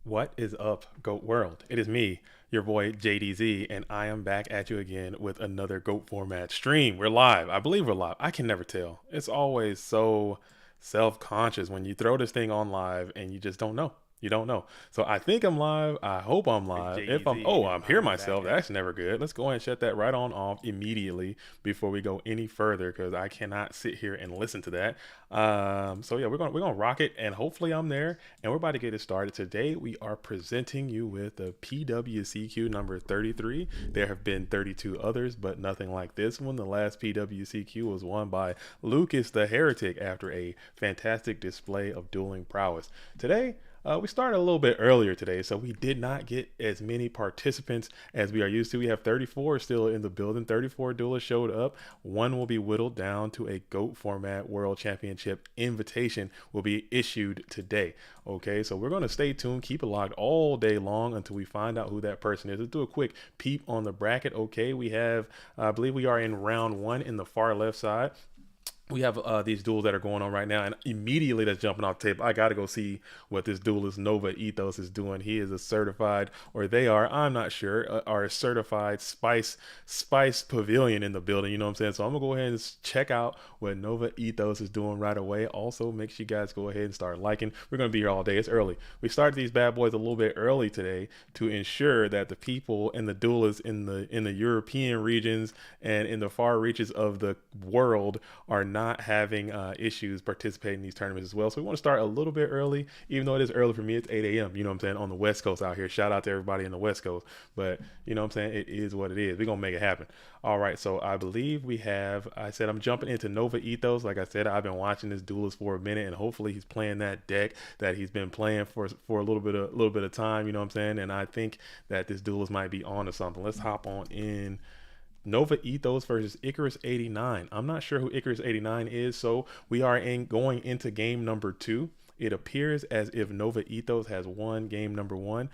What is up, GOAT World? It is me, your boy JDZ, and I am back at you again with another GOAT format stream. We're live. I believe we're live. I can never tell. It's always so self conscious when you throw this thing on live and you just don't know. You don't know. So I think I'm live. I hope I'm live. If I'm, JDZ, oh, and I'm I here am back myself. at That's never good. Let's go ahead and shut that right on off immediately before we go any further because I cannot sit here and listen to that. So yeah, we're gonna rock it, and hopefully I'm there, and we're about to get it started. Today we are presenting you with the PWCQ number 33. There have been 32 others, but nothing like this one. The last PWCQ was won by Lucas the Heretic after a fantastic display of dueling prowess. Today we started a little bit earlier today, so we did not get as many participants as we are used to. We have 34 still in the building. 34 duelists showed up. One will be whittled down to a GOAT format World Championship invitation will be issued today. Okay, so we're going to stay tuned, keep it locked all day long until we find out who that person is. Let's do a quick peep on the bracket. Okay, we have, I believe we are in round one in the far left side. We have these duels that are going on right now, and immediately that's jumping off the table. I got to go see what this duelist Nova Ethos is doing. He is a certified, or they are, I'm not sure, are a certified Spice Pavilion in the building. You know what I'm saying? So I'm gonna go ahead and check out what Nova Ethos is doing right away. Also, make sure you guys go ahead and start liking. We're gonna be here all day. It's early. We started these bad boys a little bit early today to ensure that the people and the duelists in the European regions and in the far reaches of the world are not having issues participating in these tournaments as well. So we want to start a little bit early, even though it is early for me. It's 8 a.m. You know what I'm saying? On the West Coast out here. Shout out to everybody in the West Coast. But you know what I'm saying? It is what it is. We're going to make it happen. All right. So I believe we have, I said I'm jumping into Nova Ethos. Like I said, I've been watching this duelist for a minute, and hopefully he's playing that deck that he's been playing for a little bit of time. You know what I'm saying? And I think that this duelist might be on to something. Let's hop on in. Nova Ethos versus Icarus 89. I'm not sure who Icarus 89 is, so we are going into game number two. It appears as if Nova Ethos has won game number one,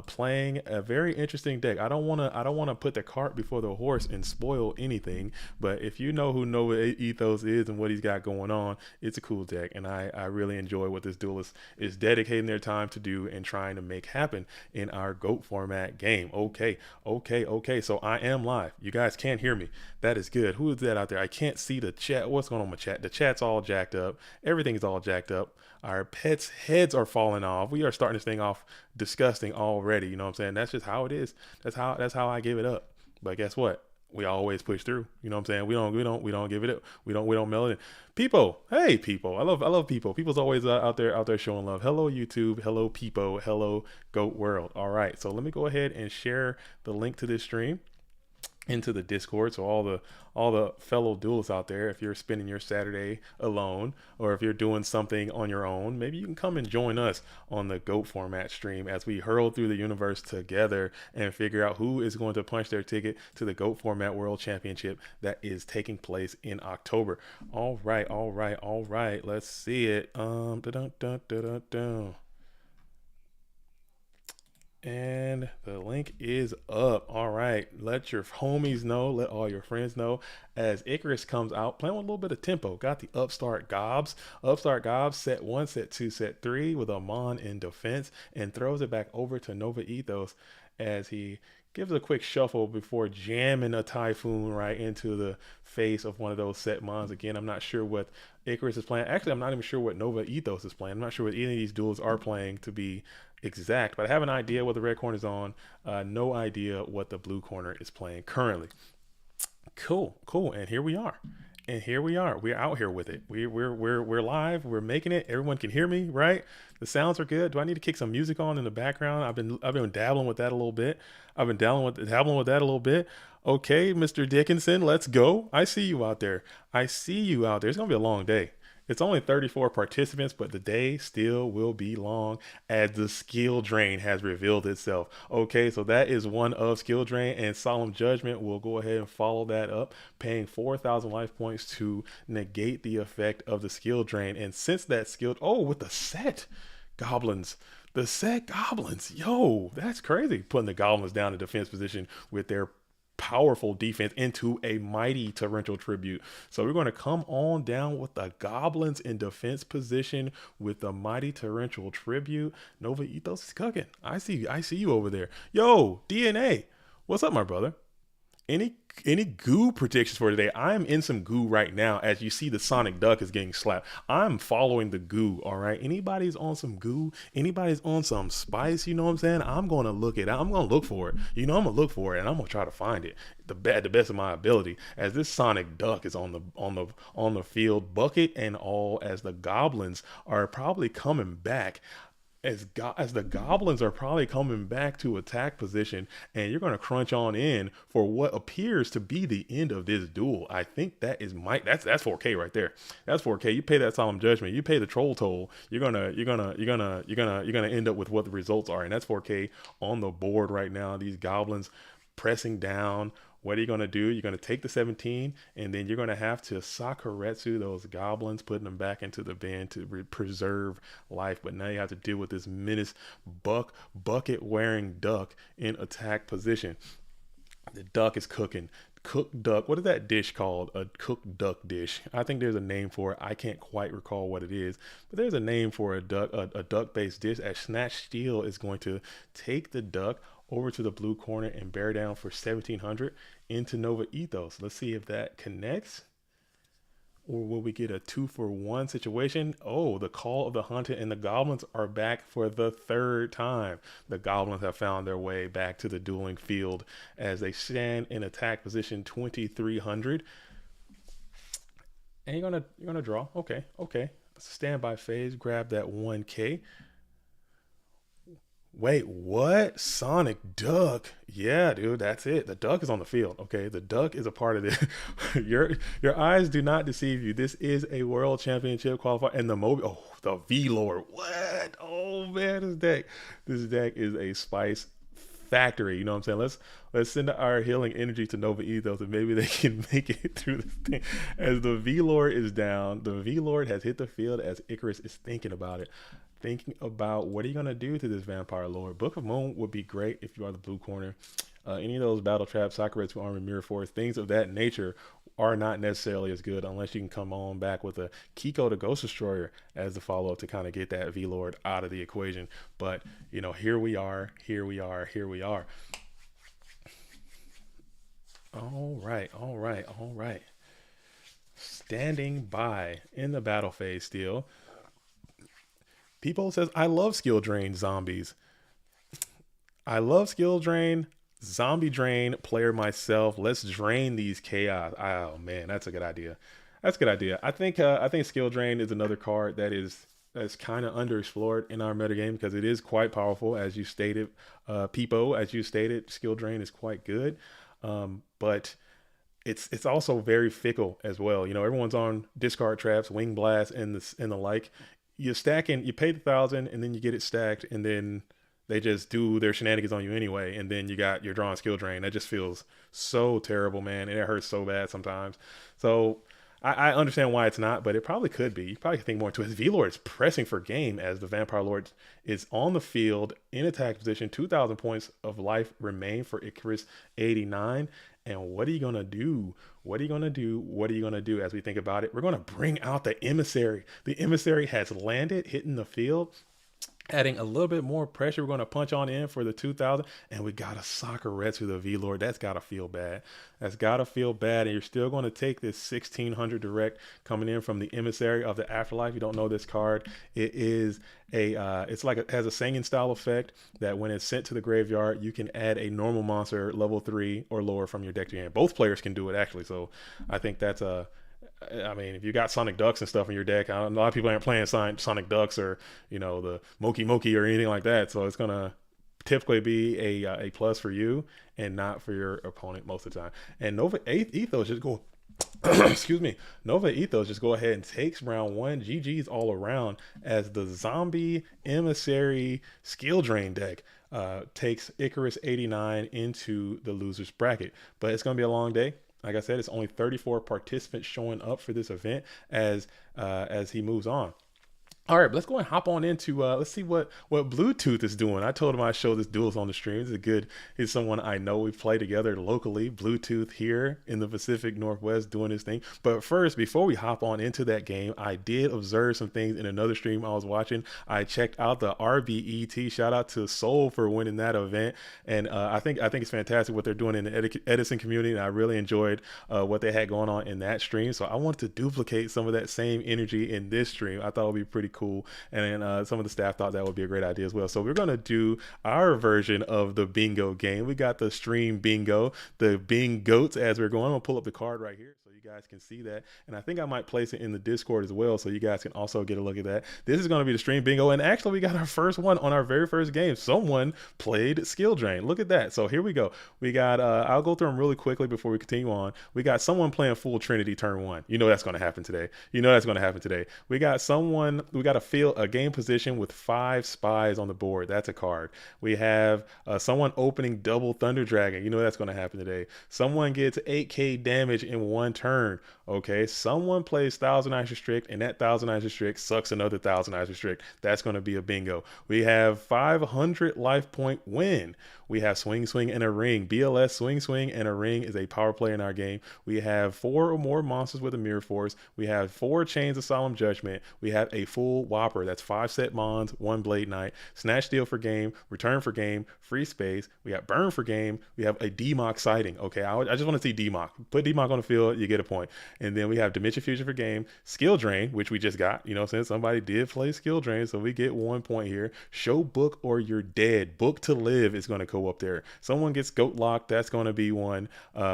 playing a very interesting deck. I don't wanna put the cart before the horse and spoil anything, but if you know who Nova Ethos is and what he's got going on, it's a cool deck, and I really enjoy what this duelist is dedicating their time to do and trying to make happen in our GOAT format game. Okay. So I am live. You guys can't hear me. That is good. Who is that out there? I can't see the chat. What's going on with chat? The chat's all jacked up. Everything's all jacked up. Our pets' heads are falling off. We are starting this thing off disgusting already. You know what I'm saying? That's just how it is. That's how I give it up. But guess what? We always push through. You know what I'm saying? We don't give it up. We don't mail it in. People, hey people, I love people. People's always out there showing love. Hello YouTube, hello people, hello Goat World. All right, so let me go ahead and share the link to this stream into the Discord. So all the fellow duelists out there, if you're spending your Saturday alone, or if you're doing something on your own, maybe you can come and join us on the GOAT format stream as we hurl through the universe together and figure out who is going to punch their ticket to the GOAT format World Championship that is taking place in October. All right. Let's see it. Dun, dun, dun, dun. And the link is up. All right. Let your homies know. Let all your friends know. As Icarus comes out, playing with a little bit of tempo. Got the Upstart Gobs. Upstart Gobs, set one, set two, set three with Amon in defense. And throws it back over to Nova Ethos as he gives a quick shuffle before jamming a Typhoon right into the face of one of those set mons. Again, I'm not sure what Icarus is playing. Actually, I'm not even sure what Nova Ethos is playing. I'm not sure what any of these duels are playing to be exact, but I have an idea what the red corner is on. No idea what the blue corner is playing currently. Cool. And here we are. We're out here with it. We're live. We're making it. Everyone can hear me, right? The sounds are good. Do I need to kick some music on in the background? I've been dabbling with that a little bit. Okay, Mr. Dickinson, let's go. I see you out there. It's gonna be a long day. It's only 34 participants, but the day still will be long as the skill drain has revealed itself. Okay, so that is one of skill drain, and Solemn Judgment will go ahead and follow that up, paying 4,000 life points to negate the effect of the skill drain. And since that skill, oh, with the set goblins. The set goblins, yo, that's crazy. Putting the goblins down in defense position with their powerful defense into a mighty torrential tribute. So we're going to come on down with the goblins in defense position with the mighty torrential tribute. Nova Ethos is cooking. I see you over there. Yo, DNA. What's up, my brother? Any any goo predictions for today? I'm in some goo right now as you see the Sonic Duck is getting slapped. I'm following the goo, all right? Anybody's on some goo, anybody's on some spice, you know what I'm saying? I'm going to look it out. I'm going to look for it. You know, I'm going to look for it and I'm going to try to find it the best of my ability as this Sonic Duck is on the field, bucket and all, as the goblins are probably coming back, as the goblins are probably coming back to attack position, and you're going to crunch on in for what appears to be the end of this duel. I think that is that's 4K right there. That's 4K. You pay that solemn judgment, you pay the troll toll, you're gonna end up with what the results are, and that's 4K on the board right now. These goblins pressing down. What are you going to do? You're going to take the 17, and then you're going to have to Sakuretsu those goblins, putting them back into the bin to preserve life. But now you have to deal with this menace bucket wearing duck in attack position. The duck is cooking. Cooked duck. What is that dish called? A cooked duck dish. I think there's a name for it. I can't quite recall what it is, but there's a name for a duck-based dish. As Snatch Steel is going to take the duck over to the blue corner and bear down for 1700 into Nova Ethos. Let's see if that connects. Or will we get a 2-for-1 situation? Oh, the Call of the Hunted and the Goblins are back for the third time. The Goblins have found their way back to the dueling field as they stand in attack position 2300. And you're gonna draw. Okay. Standby phase. Grab that 1K. Wait, what? Sonic Duck? Yeah, dude, that's it. The duck is on the field. Okay, the duck is a part of this. Your eyes do not deceive you. This is a world championship qualifier, and the V Lord. What? Oh man, this deck is a spice factory. You know what I'm saying? Let's send our healing energy to Nova Ethos, and maybe they can make it through this thing. As the V Lord is down, the V Lord has hit the field as Icarus is thinking about it. Thinking about what are you going to do to this Vampire Lord. Book of Moon would be great if you are the blue corner. Any of those battle traps, Sakuretsu Armor, Mirror Force, things of that nature are not necessarily as good unless you can come on back with a Kiko the Ghost Destroyer as the follow-up to kind of get that V-Lord out of the equation. But, you know, here we are. All right. Standing by in the battle phase still. People says, I love skill drain zombies. I love skill drain, zombie drain player myself. Let's drain these chaos. Oh man, that's a good idea. I think skill drain is another card that's kind of underexplored in our metagame because it is quite powerful, as you stated. Peepo, as you stated, skill drain is quite good, but it's also very fickle as well. You know, everyone's on discard traps, wing blast, and the like. You're stacking, you pay the 1,000 and then you get it stacked, and then they just do their shenanigans on you anyway, and then you're drawing skill drain. That just feels so terrible, man, and it hurts so bad sometimes. So I understand why it's not, but it probably could be. You probably think more to it. V-Lord is pressing for game as the Vampire Lord is on the field in attack position. 2,000 points of life remain for Icarus 89. And what are you going to do? What are you going to do as we think about it? We're going to bring out the Emissary. The Emissary has landed, hitting the field, adding a little bit more pressure. We're going to punch on in for the 2,000. And we got a Sakuretsu the V-Lord. That's got to feel bad. And you're still going to take this 1,600 direct coming in from the Emissary of the Afterlife. You don't know this card. It is it has a singing style effect that when it's sent to the graveyard, you can add a normal monster level 3 or lower from your deck to your hand. Both players can do it actually. So I think that's I mean, if you got Sonic Ducks and stuff in your deck, a lot of people aren't playing Sonic Ducks or, you know, the Moki or anything like that. So it's going to typically be a plus for you and not for your opponent most of the time. And Nova Ethos just go excuse me. Nova Ethos just go ahead and takes round one. GG's all around as the zombie emissary skill drain deck takes Icarus 89 into the loser's bracket. But it's going to be a long day. Like I said, it's only 34 participants showing up for this event as he moves on. All right, let's go and hop on into let's see what Bluetooth is doing. I told him I show this duels on the stream. This is good. He's someone I know. We play together locally. Bluetooth here in the Pacific Northwest doing his thing. But first, before we hop on into that game, I did observe some things in another stream I was watching. I checked out the RBET. Shout out to Soul for winning that event, and I think it's fantastic what they're doing in the Edison community. And I really enjoyed what they had going on in that stream. So I wanted to duplicate some of that same energy in this stream. I thought it would be pretty cool, and some of the staff thought that would be a great idea as well. So we're gonna do our version of the bingo game. We got the stream bingo, the Bing goats as we're going. I'm gonna pull up the card right here so you guys can see that, and I think I might place it in the Discord as well, so you guys can also get a look at that. This is gonna be the stream bingo, and actually we got our first one on our very first game. Someone played skill drain. Look at that. So here we go. We got I'll go through them really quickly before we continue on. We got someone playing full Trinity turn one. You know that's going to happen today. You know that's going to happen today. We got someone. We got a game position with 5 spies on the board. That's a card. We have someone opening double Thunder Dragon. You know that's going to happen today. Someone gets 8k damage in one turn. Okay. Someone plays Thousand Eyes Restrict, and that Thousand Eyes Restrict sucks another Thousand Eyes Restrict. That's going to be a bingo. We have 500 life point win. We have Swing Swing and a Ring. BLS Swing Swing and a Ring is a power play in our game. We have 4 or more monsters with a Mirror Force. We have 4 Chains of Solemn Judgment. We have a full Whopper. That's 5 set Mons, 1 Blade Knight. Snatch Steal for game. Return for game. Free space. We got Burn for game. We have a DMOC sighting. Okay, I just want to see DMOC. Put DMOC on the field, you get a point. And then we have Dimension Fusion for game. Skill Drain, which we just got. You know what I'm saying? Somebody did play Skill Drain, so we get 1 point here. Show Book or You're Dead. Book to Live is going to go up there. Someone gets Goat Lock. That's going to be one.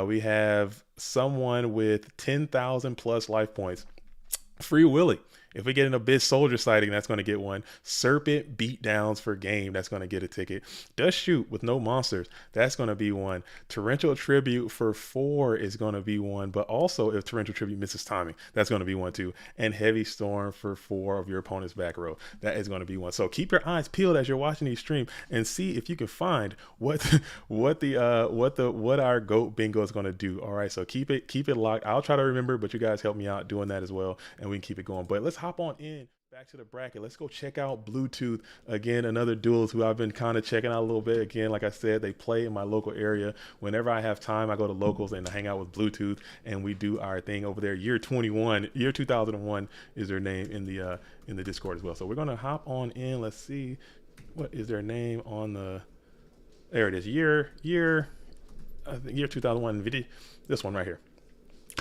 We have someone with 10,000 plus life points. Free Willy. If we get an Abyss Soldier sighting, that's going to get one. Serpent Beatdowns for game, that's going to get a ticket. Dust Shoot with no monsters, that's going to be one. Torrential Tribute for 4 is going to be one, but also if Torrential Tribute misses timing, that's going to be one too. And Heavy Storm for 4 of your opponent's back row, that is going to be one. So keep your eyes peeled as you're watching these stream and see if you can find what our goat bingo is going to do. All right, so keep it locked. I'll try to remember, but you guys help me out doing that as well, and we can keep it going. But let's hop on in back to the bracket. Let's go check out Bluetooth again. Another duels who I've been kind of checking out a little bit. Again, like I said, they play in my local area. Whenever I have time, I go to locals and hang out with Bluetooth, and we do our thing over there. Year 2001 is their name in the Discord as well. So we're gonna hop on in. Let's see, what is their name on the? There it is. Year 2001 video. This one right here.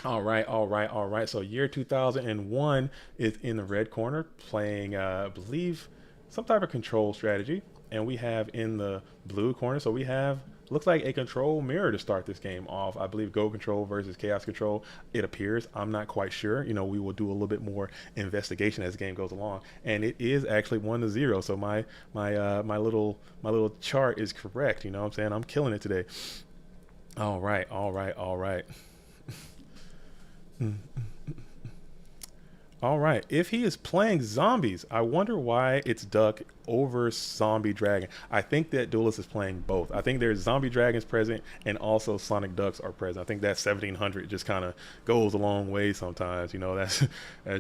All right. So year 2001 is in the red corner playing, I believe, some type of control strategy. And we have in the blue corner, so we have, looks like a control mirror to start this game off. I believe Go Control versus Chaos Control, it appears. I'm not quite sure. You know, we will do a little bit more investigation as the game goes along. And it is actually 1-0. So my little chart is correct. You know what I'm saying? I'm killing it today. All right. All right. If he is playing zombies, I wonder why it's Duck over Zombie Dragon. I think that Duelist is playing both. I think there's Zombie Dragons present and also Sonic Ducks are present. I think that 1700 just kind of goes a long way sometimes. You know, that's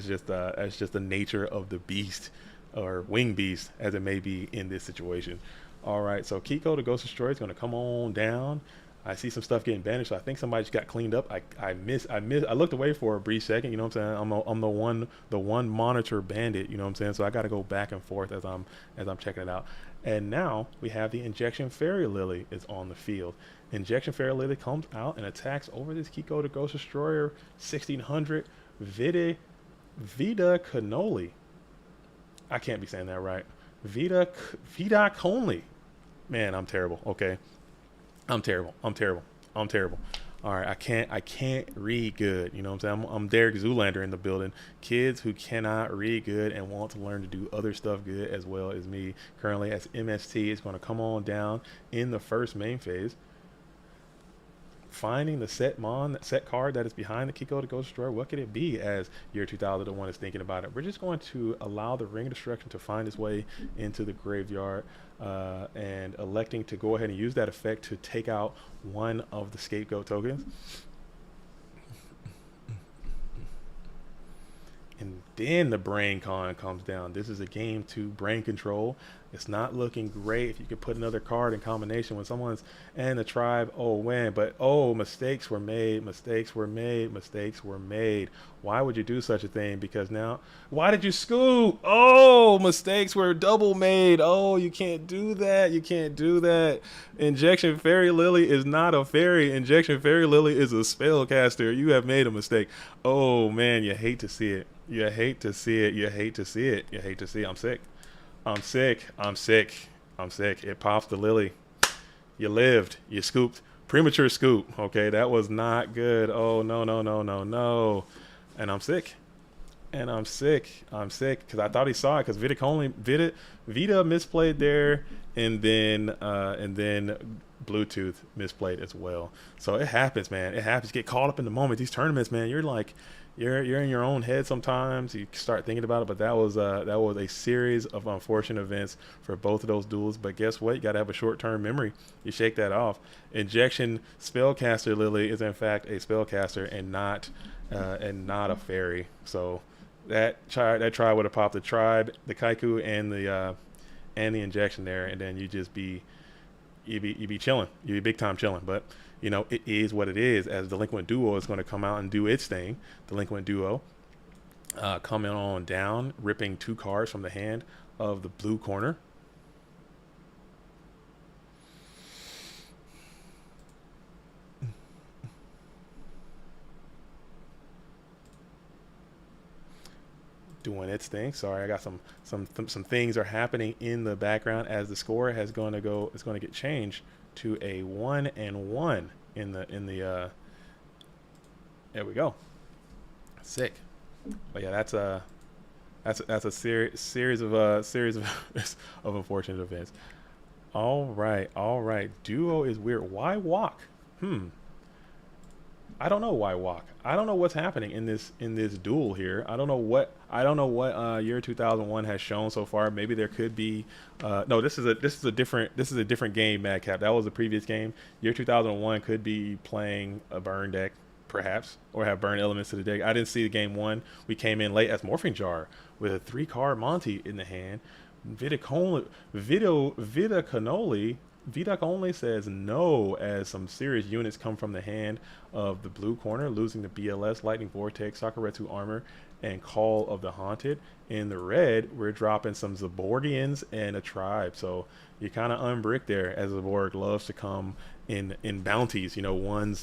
just the nature of the beast or wing beast as it may be in this situation. All right. So Kiko the Ghost Destroyer is going to come on down. I see some stuff getting banished, so I think somebody just got cleaned up. I looked away for a brief second, you know what I'm saying? I'm the one monitor bandit, you know what I'm saying? So I gotta go back and forth as I'm checking it out. And now we have the Injection Fairy Lily is on the field. Injection Fairy Lily comes out and attacks over this Kiko the Ghost Destroyer, 1600 Vida Cannoli. I can't be saying that right. Vida Conley. Man, I'm terrible. Okay. I'm terrible. All right, I can't read good. You know what I'm saying? I'm Derek Zoolander in the building. Kids who cannot read good and want to learn to do other stuff good as well as me. Currently, as MST is going to come on down in the first main phase. Finding the set card that is behind the Kiko the Ghost Destroyer. What could it be as year 2001 is thinking about it? We're just going to allow the Ring of Destruction to find its way into the graveyard and electing to go ahead and use that effect to take out one of the scapegoat tokens. And then the brain con comes down. This is a game to brain control. It's not looking great. If you could put another card in combination when someone's and the tribe, oh win. But oh, mistakes were made, mistakes were made, mistakes were made. Why would you do such a thing? Because now, why did you scoop? Oh, mistakes were double made. Oh, you can't do that. You can't do that. Injection Fairy Lily is not a fairy. Injection Fairy Lily is a spellcaster. You have made a mistake. Oh man, you hate to see it. You hate to see it. You hate to see it. You hate to see it. I'm sick. I'm sick. I'm sick. I'm sick. It pops the lily. You lived. You scooped. Premature scoop. Okay, that was not good. Oh no no no no no. And I'm sick. And I'm sick. I'm sick because I thought he saw it because Vida misplayed there, and then Bluetooth misplayed as well. So it happens, man. It happens. You get caught up in the moment. These tournaments, man. You're like, you're in your own head sometimes. You start thinking about it, but that was a series of unfortunate events for both of those duels. But guess what? You got to have a short-term memory. You shake that off. Injection Spellcaster Lily is in fact a spellcaster and not a fairy. So that tribe would have popped the tribe, the Kaiku, and the injection there, and then you be chilling. You be big time chilling. But you know, it is what it is. As Delinquent Duo is going to come out and do its thing. Delinquent Duo coming on down, ripping 2 cards from the hand of the blue corner. Doing its thing. Sorry, I got some things are happening in the background as the score is going to get changed to a 1-1 in the there we go. Sick. But yeah, that's a series of of unfortunate events. All right. Duo is weird. Why walk? I don't know why walk. I don't know what's happening in this duel here. I don't know what year 2001 has shown so far. Maybe there could be no. This is a different game. Madcap. That was the previous game. Year 2001 could be playing a burn deck, perhaps, or have burn elements to the deck. I didn't see the game one. We came in late as Morphing Jar with a 3-card Monty in the hand. Vida only says no as some serious units come from the hand of the blue corner, losing the BLS, Lightning Vortex, Sakuretsu Armor, and Call of the Haunted. In the red, we're dropping some Zaborgians and a tribe. So you kind of unbrick there, as Zaborg loves to come in bounties. You know,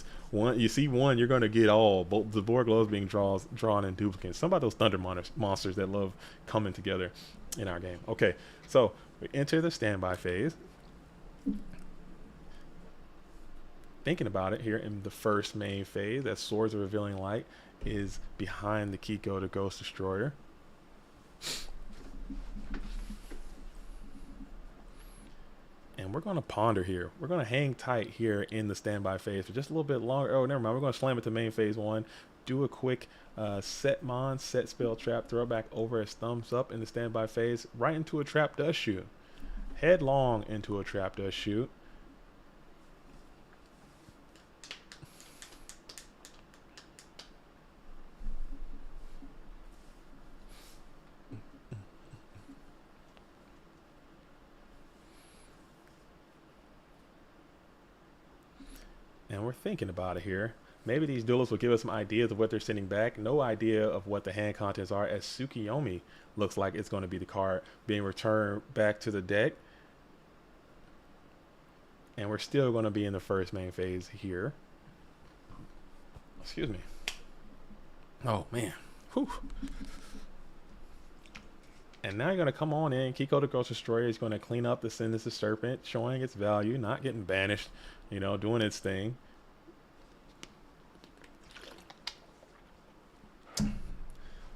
you see one, you're going to get all. Both Zaborg loves being drawn in duplicates. Some of those thunder monsters that love coming together in our game. Okay, so we enter the standby phase. Thinking about it here in the first main phase, that Swords of Revealing Light is behind the Kiko, the Ghost Destroyer. And we're going to ponder here. We're going to hang tight here in the standby phase for just a little bit longer. Oh, never mind. We're going to slam it to main phase 1. Do a quick set spell trap, throw it back over as thumbs up in the standby phase, right into a trap does shoot. Headlong into a trap does shoot. And we're thinking about it here. Maybe these duelists will give us some ideas of what they're sending back. No idea of what the hand contents are, as Tsukiyomi looks like it's going to be the card being returned back to the deck. And we're still going to be in the first main phase here. Excuse me. Oh, man. Whew. And now you're going to come on in. Kiko the Ghost Destroyer is going to clean up the Sinister Serpent, showing its value, not getting banished, you know, doing its thing.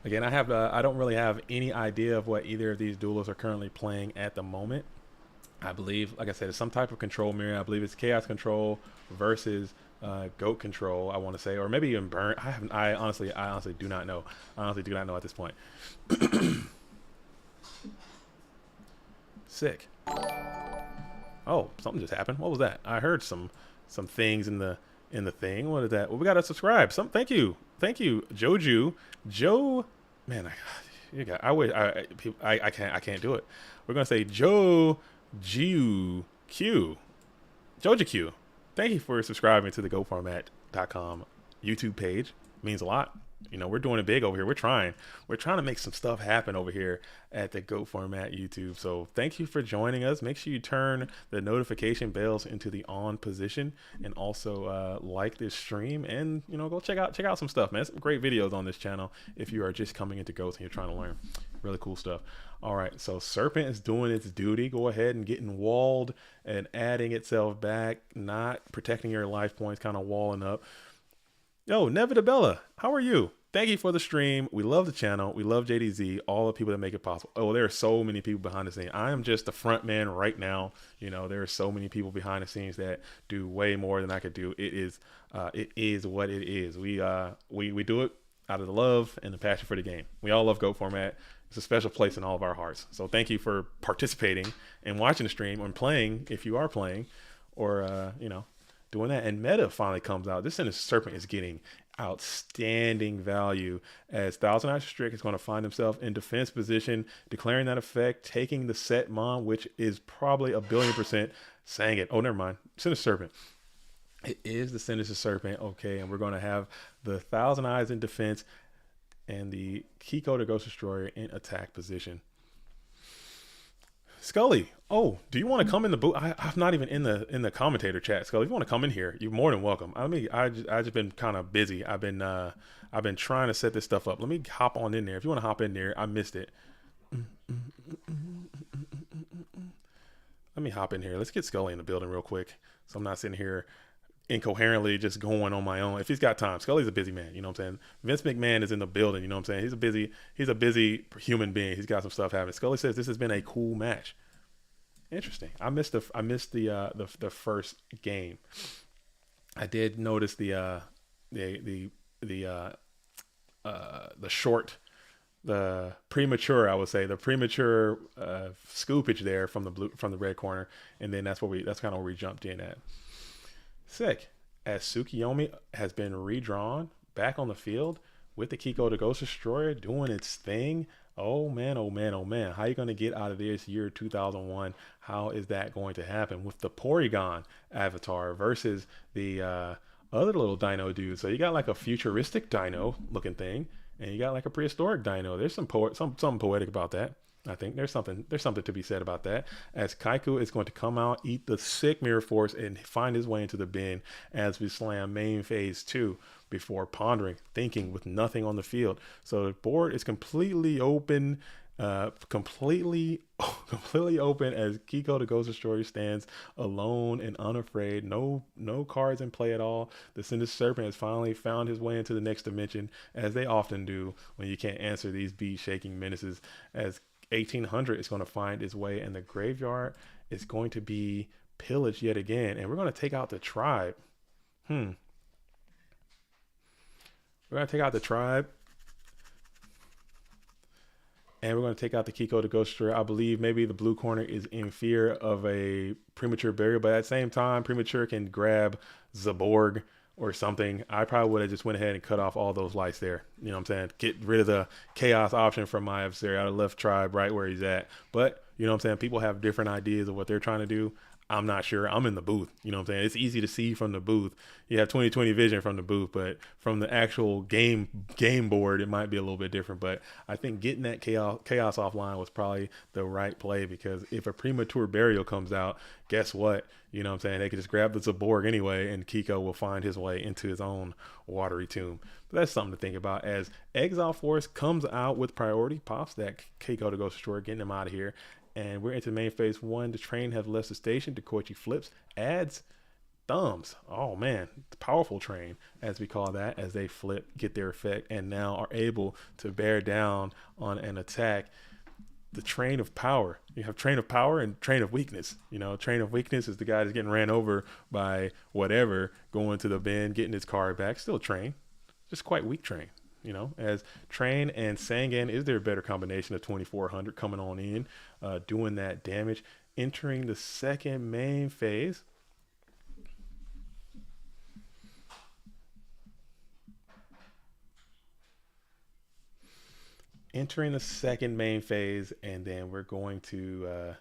Again, I don't really have any idea of what either of these duelists are currently playing at the moment. I believe, like I said, it's some type of control mirror. I believe it's Chaos Control versus Goat Control, I want to say, or maybe even Burn. I honestly do not know. I honestly do not know at this point. Sick. Oh, something just happened. What was that? I heard some things in the thing. What is that? Well, we got to subscribe. Thank you, Joju. Joe, man, You got. I wish. I can't do it. We're gonna say Joe Jiu Q. Joja Q. Thank you for subscribing to the GoFormat.com YouTube page. It means a lot. You know, we're doing it big over here. We're trying. We're trying to make some stuff happen over here at the Go Format YouTube. So thank you for joining us. Make sure you turn the notification bells into the on position, and also like this stream, and go check out some stuff, man. Some great videos on this channel if you are just coming into Ghost and you're trying to learn. Really cool stuff. All right, so Serpent is doing its duty. Go ahead and getting walled and adding itself back, not protecting your life points, kind of walling up. Yo, Nevidabella, how are you? Thank you for the stream. We love the channel. We love JDZ, all the people that make it possible. Oh, there are so many people behind the scenes. I am just the front man right now. There are so many people behind the scenes that do way more than I could do. It is what it is. We do it out of the love and the passion for the game. We all love Go Format. It's a special place in all of our hearts. So thank you for participating and watching the stream and playing if you are playing, or doing that. And meta finally comes out. This Sinister Serpent is getting outstanding value, as Thousand Eyes Strict is going to find himself in defense position, declaring that effect, taking the set mon, which is probably 1,000,000,000% saying it. Oh, never mind. Sinister Serpent. It is the Sinister Serpent. Okay, and we're going to have the Thousand Eyes in defense and the Kiko the Ghost Destroyer in attack position. Scully, oh, do you want to come in the booth? I'm not even in the commentator chat. Scully, if you want to come in here, you're more than welcome. I just been kind of busy. I've been trying to set this stuff up. Let me hop on in there. If you want to hop in there, I missed it. Let me hop in here. Let's get Scully in the building real quick, so I'm not sitting here incoherently just going on my own. If he's got time, Scully's a busy man. You know what I'm saying? Vince McMahon is in the building. You know what I'm saying? He's a busy human being. He's got some stuff happening. Scully says this has been a cool match. Interesting. I missed the first game. I did notice the premature, I would say, the premature scoopage there from the red corner, and then that's kind of where we jumped in at. Sick. As Tsukiyomi has been redrawn back on the field with the Kiko the Ghost Destroyer doing its thing. Oh man, oh man, oh man. How are you going to get out of this year 2001? How is that going to happen with the Porygon avatar versus the other little dino dude? So you got like a futuristic dino looking thing, and you got like a prehistoric dino. There's something poetic about that. I think there's something to be said about that, as Kaiku is going to come out, eat the sick Mirror Force, and find his way into the bin as we slam main phase 2 before pondering, thinking with nothing on the field. So the board is completely open, completely open, as Kiko the Ghost Destroyer stands alone and unafraid. No cards in play at all. The Sinister Serpent has finally found his way into the next dimension, as they often do when you can't answer these beat-shaking menaces, as 1800 is going to find its way, and the graveyard is going to be pillaged yet again, and we're going to take out the tribe. We're going to take out the tribe, and we're going to take out the Kiko the Ghost Destroyer. I believe maybe the blue corner is in fear of a premature burial, but at the same time, premature can grab Zaborg or something. I probably would have just went ahead and cut off all those lights there. You know what I'm saying? Get rid of the chaos option from my adversary. I would have left tribe right where he's at. But you know what I'm saying? People have different ideas of what they're trying to do. I'm not sure. I'm in the booth. You know what I'm saying? It's easy to see from the booth. You have 20/20 vision from the booth, but from the actual game board, it might be a little bit different. But I think getting that chaos offline was probably the right play, because if a premature burial comes out, guess what? You know what I'm saying? They could just grab the Zaborg anyway, and Kiko will find his way into his own watery tomb. But that's something to think about, as Exile Force comes out with priority, pops that Kiko the Ghost Destroyer, getting him out of here. And we're into main phase 1. The train have left the station. Koichi flips, adds thumbs. Oh man, powerful train, as we call that, as they flip, get their effect, and now are able to bear down on an attack. The train of power. You have train of power and train of weakness. You know, train of weakness is the guy that's getting ran over by whatever, going to the bend, getting his car back. Still train, just quite weak train. You know, as Train and Sangan, is there a better combination of 2400 coming on in, doing that damage, entering the second main phase. entering the second main phase, and then we're going to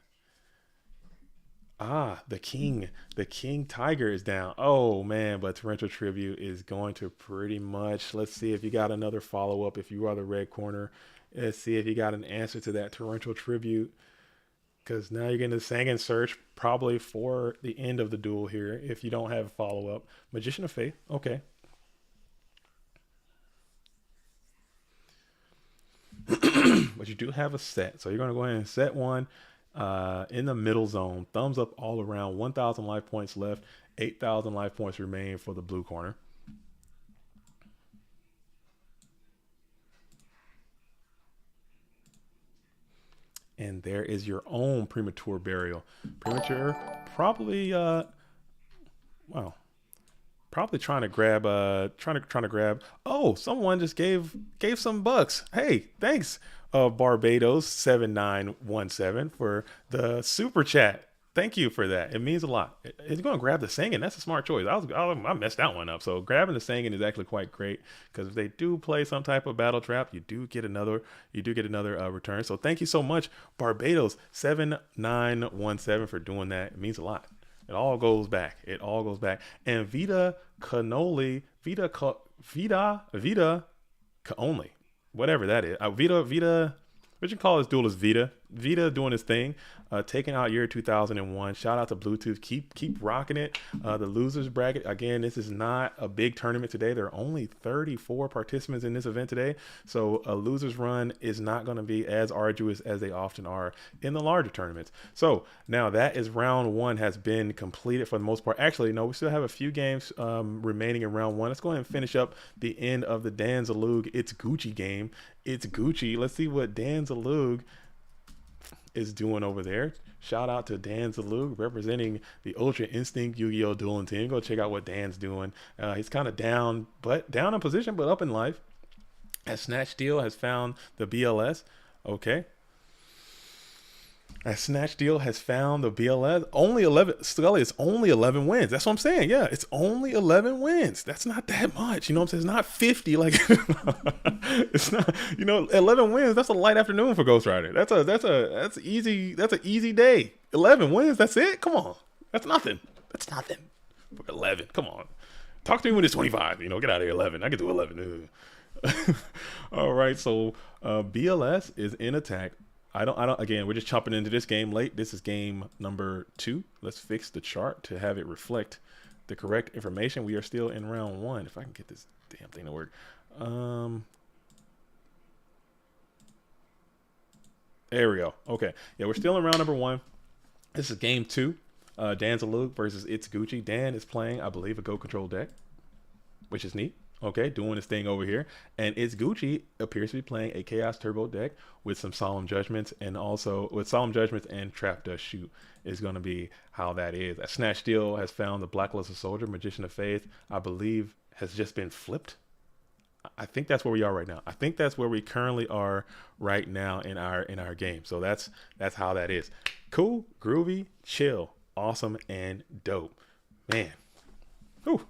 the king. The king tiger is down. Oh man, but torrential tribute is going to pretty much, let's see if you got another follow-up. If you are the red corner, let's see if you got an answer to that torrential tribute, because now you're getting the Sanguine Search probably for the end of the duel here if you don't have a follow-up. Magician of Faith, okay. But you do have a set, so you're going to go ahead and set one in the middle zone. Thumbs up all around. 1,000 life points left. 8,000 life points remain for the blue corner. And there is your own premature burial. Premature, probably wow, probably trying to grab trying to grab. Oh, someone just gave some bucks. Hey, thanks, Barbados 7917 for the super chat. Thank you for that. It means a lot. It's going to grab the singing. That's a smart choice. I messed that one up. So grabbing the singing is actually quite great, because if they do play some type of battle trap, you do get another return. So thank you so much, Barbados 7917, for doing that. It means a lot. It all goes back. It all goes back. And Vida Cannoli, Vida Caonly, whatever that is. Vida, what you call this duelist? Vida doing his thing, taking out year 2001. Shout out to Bluetooth. Keep rocking it. The losers bracket, again, this is not a big tournament today. There are only 34 participants in this event today, so a losers run is not going to be as arduous as they often are in the larger tournaments. So now that is round one has been completed for the most part. Actually, no, we still have a few games remaining in round one. Let's go ahead and finish up the end of the Danzalug It's Gucci game. It's Gucci. Let's see what Danzalug is doing over there. Shout out to Danzalug representing the Ultra Instinct Yu-Gi-Oh! Dueling team. Go check out what Dan's doing. He's kind of down in position, but up in life. As Snatch Steel has found the BLS. Okay. As Snatch Deal has found the BLS, only 11. Scully, it's only 11 wins. That's what I'm saying. Yeah, it's only 11 wins. That's not that much. You know what I'm saying? It's not 50. Like it's not. 11 wins. That's a light afternoon for Ghost Rider. That's easy. That's an easy day. 11 wins. That's it. Come on. That's nothing. That's nothing. For 11. Come on. Talk to me when it's 25. Get out of here. 11. I can do 11. All right. So BLS is in attack. I don't, again, we're just chopping into this game late. This is game number 2. Let's fix the chart to have it reflect the correct information. We are still in round 1. If I can get this damn thing to work. There we go. Okay. Yeah, we're still in round number 1. This is game 2. Danzalug versus It's Gucci. Dan is playing, I believe, a Go Control deck, which is neat. Okay, doing his thing over here. And It's Gucci appears to be playing a Chaos Turbo deck with some Solemn Judgments, and also with Solemn Judgments and Trap Dust Shoot is going to be how that is. Snatch Steel has found the Blacklisted Soldier. Magician of Faith, I believe, has just been flipped. I think that's where we are right now. I think that's where we currently are right now in our game. So that's how that is. Cool, groovy, chill, awesome, and dope. Man. Whew.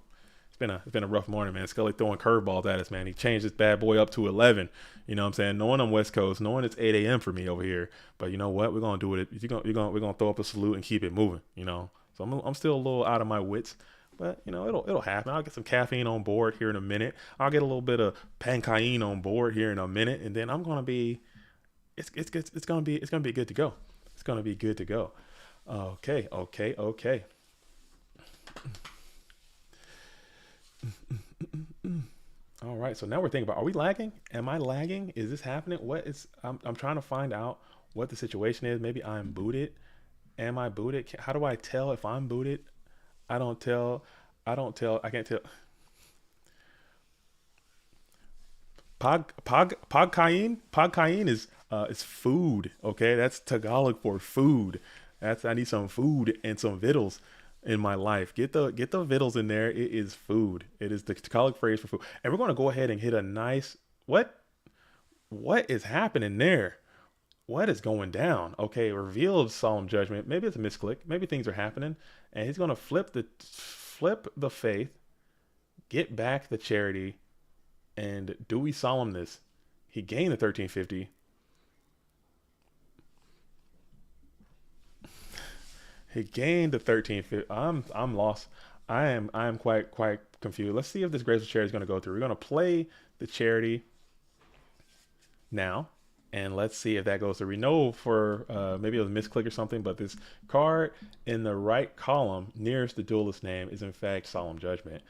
It's been a rough morning, man. Scully throwing curveballs at us, man. He changed this bad boy up to 11. You know what I'm saying? Knowing I'm West Coast, knowing it's 8 a.m. for me over here. But you know what? We're gonna do it. We're gonna throw up a salute and keep it moving. So I'm still a little out of my wits, but it'll happen. I'll get some caffeine on board here in a minute. I'll get a little bit of pancaine on board here in a minute, and then I'm gonna be. It's gonna be good to go. It's gonna be good to go. Okay. All right, so now we're thinking about, are we lagging? Am I lagging? Is this happening? I'm trying to find out what the situation is. Maybe I'm booted. Am I booted? How do I tell if I'm booted? I can't tell. Pagkain is food. Okay, that's Tagalog for food. I need some food and some vittles in my life. Get the vittles in there. It is food. It is the Tagalog phrase for food. And we're going to go ahead and hit a nice, what is happening there? What is going down? Okay, reveal of Solemn Judgment. Maybe it's a misclick. Maybe things are happening. And he's going to flip the faith, get back the charity, and do we solemn this? He gained the 1350. He gained the 1350. I'm lost. I am quite confused. Let's see if this graceful charity is going to go through. We're going to play the charity now, and let's see if that goes through. We know for maybe it was a misclick or something, but this card in the right column nearest the duelist name is in fact Solemn Judgment,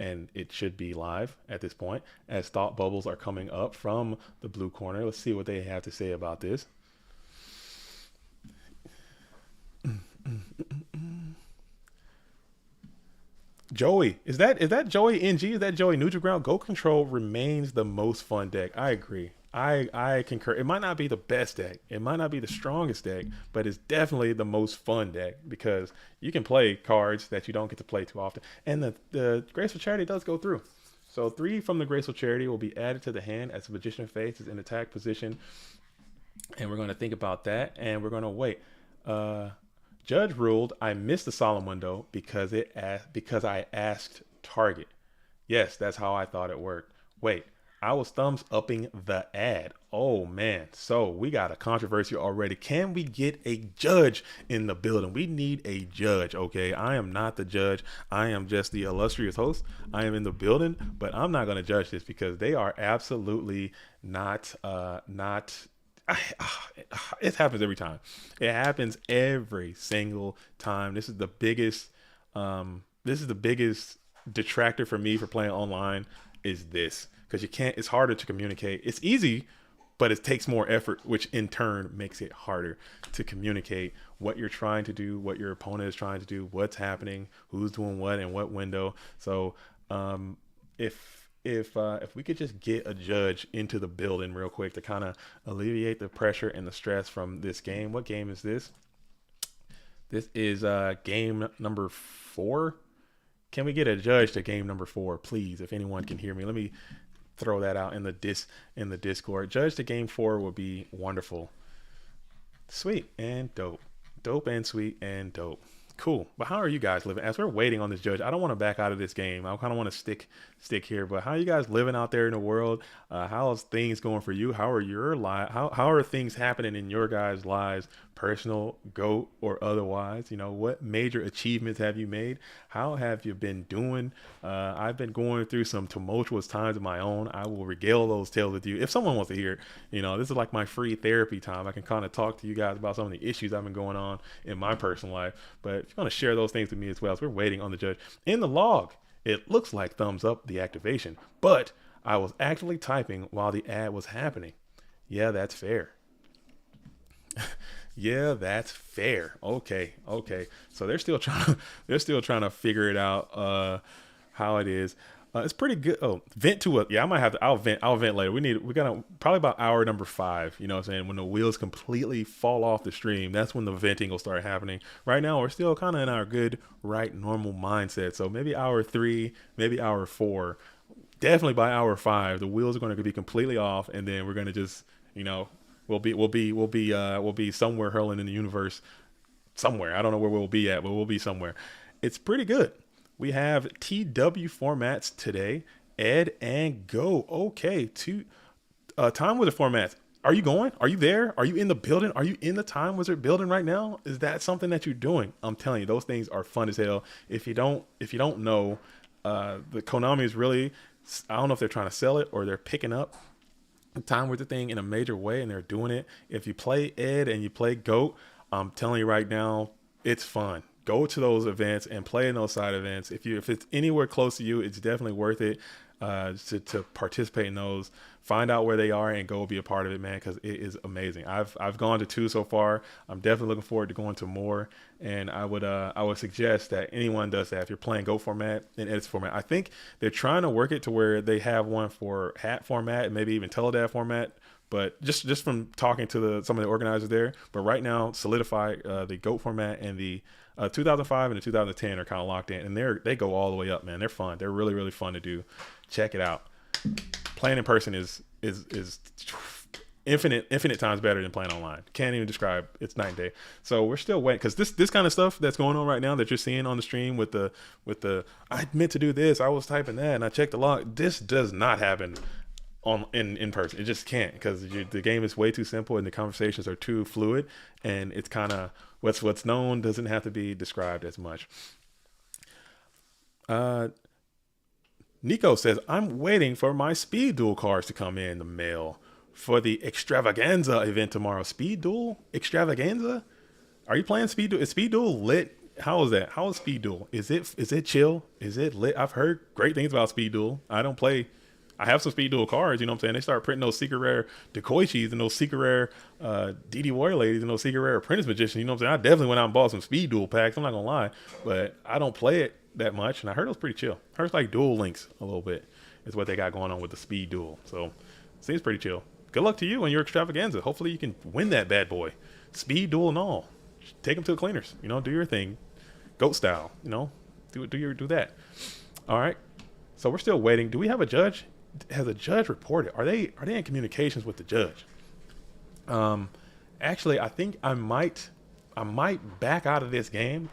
and it should be live at this point as thought bubbles are coming up from the blue corner. Let's see what they have to say about this. Joey, is that Joey NG? Is that Joey Neutral Ground? Go Control remains the most fun deck. I agree. I concur. It might not be the best deck. It might not be the strongest deck, but it's definitely the most fun deck because you can play cards that you don't get to play too often. And the Graceful Charity does go through. So 3 from the Graceful Charity will be added to the hand as the Magician Face is in attack position. And we're going to think about that, and we're going to wait. Judge ruled I missed the solemn window because I asked target. Yes, that's how I thought it worked. Wait, I was thumbs upping the ad. Oh man, so we got a controversy already. Can we get a judge in the building? We need a judge, okay? I am not the judge. I am just the illustrious host. I am in the building, but I'm not going to judge this because they are absolutely not it happens every time. It happens every single time. This is the biggest detractor for me for playing online is this, because it's harder to communicate. It's easy, but it takes more effort, which in turn makes it harder to communicate what you're trying to do, what your opponent is trying to do, what's happening, who's doing what in what window. So if we could just get a judge into the building real quick to kind of alleviate the pressure and the stress from this game. What game is this? This is game number 4. Can we get a judge to game number 4, please? If anyone can hear me, let me throw that out in the Discord. Judge to game 4 would be wonderful. Sweet and dope. Dope and sweet and dope. Cool. But how are you guys living? As we're waiting on this judge, I don't want to back out of this game. I kind of want to stick here. But how are you guys living out there in the world? How's things going for you? How are your how are things happening in your guys' lives, personal, GOAT, or otherwise? You know, what major achievements have you made? How have you been doing? I've been going through some tumultuous times of my own. I will regale those tales with you if someone wants to hear it. You know, this is like my free therapy time. I can kind of talk to you guys about some of the issues I've been going on in my personal life. But if you want to share those things with me as well, as we're waiting on the judge. In the log, it looks like thumbs up the activation, but I was actually typing while the ad was happening. Yeah, that's fair. Yeah, that's fair. Okay. So they're still trying to figure it out how it is. It's pretty good. Oh, vent to it. Yeah, I might have to. I'll vent later. We got probably about hour number 5. You know what I'm saying? When the wheels completely fall off the stream, that's when the venting will start happening. Right now, we're still kind of in our good, right, normal mindset. So maybe hour 3, maybe hour 4. Definitely by hour 5, the wheels are going to be completely off, and then we're going to just, you know, we'll be somewhere hurling in the universe, somewhere. I don't know where we'll be at, but we'll be somewhere. It's pretty good. We have TW formats today, Ed and Go. Okay, Time Wizard formats. Are you going? Are you there? Are you in the building? Are you in the Time Wizard building right now? Is that something that you're doing? I'm telling you, those things are fun as hell. If you don't know, the Konami is really, I don't know if they're trying to sell it or they're picking up the Time Wizard thing in a major way, and they're doing it. If you play Ed and you play GOAT, I'm telling you right now, it's fun. Go to those events and play in those side events. If it's anywhere close to you, it's definitely worth it to participate in those. Find out where they are and go be a part of it, man, because it is amazing. I've gone to 2 so far. I'm definitely looking forward to going to more. And I would suggest that anyone does that. If you're playing Go format and Ed's format, I think they're trying to work it to where they have one for hat format and maybe even Teledad format. But just from talking to some of the organizers there, but right now Solidify, the GOAT format and the 2005 and the 2010 are kind of locked in, and they go all the way up, man. They're fun. They're really, really fun to do. Check it out. Playing in person is infinite times better than playing online. Can't even describe. It's night and day. So we're still waiting, because this kind of stuff that's going on right now that you're seeing on the stream with the I meant to do this, I was typing that, and I checked the log. This does not happen on in person. It just can't because the game is way too simple and the conversations are too fluid, and it's kind of what's known doesn't have to be described as much. Uh, Nico says, I'm waiting for my speed duel cards to come in the mail for the extravaganza event tomorrow. Speed duel extravaganza? Are you playing speed duel? Is speed duel lit? How is that? How is speed duel? Is it chill? Is it lit? I've heard great things about speed duel. I don't play. I have some speed duel cards. You know what I'm saying? They start printing those secret rare Decoichis and those secret rare DD Warrior ladies and those secret rare Apprentice Magicians. You know what I'm saying? I definitely went out and bought some speed duel packs. I'm not gonna lie, but I don't play it that much. And I heard it was pretty chill. I heard it's like dual links a little bit is what they got going on with the speed duel. So seems pretty chill. Good luck to you and your extravaganza. Hopefully you can win that bad boy. Speed duel and all. Take them to the cleaners. You know, do your thing, goat style. You know, do that. All right. So we're still waiting. Do we have a judge? Has a judge reported? Are they in communications with the judge? Um, Actually, I think I might back out of this game.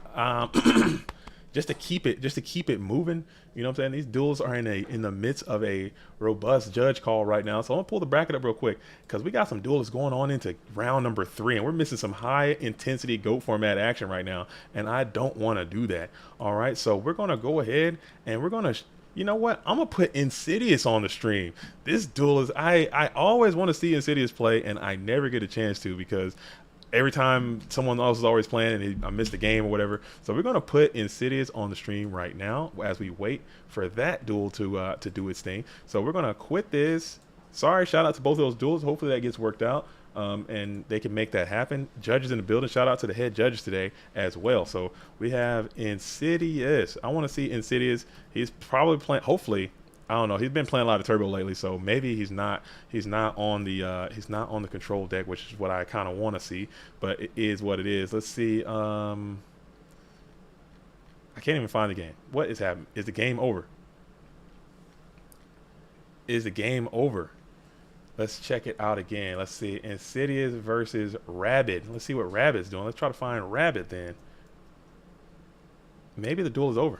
Just to keep it moving. You know what I'm saying? These duels are in the midst of a robust judge call right now. So I'm gonna pull the bracket up real quick because we got some duels going on into round number 3, and we're missing some high intensity GOAT format action right now, and I don't want to do that. All right, so we're gonna go ahead and we're gonna. You know what? I'm gonna put Insidious on the stream. This duel is I always want to see Insidious play, and I never get a chance to because every time someone else is always playing and I miss the game or whatever. So we're gonna put Insidious on the stream right now as we wait for that duel to do its thing. So we're gonna quit this. Sorry, shout out to both of those duels. Hopefully that gets worked out. And they can make that happen. Judges in the building. Shout out to the head judges today as well. So we have Insidious. I want to see Insidious. He's probably playing. Hopefully, I don't know. He's been playing a lot of Turbo lately, so maybe he's not. He's not on the control deck, which is what I kind of want to see. But it is what it is. Let's see. I can't even find the game. What is happening? Is the game over? Is the game over? Let's check it out again. Let's see. Insidious versus Rabbit. Let's see what Rabbit's doing. Let's try to find Rabbit then. Maybe the duel is over.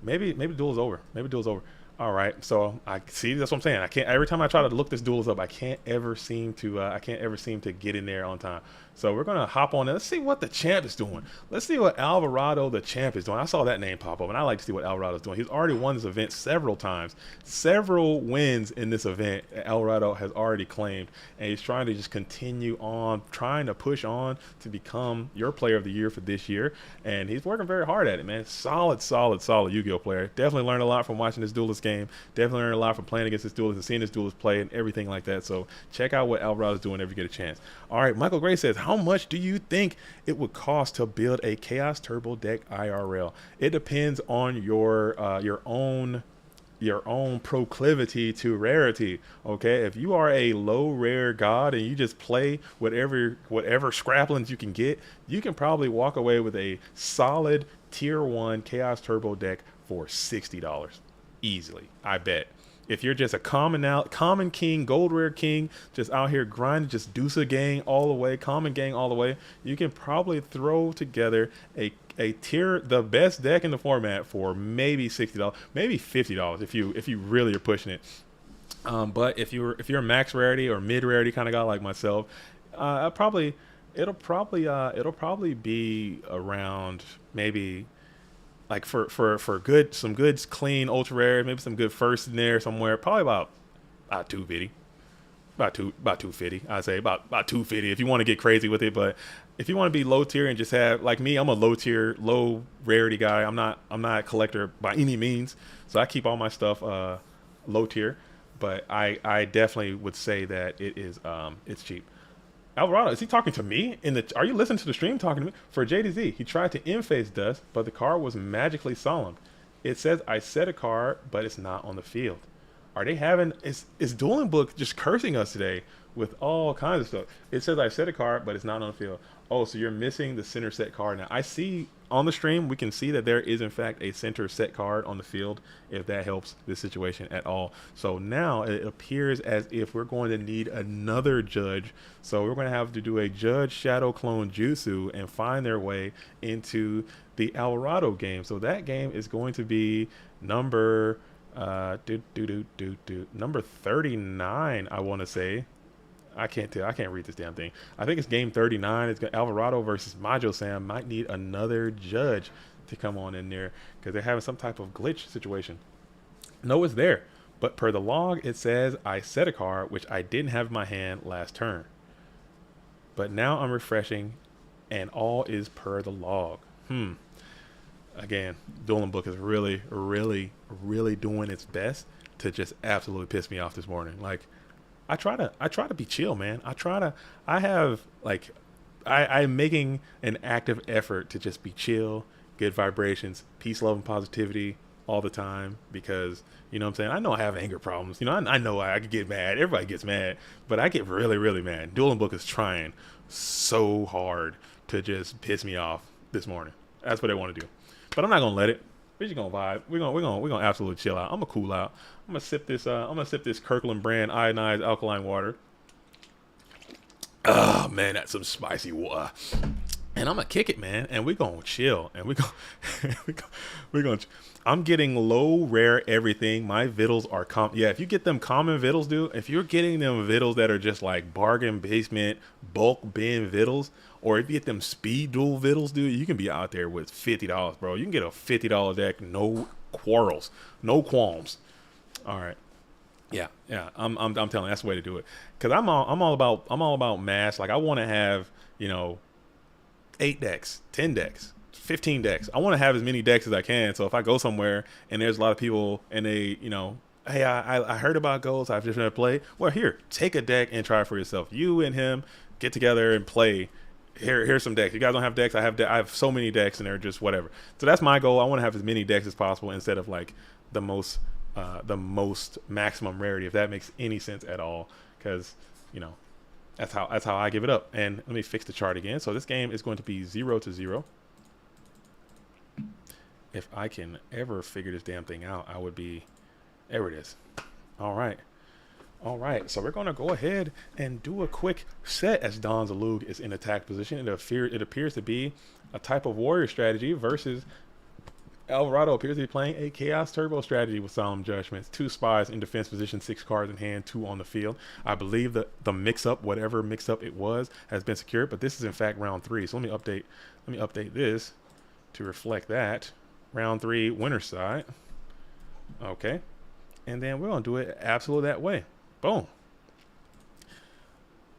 Maybe the duel is over. Maybe the duel is over. All right. So I see. That's what I'm saying. I can't. Every time I try to look this duels up, I can't ever seem to. I can't ever seem to get in there on time. So we're gonna hop on there. Let's see what the champ is doing. Let's see what Alvarado the champ is doing. I saw that name pop up, and I like to see what Alvarado's doing. He's already won this event several times. Several wins in this event. Alvarado has already claimed, and he's trying to just continue on, trying to push on to become your player of the year for this year. And he's working very hard at it, man. Solid, solid, solid Yu-Gi-Oh player. Definitely learned a lot from watching this duelist game. Definitely learned a lot from playing against this duelist and seeing this duelist play and everything like that. So check out what Alvarado's doing if you get a chance. All right, Michael Gray says, how much do you think it would cost to build a Chaos Turbo deck IRL? It depends on your own proclivity to rarity. Okay, if you are a low rare god and you just play whatever scrapplings you can get, you can probably walk away with a solid tier 1 Chaos Turbo deck for $60 easily, I bet. If you're just a common king, gold rare king, just out here grinding, just Deuce gang all the way, common gang all the way, you can probably throw together the best deck in the format for maybe $60, maybe $50 if you really are pushing it. But if you're a max rarity or mid rarity kind of guy like myself, it'll probably be around maybe like for some good clean ultra rare, maybe some good first in there somewhere, probably about 250, about 250. I'd say about 250 if you want to get crazy with it. But if you want to be low tier and just have, like me, I'm a low tier, low rarity guy. I'm not a collector by any means, so I keep all my stuff low tier. But I definitely would say that it's cheap. Alvarado, is he talking to me? Are you listening to the stream talking to me? For JDZ, he tried to in-phase dust, but the card was magically solemn. It says I set a card, but it's not on the field. Are they having is Dueling Book just cursing us today with all kinds of stuff? It says I set a card, but it's not on the field. Oh, so you're missing the center set card now. I see on the stream we can see that there is in fact a center set card on the field, if that helps this situation at all. So now it appears as if we're going to need another judge. So we're going to have to do a judge shadow clone jutsu and find their way into the Alvarado game. So that game is going to be number Number 39, I want to say. I can't tell. I can't read this damn thing. I think it's game 39. It's got Alvarado versus Majo Sam. Might need another judge to come on in there because they're having some type of glitch situation. No, it's there. But per the log, it says I set a card which I didn't have in my hand last turn. But now I'm refreshing and all is per the log. Again, Dueling Book is really, really, really doing its best to just absolutely piss me off this morning. Like, I try to be chill, man. I have like, I'm making an active effort to just be chill, good vibrations, peace, love, and positivity all the time because you know what I'm saying. I know I have anger problems. You know, I know I could get mad. Everybody gets mad, but I get really, really mad. Dueling Book is trying so hard to just piss me off this morning. That's what they want to do. But I'm not gonna let it. We're just gonna vibe. We're gonna absolutely chill out. I'm gonna cool out. I'm gonna sip this Kirkland brand ionized alkaline water. Oh man, that's some spicy water. And I'm gonna kick it, man. And we're gonna chill. And we're gonna we're gonna. I'm getting low rare everything. My vittles are yeah. If you get them common vittles, dude. If you're getting them vittles that are just like bargain basement bulk bin vittles, or if you get them speed duel vittles, dude, you can be out there with $50, bro. You can get a $50 deck, no quarrels, no qualms. All right. Yeah. I'm telling you, that's the way to do it. Cause I'm all about mass. Like I want to have, 8 decks, 10 decks, 15 decks. I want to have as many decks as I can. So if I go somewhere and there's a lot of people and they, hey, I heard about Ghosts. I've just never played. Well, here, take a deck and try it for yourself. You and him get together and play. Here's some decks. You guys don't have decks. I have so many decks and they're just whatever. So that's my goal. I want to have as many decks as possible instead of like the most maximum rarity, if that makes any sense at all. Because that's how I give it up. And let me fix the chart again. So this game is going to be 0-0. If I can ever figure this damn thing out, I would be. There it is. All right. So we're going to go ahead and do a quick set as Danzalug is in attack position. It appears to be a type of warrior strategy versus Alvarado appears to be playing a Chaos Turbo strategy with Solemn Judgments. 2 spies in defense position, 6 cards in hand, 2 on the field. I believe that the mix-up, whatever mix-up it was, has been secured, but this is in fact round 3. So let me update this to reflect that. Round 3, winner's side. Okay. And then we're going to do it absolutely that way. Boom.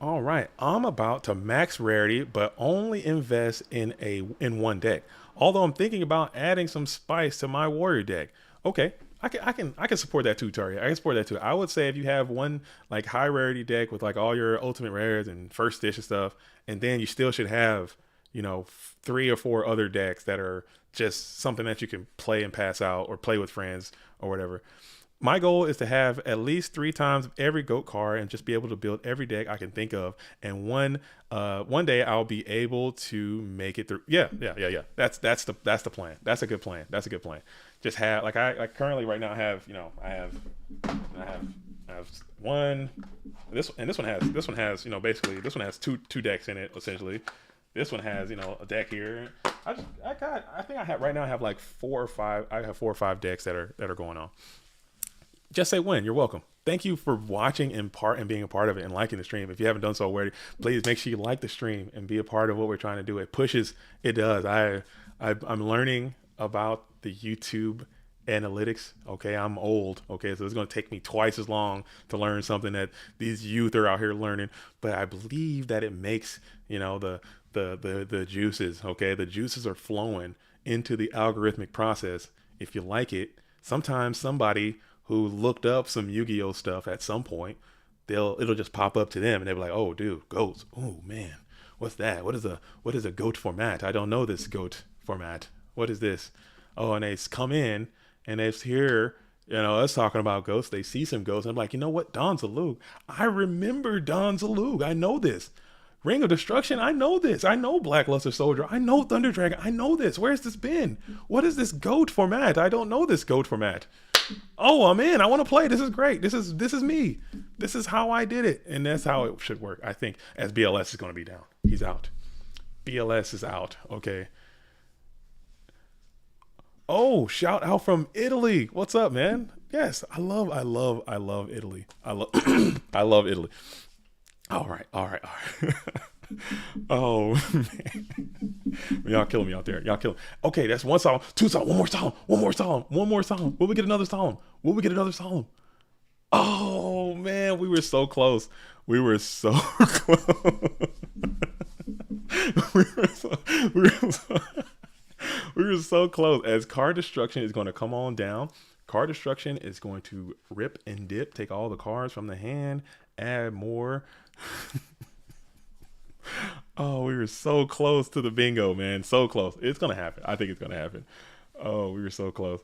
All right. I'm about to max rarity, but only invest in one deck. Although I'm thinking about adding some spice to my warrior deck. Okay, I can support that too, Tari. I can support that too. I would say if you have one like high rarity deck with like all your ultimate rares and first stitch and stuff, and then you still should have 3 or 4 other decks that are just something that you can play and pass out or play with friends or whatever. My goal is to have at least 3 times every GOAT card and just be able to build every deck I can think of. And one day I'll be able to make it through. Yeah. That's the plan. That's a good plan. Just have like I currently right now I have one. This one has basically this one has two decks in it essentially. This one has a deck here. I think I have like 4 or 5. I have 4 or 5 decks that are going on. Just say when. You're welcome. Thank you for watching and being a part of it and liking the stream. If you haven't done so already, please make sure you like the stream and be a part of what we're trying to do. It pushes. It does. I'm learning about the YouTube analytics. Okay, I'm old. Okay, so it's going to take me twice as long to learn something that these youth are out here learning. But I believe that it makes the juices. Okay, the juices are flowing into the algorithmic process. If you like it, sometimes somebody who looked up some Yu-Gi-Oh stuff at some point, it'll just pop up to them and they'll be like, oh dude, goats. Oh man, what's that? What is a goat format? I don't know this goat format. What is this? Oh, and they come in and they hear us talking about ghosts. They see some ghosts and I'm like, you know what? Danzalug. I remember Danzalug. I know this. Ring of Destruction, I know this. I know Blackluster Soldier. I know Thunder Dragon. I know this. Where's this been? What is this GOAT format? I don't know this GOAT format. Oh, I'm in. I want to play. This is great. This is me. This is how I did it. And that's how it should work, I think, as BLS is going to be down. He's out. BLS is out. Okay. Oh, shout out from Italy. What's up, man? Yes, I love Italy. I love, I love Italy. All right, all right, all right. Oh man, y'all killing me out there. Y'all killing. Okay, that's one solemn, two solemn, one more solemn, one more solemn, one more solemn. Will we get another solemn? Will we get another solemn? Oh man, we were so close. We were so close. we were so, we were so, we were so close. As card destruction is going to come on down, card destruction is going to rip and dip, take all the cards from the hand, add more. Oh, we were so close to the bingo, man. So close. It's gonna happen. I think it's gonna happen. Oh, we were so close.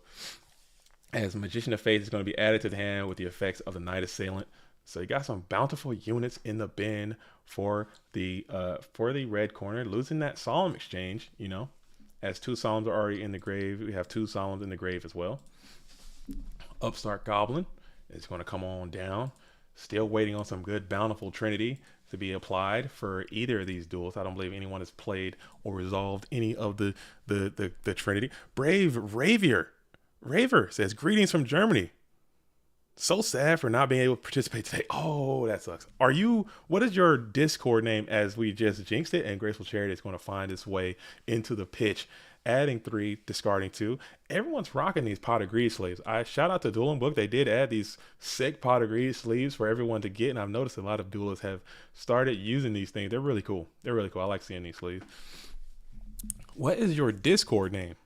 As Magician of Faith is going to be added to the hand with the effects of the Knight Assailant. So you got some bountiful units in the bin for the red corner, losing that solemn exchange. You know, as two solemns are already in the grave, we have two solemns in the grave as well. Upstart Goblin is going to come on down. Still waiting on some good bountiful Trinity to be applied for either of these duels. I don't believe anyone has played or resolved any of the Trinity. Brave Raver says, greetings from Germany. So sad for not being able to participate today. Oh, that sucks. What is your Discord name, as we just jinxed it and Graceful Charity is going to find its way into the pitch? Adding 3, discarding 2. Everyone's rocking these pot of greed sleeves. I shout out to Dueling Book. They did add these sick pot of greed sleeves for everyone to get, and I've noticed a lot of duelists have started using these things. They're really cool. They're really cool. I like seeing these sleeves. What is your Discord name?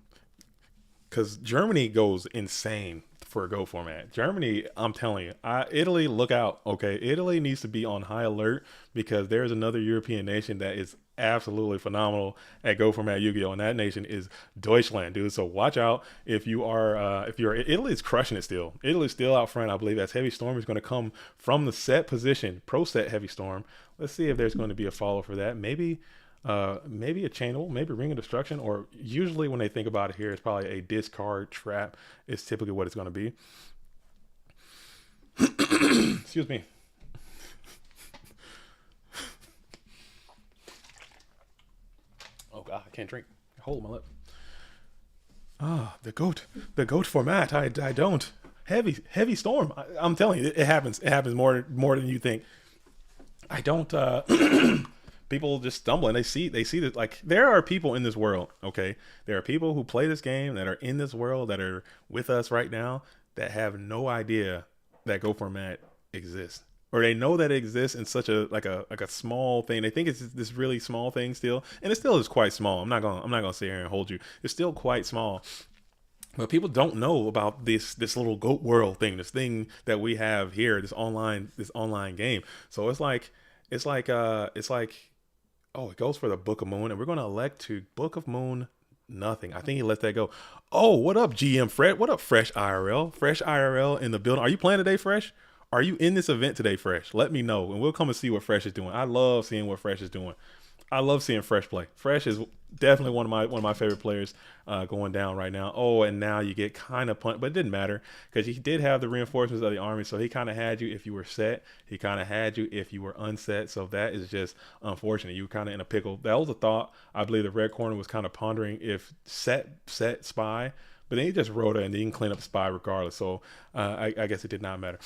Because Germany goes insane for a Go format. Germany, I'm telling you, Italy, look out. Okay, Italy needs to be on high alert because there's another European nation that is absolutely phenomenal at Go format Yu-Gi-Oh, and that nation is Deutschland, dude. So watch out if you're Italy's crushing it still. Italy's still out front, I believe. As Heavy Storm is going to come from the set position, pro set Heavy Storm. Let's see if there's going to be a follow for that. Maybe a chainable, maybe Ring of Destruction, or usually when they think about it here, it's probably a discard trap is typically what it's going to be. Excuse me. Oh God, I can't drink. Hold my lip. The goat format. I don't. Heavy storm. I'm telling you, it happens. It happens more than you think. I don't. People just stumble and they see that, like, there are people in this world. Okay, there are people who play this game that are in this world that are with us right now that have no idea that Go format exists, or they know that it exists in such a small thing. They think it's this really small thing still, and it still is quite small. I'm not gonna sit here and hold you. It's still quite small. But people don't know about this little goat world thing, this thing that we have here, this online game. So it's like oh, it goes for the Book of Moon, and we're going to elect to Book of Moon nothing. I think he let that go. Oh, what up, GM Fred? What up, Fresh IRL? Fresh IRL in the building. Are you playing today, Fresh? Are you in this event today, Fresh? Let me know, and we'll come and see what Fresh is doing. I love seeing what Fresh is doing. I love seeing Fresh play. Fresh is definitely one of my favorite players going down right now. Oh, and now you get kind of punched, but it didn't matter because he did have the reinforcements of the army, so he kind of had you if you were set. He kind of had you if you were unset. So that is just unfortunate. You were kind of in a pickle. That was a thought. I believe the red corner was kind of pondering if set spy, but then he just wrote it and then you can clean up spy regardless. So I guess it did not matter.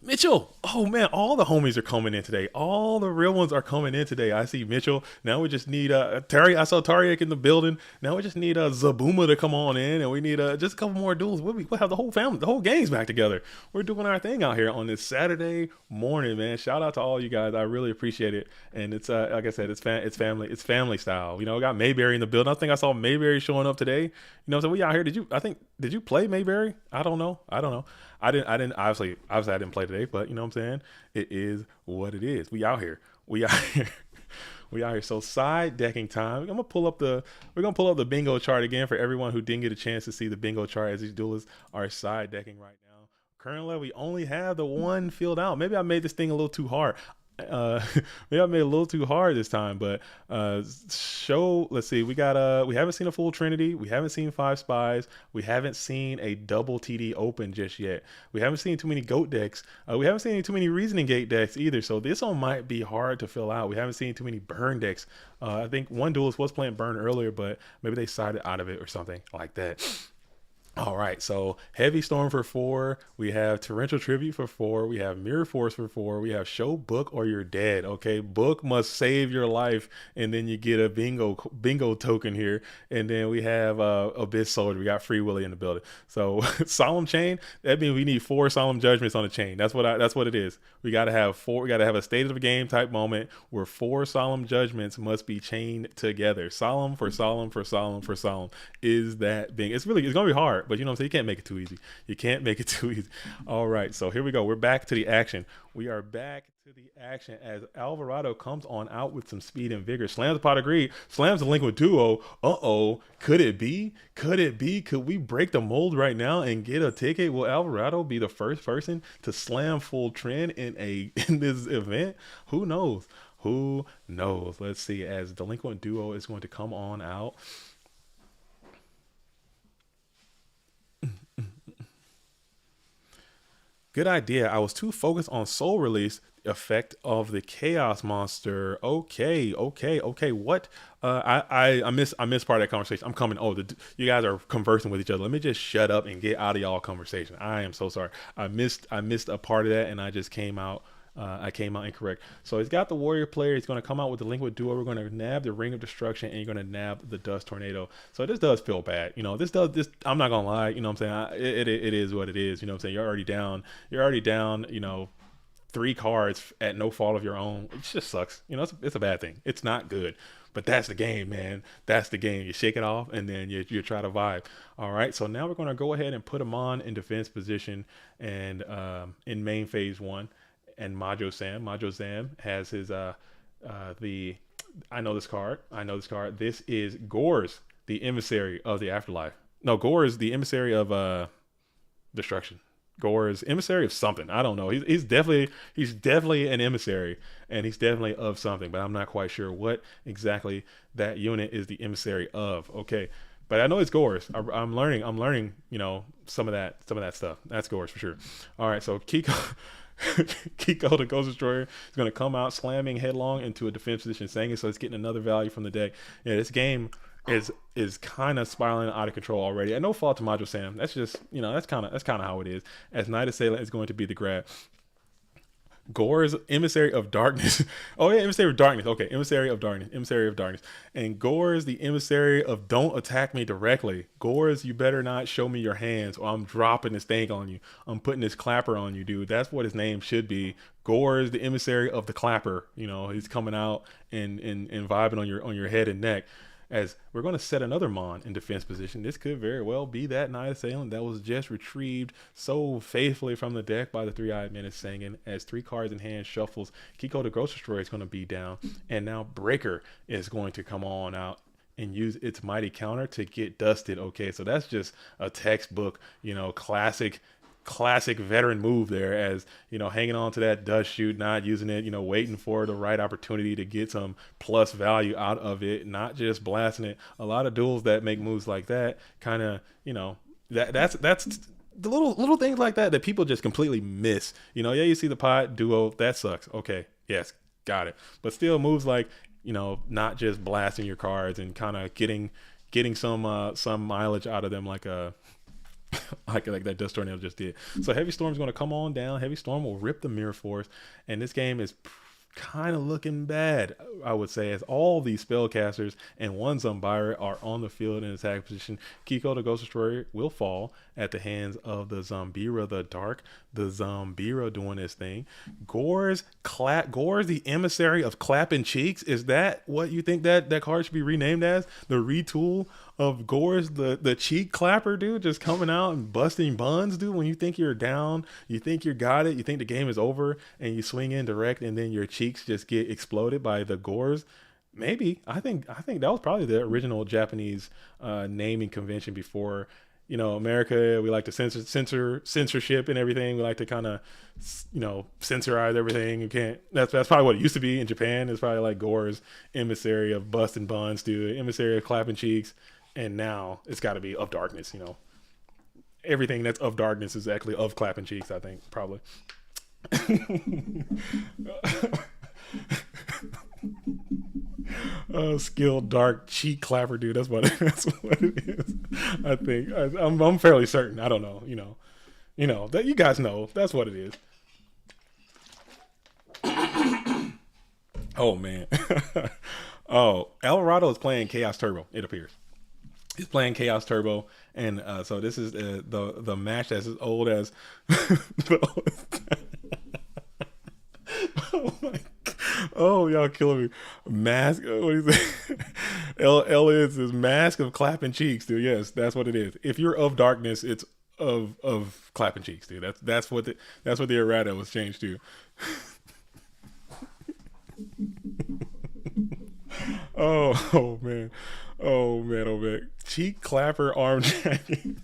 Mitchell, oh man, all the homies are coming in today. All the real ones are coming in today. I see Mitchell. Now we just need Terry. I saw Tariq in the building. Now we just need Zabuma to come on in, and we need just a couple more duels. We'll have the whole family, the whole gang's back together. We're doing our thing out here on this Saturday morning, man. Shout out to all you guys. I really appreciate it. And it's like I said, it's family style. You know, we got Mayberry in the building. I think I saw Mayberry showing up today. You know, so we out here. Did you play Mayberry? I don't know. I didn't obviously I didn't play today, but you know what I'm saying? It is what it is. We out here. We out here. So side decking time. We're gonna pull up the bingo chart again for everyone who didn't get a chance to see the bingo chart, as these duelists are side decking right now. Currently, we only have the one filled out. Maybe I made this thing a little too hard. Maybe I made it a little too hard this time, but let's see, we haven't seen a full Trinity, we haven't seen 5 spies, we haven't seen a double TD open just yet, we haven't seen too many goat decks, we haven't seen too many reasoning gate decks either, so this one might be hard to fill out. We haven't seen too many burn decks. I think one duelist was playing burn earlier, but maybe they sided out of it or something like that. All right, so Heavy Storm for 4. We have Torrential Tribute for 4. We have Mirror Force for 4. We have Show Book or You're Dead. Okay, Book must save your life, and then you get a bingo token here. And then we have Abyss Soldier. We got Free Willy in the building. So Solemn Chain. That means we need 4 Solemn Judgments on the chain. That's what it is. We gotta have 4. We gotta have a state of the game type moment where 4 Solemn Judgments must be chained together. Solemn for Solemn for Solemn for Solemn is that being. It's gonna be hard, but you know what I'm saying. You can't make it too easy. You can't make it too easy. All right, so here we go. We're back to the action. We are back to the action as Alvarado comes on out with some speed and vigor. Slams the pot of greed. Slams the Liquid Duo. Uh-oh. Could it be? Could it be? Could we break the mold right now and get a ticket? Will Alvarado be the first person to slam full trend in this event? Who knows? Who knows? Let's see. As Delinquent Duo is going to come on out. Good idea. I was too focused on soul release effect of the chaos monster. Okay, okay, okay. What? I missed part of that conversation. I'm coming. Oh, you guys are conversing with each other. Let me just shut up and get out of y'all conversation. I am so sorry. I missed a part of that, and I just came out. I came out incorrect. So he's got the warrior player. He's going to come out with the liquid duo. We're going to nab the ring of destruction, and you're going to nab the dust tornado. So this does feel bad. You know, this. I'm not gonna lie. You know what I'm saying? It is what it is. You know what I'm saying? You're already down. You're already down. You know, 3 cards at no fault of your own. It just sucks. You know, it's a bad thing. It's not good. But that's the game, man. That's the game. You shake it off, and then you try to vibe. All right. So now we're going to go ahead and put him on in defense position and in main phase 1. And Majo Sam has his the I know this card. I know this card. This is Gores, the emissary of the afterlife. No, Gore is the emissary of destruction. Gore is emissary of something. I don't know. He's definitely an emissary, and he's definitely of something, but I'm not quite sure what exactly that unit is the emissary of. Okay, but I know it's Gore's. I'm learning. I'm learning. You know, some of that stuff. That's Gore's for sure. All right, so Kiko. Kiko the Ghost Destroyer is going to come out slamming headlong into a defense position, saying it, so it's getting another value from the deck. Yeah, this game is kind of spiraling out of control already. And no fault to Majo Sam. That's just, you know, that's kind of how it is. As Night Assailant is going to be the grab. Gore's Emissary of Darkness. Oh yeah, Emissary of Darkness. Okay, Emissary of Darkness. Emissary of Darkness. And Gore's the Emissary of Don't Attack Me Directly. Gore's, you better not show me your hands or I'm dropping this thing on you. I'm putting this clapper on you, dude. That's what his name should be. Gore's the Emissary of the Clapper. You know, he's coming out and vibing on your head and neck. As we're going to set another Mon in defense position. This could very well be that Night Assailant that was just retrieved so faithfully from the deck by the Three-Eyed Menace Singing. As 3 cards in hand shuffles, Kiko the Ghost Destroyer is going to be down. And now Breaker is going to come on out and use its mighty counter to get dusted. Okay, so that's just a textbook, you know, classic veteran move there, as you know, hanging on to that dust shoot, not using it, you know, waiting for the right opportunity to get some plus value out of it, not just blasting it. A lot of duels that make moves like that kind of, you know, that's the little things like that people just completely miss. You know, yeah, you see the pot duo, that sucks. Okay, yes, got it. But still moves like, you know, not just blasting your cards and kind of getting some mileage out of them, like a like that dust tornado just did. So Heavy Storm's going to come on down. Heavy Storm will rip the Mirror Force, and this game is kind of looking bad, I would say, as all these spellcasters and one Zumbira are on the field in attack position. Kiko the Ghost Destroyer will fall at the hands of the Zumbira the Dark. The Zumbira doing this thing. Gore's the Emissary of Clapping Cheeks. Is that what you think that card should be renamed as? The retool of Gore's the cheek clapper, dude, just coming out and busting buns, dude. When you think you're down, you think you got it, you think the game is over, and you swing in direct, and then your cheeks just get exploded by the Gores. Maybe I think that was probably the original Japanese naming convention before. You know, America, we like to censorship and everything. We like to kind of, you know, censorize everything. You can't. That's probably what it used to be in Japan. It's probably like Gore's Emissary of busting buns, dude. Emissary of clapping cheeks. And now it's got to be of darkness, you know. Everything that's of darkness is actually of clapping cheeks, I think, probably. Skilled dark cheek clapper, dude. That's what that's what it is. I think I'm fairly certain. I don't know. That you guys know. That's what it is. Oh man. Oh, Alvarado is playing Chaos Turbo. It appears he's playing Chaos Turbo, and so this is the match that's as old as. Oh my! Oh, y'all killing me. Mask. What is it? L is mask of clapping cheeks, dude. Yes, that's what it is. If you're of darkness, it's of clapping cheeks, dude. That's what the errata was changed to. Oh man. Oh man. Oh man. Cheek clapper arm jacking.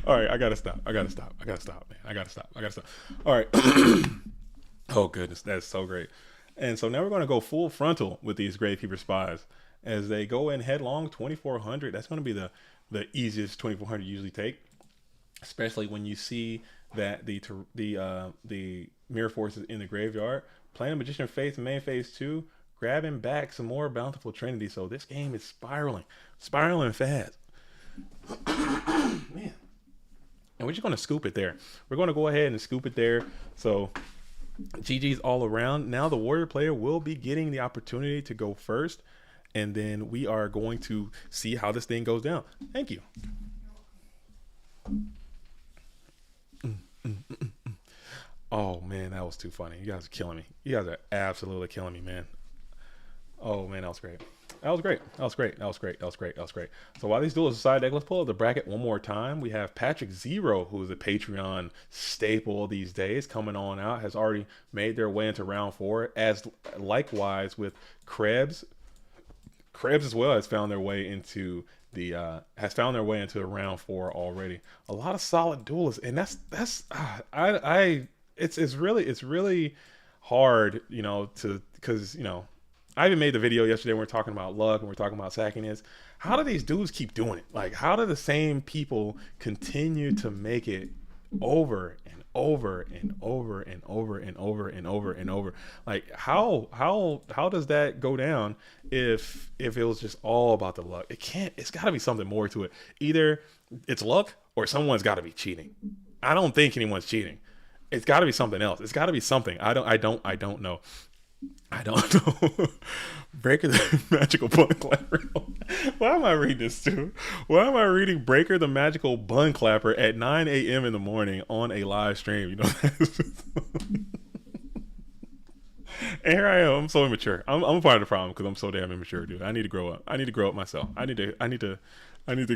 All right, I gotta stop. I gotta stop. I gotta stop, man. I gotta stop. I gotta stop. All right. Oh goodness, that's so great. And so now we're going to go full frontal with these Gravekeeper spies as they go in headlong 2400. That's going to be the easiest 2400 you usually take, especially when you see that the mirror forces in the graveyard. Playing Magician of Faith main phase 2, grabbing back some more Bountiful Trinity. So this game is spiraling fast. Man. And we're just going to scoop it there. We're going to go ahead and scoop it there. So GG's all around. Now the Warrior player will be getting the opportunity to go first, and then we are going to see how this thing goes down. Thank you. Oh man, that was too funny. You guys are killing me. You guys are absolutely killing me, man. Oh man, that was great. That was great. That was great. That was great. That was great. That was great. So while these duels aside, let's pull up the bracket one more time. We have Patrick Zero, who is a Patreon staple these days, coming on out, has already made their way into round 4, as likewise with Krebs. Krebs as well has found their way into round 4 already. A lot of solid duelists, and it's really hard, because I even made the video yesterday when we are talking about luck and we're talking about sackiness. How do these dudes keep doing it? Like, how do the same people continue to make it over and over and over and over and over and over and over? Like, how does that go down if it was just all about the luck? It's got to be something more to it. Either it's luck or someone's got to be cheating. I don't think anyone's cheating. It's got to be something else. It's got to be something. I don't know. I don't know. Breaker the Magical Bun Clapper. Why am I reading this too? Why am I reading Breaker the Magical Bun Clapper at 9 a.m. in the morning on a live stream? And here I am. I'm so immature. I'm a part of the problem because I'm so damn immature, dude. I need to grow up. I need to grow up myself. I need to grow. I need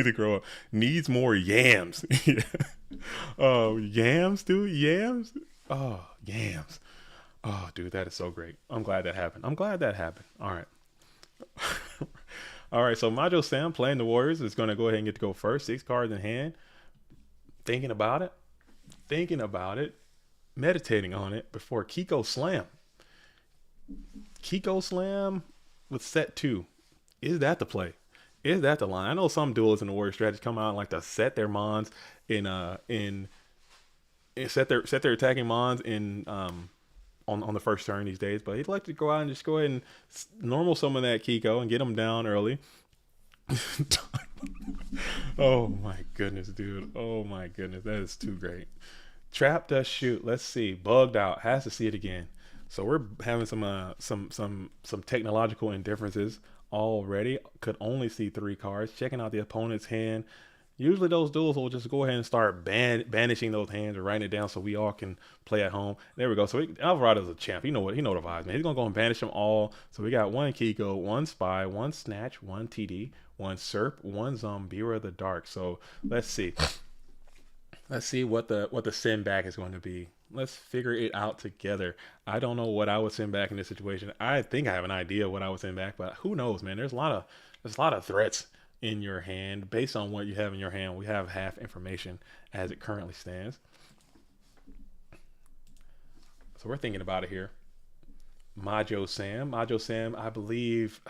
to grow up. Needs more yams. Yeah. Oh, yams, dude. Yams. Oh, yams. Oh, dude, that is so great. I'm glad that happened. All right. All right, so Majo Sam playing the Warriors is going to go ahead and get to go first. 6 cards in hand. Thinking about it, meditating on it before Kiko Slam. Kiko Slam with set 2. Is that the play? Is that the line? I know some duelists in the Warrior strategy come out and like to set their mons in set their attacking mons in on the first turn these days, but he'd like to go out and just go ahead and normal summon that Kiko and get him down early. Oh my goodness, dude. Oh my goodness, that is too great. Trap does shoot. Let's see. Bugged out. Has to see it again. So we're having some technological indifferences already. Could only see 3 cards. Checking out the opponent's hand. Usually those duels will just go ahead and start banishing those hands or writing it down so we all can play at home. There we go. So Alvarado's a champ. He know the vibes, man. He's gonna go and banish them all. So we got 1 Kiko, 1 Spy, 1 Snatch, 1 TD, 1 Serp, 1 Zombira the Dark. So let's see. Let's see what the send back is going to be. Let's figure it out together. I don't know what I would send back in this situation. I think I have an idea what I would send back, but who knows, man? There's a lot of threats in your hand. Based on what you have in your hand, we have half information as it currently stands. So we're thinking about it here. Majo Sam, I believe,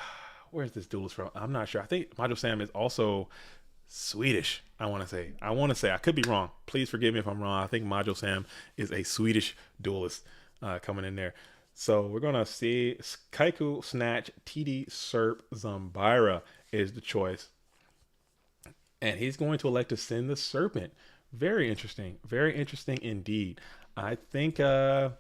where's this duelist from? I'm not sure. I think Majo Sam is also Swedish. I want to say, I could be wrong. Please forgive me if I'm wrong. I think Majo Sam is a Swedish duelist coming in there. So we're gonna see Kaiku, Snatch, TD, Serp, Zambira is the choice, and he's going to elect to send the Serpent. Very interesting indeed. I think I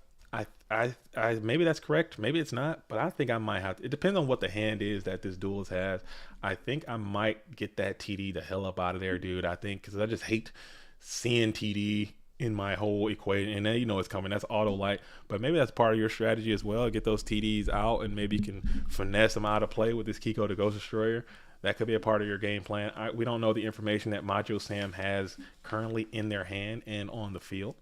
maybe that's correct, maybe it's not, but I think I might have to. It depends on what the hand is that this duelist has. I think I might get that TD the hell up out of there, dude. I think because I just hate seeing TD in my whole equation, and then you know it's coming. That's auto light, but maybe that's part of your strategy as well. Get those TDs out, and maybe you can finesse them out of play with this Kiko the Ghost Destroyer. That could be a part of your game plan. We don't know the information that Module Sam has currently in their hand and on the field.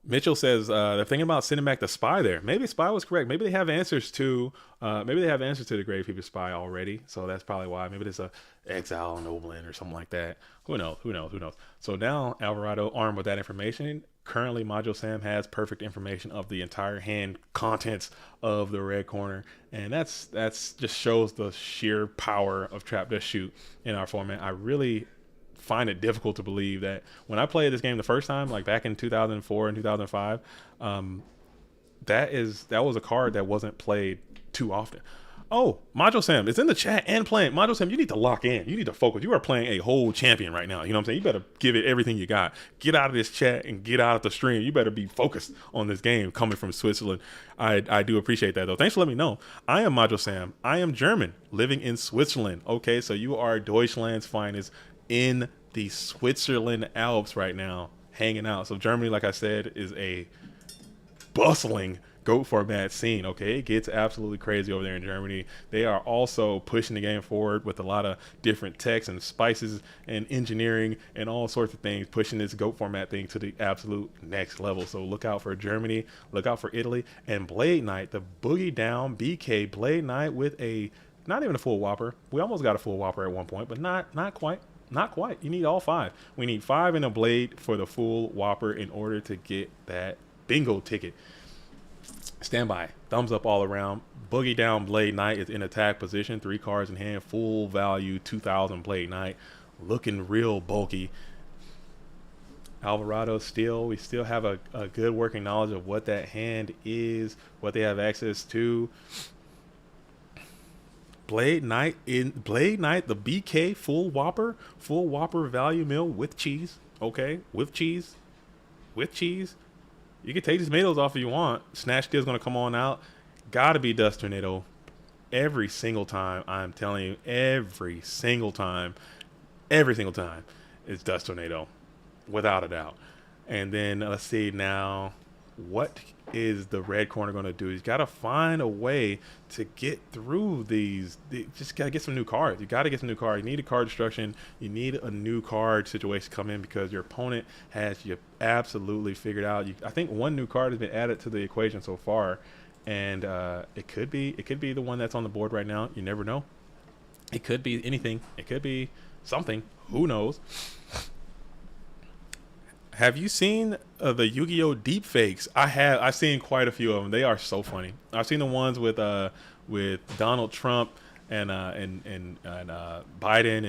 Mitchell says they're thinking about sending back the spy there. Maybe spy was correct. Maybe they have answers to the Gravekeeper spy already. So that's probably why. Maybe there's a exile on Oberlin or something like that. Who knows? Who knows? Who knows? So now Alvarado armed with that information. Currently, Module Sam has perfect information of the entire hand contents of the red corner, and that's just shows the sheer power of Trap Dust Shoot in our format. I really find it difficult to believe that when I played this game the first time, like back in 2004 and 2005, that was a card that wasn't played too often. Oh, Module Sam is in the chat and playing. Module Sam, you need to lock in. You need to focus. You are playing a whole champion right now. You know what I'm saying? You better give it everything you got. Get out of this chat and get out of the stream. You better be focused on this game coming from Switzerland. I do appreciate that, though. Thanks for letting me know. I am Module Sam. I am German, living in Switzerland. Okay, so you are Deutschland's finest in the Switzerland Alps right now, hanging out. So Germany, like I said, is a bustling GOAT format scene. Okay, it gets absolutely crazy over there in Germany. They are also pushing the game forward with a lot of different techs and spices and engineering and all sorts of things, pushing this GOAT format thing to the absolute next level. So look out for Germany, look out for Italy, and Blade Knight, the boogie down BK Blade Knight with a not even a full whopper. We almost got a full whopper at one point, but not quite. Not quite. You need all 5. We need 5 in a blade for the full whopper in order to get that bingo ticket. Stand by. Thumbs up all around. Boogie down Blade Knight is in attack position. 3 cards in hand. Full value 2,000 Blade Knight. Looking real bulky. Alvarado we still have a good working knowledge of what that hand is, what they have access to. Blade Knight, the BK full whopper value meal with cheese. Okay, with cheese. You can take these tomatoes off if you want. Snatch Skill's gonna come on out. Gotta be Dust Tornado every single time. I'm telling you, every single time it's Dust Tornado, without a doubt. And then let's see now, what is the red corner going to do? He's got to find a way to get through these. Just got to get some new cards. You got to get some new cards. You need a card destruction. You need a new card situation to come in because your opponent has you absolutely figured out. I think one new card has been added to the equation so far, and it could be the one that's on the board right now. You never know. It could be anything. It could be something. Who knows? Have you seen the Yu-Gi-Oh deep fakes? I have. I've seen quite a few of them. They are so funny. I've seen the ones with Donald Trump and Biden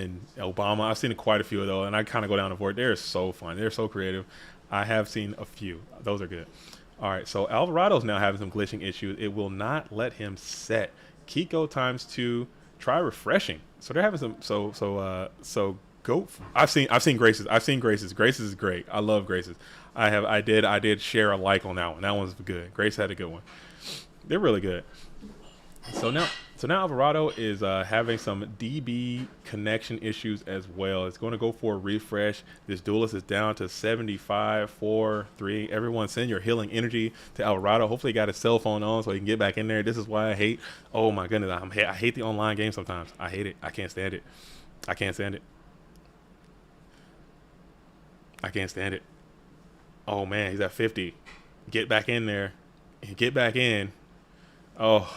and Obama. I've seen quite a few of those, and I kind of go down the board. They're so fun. They're so creative. I have seen a few. Those are good. All right, so Alvarado's now having some glitching issues. It will not let him set. Kiko ×2. Try refreshing. So they're having some. So go. I've seen Graces. Graces is great. I love Graces. I did share a like on that one. That one's good. Grace had a good one. They're really good. So now Alvarado is having some DB connection issues as well. It's going to go for a refresh. This duelist is down to 75, 4, 3. Everyone send your healing energy to Alvarado. Hopefully he got his cell phone on so he can get back in there. This is why I hate, oh my goodness, I hate the online game sometimes. I hate it. I can't stand it. I can't stand it. Oh man, he's at 50. Get back in there. Get back in. Oh.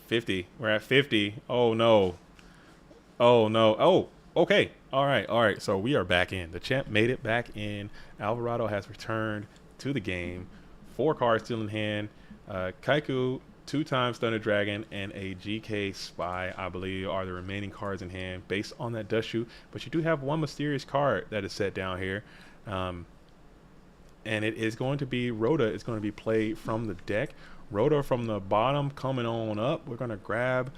50. We're at 50. Oh no. Oh, okay. All right. So we are back in. The champ made it back in. Alvarado has returned to the game. 4 cards still in hand. Kaiku, 2 times Thunder Dragon, and a GK Spy, I believe, are the remaining cards in hand based on that Dust Shoot. But you do have one mysterious card that is set down here. and it is going to be Rhoda. It's going to be played from the deck. Rhoda from the bottom coming on up. We're going to grab.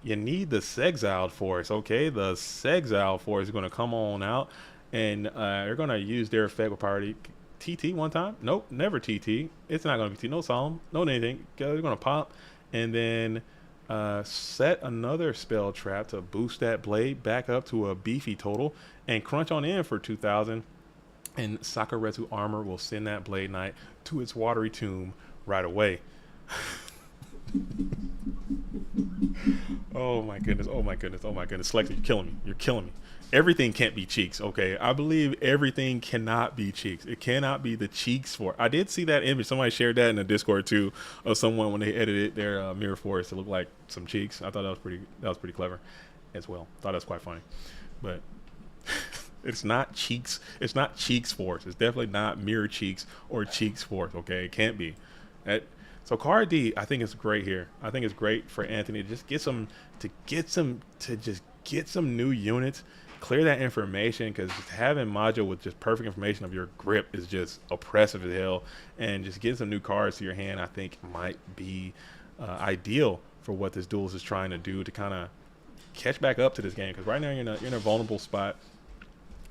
You need the Sexile Force, okay? The Sexile Force is going to come on out, and they're going to use their effect with priority. TT one time? Nope, never TT. It's not going to be TT. No Solemn, no anything. They're going to pop, and then set another spell trap to boost that blade back up to a beefy total, and crunch on in for 2,000. And Sakuretsu Armor will send that Blade Knight to its watery tomb right away. Oh my goodness, oh my goodness, oh my goodness. Selector, you're killing me. You're killing me. Everything can't be cheeks, okay? I believe everything cannot be cheeks. It cannot be the cheeks for. I did see that image. Somebody shared that in the Discord too, of someone when they edited their Mirror Forest to look like some cheeks. I thought that was pretty clever as well. Thought that was quite funny. But it's not cheeks. It's not cheeks force. It's definitely not mirror cheeks or cheeks force, okay? It can't be. So card D, I think it's great here. I think it's great for Anthony to just get some new units, clear that information, because having module with just perfect information of your grip is just oppressive as hell, and just getting some new cards to your hand, I think might be ideal for what this duelist is trying to do to kind of catch back up to this game. Because right now you're in a vulnerable spot.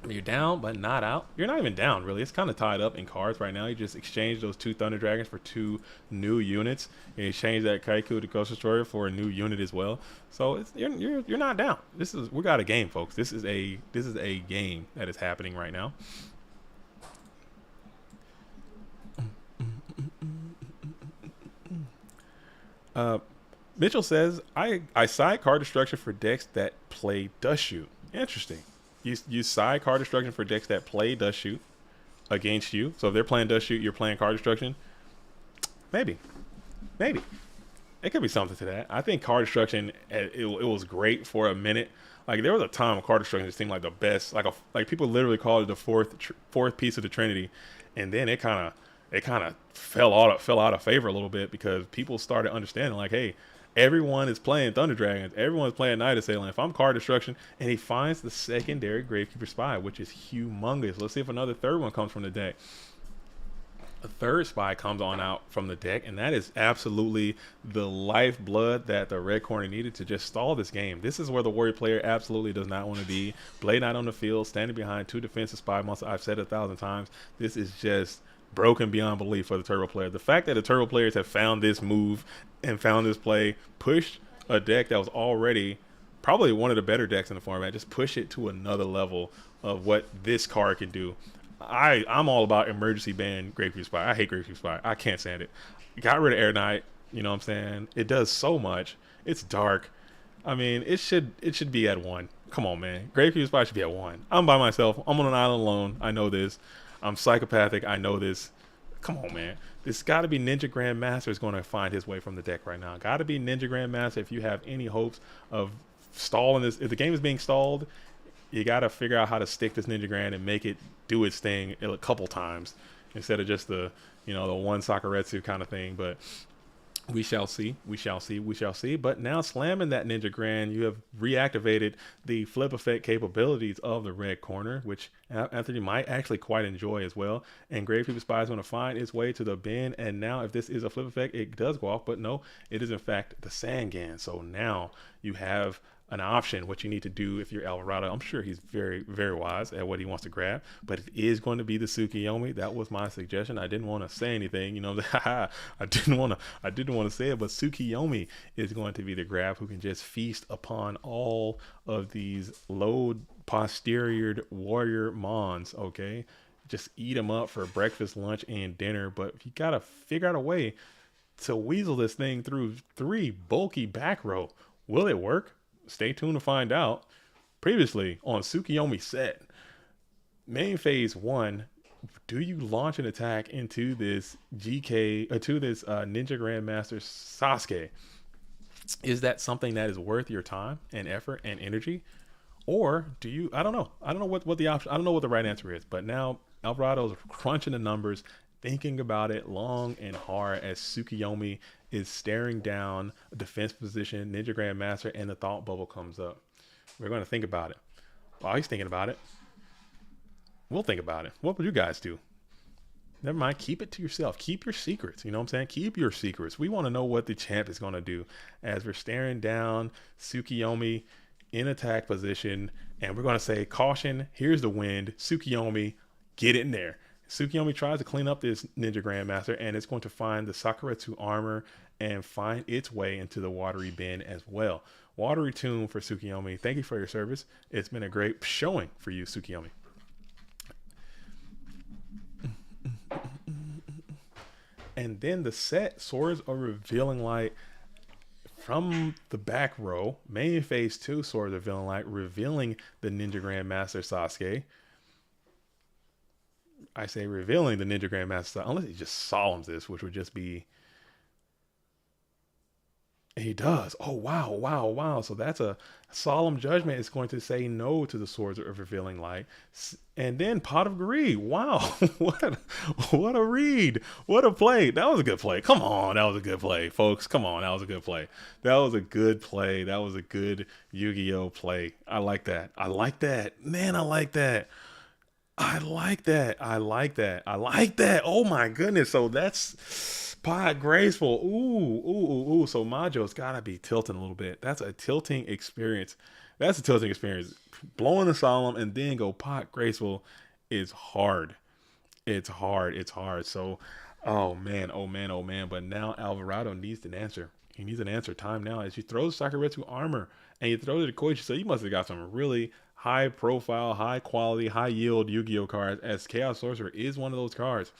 You're down, but not out. You're not even down, really. It's kind of tied up in cards right now. You just exchange those 2 Thunder Dragons for 2 new units. You exchange that Kaiku to Ghost Destroyer for a new unit as well. So you're not down. We got a game, folks. This is a game that is happening right now. Mitchell says, I side card destruction for decks that play Dust Shoot. Interesting. You side card destruction for decks that play Dust Shoot against you. So if they're playing Dust Shoot, you're playing card destruction. Maybe. It could be something to that. I think card destruction, it was great for a minute. Like there was a time when card destruction just seemed like the best. Like people literally called it the fourth piece of the Trinity, and then it kind of fell out of favor a little bit because people started understanding like, hey, everyone is playing Thunder Dragons. Everyone's playing Night Assailant. If I'm card destruction, and he finds the secondary Gravekeeper Spy, which is humongous. Let's see if another third one comes from the deck. A third spy comes on out from the deck, and that is absolutely the lifeblood that the red corner needed to just stall this game. This is where the warrior player absolutely does not want to be. Blade Knight on the field, standing behind 2 defensive spy monsters. I've said it 1,000 times. This is just broken beyond belief for the turbo player. The fact that the turbo players have found this move and found this play, pushed a deck that was already probably one of the better decks in the format, just push it to another level of what this card can do. I'm all about emergency ban Gravekeeper Spy. I hate Gravekeeper Spy. I can't stand it. Got rid of Air Knight. You know what I'm saying? It does so much. It's dark. I mean, it should be at 1. Come on, man. Gravekeeper Spy should be at 1. I'm by myself. I'm on an island alone. I know this. I'm psychopathic. I know this. Come on, man. This got to be Ninja Grandmaster is going to find his way from the deck right now. Got to be Ninja Grandmaster if you have any hopes of stalling this. If the game is being stalled, you got to figure out how to stick this Ninja Grand and make it do its thing a couple times instead of just the one Sakuretsu kind of thing. But we shall see. We shall see. But now slamming that Ninja Grand, you have reactivated the flip effect capabilities of the red corner, which Anthony might actually quite enjoy as well. And Gravekeeper Spy is going to find its way to the bin. And now if this is a flip effect, it does go off. But no, it is in fact the Sangan. So now you have an option, what you need to do if you're Alvarado. I'm sure he's very, very wise at what he wants to grab, but it is going to be the Tsukiyomi. That was my suggestion. I didn't want to say anything, I didn't want to say it, but Tsukiyomi is going to be the grab who can just feast upon all of these low posteriored warrior mons, okay? Just eat them up for breakfast, lunch, and dinner, but you got to figure out a way to weasel this thing through 3 bulky back row. Will it work? Stay tuned to find out. Previously on Tsukiyomi set, main phase 1, do you launch an attack into this Ninja Grandmaster Sasuke? Is that something that is worth your time and effort and energy? Or do you, I don't know what the option, I don't know what the right answer is, but now Alvarado's crunching the numbers, thinking about it long and hard as Tsukiyomi is staring down a defense position, Ninja Grandmaster, and the thought bubble comes up. We're going to think about it. While he's thinking about it, we'll think about it. What would you guys do? Never mind. Keep it to yourself. Keep your secrets. You know what I'm saying? Keep your secrets. We want to know what the champ is going to do as we're staring down Tsukiyomi in attack position. And we're going to say, caution, here's the wind. Tsukiyomi, get in there. Tsukiyomi tries to clean up this Ninja Grandmaster, and it's going to find the Sakuretsu armor and find its way into the watery bin as well. Watery tomb for Tsukiyomi. Thank you for your service. It's been a great showing for you, Tsukiyomi. And then the set Swords of Revealing Light from the back row. Main phase 2 Swords of Revealing Light, revealing the Ninja Grandmaster Sasuke. I say revealing the Ninja Grandmaster, unless he just solemns this, which would just be. He does. Oh, wow, wow, wow. So that's a solemn judgment. It's going to say no to the Swords of Revealing Light. And then Pot of Greed. Wow. what a read. What a play. That was a good play. Come on. That was a good play, folks. Come on. That was a good play. That was a good play. That was a good Yu-Gi-Oh play. I like that. I like that. Man, I like that. I like that. I like that. I like that. Oh my goodness. So that's Pod Graceful. Ooh. So Majo's gotta be tilting a little bit. That's a tilting experience. That's a tilting experience. Blowing the solemn and then go Pod Graceful is hard. It's hard. It's hard. So oh man. But now Alvarado needs an answer. He needs an answer time now as you throw the Sakuretsu armor and you throw the Koichi. So you must have got some really high profile, high quality, high yield Yu-Gi-Oh cards, as Chaos Sorcerer is one of those cards.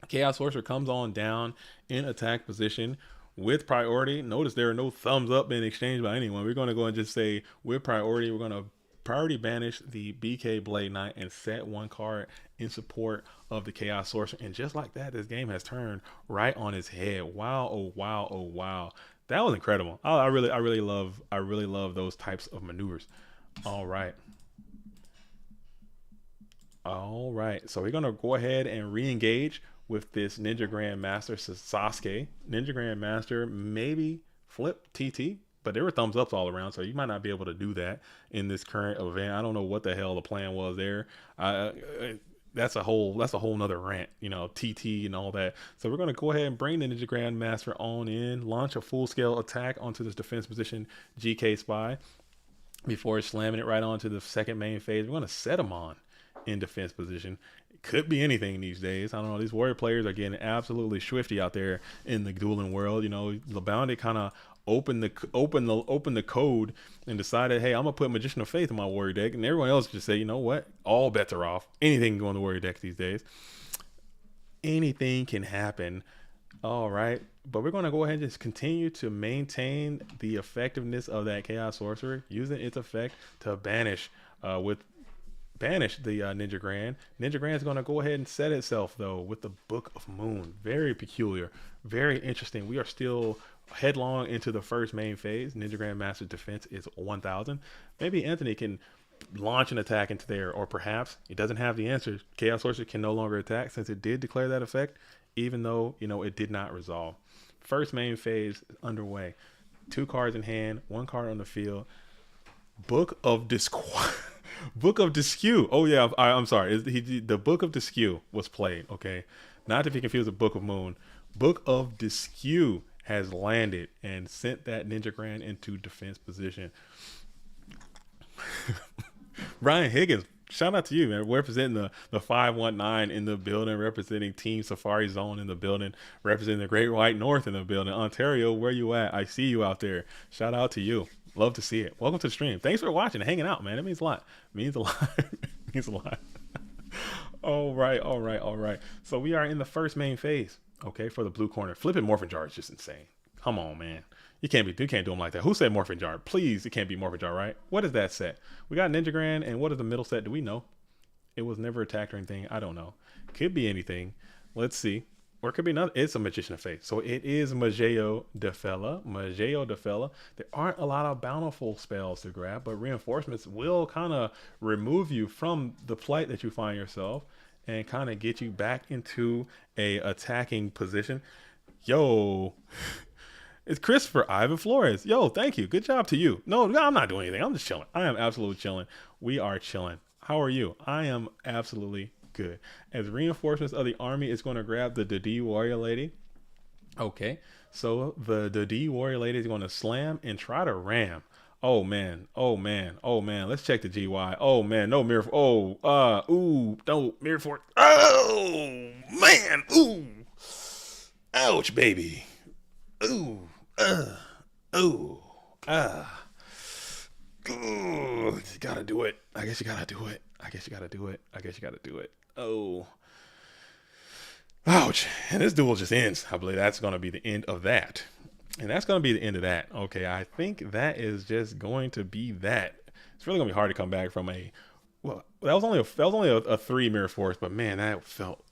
Chaos Sorcerer comes on down in attack position with priority. Notice there are no thumbs up being exchanged by anyone. We're going to go and just say with priority, we're going to priority banish the BK Blade Knight and set one card in support of the Chaos Sorcerer. And just like that, this game has turned right on its head. Wow, oh wow, oh wow. That was incredible. I really love those types of maneuvers. All right. So we're gonna go ahead and re-engage with this Ninja Grandmaster Sasuke. Ninja Grandmaster maybe flip TT, but there were thumbs ups all around, so you might not be able to do that in this current event. I don't know what the hell the plan was there. That's a whole nother rant, TT and all that. So we're gonna go ahead and bring the Ninja Grandmaster on in, launch a full scale attack onto this defense position GK Spy. Before slamming it right onto the second main phase, we're going to set him on in defense position. It could be anything these days. I don't know. These warrior players are getting absolutely swifty out there in the dueling world. LeBounded kind of opened the code and decided, hey, I'm gonna put Magician of Faith in my warrior deck, and everyone else just say, you know what? All bets are off. Anything can go in the warrior deck these days. Anything can happen. All right, but we're going to go ahead and just continue to maintain the effectiveness of that Chaos Sorcerer, using its effect to banish the Ninja Grand. Ninja Grand is going to go ahead and set itself, though, with the Book of Moon. Very peculiar, very interesting. We are still headlong into the first main phase. Ninja Grandmaster's defense is 1,000. Maybe Anthony can launch an attack into there, or perhaps he doesn't have the answer. Chaos Sorcerer can no longer attack since it did declare that effect, even though it did not resolve. First main phase underway. 2 cards in hand, 1 card on the field. Book of Disque. Oh yeah, I'm sorry. The Book of Disque was played. Okay, not to be confused with Book of Moon. Book of Disque has landed and sent that Ninja Grand into defense position. Ryan Higgins, shout out to you, man. Representing the 519 in the building, representing Team Safari Zone in the building, representing the Great White North in the building. Ontario, where you at? I see you out there. Shout out to you. Love to see it. Welcome to the stream. Thanks for watching and hanging out, man. It means a lot. Means a lot. Means a lot. All right. So we are in the first main phase. Okay, for the blue corner. Flipping Morphin Jar is just insane. Come on, man. You can't do them like that. Who said Morphin Jar? Please, it can't be Morphin Jar, right? What is that set? We got Ninja Grand, and what is the middle set? Do we know? It was never attacked or anything. I don't know. Could be anything. Let's see. Or it could be another. It's a Magician of Faith. So it is Mageo de Fella. There aren't a lot of bountiful spells to grab, but reinforcements will kind of remove you from the plight that you find yourself and kind of get you back into a attacking position. Yo. It's Christopher Ivan Flores. Yo, thank you. Good job to you. No, I'm not doing anything. I'm just chilling. I am absolutely chilling. We are chilling. How are you? I am absolutely good. As reinforcements of the army is going to grab the D warrior lady. Okay, so the D warrior lady is going to slam and try to ram. Oh man, oh man, oh man. Let's check the GY. Oh man, no mirror. Ooh, no mirror force. Oh man, ooh, ouch, baby. Ooh, ooh, ooh. You gotta do it. I guess you gotta do it. I guess you gotta do it. I guess you gotta do it. Oh, ouch. And this duel just ends. I believe that's gonna be the end of that. And that's going to be the end of that. Okay, I think that is just going to be that. It's really going to be hard to come back from a, well, that was only a 3 mirror force, but man, that felt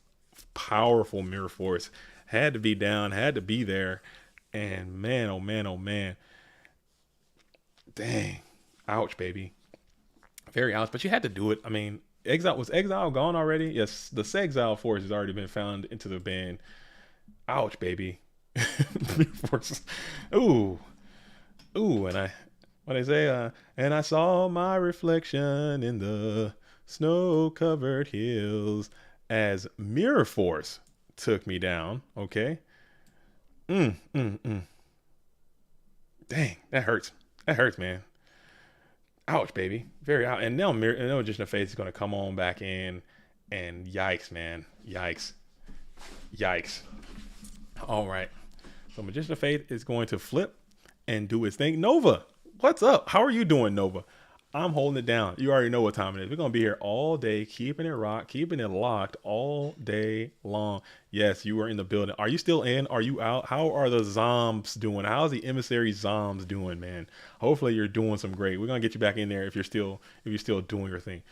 powerful mirror force. Had to be down, had to be there. And man, oh man, oh man. Dang. Ouch, baby. Very ouch, but you had to do it. I mean, was Exile gone already? Yes, the Sexile force has already been found into the band. Ouch, baby. Ooh, ooh, and what I say, and I saw my reflection in the snow-covered hills as Mirror Force took me down. Okay, Dang, that hurts. That hurts, man. Ouch, baby. Very out. And now Magician of Faith is going to come on back in, and yikes, man. Yikes. Yikes. All right. So Magician of Faith is going to flip and do his thing. Nova, what's up? How are you doing, Nova? I'm holding it down. You already know what time it is. We're going to be here all day, keeping it rocked, keeping it locked all day long. Yes, you are in the building. Are you still in? Are you out? How are the Zombs doing? How's the Emissary Zombs doing, man? Hopefully you're doing some great. We're going to get you back in there if you're still doing your thing.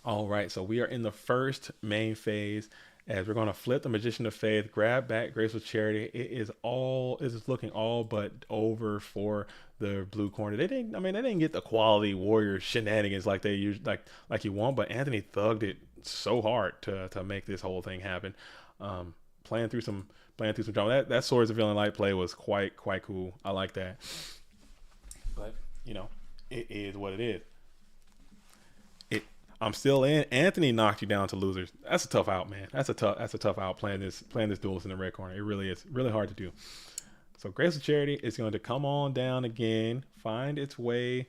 All right, so we are in the first main phase. As we're going to flip the Magician of Faith, grab back Graceful Charity. It is looking all but over for the blue corner. They didn't get the quality warrior shenanigans like they use, like you want, but Anthony thugged it so hard to make this whole thing happen. Playing through some drama. That Swords of Villain Light play was quite cool. I like that. But it is what it is. I'm still in. Anthony knocked you down to losers. That's a tough out, man. That's a tough out playing this duelist in the red corner. It really is really hard to do. So Graceful Charity is going to come on down again, find its way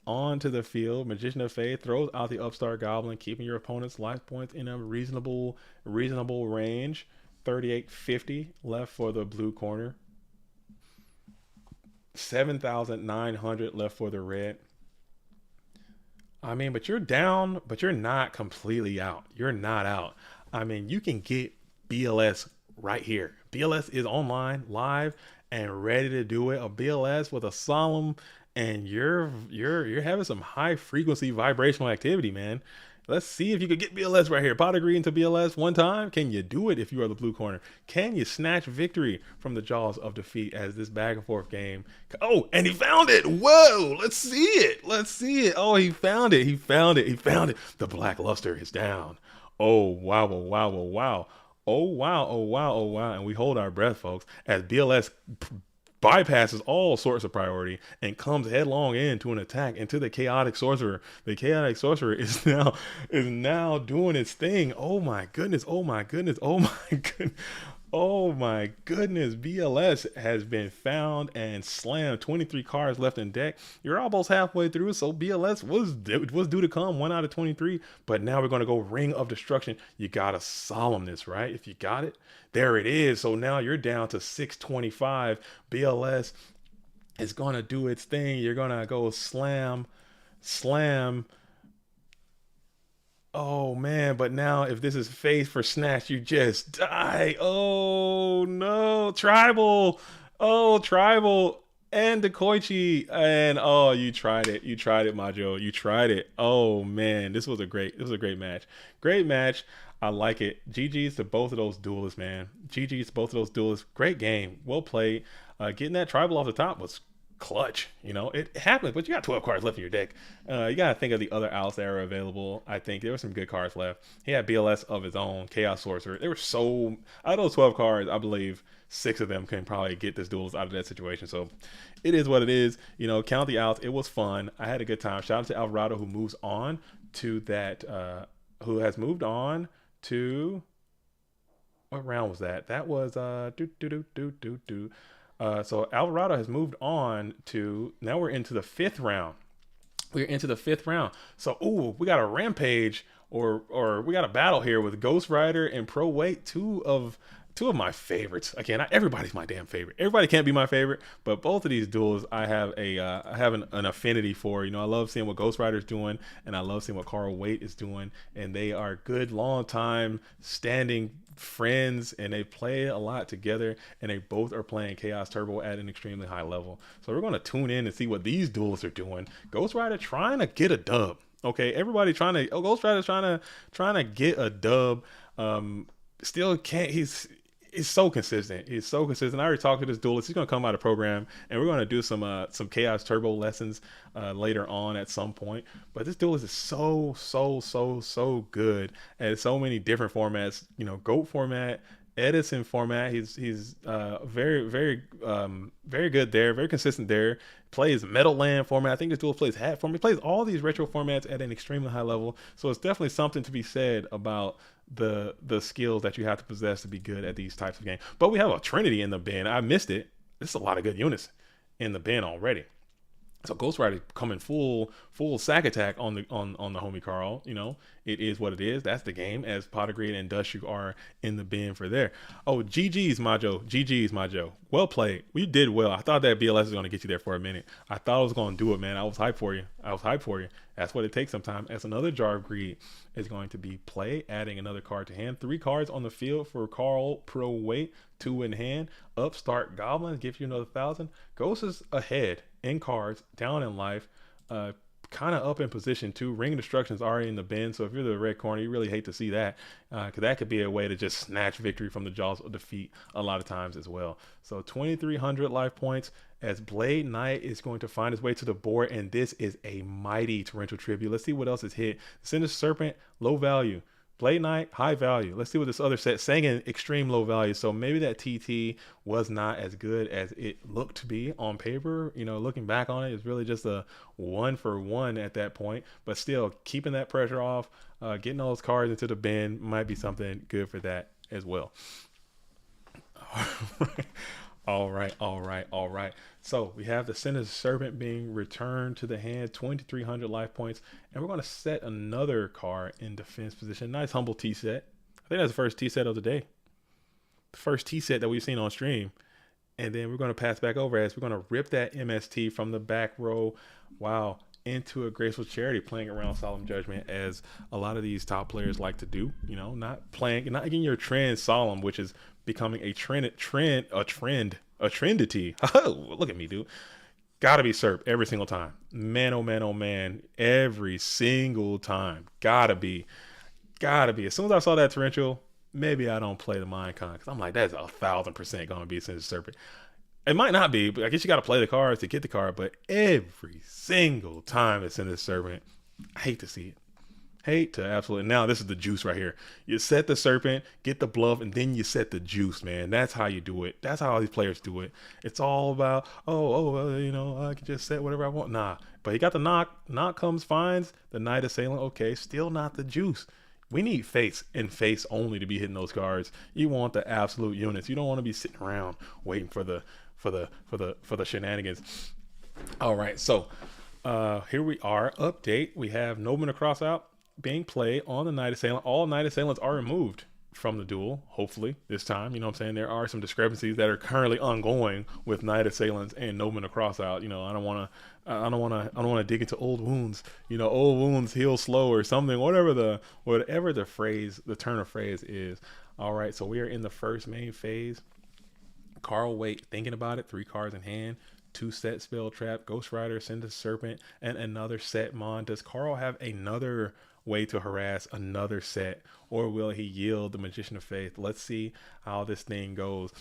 onto the field. Magician of Faith throws out the Upstart Goblin, keeping your opponent's life points in a reasonable range. 3850 left for the blue corner. 7,900 left for the red. I mean, but you're down, but you're not completely out. You're not out. I mean, you can get BLS right here. BLS is online, live, and ready to do it. A BLS with a solemn, and you're having some high frequency vibrational activity, man. Let's see if you could get BLS right here. Pot agreeing to BLS one time. Can you do it if you are the blue corner? Can you snatch victory from the jaws of defeat as this back and forth game? Oh, and he found it. Whoa, let's see it. Let's see it. Oh, he found it. He found it. He found it. The black luster is down. Oh, wow, oh, wow, oh, wow. Oh, wow, oh, wow, oh, wow. And we hold our breath, folks, as BLS bypasses all sorts of priority and comes headlong into an attack into the chaotic sorcerer. The chaotic sorcerer is now doing its thing. Oh my goodness. Oh my goodness. Oh my goodness. Oh my goodness. BLS has been found and slammed. 23 cards left in deck. You're almost halfway through, so BLS was due to come 1 out of 23, but now we're going to go Ring of Destruction. You got a solemnness, right? If you got it, there it is. So now you're down to 625. BLS is going to do its thing. You're going to go slam. Oh man, but now if this is faith for snatch, you just die. Oh no, tribal. Oh, tribal and Dekoichi. And oh, you tried it. You tried it, Majo. You tried it. Oh man, this was a great match. Great match. I like it. GG's to both of those duelists, man. GG's to both of those duelists. Great game. Well played. Getting that tribal off the top was clutch. It happens, but you got 12 cards left in your deck. You gotta think of the other outs that are available. I think there were some good cards left. He had BLS of his own, Chaos Sorcerer. There were so out of those 12 cards, I believe 6 of them can probably get this duelist out of that situation. So it is what it is. Count the outs. It was fun. I had a good time. Shout out to Alvarado who moves on to that who has moved on to, what round was that? That was so Alvarado has moved on to, now we're into the fifth round. We're into the fifth round. So, ooh, we got a rampage, or we got a battle here with Ghost Rider and Pro Weight, two of my favorites. Again, not everybody's my damn favorite. Everybody can't be my favorite, but both of these duels I have an affinity for. You know, I love seeing what Ghost Rider's doing, and I love seeing what Carl Waite is doing, and they are good, long time standing friends, and they play a lot together, and they both are playing Chaos Turbo at an extremely high level. So we're going to tune in and see what these duels are doing. Ghost Rider trying to get a dub. Okay, everybody trying to. Oh, Ghost Rider's trying to get a dub. Still can't. He's so consistent. He's so consistent. I already talked to this duelist. He's going to come out of program, and we're going to do some Chaos Turbo lessons later on at some point. But this duelist is so good at so many different formats. You know, GOAT format, Edison format. He's very good there. Very consistent there. Plays Metal Land format. I think this duelist plays Hat format. He plays all these retro formats at an extremely high level. So it's definitely something to be said about the skills that you have to possess to be good at these types of games. But we have a Trinity in the bin. I missed it. There's a lot of good units in the bin already. So Ghost Rider coming full sack attack on the homie Carl. You know, it is what it is. That's the game, as Pottergrade and Dushu are in the bin for there. Oh, GG's Majo. GG's Majo. Well played. We did well. I thought that BLS was going to get you there for a minute. I thought I was going to do it, man. I was hyped for you. That's what it takes sometimes. As another Jar of Greed is going to be play, adding another card to hand. 3 cards on the field for Carl Pro Weight, 2 in hand. Upstart Goblin gives you another 1,000. Ghost is ahead in cards, down in life, kind of up in position too. Ring Destruction is already in the bin, so if you're the red corner, you really hate to see that, because that could be a way to just snatch victory from the jaws of defeat a lot of times as well. So 2,300 life points, as Blade Knight is going to find his way to the board, and this is a mighty torrential tribute. Let's see what else is hit. Sinister Serpent, low value. Blade Knight, high value. Let's see what this other set, Sangan, extreme low value. So maybe that TT was not as good as it looked to be on paper. You know, looking back on it, it's really just a 1-for-1 at that point. But still, keeping that pressure off, getting those cards into the bin might be something good for that as well. All right. So we have the Sinister Serpent being returned to the hand, 2,300 life points, and we're going to set another card in defense position. Nice humble T set. I think that's the first T set of the day. The first T set that we've seen on stream. And then we're going to pass back over as we're going to rip that MST from the back row. Wow. Into a Graceful Charity, playing around Solemn Judgment, as a lot of these top players like to do. You know, not getting your trend Solemn, which is becoming a trendity. Look at me, dude. Gotta be SERP every single time. Man, oh man, every single time. Gotta be. As soon as I saw that torrential, maybe I don't play the Minecon, because I'm like, that's 1,000% gonna be Sinister Serpent. It might not be, but I guess you got to play the cards to get the card. But every single time it's in this Serpent, I hate to see it. Hate to absolutely. Now this is the juice right here. You set the Serpent, get the bluff, and then you set the juice, man. That's how you do it. That's how all these players do it. It's all about, you know, I can just set whatever I want. Nah, but he got the knock. Knock comes, finds the Knight Assailant. Okay, still not the juice. We need face and face only to be hitting those cards. You want the absolute units. You don't want to be sitting around waiting for the shenanigans. All right, so here we are. Update. We have Nobleman Across out being played on the Knight Assailant. All Knight Assailants are removed from the duel, hopefully this time. You know what I'm saying? There are some discrepancies that are currently ongoing with Knight Assailants and Nobleman Across out. You know, I don't want to dig into old wounds. You know, old wounds heal slow or something, whatever the turn of phrase is. All right, so we are in the first main phase. Carl Waite thinking about it, 3 cards in hand, 2 set Spell Trap, Ghost Rider, Sinister Serpent, and another set Mon. Does Carl have another way to harass another set, or will he yield the Magician of Faith? Let's see how this thing goes,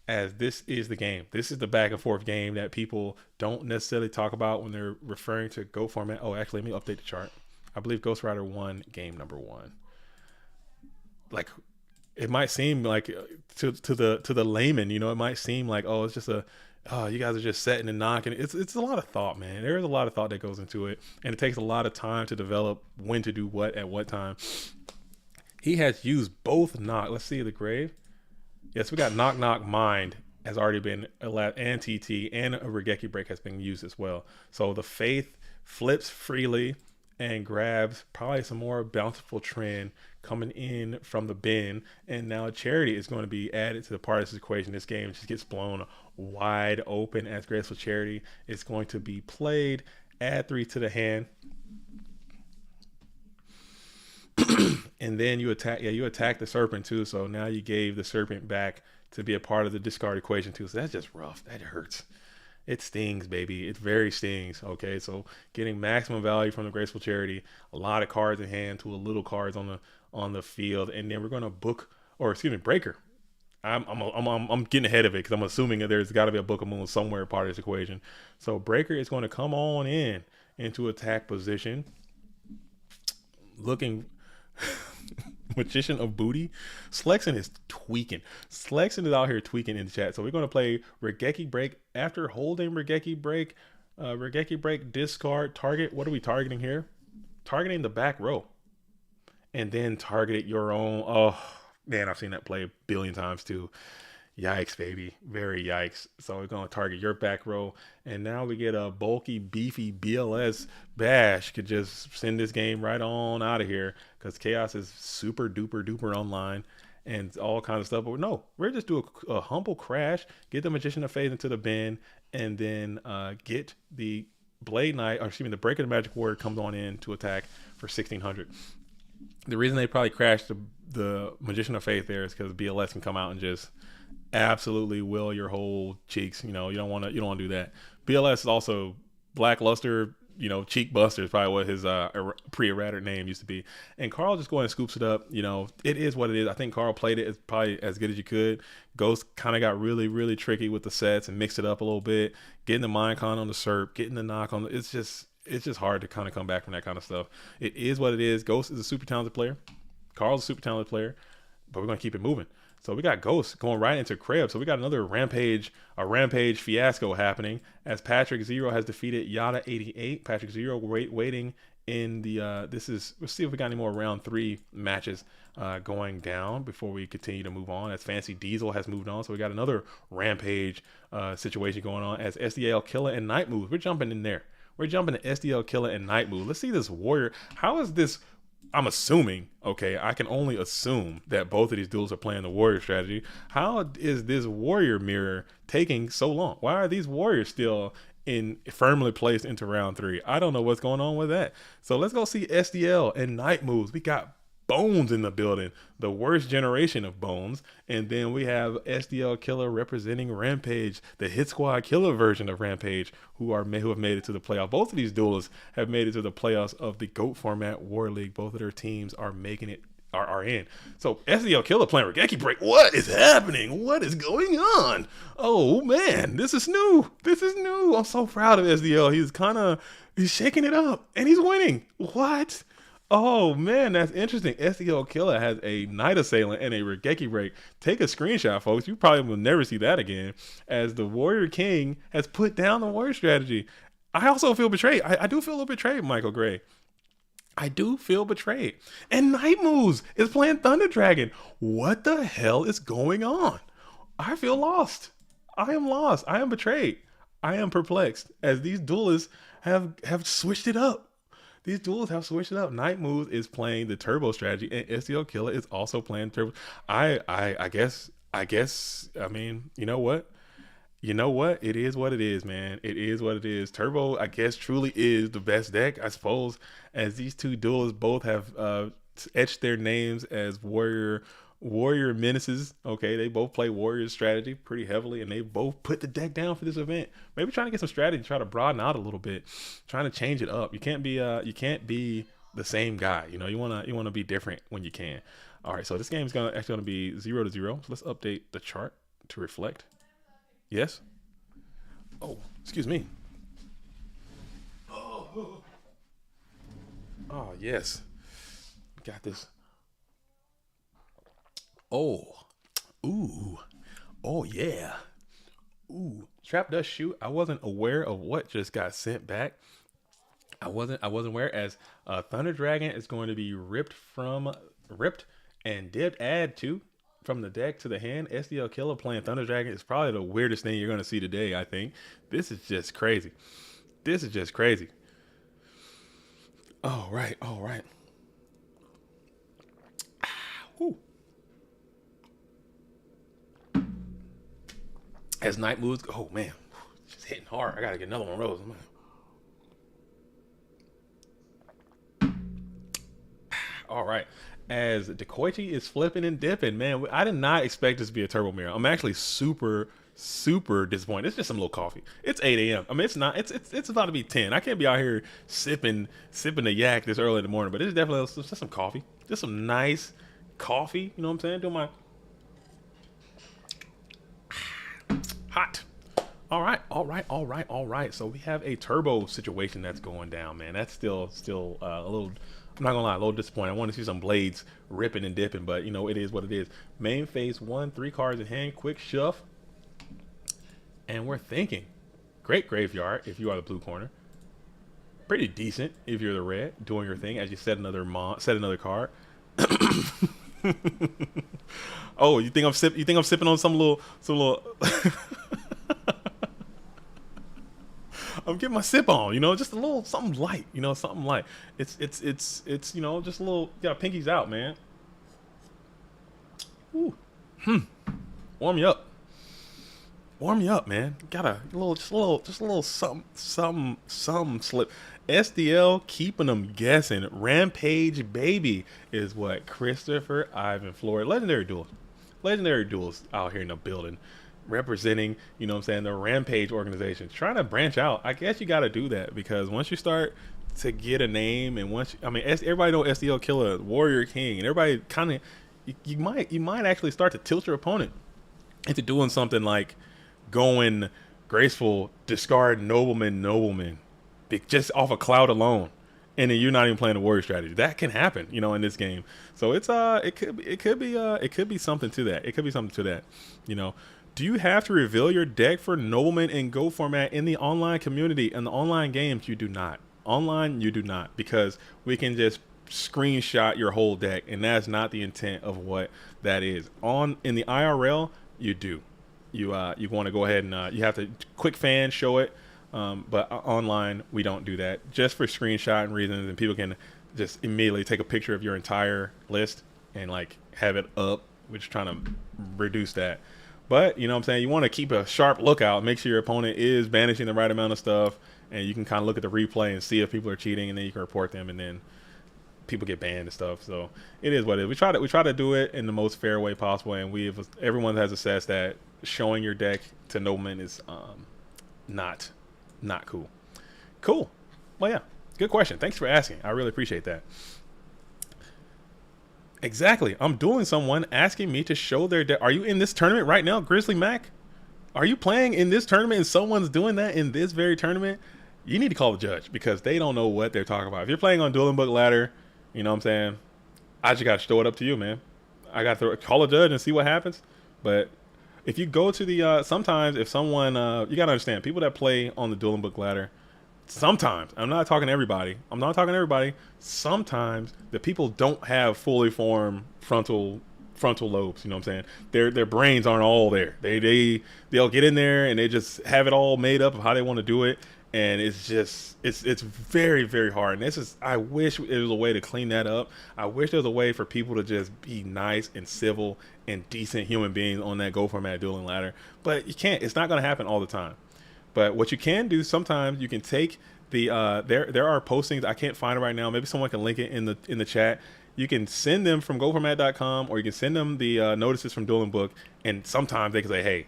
as this is the game. This is the back and forth game that people don't necessarily talk about when they're referring to Go format. Oh, actually, let me update the chart. I believe Ghost Rider won game number 1. Like, it might seem like to the layman, it might seem like, oh, it's just a, oh, you guys are just setting and knocking. It's a lot of thought, man. There is a lot of thought that goes into it, and it takes a lot of time to develop when to do what at what time. He has used both knock. Let's see the grave. Yes, we got knock knock mind has already been allowed, and TT and a Regeki break has been used as well. So the faith flips freely and grabs probably some more bountiful trend coming in from the bin, and now charity is going to be added to the part of this equation. This game just gets blown wide open as graceful charity is going to be played. Add 3 to the hand, and then you attack. Yeah, you attack the serpent too. So now you gave the serpent back to be a part of the discard equation too. So that's just rough. That hurts. It stings, baby. It very stings. Okay, so getting maximum value from the graceful charity, a lot of cards in hand to a little cards on the field, and then we're gonna book, or excuse me, breaker. I'm getting ahead of it because I'm assuming that there's got to be a Book of Moon somewhere part of this equation. So breaker is going to come on in into attack position, looking. Magician of Booty. Slexon is tweaking. Slexon is out here tweaking in the chat. So we're going to play Regeki Break. After holding Regeki Break, discard, target. What are we targeting here? Targeting the back row. And then target your own. Oh, man, I've seen that play a billion times too. Yikes, baby. Very yikes. So we're going to target your back row. And now we get a bulky, beefy BLS Bash. Could just send this game right on out of here because Chaos is super duper duper online and all kinds of stuff. But no, we're just do a humble crash, get the Magician of Faith into the bin, and then get the Blade Knight, or excuse me, the Break of the Magic Warrior comes on in to attack for 1600. The reason they probably crashed the Magician of Faith there is because BLS can come out and just absolutely will your whole cheeks. You don't want to do that. BLS is also Blackluster, cheek buster is probably what his pre-errata name used to be. And Carl just going and scoops it up. It is what it is. I think Carl played it as probably as good as you could. Ghost kind of got really, really tricky with the sets and mixed it up a little bit. Getting the Mind Con on the SERP, getting the knock on it's just hard to kind of come back from that kind of stuff. It is what it is. Ghost is a super talented player. Carl's a super talented player, but we're going to keep it moving. So we got Ghost going right into Krebs. So we got another rampage fiasco happening as Patrick Zero has defeated Yada 88. Patrick Zero waiting in the let's see if we got any more round 3 matches going down before we continue to move on, as Fancy Diesel has moved on. So we got another rampage situation going on as SDL Killer and Night Moves. We're jumping in there. We're jumping to SDL Killer and Night Move. Let's see this Warrior. How is this? I'm assuming, okay, I can only assume that both of these duels are playing the Warrior strategy. How is this Warrior mirror taking so long? Why are these Warriors still firmly placed into round 3? I don't know what's going on with that. So let's go see SDL and Night Moves. We got Bones in the building, the worst generation of Bones, and then we have SDL Killer representing Rampage, the Hit Squad Killer version of Rampage, who have made it to the playoff. Both of these duelists have made it to the playoffs of the GOAT format War League. Both of their teams are making it. Are in. So SDL Killer playing Regeki Break. What is happening? What is going on? Oh man, this is new. I'm so proud of SDL. He's shaking it up and he's winning. What? Oh man, that's interesting. SEO Killer has a Night Assailant and a Regeki Break. Take a screenshot, folks. You probably will never see that again, as the Warrior King has put down the Warrior strategy. I also feel betrayed. I do feel a little betrayed, Michael Gray. I do feel betrayed. And Night Moves is playing Thunder Dragon. What the hell is going on? I feel lost. I am lost. I am betrayed. I am perplexed, as these duelists have switched it up. These duels have switched it up. Night Moves is playing the turbo strategy, and SEO Killer is also playing turbo. I guess. I mean, you know what? It is what it is, man. It is what it is. Turbo, I guess, truly is the best deck, I suppose, as these two duelists both have etched their names as Warrior menaces. Okay, they both play Warrior strategy pretty heavily, and they both put the deck down for this event. Maybe trying to get some strategy, try to broaden out a little bit, trying to change it up. You can't be the same guy. You wanna be different when you can. All right, so this game is actually gonna be 0-0. So let's update the chart to reflect. Yes. Oh, excuse me. Oh, yes. Got this. Oh, ooh, oh yeah, ooh. Trap dust shoot. I wasn't aware of what just got sent back. I wasn't aware as Thunder Dragon is going to be ripped and dipped. Add two from the deck to the hand. SDL Killer playing Thunder Dragon is probably the weirdest thing you're going to see today. I think this is just crazy. This is just crazy. All right, all right. Whew. As night moves, oh man, just hitting hard. I gotta get another one of those. All right. As Dekoichi is flipping and dipping, man, I did not expect this to be a turbo mirror. I'm actually super disappointed. It's just some little coffee. It's 8 a.m. I mean, it's not. It's about to be 10. I can't be out here sipping the yak this early in the morning. But it's definitely just some coffee, just some nice coffee. You know what I'm saying? Doing my hot. All right, all right, all right, all right. So we have a turbo situation that's going down, man. That's still a little. I'm not gonna lie, a little disappointed. I want to see some blades ripping and dipping, but you know it is what it is. Main phase one, 3 cards in hand, quick shove, and we're thinking. Great graveyard if you are the blue corner. Pretty decent if you're the red, doing your thing as you set another card. Oh, you think I'm sipping on some little I'm getting my sip on, you know, just a little something light, you know, something light. It's you know, just a little, got pinkies out, man. Ooh. Warm you up. Warm you up, man. Got a little, just a little something slip. SDL keeping them guessing. Rampage baby is what Christopher Ivan Floyd, legendary duels out here in the building, representing, you know what I'm saying, the Rampage organization, trying to branch out. I guess you got to do that because once you start to get a name, and I mean, everybody know SDL Killer, Warrior King, and everybody kind of, you might actually start to tilt your opponent into doing something like going graceful, discard nobleman, just off a cloud alone, and then you're not even playing the warrior strategy. That can happen, you know, in this game. So it's it could be something to that. It could be something to that, you know. Do you have to reveal your deck for nobleman and go format in the online community? In the online games, you do not. Online, you do not, because we can just screenshot your whole deck, and that's not the intent of what that is. In the IRL, you do. You want to go ahead and you have to quick fan show it, but online we don't do that, just for screenshot reasons, and people can just immediately take a picture of your entire list and like have it up. We're just trying to reduce that. But you know what I'm saying, you want to keep a sharp lookout, make sure your opponent is banishing the right amount of stuff, and you can kind of look at the replay and see if people are cheating, and then you can report them, and then people get banned and stuff. So it is what it is. We try to do it in the most fair way possible, and everyone has assessed that showing your deck to noblemen is not cool. Cool. Well, yeah, good question. Thanks for asking. I really appreciate that. Exactly. I'm dueling someone asking me to show their deck. Are you in this tournament right now, Grizzly Mac? Are you playing in this tournament and someone's doing that in this very tournament? You need to call the judge because they don't know what they're talking about. If you're playing on Dueling Book Ladder, you know what I'm saying, I just got to throw it up to you, man. I got to call a judge and see what happens. But if you go to the sometimes if someone you got to understand, people that play on the Dueling Book Ladder, sometimes, I'm not talking to everybody, sometimes the people don't have fully formed frontal lobes, you know what I'm saying? Their brains aren't all there. They'll get in there and they just have it all made up of how they want to do it, and it's very, very hard. And I wish there was a way to clean that up. I wish there was a way for people to just be nice and civil and decent human beings on that Go Format dueling ladder, but you can't. It's not going to happen all the time. But what you can do sometimes, you can take the there are postings. I can't find it right now. Maybe someone can link it in the chat. You can send them from goformat.com, or you can send them the notices from Dueling Book, and sometimes they can say, hey,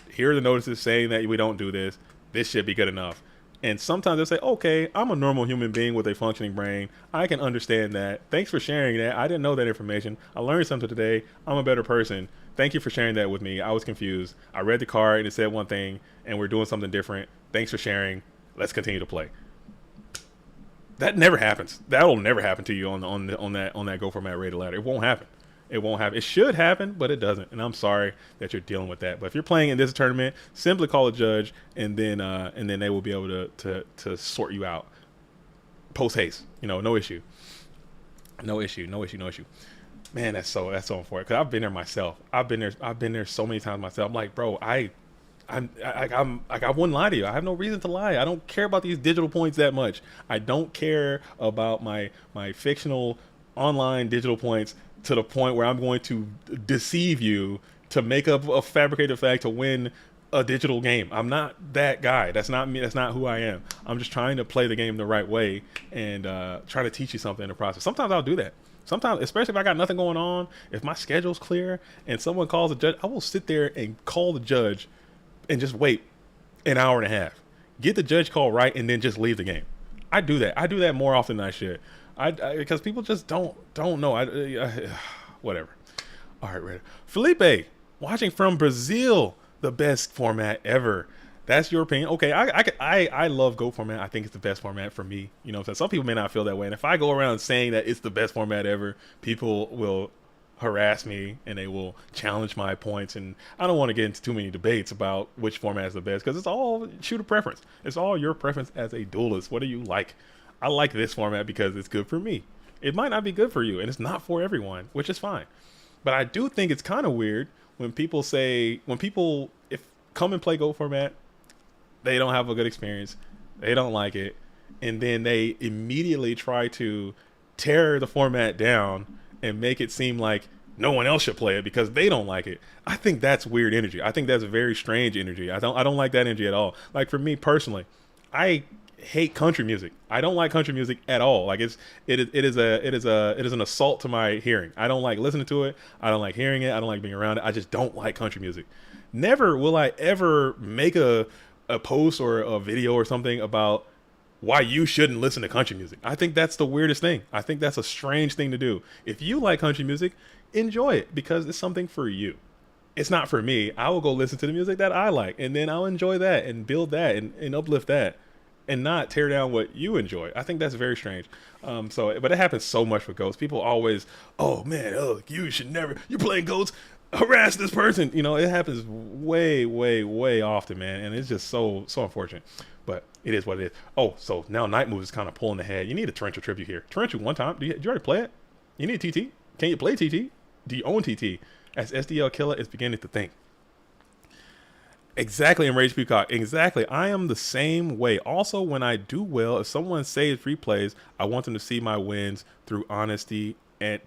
here are the notices saying that we don't do this. This should be good enough. And sometimes they'll say, okay, I'm a normal human being with a functioning brain. I can understand that. Thanks for sharing that. I didn't know that information. I learned something today. I'm a better person. Thank you for sharing that with me. I was confused. I read the card and it said one thing, and we're doing something different. Thanks for sharing. Let's continue to play. That never happens. That'll never happen to you on that Go Format rated ladder. It won't happen. It won't happen. It should happen, but it doesn't. And I'm sorry that you're dealing with that. But if you're playing in this tournament, simply call a judge, and then they will be able to sort you out post haste. No issue, no issue, no issue, no issue. Man, that's so unfortunate. Cause I've been there myself. I've been there so many times myself. I'm like, bro, I'm like, I wouldn't lie to you. I have no reason to lie. I don't care about these digital points that much. I don't care about my fictional online digital points to the point where I'm going to deceive you to make up a fabricated fact to win a digital game. I'm not that guy. That's not me. That's not who I am. I'm just trying to play the game the right way and try to teach you something in the process. Sometimes I'll do that. Sometimes, especially if I got nothing going on, if my schedule's clear and someone calls a judge, I will sit there and call the judge and just wait an hour and a half, get the judge call right, and then just leave the game. I do that. I do that more often than I should. Because people just don't know. Whatever. All right, ready. Felipe, watching from Brazil, the best format ever. That's your opinion. Okay, I love GOAT format. I think it's the best format for me. So some people may not feel that way. And if I go around saying that it's the best format ever, people will harass me and they will challenge my points. And I don't want to get into too many debates about which format is the best because it's all shooter preference. It's all your preference as a duelist. What do you like? I like this format because it's good for me. It might not be good for you, and it's not for everyone, which is fine. But I do think it's kind of weird when people if come and play GOAT format, they don't have a good experience, they don't like it, and then they immediately try to tear the format down and make it seem like no one else should play it because they don't like it. I think that's weird energy. I think that's a very strange energy. I don't like that energy at all. Like for me personally, I hate country music. I don't like country music at all. Like it is an assault to my hearing. I don't like listening to it. I don't like hearing it. I don't like being around it. I just don't like country music. Never will I ever make a post or a video or something about why you shouldn't listen to country music. I think that's the weirdest thing. I think that's a strange thing to do. If you like country music, enjoy it because it's something for you. It's not for me. I will go listen to the music that I like, and then I'll enjoy that and build that and uplift that and not tear down what you enjoy. I think that's very strange. But it happens so much with GOATs. People always, oh man, you should never, you're playing GOATs, harass this person. It happens way, way, way often, man. And it's just so unfortunate. But it is what it is. Oh, so now Night Move is kind of pulling ahead. You need a torrential tribute here. Torrential one time. Did you already play it? You need a TT? Can you play TT? Do you own TT? As SDL Killer is beginning to think. Exactly, Enraged Peacock. Exactly. I am the same way. Also, when I do well, if someone saves replays, I want them to see my wins through honesty and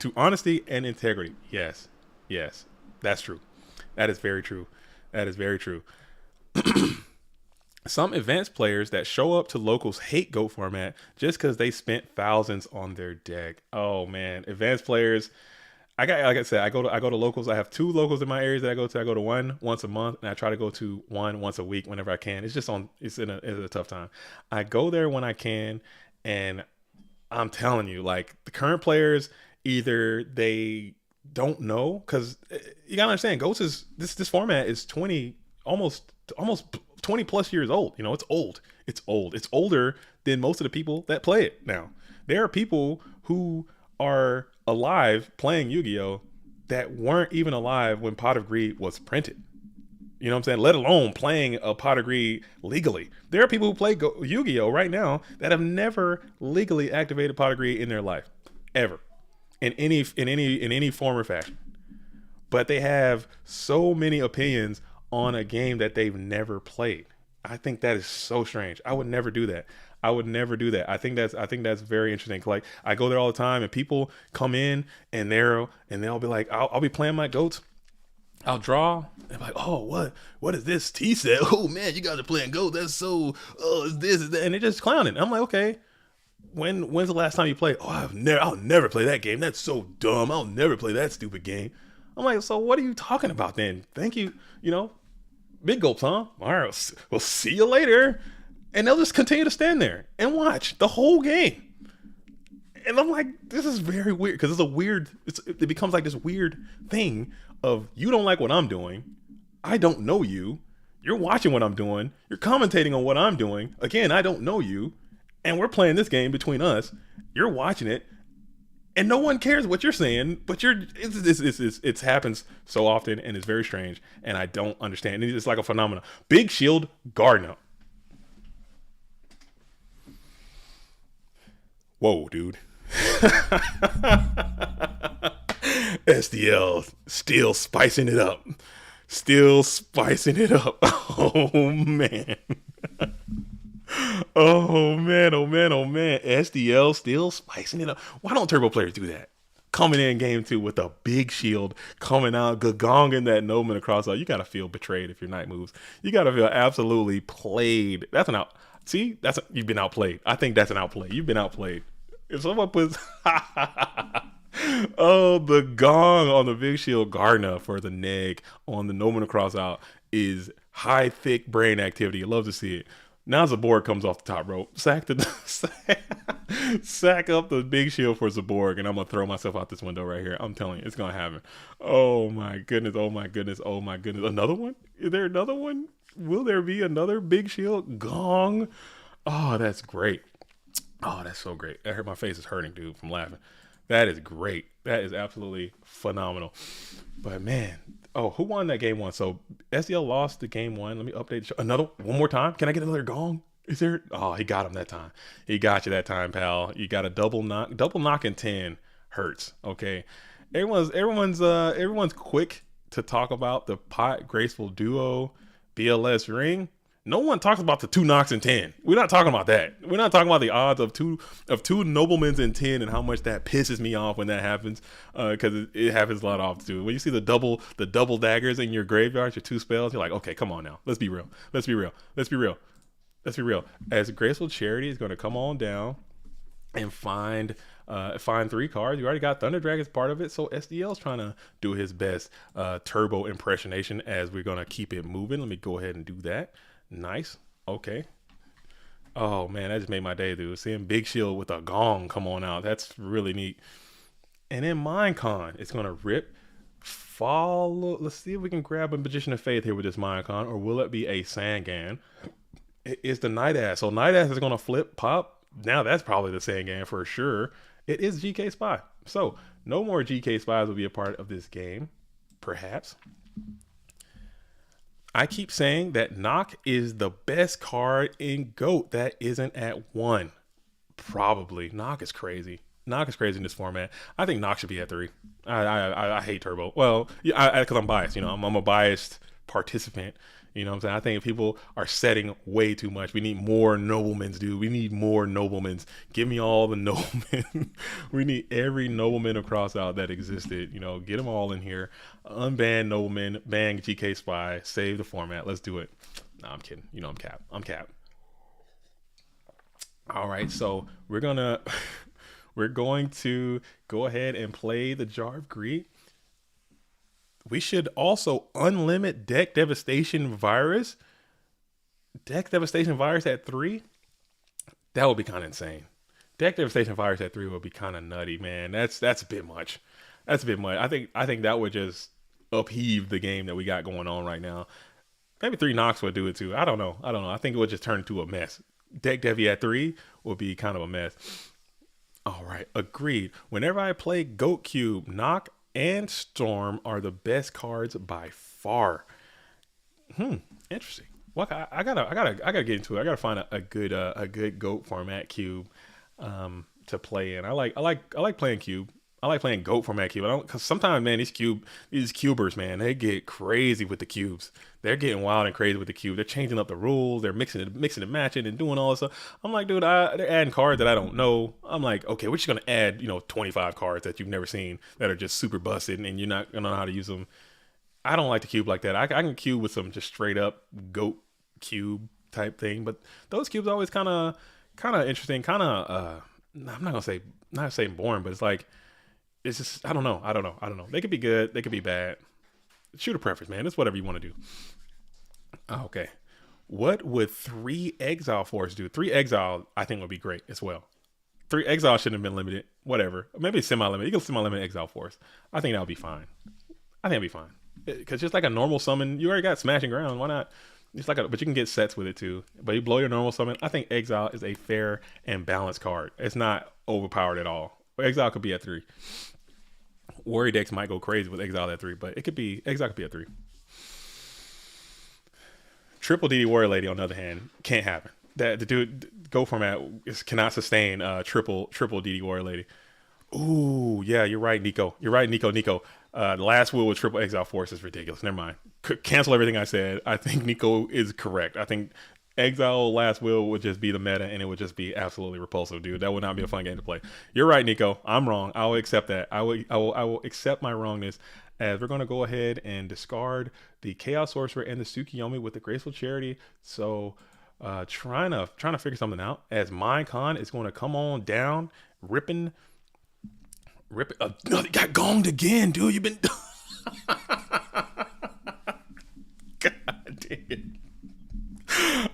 integrity. Yes. That's true. That is very true. That is very true. Some advanced players that show up to locals hate GOAT format just because they spent thousands on their deck. Oh man, advanced players. Like I said, I go to locals. I have 2 locals in my areas that I go to. I go to one once a month, and I try to go to one once a week whenever I can. It's a tough time. I go there when I can, and I'm telling you, like the current players, either they don't know because you gotta understand, GOATs is this format is 20 almost 20 plus years old. It's old. It's old. It's older than most of the people that play it now. There are people who are alive playing Yu-Gi-Oh that weren't even alive when Pot of Greed was printed. You know what I'm saying? Let alone playing a Pot of Greed legally. There are people who play Yu-Gi-Oh right now that have never legally activated Pot of Greed in their life, ever, in any form or fashion. But they have so many opinions on a game that they've never played. I think that is so strange. I would never do that. I think that's very interesting. Like I go there all the time, and people come in and they'll be like, I'll be playing my GOATs. I'll draw. They're like, oh, what is this? T said, oh man, you guys are playing GOAT. That's so, is this, is that, and they're just clowning. I'm like, okay, when's the last time you played? Oh, I'll never play that game. That's so dumb. I'll never play that stupid game. I'm like, so what are you talking about then? Thank you. Big gulps, huh? All right, we'll see you later. And they'll just continue to stand there and watch the whole game. And I'm like, this is very weird because it becomes like this weird thing of you don't like what I'm doing. I don't know you. You're watching what I'm doing. You're commentating on what I'm doing. Again, I don't know you. And we're playing this game between us. You're watching it. and no one cares what you're saying, but it happens so often and it's very strange, and I don't understand. It's like a phenomenon. Big Shield Gardner. Whoa, dude. SDL still spicing it up. Still spicing it up. Oh man. Oh man, oh man, oh man. SDL still spicing it up. Why don't turbo players do that? Coming in game two with a big shield, coming out, gagonging that Nobleman across out. You gotta feel betrayed if your knight moves. You gotta feel absolutely played. That's an out. See, you've been outplayed. I think that's an outplay. You've been outplayed. If someone puts oh, the gong on the big shield Gardner for the neg on the Noman across out is high, thick brain activity. You love to see it. Now Zaborg comes off the top rope. Sack up the big shield for Zaborg, and I'm going to throw myself out this window right here. I'm telling you, it's going to happen. Oh, my goodness. Oh, my goodness. Oh, my goodness. Another one? Is there another one? Will there be another big shield? Gong. Oh, that's great. Oh, that's so great. That hurt. My face is hurting, dude, from laughing. That is great. That is absolutely phenomenal. But man, oh, who won that game one? So SDL lost the game one. Let me update the show. One more time. Can I get another gong? Is there? Oh, he got him that time. He got you that time, pal. You got a double knock. Double knock in 10 hurts. Okay. Everyone's quick to talk about the pot graceful duo BLS ring. No one talks about the 2 knocks in 10. We're not talking about that. We're not talking about the odds of two noblemans in 10 and how much that pisses me off when that happens. Because it happens a lot often too. When you see the double daggers in your graveyard, your 2 spells, you're like, okay, come on now. Let's be real. Let's be real. Let's be real. Let's be real. As Graceful Charity is going to come on down and find 3 cards. You already got Thunder Dragon's part of it, so SDL's trying to do his best turbo impersonation as we're going to keep it moving. Let me go ahead and do that. Nice. Okay. Oh man, that just made my day, dude. Seeing Big Shield with a gong come on out. That's really neat. And then Minecon, it's gonna rip. Follow. Let's see if we can grab a Magician of Faith here with this Minecon, or will it be a Sangan? It is the Night Ass. So Night Ass is gonna flip, pop. Now that's probably the Sangan for sure. It is GK Spy. So no more GK Spies will be a part of this game, perhaps. I keep saying that Knock is the best card in GOAT that isn't at 1. Probably. Knock is crazy. Knock is crazy in this format. I think Knock should be at 3. I hate Turbo. Well, yeah, because I'm biased. You know, I'm a biased participant. You know what I'm saying? I think if people are setting way too much, we need more noblemans, dude. We need more noblemans. Give me all the noblemen. We need every nobleman across out that existed. You know, get them all in here. Unban nobleman, ban GK Spy, save the format. Let's do it. No, I'm kidding. You know, I'm cap. I'm cap. All right, so we're going to go ahead and play the Jar of Greed. We should also unlimit Deck Devastation Virus. Deck Devastation Virus at 3? That would be kind of insane. Deck Devastation Virus at 3 would be kind of nutty, man. That's a bit much. That's a bit much. I think that would just upheave the game that we got going on right now. Maybe 3 knocks would do it too. I don't know. I think it would just turn into a mess. Deck Devi at 3 would be kind of a mess. All right, agreed. Whenever I play Goat Cube, Knock and Storm are the best cards by far. Interesting. Well, I gotta get into it. I gotta find a good GOAT format cube to play in. I like playing cube. I like playing GOAT format cube. Because sometimes, man, these cubers, man, they get crazy with the cubes. They're getting wild and crazy with the cube. They're changing up the rules. They're mixing and matching and doing all this stuff. I'm like, dude, they're adding cards that I don't know. I'm like, okay, we're just gonna add 25 cards that you've never seen that are just super busted and you're not gonna know how to use them. I don't like the cube like that. I can cube with some just straight up GOAT cube type thing, but those cubes are always kind of interesting. I'm not saying boring, but it's like. It's just, I don't know. They could be good. They could be bad. Shooter preference, man. It's whatever you want to do. Okay. What would 3 Exile Force do? 3 Exile, I think, would be great as well. 3 Exile shouldn't have been limited. Whatever. Maybe semi-limited. You can semi-limit Exile Force. I think that would be fine. Because just like a normal summon, you already got Smashing Ground. Why not? But you can get sets with it too. But you blow your normal summon. I think Exile is a fair and balanced card. It's not overpowered at all. Exile could be at 3. Warrior decks might go crazy with Exile at 3, but it could be Exile could be at 3. Triple DD Warrior Lady, on the other hand, can't happen. That the dude go format cannot sustain triple DD Warrior Lady. Ooh, yeah, you're right, Nico. You're right, Nico. The last will with triple Exile Force is ridiculous. Never mind. Cancel everything I said. I think Nico is correct. I think Exile last will would just be the meta, and it would just be absolutely repulsive, dude. That would not be a fun game to play. You're right, Nico. I'm wrong. I will accept that. I will accept my wrongness. As we're gonna go ahead and discard the Chaos Sorcerer and the Tsukiyomi with the Graceful Charity. So, trying to figure something out. As Minecon is going to come on down, ripping. No, they got gonged again, dude. You've been. God damn it.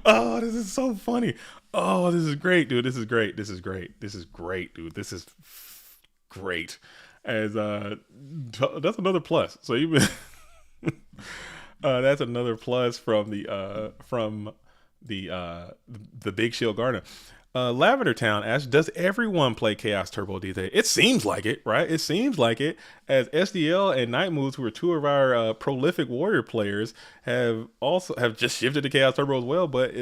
Oh, this is so funny. Oh, this is great, dude. This is great, dude. This is great. As that's another plus. So you've been that's another plus from the Big Shield Garden. Lavender Town asks, does everyone play Chaos Turbo these days? It seems like it, right? It seems like it. As SDL and Night Moves, who are two of our prolific warrior players, have just shifted to Chaos Turbo as well. But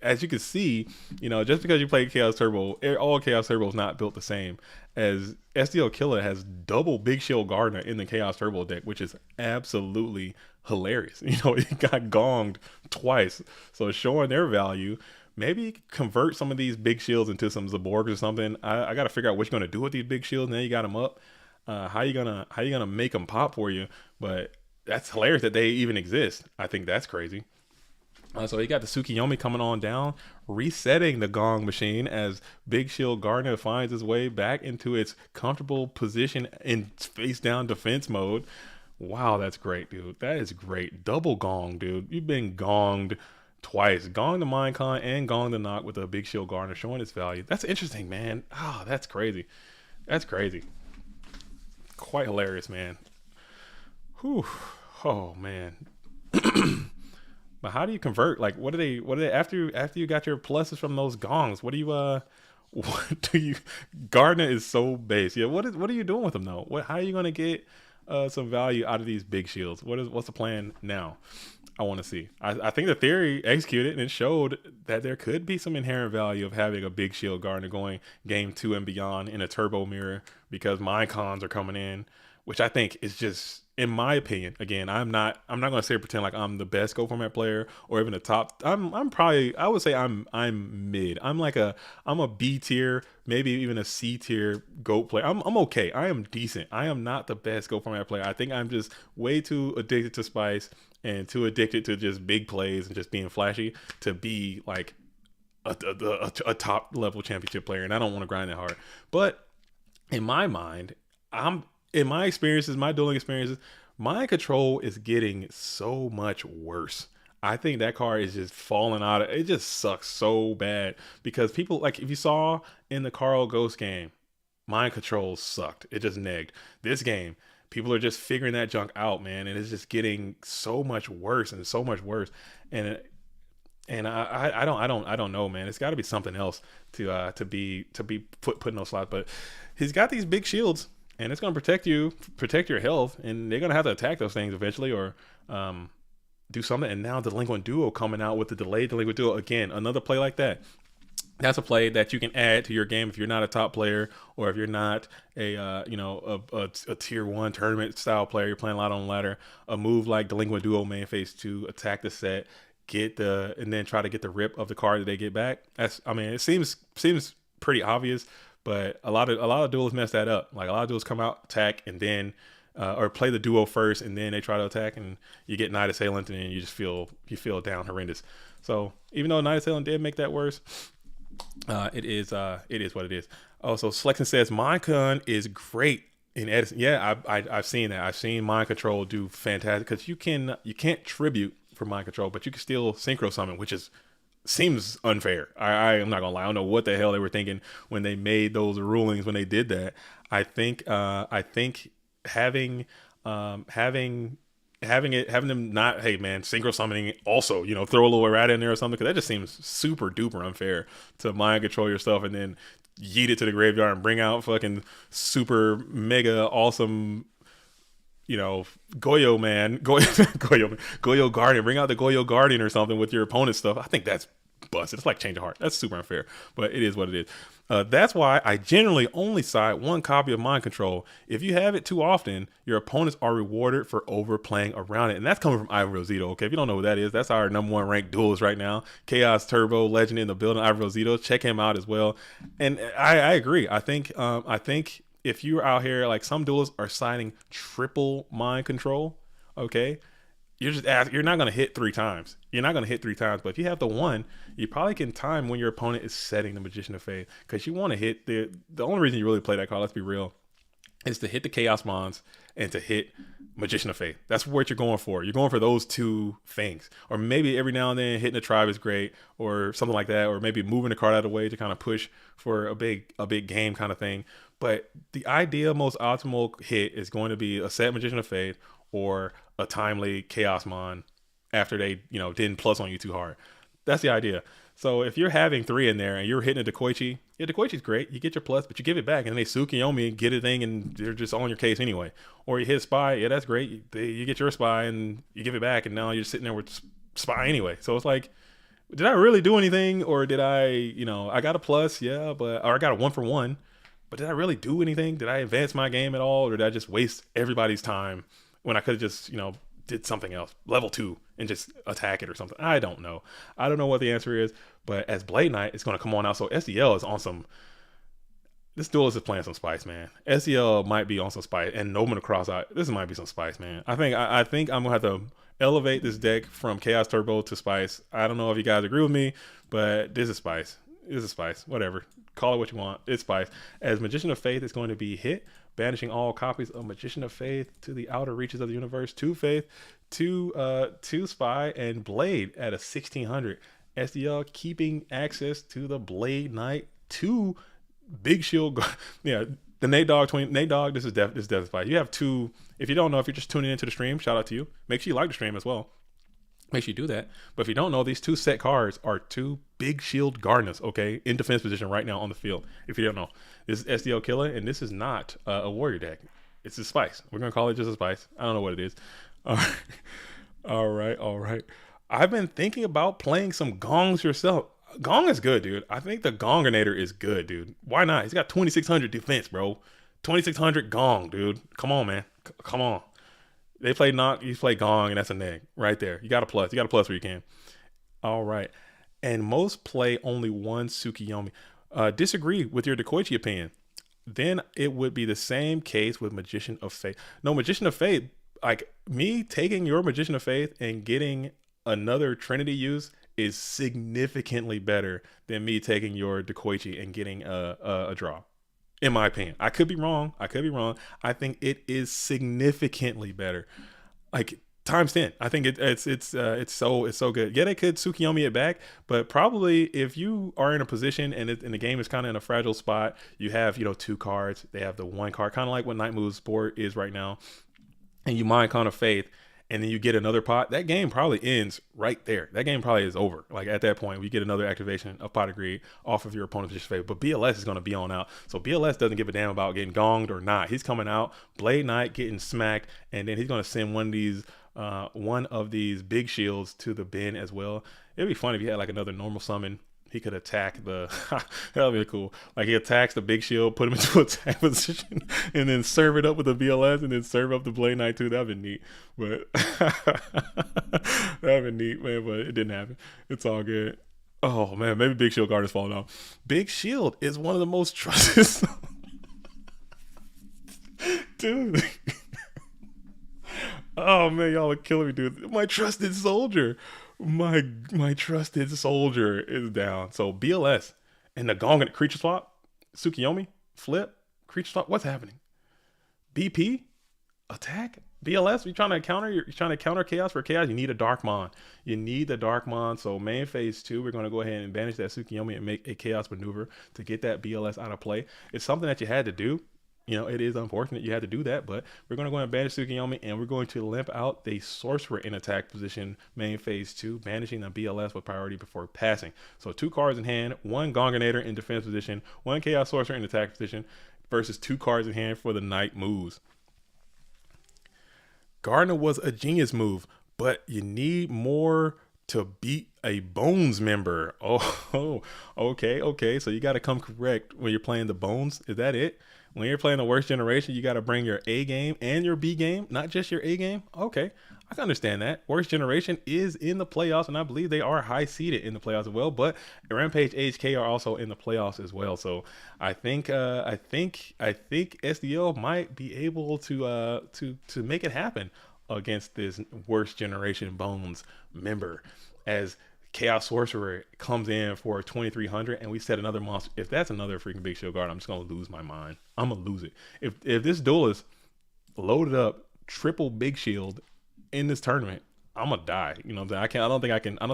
as you can see, just because you play Chaos Turbo, all Chaos Turbo is not built the same. As SDL Killer has double Big Shield Gardener in the Chaos Turbo deck, which is absolutely hilarious. It got gonged twice, so showing their value. Maybe convert some of these big shields into some Zaborgs or something. I got to figure out what you're gonna do with these big shields. Now you got them up. How you gonna make them pop for you? But that's hilarious that they even exist. I think that's crazy. So you got the Tsukiyomi coming on down, resetting the gong machine as Big Shield Gardener finds his way back into its comfortable position in face down defense mode. Wow, that's great, dude. That is great. Double gong, dude. You've been gonged twice. Gong the Minecon and Gong the Knock with a Big Shield Gardener showing its value. That's interesting, man. Oh, that's crazy. That's crazy. Quite hilarious, man. Whew. Oh, man. But how do you convert? Like, what do they after you got your pluses from those gongs? What do you what do you Gardener is so base. Yeah, what are you doing with them though? How are you gonna get some value out of these big shields? What's the plan now? I want to see. I think the theory executed and it showed that there could be some inherent value of having a Big Shield Gardener going game 2 and beyond in a turbo mirror because my cons are coming in, which I think is just, in my opinion, again, I'm not gonna say pretend like I'm the best Go format player or even the top. I'm probably, I would say I'm mid. I'm a B tier, maybe even a C tier GOAT player. I'm okay. I am decent. I am not the best Go format player. I think I'm just way too addicted to spice and too addicted to just big plays and just being flashy to be like a top level championship player. And I don't want to grind that hard. But in my mind, in my experiences, my dueling experiences, mind control is getting so much worse. I think that card is just falling out. It just sucks so bad because people, like, if you saw in the Carl Ghost game, mind control sucked. It just negged. This game, people are just figuring that junk out, man, and it's just getting so much worse and so much worse. And I don't know, man. It's got to be something else to be put in those slots. But he's got these big shields, and it's going to protect your health, and they're going to have to attack those things eventually, or do something. And now Delinquent Duo coming out with the delayed Delinquent Duo again, another play like that. That's a play that you can add to your game if you're not a top player, or if you're not a tier 1 tournament style player. You're playing a lot on ladder. A move like Delinquent Duo main phase 2, attack the set, and then try to get the rip of the card that they get back. It seems pretty obvious, but a lot of duels mess that up. Like, a lot of duels come out, attack, and then or play the duo first, and then they try to attack, and you get Night Assailant, and then you just feel down horrendous. So even though Night Assailant did make that worse, it is what it is. Also, Slexon says Minecon is great in Edison. Yeah, I've seen that. I've seen Mind Control do fantastic because you can't tribute for Mind Control, but you can still synchro summon, which seems unfair. I'm not gonna lie. I don't know what the hell they were thinking when they made those rulings when they did that. I think having having them not, hey man, synchro summoning also, throw a little errata in there or something, because that just seems super duper unfair to mind control your stuff and then yeet it to the graveyard and bring out fucking super mega awesome, Goyo man, Goyo Guardian. Bring out the Goyo Guardian or something with your opponent's stuff. I think that's busted. It's like change of heart. That's super unfair, but it is what it is. That's why I generally only side one copy of Mind Control. If you have it too often, your opponents are rewarded for overplaying around it. And that's coming from Ivan Rosito, okay? If you don't know who that is, that's our #1 ranked duelist right now. Chaos Turbo legend in the building, Ivan Rosito. Check him out as well. And I agree. I think if you're out here, like some duelists are siding triple Mind Control, okay? You're not going to hit 3 times. You're not going to hit 3 times. But if you have the one, you probably can time when your opponent is setting the Magician of Faith, because you want to hit the only reason you really play that card, let's be real, is to hit the Chaos Mons and to hit Magician of Faith. That's what you're going for. You're going for those two things. Or maybe every now and then hitting a tribe is great or something like that, or maybe moving the card out of the way to kind of push for a big game kind of thing. But the ideal most optimal hit is going to be a set Magician of Faith or a timely Chaos Mon after they, didn't plus on you too hard. That's the idea. So if you're having 3 in there and you're hitting a Dekoichi, yeah, Dekoichi's great. You get your plus, but you give it back, and then they Tsukiyomi, get a thing, and they're just on your case anyway. Or you hit a spy, yeah, that's great. You get your spy, and you give it back, and now you're sitting there with spy anyway. So it's like, did I really do anything, or did I, I got a plus, yeah, or I got a 1-for-1, but did I really do anything? Did I advance my game at all, or did I just waste everybody's time when I could have just, did something else, level 2, and just attack it or something? I don't know. I don't know what the answer is, but as Blade Knight, it's going to come on out. So SDL is on some, this duelist is playing some spice, man. SDL might be on some spice, and Nobleman Across, this might be some spice, man. I think I'm going to have to elevate this deck from Chaos Turbo to spice. I don't know if you guys agree with me, but this is spice. This is spice. Whatever. Call it what you want. It's spice. As Magician of Faith is going to be hit, banishing all copies of Magician of Faith to the outer reaches of the universe, 2 Faith, 2 Spy, and Blade at a 1600. SDL keeping access to the Blade Knight, 2 Big Shield. Yeah, the Nate Dogg. This is Death Spy. You have 2. If you don't know, if you're just tuning into the stream, shout out to you. Make sure you like the stream as well. Make sure you do that. But if you don't know, these 2 set cards are 2 Big Shield Gardeners, okay, in defense position right now on the field. If you don't know, this is SDL Killer, and this is not a warrior deck. It's a spice. We're gonna call it just a spice. I don't know what it is. All right. I've been thinking about playing some Gongs yourself. Gong is good, dude. I think the Gonginator is good, dude. Why not? He's got 2600 defense, bro. 2600 Gong, dude. Come on, man. Come on. They play knock, you play Gong, and that's a neg right there. You got a plus. You got a plus where you can. All right. And most play only one Tsukiyomi. Disagree with your Dekoichi opinion. Then it would be the same case with Magician of Faith. No, Magician of Faith, like me taking your Magician of Faith and getting another Trinity use is significantly better than me taking your Dekoichi and getting a draw. In my opinion, I could be wrong. I think it is significantly better, like times 10. I think it's so good. Yeah, they could Tsukiyomi it back, but probably if you are in a position and the game is kind of in a fragile spot, you have 2 cards. They have the 1 card, kind of like what Night Moves Sport is right now, and you mind Con of Faith, and then you get another pot. That game probably ends right there. That game probably is over. Like at that point, we get another activation of Pot of Greed off of your opponent's Magician of Faith. But BLS is going to be on out. So BLS doesn't give a damn about getting gonged or not. He's coming out, Blade Knight getting smacked, and then he's going to send one of these big shields to the bin as well. It'd be fun if you had like another normal summon. He could attack the that would be cool. Like he attacks the big shield, put him into attack position, and then serve it up with the BLS, and then serve up the Blade Knight too. That'd be neat. But that'd be neat, man. But it didn't happen. It's all good. Oh man, maybe Big Shield Guard is falling off. Big Shield is one of the most trusted dude. Oh man, y'all are killing me, dude. My trusted soldier. My trusted soldier is down. So BLS and the Gong and creature swap, Tsukiyomi, flip, creature swap. What's happening? BP, attack, BLS. You're trying to counter chaos for chaos. You need a Darkmon. You need the Darkmon. So main phase 2, we're gonna go ahead and banish that Tsukiyomi and make a chaos maneuver to get that BLS out of play. It's something that you had to do. You know, it is unfortunate you had to do that, but we're going to go and banish Tsukiyomi, and we're going to limp out the sorcerer in attack position main phase 2, banishing the BLS with priority before passing. So 2 cards in hand, 1 Gonganator in defense position, 1 Chaos Sorcerer in attack position, versus 2 cards in hand for the night moves. Gardner was a genius move, but you need more to beat a Bones member. Oh, okay. So you got to come correct when you're playing the Bones. Is that it? When you're playing the worst generation, you got to bring your A game and your B game, not just your A game. Okay, I can understand that. Worst generation is in the playoffs, and I believe they are high seeded in the playoffs as well. But Rampage HK are also in the playoffs as well. So I think SDL might be able to make it happen against this worst generation Bones member, as Chaos Sorcerer comes in for 2,300, and we set another monster. If that's another freaking Big Shield guard, I'm just gonna lose my mind. I'm gonna lose it. If this duel is loaded up triple Big Shield in this tournament, I'm gonna die. You know what I'm saying? I don't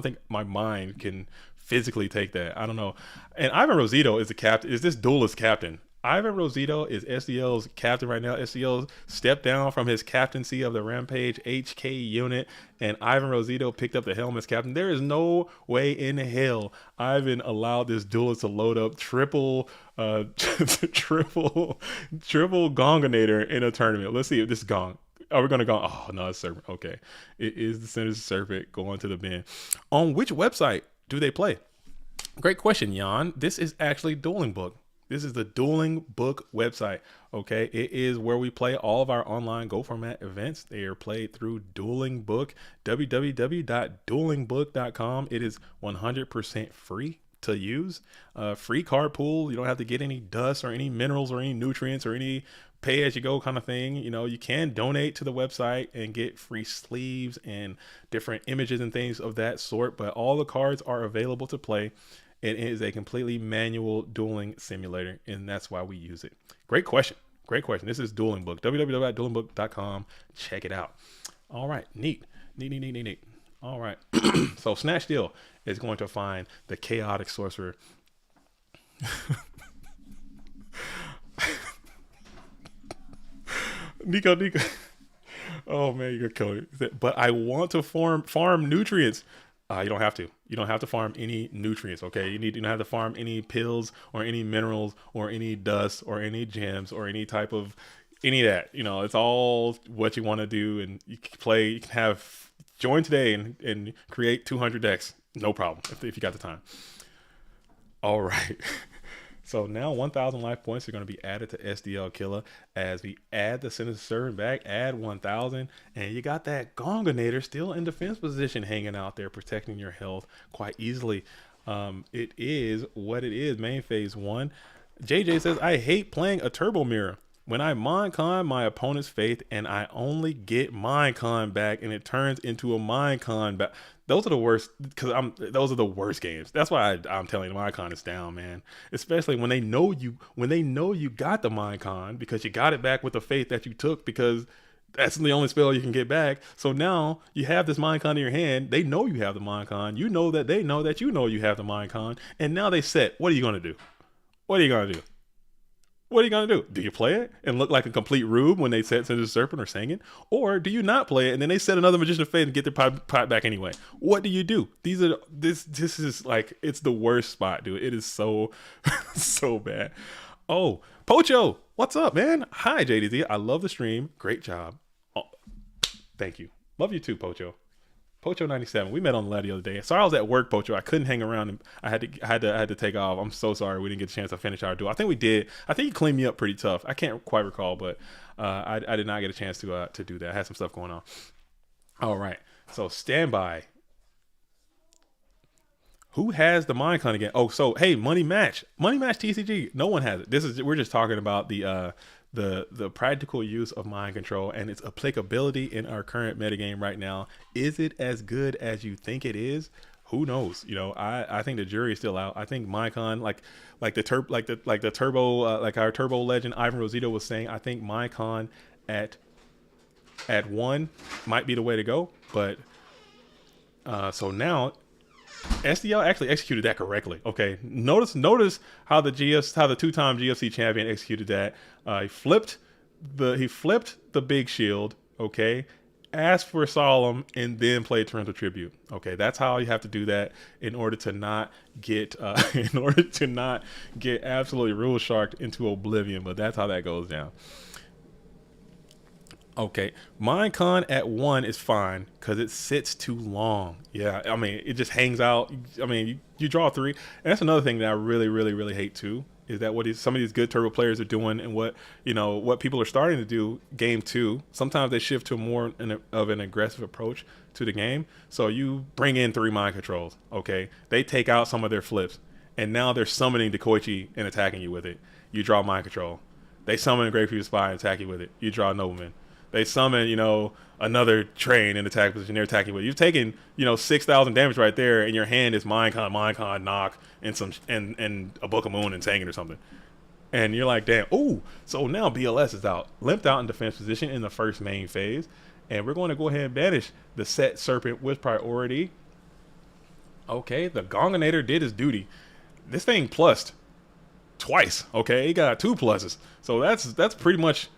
think my mind can physically take that. I don't know. And Ivan Rosito is the captain. Is this duelist captain? Ivan Rosito is SDL's captain right now. SDL stepped down from his captaincy of the Rampage HK unit, and Ivan Rosito picked up the helm as captain. There is no way in hell Ivan allowed this duelist to load up triple Gonganator in a tournament. Let's see if this is Gong. Are we going to go? Oh, no, it's Serpent. Okay. It is the Sinister Serpent going to the bin. On which website do they play? Great question, Jan. This is actually Dueling Book. This is the Dueling Book website. Okay. It is where we play all of our online Go Format events. They are played through Dueling Book, www.duelingbook.com. It is 100% free to use. Free card pool. You don't have to get any dust or any minerals or any nutrients or any pay as you go kind of thing. You know, you can donate to the website and get free sleeves and different images and things of that sort, but all the cards are available to play. It is a completely manual dueling simulator, and that's why we use it. Great question. This is Dueling Book, www.duelingbook.com. Check it out. All right. Neat. All right. So Snatch Steel is going to find the Chaotic Sorcerer. Nico. Oh man, you're killing it. But I want to farm nutrients. You don't have to. You don't have to farm any nutrients. Okay, you don't have to farm any pills or any minerals or any dust or any gems or any type of any of that. You know, it's all what you want to do, and you can play. You can have join today and create 200 decks. No problem if you got the time. All right. So now 1,000 life points are going to be added to SDL Killer as we add the Sinister Servant back, add 1,000, and you got that Gonganator still in defense position hanging out there, protecting your health quite easily. It is what it is, main phase 1. JJ says, I hate playing a Turbo Mirror. When I Minecon my opponent's faith and I only get Minecon back and it turns into a Minecon back. Those are the worst, because those are the worst games. That's why I'm telling you, Minecon is down, man. Especially when they know you got the Minecon because you got it back with the faith that you took, because that's the only spell you can get back. So now you have this Minecon in your hand. They know you have the Minecon. You know that they know that you know you have the Minecon. And now they set. What are you gonna do? What are you gonna do? What are you going to do? Do you play it and look like a complete rube when they set Sinister Serpent or Singing? Or do you not play it and then they set another Magician of Faith and get their pot back anyway? What do you do? This is like, it's the worst spot, dude. It is so, so bad. Oh, Pocho, what's up, man? Hi, JDZ. I love the stream. Great job. Oh, thank you. Love you too, Pocho. Pocho97. We met on the ladder the other day. Sorry I was at work, Pocho. I couldn't hang around, and I had to take off. I'm so sorry we didn't get a chance to finish our duel. I think we did. I think he cleaned me up pretty tough. I can't quite recall, but I did not get a chance to do that. I had some stuff going on. All right. So standby. Who has the Minecon again? Oh, so hey, Money Match TCG. No one has it. We're just talking about the practical use of mind control and its applicability in our current metagame right now. Is it as good as you think it is? Who knows? You know, I think the jury is still out. I think Minecon, like our Turbo legend Ivan Rosito was saying, I think Minecon at 1 might be the way to go. But so now SDL actually executed that correctly. Okay, notice how the two-time GFC champion executed that. He flipped the big shield. Okay, asked for solemn and then played torrential tribute. Okay, that's how you have to do that in order to not get absolutely rule sharked into oblivion. But that's how that goes down. Okay, Minecon at 1 is fine because it sits too long. Yeah, I mean, it just hangs out. I mean, you draw 3. And that's another thing that I really, really, really hate too, is that some of these good turbo players are doing, and what people are starting to do game 2. Sometimes they shift to more of an aggressive approach to the game. So you bring in 3 mind controls. Okay, they take out some of their flips, and now they're summoning the Koichi and attacking you with it. You draw mind control. They summon a Great Future Spy and attack you with it. You draw Nobleman. They summon, another train in attack position. They're attacking with. You've taken, 6,000 damage right there, and your hand is Minecon, knock, and a Book of Moon and Tangen or something. And you're like, damn, ooh. So now BLS is out, limped out in defense position in the first main phase, and we're going to go ahead and banish the Set Serpent with priority. Okay, the Gonganator did his duty. This thing plussed twice. Okay, he got 2 pluses. So that's pretty much.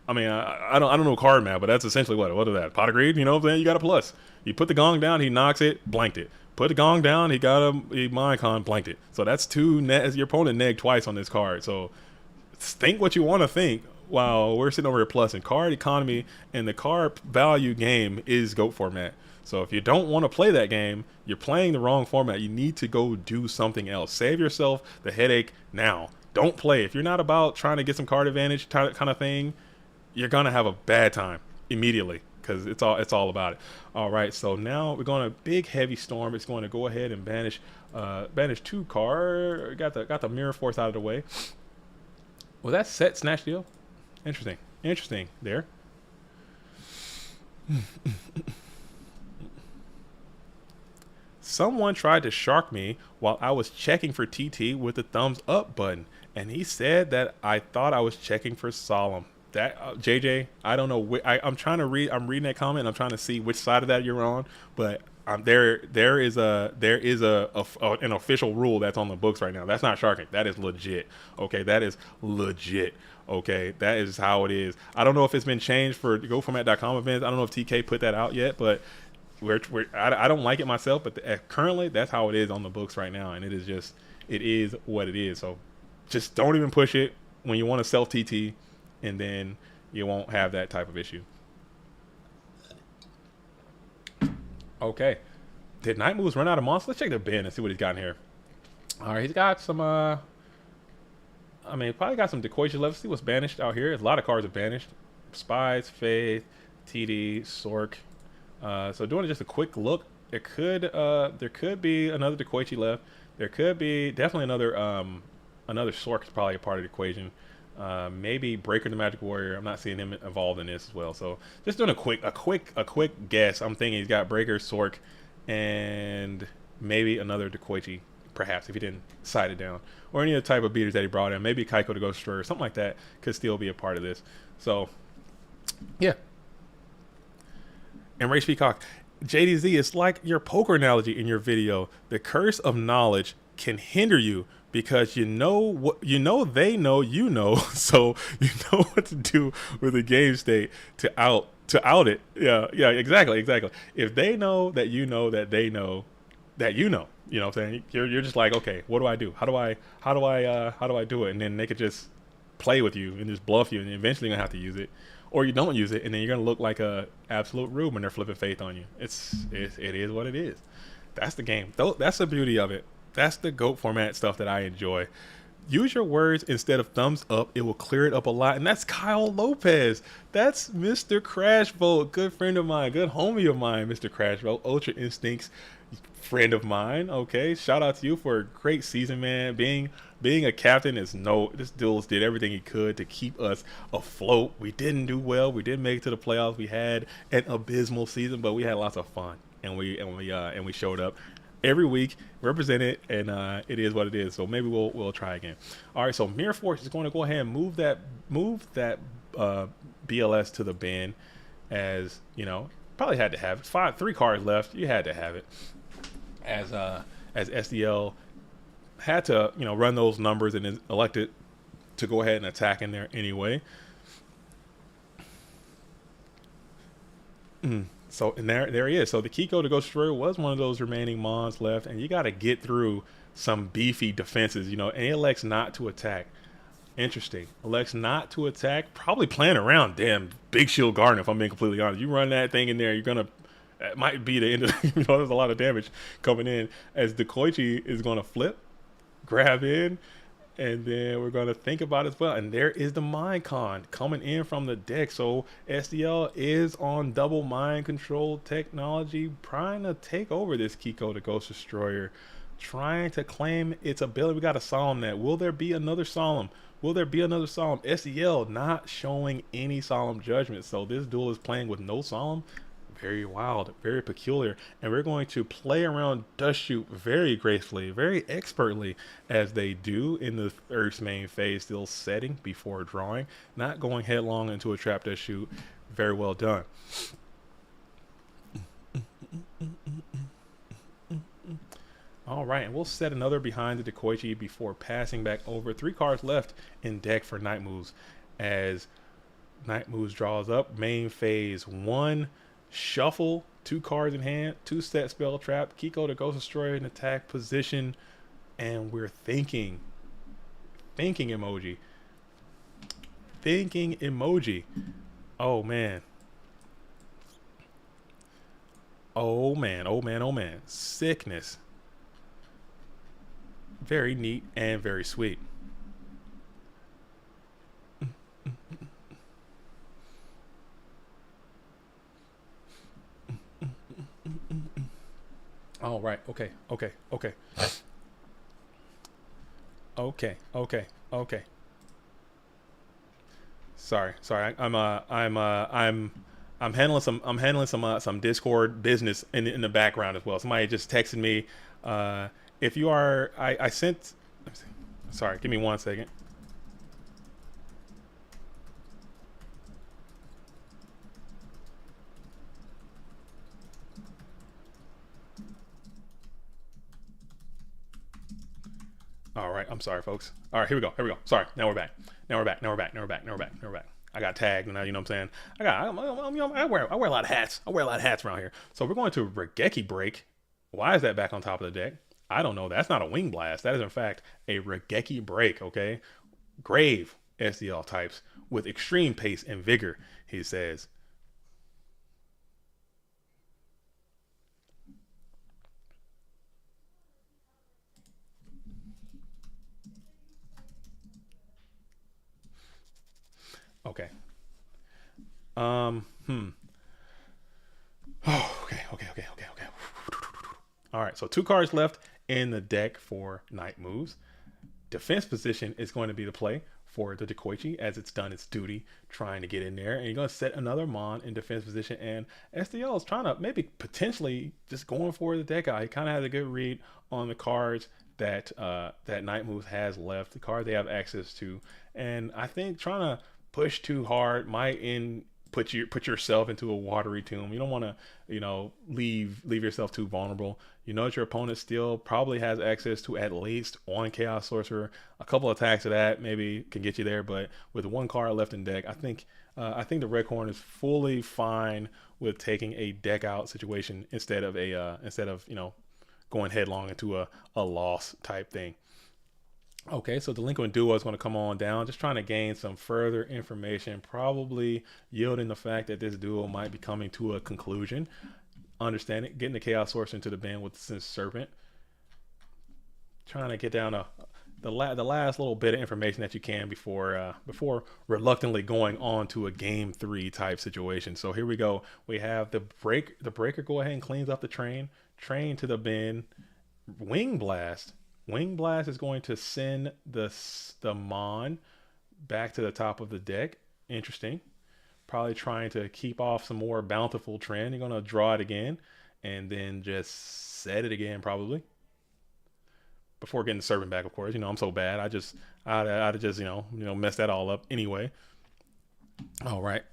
I mean, I don't know card map, but that's essentially what is that? Pot of Greed, you know what I'm saying? You got a plus. You put the gong down, he knocks it, blanked it. Put the gong down, he Minecon, blanked it. So that's 2 net. Your opponent negged twice on this card. So think what you want to think while we're sitting over here plus. And card economy and the card value game is GOAT format. So if you don't want to play that game, you're playing the wrong format. You need to go do something else. Save yourself the headache now. Don't play. If you're not about trying to get some card advantage kind of thing, you're gonna have a bad time immediately because it's all about it. All right, so now we're going to big heavy storm. It's going to go ahead and banish 2 cards. Got the mirror force out of the way. Was that set snatch deal? Interesting there. Someone tried to shark me while I was checking for TT with the thumbs up button, and he said that I thought I was checking for solemn. That JJ, I don't know. I'm trying to read. I'm reading that comment. And I'm trying to see which side of that you're on. But there is an official rule that's on the books right now. That's not sharking. That is legit. Okay, that is legit. Okay, that is how it is. I don't know if it's been changed for GoFormat.com events. I don't know if TK put that out yet, but I don't like it myself. But currently, that's how it is on the books right now, and it is what it is. So just don't even push it when you want to self TT. And then you won't have that type of issue. Okay. Did Night Moves run out of monsters? Let's check the bin and see what he's got in here. All right, he's got some, probably got some Decoitia left. See what's banished out here. A lot of cards are banished. Spies, Faith, TD, Sork. So doing just a quick look, there could be another Decoichi left. There could be definitely another Sork is probably a part of the equation. Maybe Breaker the Magic Warrior. I'm not seeing him involved in this as well. So just doing a quick guess. I'm thinking he's got Breaker, Sork, and maybe another Decoichi, perhaps if he didn't side it down, or any other type of beaters that he brought in. Maybe Kaiko the Ghost Destroyer or something like that could still be a part of this. So yeah. And Race Peacock, JDZ, it's like your poker analogy in your video. The curse of knowledge can hinder you because they know, so you know what to do with the game state to out it. Yeah, exactly. If they know that you know that they know that you know what I'm saying? You're just like, okay, what do I do? How do I do it? And then they could just play with you and just bluff you, and eventually you're gonna have to use it. Or you don't use it, and then you're gonna look like a absolute rube when they're flipping faith on you. It is what it is. That's the game. That's the beauty of it. That's the GOAT format stuff that I enjoy. Use your words instead of thumbs up. It will clear it up a lot. And that's Kyle Lopez. That's Mr. Crashbolt, good friend of mine, good homie of mine, Mr. Crashbolt, Ultra Instincts friend of mine. Okay, shout out to you for a great season, man. Being a captain this dude did everything he could to keep us afloat. We didn't do well. We didn't make it to the playoffs. We had an abysmal season, but we had lots of fun, and we showed up every week, represented, and it is what it is. So maybe we'll try again. All right, so Mirror Force is going to go ahead and move that BLS to the bin, as you know, probably had to have it. 3 cards left. You had to have it. as SDL had to run those numbers and then elected to go ahead and attack in there anyway. So and there he is. So the Kiko to go through was one of those remaining mons left, and you got to get through some beefy defenses, and he elects not to attack. Interesting. Elects not to attack. Probably playing around. Damn, big shield garden. If I'm being completely honest, you run that thing in there, you're gonna. That might be the end of. There's a lot of damage coming in as the Koichi is gonna flip, grab in, and then we're going to think about it as well. And there is the mind con coming in from the deck. So SDL is on double mind control technology, trying to take over this Kiko, the Ghost Destroyer, trying to claim its ability. We got a Solemn that. Will there be another Solemn? Will there be another Solemn? SDL not showing any Solemn Judgment. So this duel is playing with no Solemn. Very wild, very peculiar, and we're going to play around Dust Shoot very gracefully, very expertly, as they do in the Earth's main phase, still setting before drawing, not going headlong into a trap Dust Shoot. Very well done. All right, and we'll set another behind the Dekoichi before passing back over. 3 cards left in deck for Night Moves, as Night Moves draws up. Main phase 1. Shuffle, 2 cards in hand, 2 set spell trap, Kiko the Ghost Destroyer in attack position, and we're thinking emoji. Thinking emoji. Oh man. Oh man, oh man, oh man. Sickness. Very neat and very sweet. All right. Okay. Okay. Okay. Okay. Okay. Okay. Sorry. Sorry. I'm handling some Discord business in the background as well. Somebody just texted me. If you are, I sent. Let me see. Sorry. Give me 1 second. All right, I'm sorry, folks. All right, here we go. Here we go. Sorry. Now we're back. Now we're back. Now we're back. Now we're back. Now we're back. Now we're back. I got tagged, and now you know what I'm saying. I wear a lot of hats. I wear a lot of hats around here. So we're going to Regeki Break. Why is that back on top of the deck? I don't know. That's not a Wing Blast. That is in fact a Regeki Break. Okay, Grave SDL types with extreme pace and vigor. He says. Okay. Hmm. Oh, okay, okay, okay, okay, okay. All right, so 2 cards left in the deck for Night Moves. Defense position is going to be the play for the Dekoichi as it's done its duty trying to get in there. And you're going to set another Mon in defense position. And SDL is trying to maybe potentially just going for the deck out. He kind of has a good read on the cards that Night Moves has left, the card they have access to. And I think trying to push too hard might put yourself into a watery tomb. You don't want to, leave yourself too vulnerable. You know that your opponent still probably has access to at least 1 Chaos Sorcerer. A couple attacks of that maybe can get you there, but with 1 card left in deck, I think the Red Corn is fully fine with taking a deck out situation instead of going headlong into a loss type thing. Okay, so Delinquent Duo is going to come on down, just trying to gain some further information, probably yielding the fact that this duo might be coming to a conclusion. Understand it, getting the Chaos Source into the bin with the Serpent, trying to get down to the last little bit of information that you can before reluctantly going on to a game 3 type situation. So here we go. We have the breaker go ahead and cleans up the train to the bin. Wing Blast. Wing Blast is going to send the Mon back to the top of the deck. Interesting. Probably trying to keep off some more bountiful trend. You're going to draw it again and then just set it again probably. Before getting the servant back, of course. I'm so bad. I'd just mess that all up anyway. All right.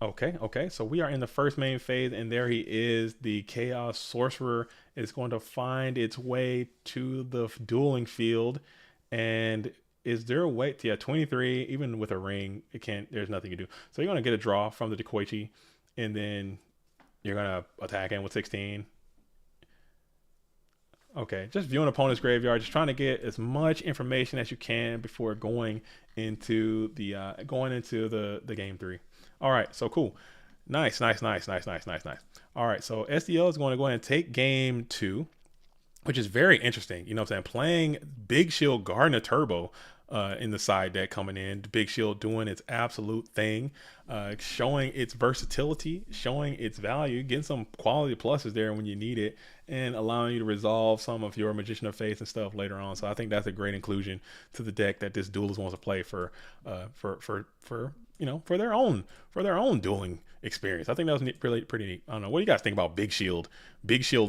Okay, okay. So we are in the first main phase, and there he is. The Chaos Sorcerer is going to find its way to the dueling field. And is there a way? Yeah, 23. Even with a ring, it can't. There's nothing you do. So you're going to get a draw from the Dekoichi, and then you're going to attack him with 16. Okay, just viewing opponent's graveyard, just trying to get as much information as you can before going into the game three. All right, so cool, nice, nice, nice, nice, nice, nice, nice. All right, so SDL is going to go ahead and take game two, which is very interesting. You know what I'm saying? Playing Big Shield Gardener Turbo in the side deck coming in. Big Shield doing its absolute thing, showing its versatility, showing its value, getting some quality pluses there when you need it, and allowing you to resolve some of your Magician of Faith and stuff later on. So I think that's a great inclusion to the deck that this duelist wants to play for for their own dueling experience. I think that was really pretty neat. I don't know. What do you guys think about Big Shield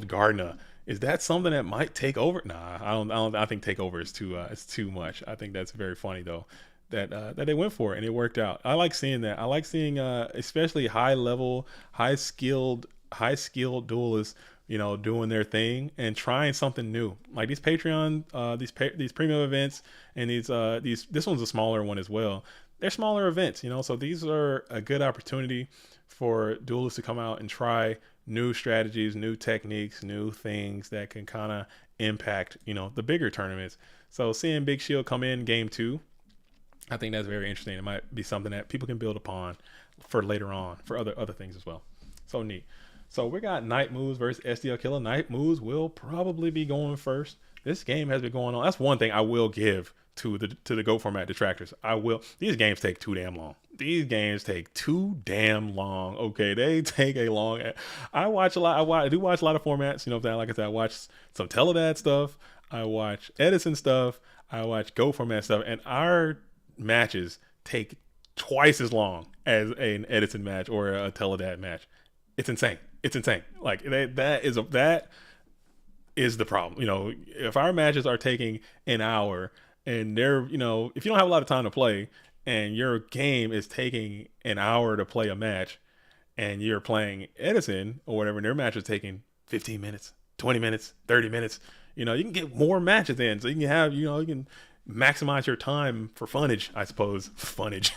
Gardener? Is that something that might take over? Nah, I don't. I think takeover is it's too much. I think that's very funny though that they went for it and it worked out. I like seeing that. I like seeing especially high level, high skilled duelists, doing their thing and trying something new. Like these Patreon, these premium events, and these this one's a smaller one as well. They're smaller events, so these are a good opportunity for duelists to come out and try new strategies, new techniques, new things that can kind of impact, the bigger tournaments. So seeing Big Shield come in game two, I think that's very interesting. It might be something that people can build upon for later on for other things as well. So neat. So we got Night Moves versus SDL Killer. Night Moves will probably be going first. This game has been going on. That's one thing I will give to the Go format detractors. I will. These games take too damn long. These games take too damn long. Okay, they take a long. I watch a lot. I do watch a lot of formats. Like I said, I watch some Teledad stuff. I watch Edison stuff. I watch Go format stuff, and our matches take twice as long as an Edison match or a Teledad match. It's insane. It's insane. Like that is the problem. If our matches are taking an hour and they're, if you don't have a lot of time to play and your game is taking an hour to play a match and you're playing Edison or whatever, and their match is taking 15 minutes, 20 minutes, 30 minutes, you can get more matches in. So you can have, you can maximize your time for funnage, I suppose. Funnage.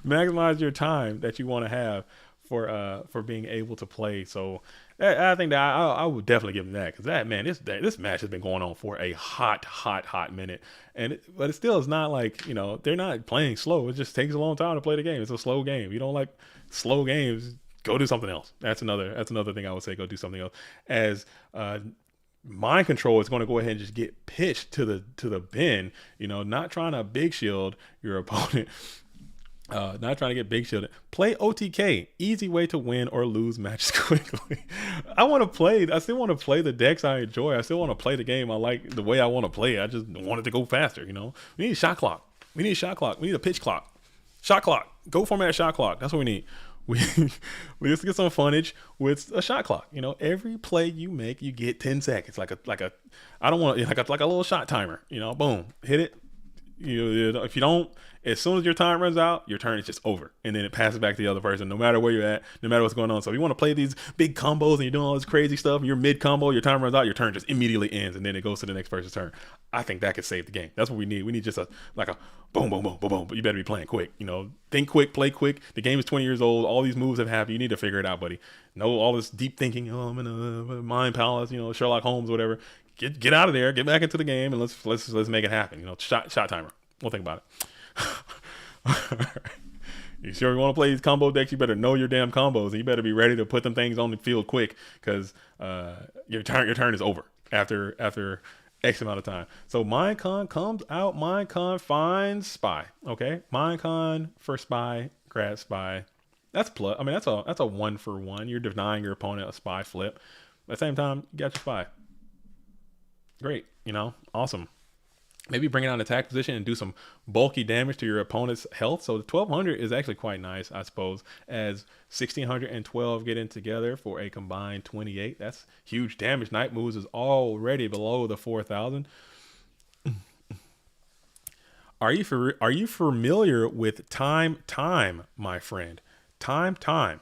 Maximize your time that you want to have for being able to play. So I think that I would definitely give them that, because that, man, this match has been going on for a hot minute, but it still is not like, they're not playing slow. It just takes a long time to play the game. It's a slow game. You don't like slow games, go do something else. That's another thing I would say. Go do something else. As mind control is going to go ahead and just get pitched to the bin. Not trying to big shield your opponent. Not trying to get big shielded. Play OTK. Easy way to win or lose matches quickly. I still want to play the decks I enjoy. I still want to play the game I like the way I want to play. I just want it to go faster, We need a shot clock. We need a pitch clock. Shot clock. Go format shot clock. That's what we need. We just get some funnage with a shot clock. Every play you make, you get 10 seconds. I don't want like a little shot timer. Boom, hit it. If you don't, as soon as your time runs out, your turn is just over, and then it passes back to the other person, no matter where you're at, no matter what's going on. So if you want to play these big combos and you're doing all this crazy stuff, and you're mid combo, your time runs out, your turn just immediately ends, and then it goes to the next person's turn. I think that could save the game. That's what we need. We need just a boom, boom, boom, boom, boom. But you better be playing quick. Think quick, play quick. The game is 20 years old. All these moves have happened. You need to figure it out, buddy. No, all this deep thinking. Oh, I'm in a mind palace. Sherlock Holmes, whatever. Get out of there. Get back into the game, and let's make it happen. Shot timer. We'll think about it. You sure you want to play these combo decks? You better know your damn combos, and you better be ready to put them things on the field quick, because your turn is over after X amount of time. So Minecon comes out. Minecon finds Spy. Okay, Minecon for Spy. Grab Spy. That's plus. I mean, that's a 1-for-1. You're denying your opponent a Spy flip. At the same time, you got your Spy. Great. Awesome. Maybe bring it on attack position and do some bulky damage to your opponent's health. So the 1200 is actually quite nice, I suppose, as 1600 and 12 get in together for a combined 28. That's huge damage. Night Moves is already below the 4000. Are you familiar with time, my friend? Time.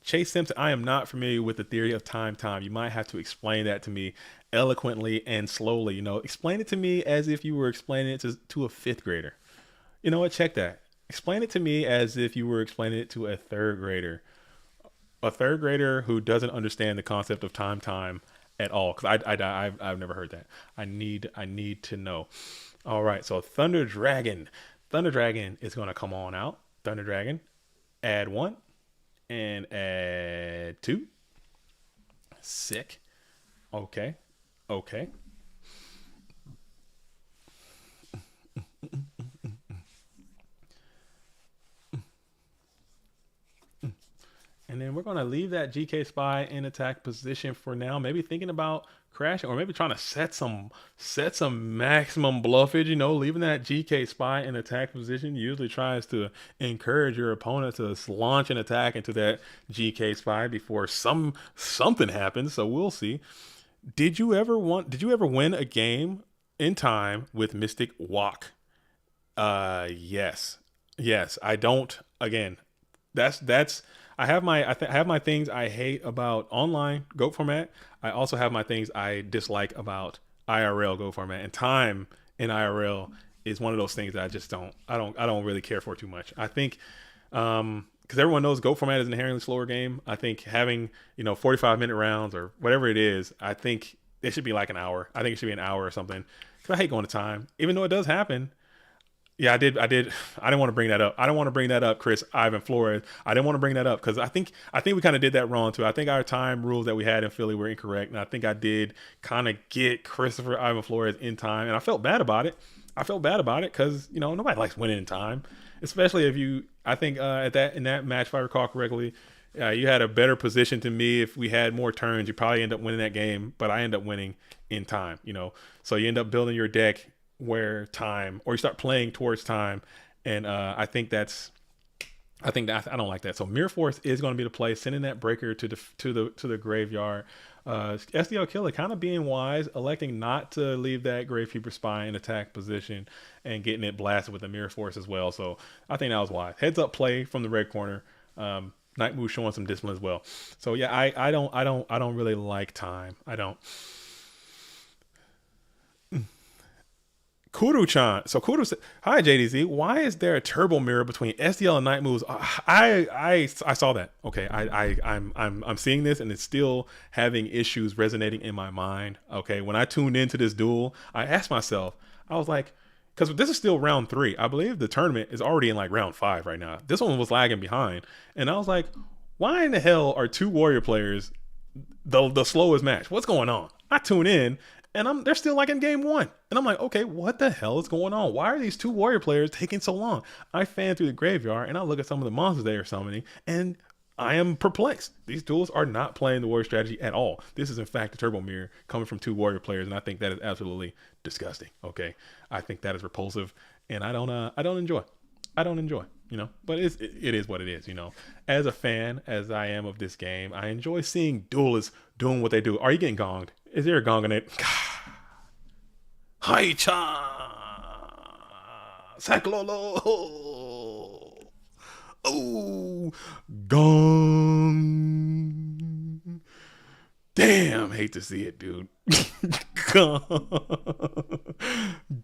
Chase Simpson, I am not familiar with the theory of time. You might have to explain that to me eloquently and slowly. Explain it to me as if you were explaining it to a fifth grader. You know what? Check that. Explain it to me as if you were explaining it to a third grader. A third grader who doesn't understand the concept of time at all. Because I've never heard that. I need to know. All right. So Thunder Dragon. Thunder Dragon is going to come on out. Thunder Dragon, add one and add two. Sick. Okay. Okay. And then we're going to leave that GK spy in attack position for now. Maybe thinking about crashing, or maybe trying to set some maximum bluffage. Leaving that GK spy in attack position usually tries to encourage your opponent to launch an attack into that GK spy before something happens. So we'll see. Did you ever win a game in time with Mystic Walk? Yes. Yes, I don't. Again, that's I have my things I hate about online Go format. I also have my things I dislike about IRL Go format. And time in IRL is one of those things that I don't really care for too much. I think because everyone knows Go format is an inherently slower game. I think having 45-minute rounds or whatever it is, I think it should be like an hour. I think it should be an hour or something. Because I hate going to time, even though it does happen. Yeah, I did. I didn't want to bring that up. I don't want to bring that up, Chris Ivan Flores. I didn't want to bring that up because I think we kind of did that wrong too. I think our time rules that we had in Philly were incorrect, and I think I did kind of get Christopher Ivan Flores in time, and I felt bad about it. I felt bad about it because nobody likes winning in time, especially if you. I think in that match, if I recall correctly, you had a better position to me. If we had more turns, you probably end up winning that game, but I end up winning in time. So you end up building your deck where time, or you start playing towards time, and I think that I don't like that. So Mirror Force is going to be the play, sending that breaker to the graveyard. SDL Killer kind of being wise, electing not to leave that Gravekeeper Spy in attack position and getting it blasted with the Mirror Force as well. So I think that was wise. Heads up play from the red corner. Night Move showing some discipline as well. So yeah, I don't really like time. I don't. Kudu-chan. So Kudu said, "Hi JDZ. Why is there a turbo mirror between SDL and Night Moves?" I saw that. Okay, I'm seeing this, and it's still having issues resonating in my mind. Okay, when I tuned into this duel, I asked myself, I was like, because this is still round 3. I believe the tournament is already in like round 5 right now. This one was lagging behind, and I was like, why in the hell are two Warrior players the slowest match? What's going on? I tune in, and they're still like in game 1. And I'm like, okay, what the hell is going on? Why are these two Warrior players taking so long? I fan through the graveyard and I look at some of the monsters they are summoning, and I am perplexed. These duels are not playing the Warrior strategy at all. This is in fact a turbo mirror coming from two Warrior players, and I think that is absolutely disgusting. Okay, I think that is repulsive, and I don't enjoy. I don't enjoy. But it is what it is. As a fan as I am of this game, I enjoy seeing duelists doing what they do. Are you getting gonged? Is there a gong in it? Hi-cha! Saklolo! Oh, gong! Damn, hate to see it, dude. Gong.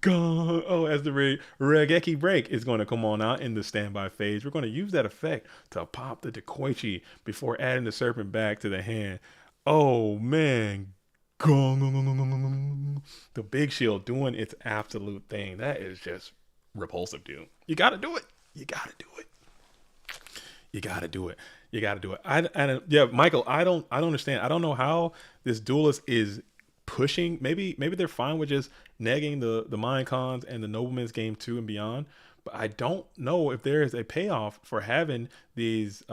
Gong. Oh, as the Regeki break is going to come on out in the standby phase, we're going to use that effect to pop the Dekoichi before adding the Serpent back to the hand. Oh, man. Gong. The big shield doing its absolute thing. That is just repulsive, dude. You got to do it. You got to do it. You got to do it. You got to do it. Yeah, Michael, I don't understand. I don't know how this duelist is pushing. Maybe they're fine with just negging the Mind Cons and the Nobleman's game 2 and beyond. But I don't know if there is a payoff for having these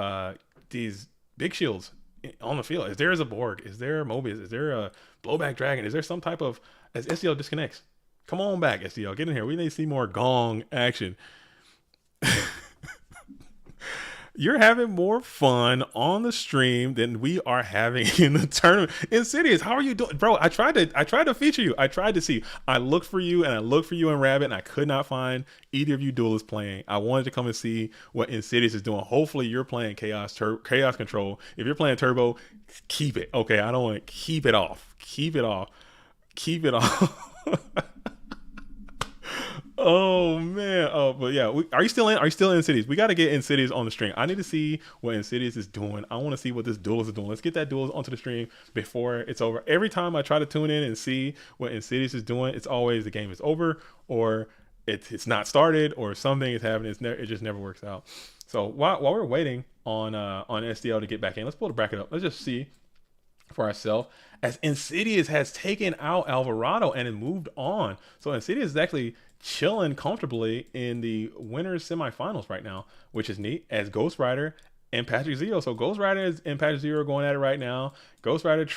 big shields on the field. Is there a Borg? Is there a Mobius? Is there a Blowback Dragon? Is there some type of, as SDL disconnects? Come on back, SDL. Get in here. We need to see more gong action. You're having more fun on the stream than we are having in the tournament. Insidious, how are you doing, bro? I tried to feature you. I tried to see. I looked for you and I looked for you in Rabbit, and I could not find either of you duelists playing. I wanted to come and see what Insidious is doing. Hopefully, you're playing Chaos Control. If you're playing Turbo, keep it. Okay, I don't want to keep it off. Keep it off. Keep it off. Oh man. Oh, but yeah. Are you still in? Are you still in Insidious? We got to get Insidious on the stream. I need to see what Insidious is doing. I want to see what this duelist is doing. Let's get that duelist onto the stream before it's over. Every time I try to tune in and see what Insidious is doing, it's always the game is over, or it's not started, or something is happening. It just never works out. So while we're waiting on SDL to get back in, let's pull the bracket up. Let's just see for ourselves, as Insidious has taken out Alvarado and it moved on. So Insidious is actually chilling comfortably in the winners semifinals right now, which is neat, as Ghost Rider and Patrick Zero. So Ghost Rider and Patrick Zero are going at it right now. Ghost Rider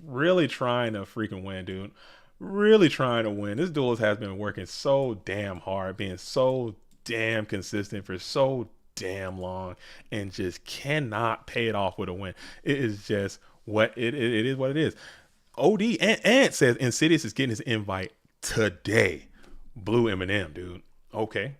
really trying to freaking win, dude. Really trying to win. This duelist has been working so damn hard, being so damn consistent for so damn long, and just cannot pay it off with a win. It is just what it is what it is. OD and says Insidious is getting his invite today. Blue Eminem, dude. Okay.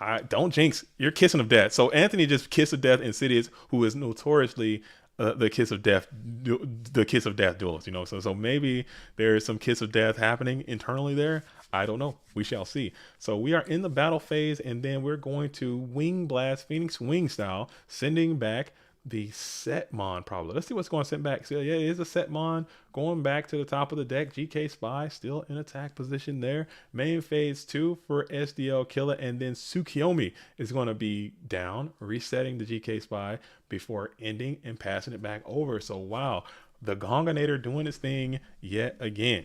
I don't jinx. You're kissing of death. So Anthony just kissed of death Insidious, who is notoriously the kiss of death duelist, you know. So maybe there is some kiss of death happening internally there. I don't know. We shall see. So we are in the battle phase, and then we're going to Wing Blast Phoenix Wing style, sending back the Setmon probably. Let's see what's going to send back. So yeah, it is a Setmon going back to the top of the deck. GK Spy still in attack position there. Main phase 2 for SDL Killer, and then Tsukiyomi is going to be down, resetting the GK Spy before ending and passing it back over. So wow, the Gonganator doing his thing yet again.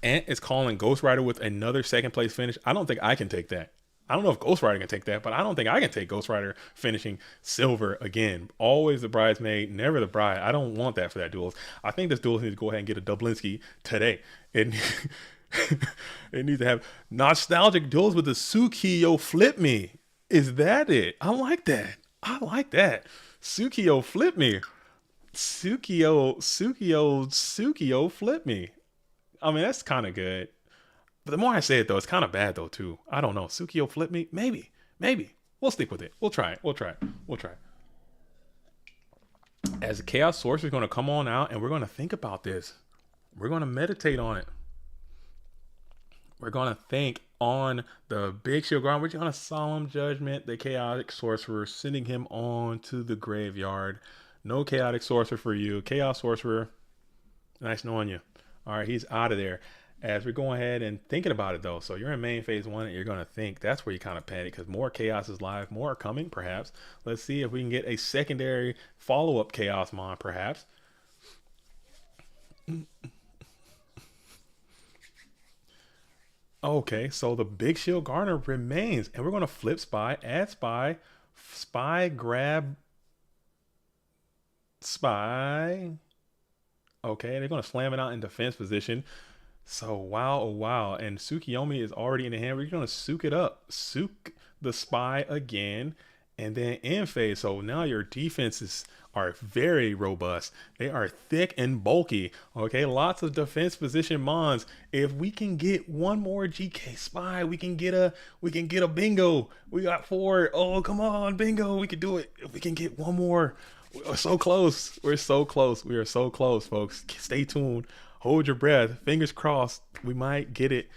Ant is calling Ghost Rider with another second place finish. I don't think I can take that. I don't know if Ghost Rider can take that, but I don't think I can take Ghost Rider finishing silver again. Always the bridesmaid, never the bride. I don't want that for that duel. I think this duel needs to go ahead and get a Dublinsky today. It needs to have nostalgic duels with the Sukiyo Flip Me. Is that it? I like that. Sukiyo Flip Me. Sukiyo Flip Me. I mean, that's kind of good. But the more I say it, though, it's kind of bad, though, too. I don't know. Sukiyo Flip Me? Maybe. We'll stick with it. We'll try it. As the Chaos Sorcerer is going to come on out, and we're going to think about this. We're going to meditate on it. We're going to think on the Big Shield Guard. We're going to Solemn Judgment the Chaotic Sorcerer, sending him on to the graveyard. No Chaotic Sorcerer for you. Chaos Sorcerer, nice knowing you. All right, he's out of there. As we're going ahead and thinking about it, though. So you're in main phase 1 and you're going to think. That's where you kind of panic, because more Chaos is live. More are coming, perhaps. Let's see if we can get a secondary follow-up Chaos Mon, perhaps. Okay, so the Big Shield Garner remains. And we're going to flip Spy, add Spy, grab Spy. Okay, they're going to slam it out in defense position. So, wow. And Tsukiyomi is already in the hand. We're going to soak it up. Soak the Spy again. And then in phase. So now your defenses are very robust. They are thick and bulky. Okay, lots of defense position mons. If we can get one more GK Spy, we can get a bingo. We got 4. Oh, come on, bingo. We can do it. If we can get one more. We're so close. We are so close, folks. Stay tuned. Hold your breath. Fingers crossed. We might get it.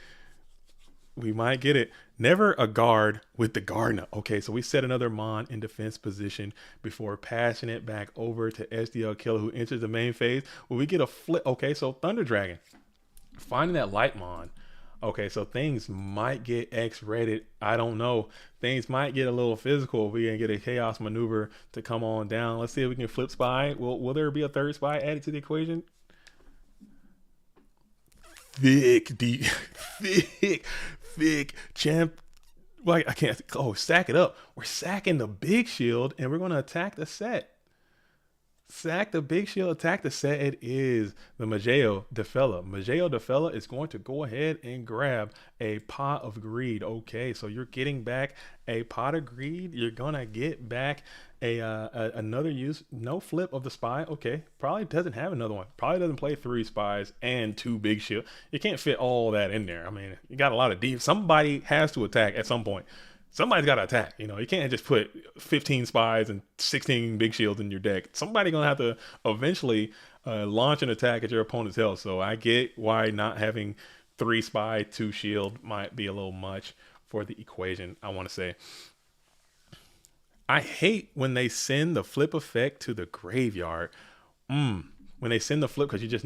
Never a guard with the Gardener. Okay, so we set another Mon in defense position before passing it back over to SDL Killer, who enters the main phase. Will we get a flip? Okay, so Thunder Dragon. Finding that Light Mon. Okay, so things might get X-rated. I don't know. Things might get a little physical if we can get a Chaos Maneuver to come on down. Let's see if we can flip Spy. Will there be a third Spy added to the equation? Thick champ. Like, I can't. Oh, stack it up. We're sacking the Big Shield, and we're going to attack the set. Sack the big shield, attack the set. It is the Majeo Defella. Majeo Defella is going to go ahead and grab a pot of greed. Okay, so you're getting back a pot of greed. You're gonna get back another use. No flip of the spy. Okay, probably doesn't have another one. Probably doesn't play 3 spies and 2 big shield. You can't fit all that in there. I mean, you got a lot of deep. Somebody has to attack at some point. Somebody's got to attack. You can't just put 15 spies and 16 big shields in your deck. Somebody's gonna have to eventually launch an attack at your opponent's health. So I get why not having 3 spy, 2 shield might be a little much for the equation. I want to say I hate when they send the flip effect to the graveyard. When they send the flip, because you just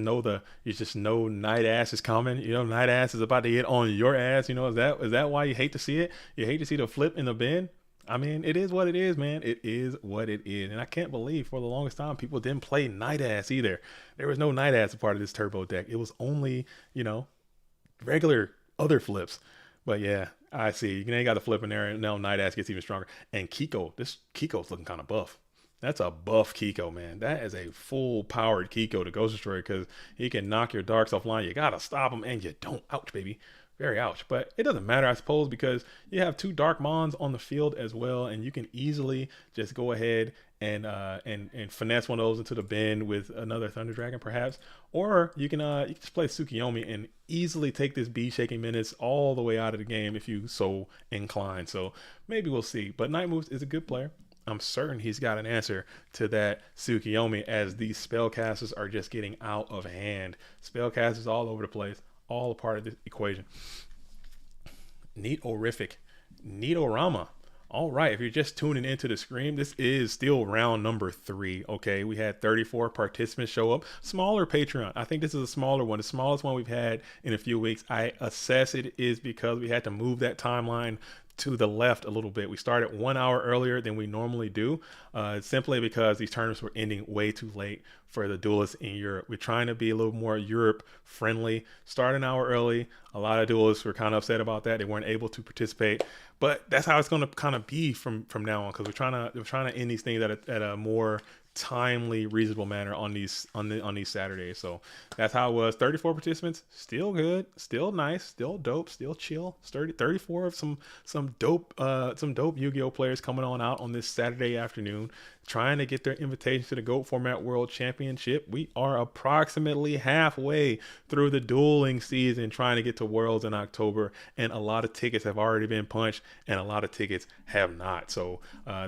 know Night Ass is coming. Night Ass is about to get on your ass. Is that why you hate to see it? You hate to see the flip in the bin. I mean, it is what it is, man. It is what it is. And I can't believe for the longest time people didn't play Night Ass either. There was no Night Ass a part of this turbo deck. It was only, regular other flips. But yeah, I see. You ain't got the flip in there, and now Night Ass gets even stronger. And Kiko's looking kind of buff. That's a buff Kiko, man. That is a full powered Kiko to Ghost Destroyer because he can knock your darks offline. You gotta stop him, and you don't. Ouch, baby. Very ouch. But it doesn't matter, I suppose, because you have 2 Dark Mons on the field as well, and you can easily just go ahead and finesse one of those into the bin with another Thunder Dragon, perhaps. Or you can just play Tsukiyomi and easily take this B Shaking Menace all the way out of the game if you so inclined. So maybe we'll see. But Night Moves is a good player. I'm certain he's got an answer to that Tsukiyomi, as these spellcasters are just getting out of hand. Spellcasters all over the place, all a part of the equation. Neat-orific. Neatorama. All right, if you're just tuning into the stream, this is still round number 3. Okay, we had 34 participants show up. Smaller Patreon. I think this is a smaller one, the smallest one we've had in a few weeks. I assess it is because we had to move that timeline to the left a little bit. We started 1 hour earlier than we normally do, simply because these tournaments were ending way too late for the duelists in Europe. We're trying to be a little more Europe friendly. Start an hour early. A lot of duelists were kind of upset about that. They weren't able to participate, but that's how it's going to kind of be from now on, because we're trying to end these things at a more timely, reasonable manner on these Saturdays. So that's how it was. 34 participants, still good, still nice, still dope, still chill. 34 of some dope Yu-Gi-Oh players coming on out on this Saturday afternoon, trying to get their invitation to the GOAT Format World Championship. We are approximately halfway through the dueling season, trying to get to Worlds in October, and a lot of tickets have already been punched and a lot of tickets have not. So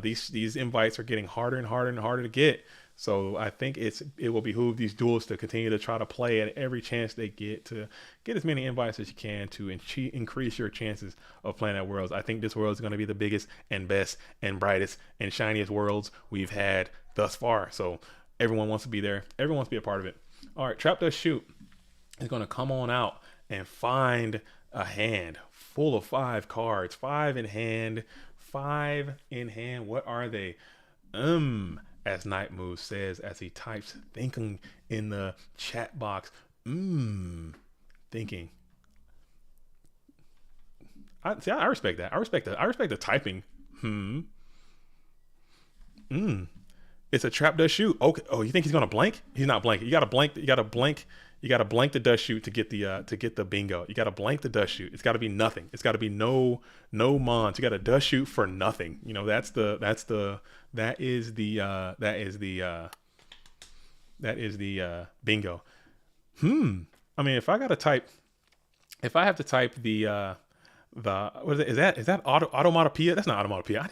these invites are getting harder and harder and harder to get. So I think it will behoove these duelists to continue to try to play at every chance they get, to get as many invites as you can to increase your chances of playing at Worlds. I think this World is going to be the biggest and best and brightest and shiniest Worlds we've had thus far. So everyone wants to be there. Everyone wants to be a part of it. All right, Trap Does Shoot is going to come on out and find a hand full of 5 cards. 5 in hand. 5 in hand. What are they? As Night Moves says, as he types thinking in the chat box. Thinking. I respect that. I respect the typing. It's a Trap Does Shoot. Okay. Oh, you think he's gonna blank? He's not blanking. You gotta blank the Does Shoot to get the bingo. You gotta blank the Does Shoot. It's gotta be nothing. It's gotta be no mons. You gotta Does Shoot for nothing. That is the bingo. I mean, if I have to type the what is it? Is that automatopoeia? That's not automatopoeia. I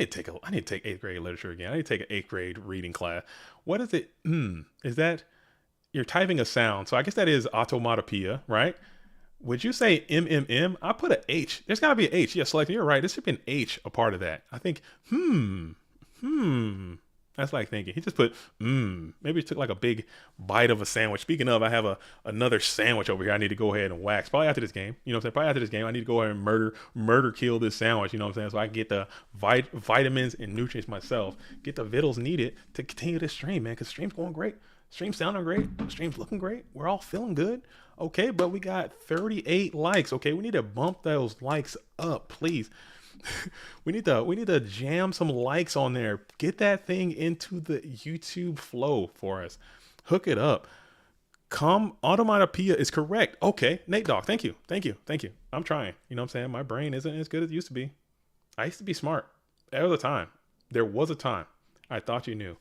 need to take 8th grade literature again. I need to take an 8th grade reading class. What is it? Is that you're typing a sound? So I guess that is automatopoeia, right? Would you say MMM? I put an H. There's got to be an H. Yeah, Select, you're right. There should be an H a part of that. I think, That's like thinking. He just put, Maybe he took like a big bite of a sandwich. Speaking of, I have another sandwich over here I need to go ahead and wax. Probably after this game. You know what I'm saying? Probably after this game, I need to go ahead and murder kill this sandwich. You know what I'm saying? So I can get the vitamins and nutrients myself. Get the vittles needed to continue this stream, man. Because stream's going great. Stream's sounding great. Stream's looking great. We're all feeling good. Okay, but we got 38 likes. Okay, we need to bump those likes up, please. We need to jam some likes on there. Get that thing into the YouTube flow for us. Hook it up. Come automatopoeia is correct. Okay, Nate Dog, thank you. Thank you. Thank you. I'm trying. You know what I'm saying? My brain isn't as good as it used to be. I used to be smart. There was a time. There was a time. I thought you knew.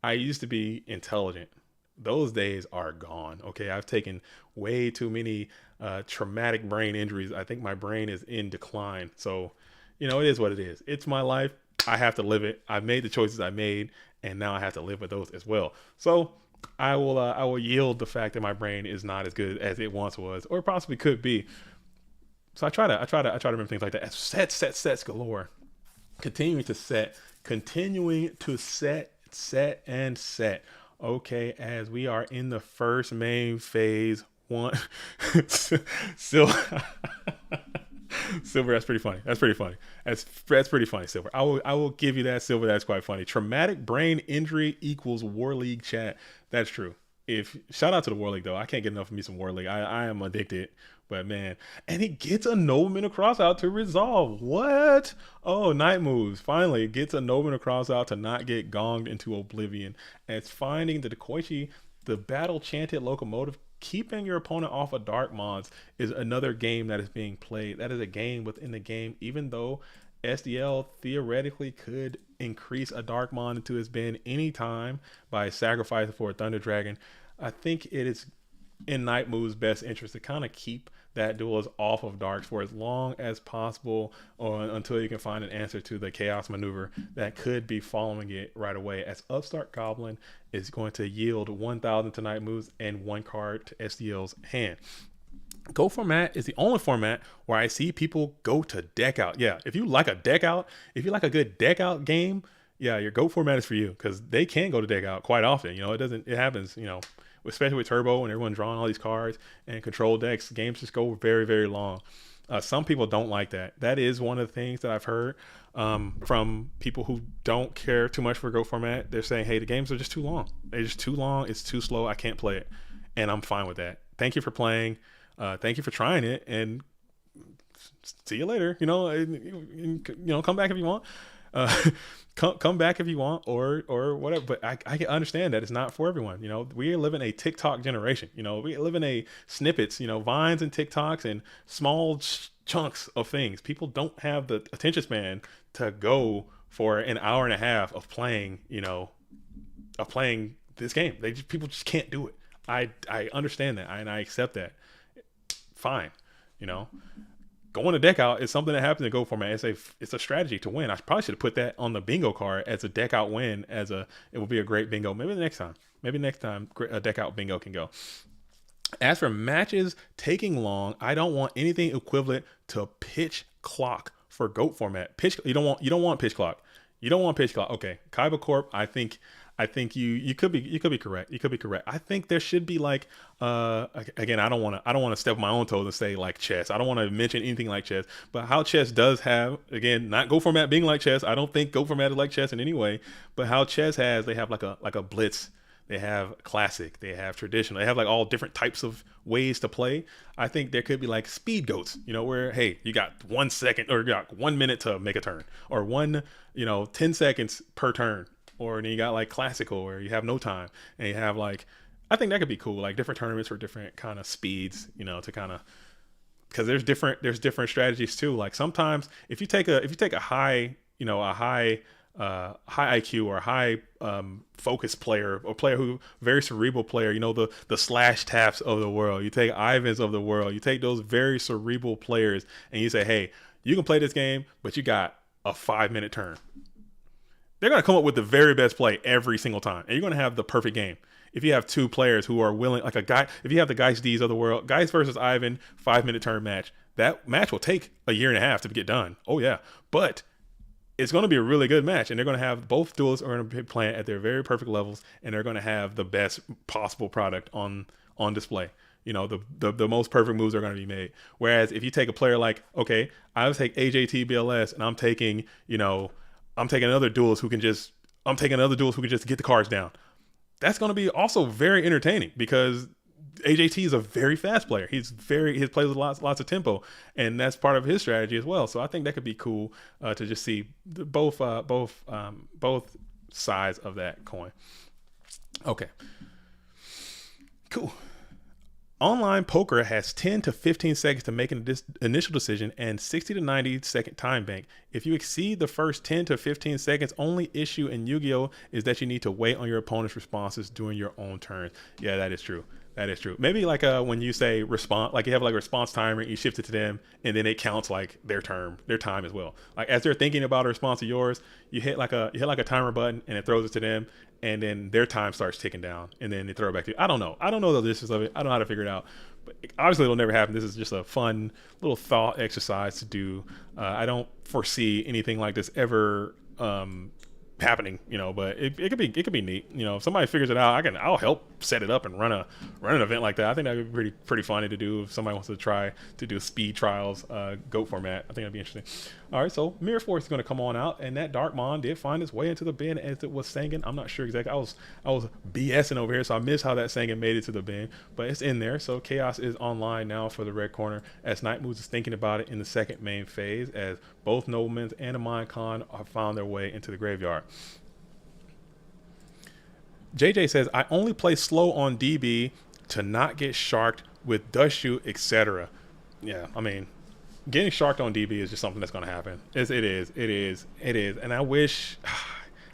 I used to be intelligent. Those days are gone. Okay, I've taken way too many traumatic brain injuries. I think my brain is in decline. So, it is what it is. It's my life. I have to live it. I've made the choices I made, and now I have to live with those as well. So, I will yield the fact that my brain is not as good as it once was, or possibly could be. So I try to remember things like that. Sets galore. Continuing to set and set. Okay, as we are in the first main phase one. Silver. Silver, that's pretty funny. That's pretty funny. That's pretty funny, Silver. I will give you that, Silver. That's quite funny. Traumatic brain injury equals War League chat. That's true. If shout out to the War League though. I can't get enough of me some War League. I am addicted. But man, and he gets a Nobleman across out to resolve. What? Oh, Night Moves finally gets a Nobleman across out to not get gonged into oblivion. As finding the Dekoichi, the battle chanted locomotive, keeping your opponent off of dark mods is another game that is being played. That is a game within the game, even though SDL theoretically could increase a dark mod into his bin anytime by sacrificing for a Thunder Dragon. I think it is in Night Move's best interest to kind of keep that duelist off of darks for as long as possible, or until you can find an answer to the chaos maneuver that could be following it right away, as Upstart Goblin is going to yield 1,000 to Night Moves and 1 card to SDL's hand. Go format is the only format where I see people go to deck out. Yeah, if you like a deck out, if you like a good deck out game, yeah, your Go format is for you, because they can go to deck out quite often. It happens, especially with Turbo and everyone drawing all these cards and control decks. Games just go very, very long. Some people don't like that. That is one of the things that I've heard from people who don't care too much for Go format. They're saying, hey, the games are just too long. They're just too long. It's too slow. I can't play it. And I'm fine with that. Thank you for playing. Thank you for trying it. And see you later. Come back if you want. Come back if you want, or whatever. But I can understand that it's not for everyone. We live in a TikTok generation. We live in a snippets, Vines and TikToks and small chunks of things. People don't have the attention span to go for an hour and a half of playing, this game. People just can't do it. I understand that, and I accept that. Fine. Going to deck out is something that happens to Go format. It's a strategy to win. I probably should have put that on the bingo card as a deck out win. It would be a great bingo. Maybe next time a deck out bingo can go. As for matches taking long, I don't want anything equivalent to pitch clock for GOAT format. You don't want pitch clock. You don't want pitch clock. Okay, Kaiba Corp. I think you could be correct. You could be correct. I think there should be again, I don't want to step on my own toes and say like chess. I don't want to mention anything like chess, but how chess does have, again, not Go format being like chess. I don't think Go format is like chess in any way, but how chess they have like a blitz. They have classic, they have traditional, they have like all different types of ways to play. I think there could be like speed goats, where, hey, you got 1 second or you got 1 minute to make a turn, or 10 seconds per turn. Or then you got like classical where you have no time, and you have I think that could be cool, like different tournaments for different kind of speeds, to kind of, because there's different strategies too. Like sometimes if you take a high, high IQ or high focus player, or player who very cerebral player, the slash taps of the world, you take Ivans of the world, you take those very cerebral players, and you say, hey, you can play this game, but you got a 5-minute turn. They're going to come up with the very best play every single time, and you're going to have the perfect game. If you have two players who are willing, like if you have the Geist D's of the world, Geist versus Ivan, 5-minute turn match, that match will take a year and a half to get done. Oh yeah. But it's going to be a really good match, and they're going to have both duelists are going to be playing at their very perfect levels, and they're going to have the best possible product on display. The most perfect moves are going to be made. Whereas if you take a player like, okay, I'll take AJT BLS, and I'm taking another duelist who can just get the cards down. That's going to be also very entertaining, because AJT is a very fast player. He plays with lots of tempo, and that's part of his strategy as well. So I think that could be cool to just see both sides of that coin. Okay, cool. Online poker has 10 to 15 seconds to make an initial decision and 60 to 90-second time bank. If you exceed the first 10 to 15 seconds, only issue in Yu-Gi-Oh! Is that you need to wait on your opponent's responses during your own turn. Yeah, that is true. That is true. Maybe like when you say response, like you have like a response timer, you shift it to them, and then it counts like their time as well. Like as they're thinking about a response to yours, you hit like a timer button, and it throws it to them, and then their time starts ticking down, and then they throw it back to you. I don't know. I don't know the distance of it. I don't know how to figure it out. But obviously, it'll never happen. This is just a fun little thought exercise to do. I don't foresee anything like this ever happening, but it could be neat. If somebody figures it out, I'll help set it up and run an event like that. I think that would be pretty funny to do if somebody wants to try to do speed trials GOAT format. I think that'd be interesting. All right, so Mirror Force is going to come on out, and that Darkmon did find its way into the bin as it was singing. I'm not sure exactly. I was BSing over here, so I missed how that singing made it to the bin, but it's in there. So Chaos is online now for the red corner as Night Moves is thinking about it in the second main phase, as both Noblemans and a Mind Con have found their way into the graveyard. JJ says, I only play slow on DB to not get sharked with Dust Shoot, etc. Yeah, I mean, getting sharked on DB is just something that's going to happen. It is. And I wish,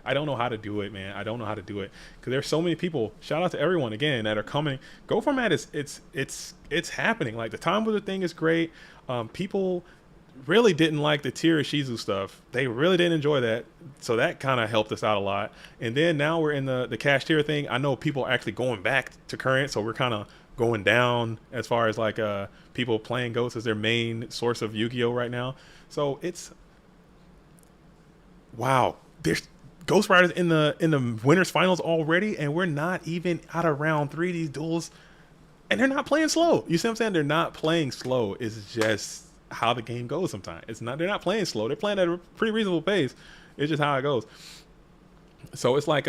I don't know how to do it, man. I don't know how to do it because there's so many people. Shout out to everyone again that are coming. Go format it's happening. Like the Time Wizard thing is great. People really didn't like the Tira Shizu stuff. They really didn't enjoy that. So that kind of helped us out a lot. And then now we're in the Cash Tier thing. I know people are actually going back to current, so we're kind of going down as far as like people playing Ghosts as their main source of Yu-Gi-Oh right now. So it's wow. There's Ghost Riders in the winners finals already, and we're not even out of round 3 of these duels, and they're not playing slow. You see what I'm saying? They're not playing slow. It's just how the game goes sometimes. They're not playing slow. They're playing at a pretty reasonable pace. It's just how it goes. So it's like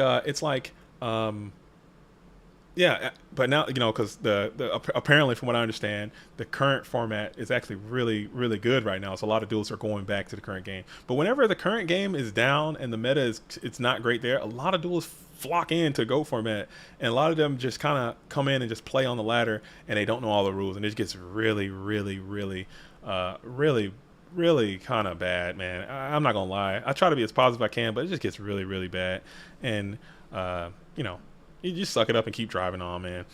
yeah, but now because the apparently from what I understand, the current format is actually really really good right now. So a lot of duels are going back to the current game. But whenever the current game is down and the meta it's not great there, a lot of duels flock into Go format, and a lot of them just kind of come in and just play on the ladder, and they don't know all the rules, and it gets really really kind of bad, man. I'm not gonna lie. I try to be as positive as I can, but it just gets really really bad, and you just suck it up and keep driving on, man.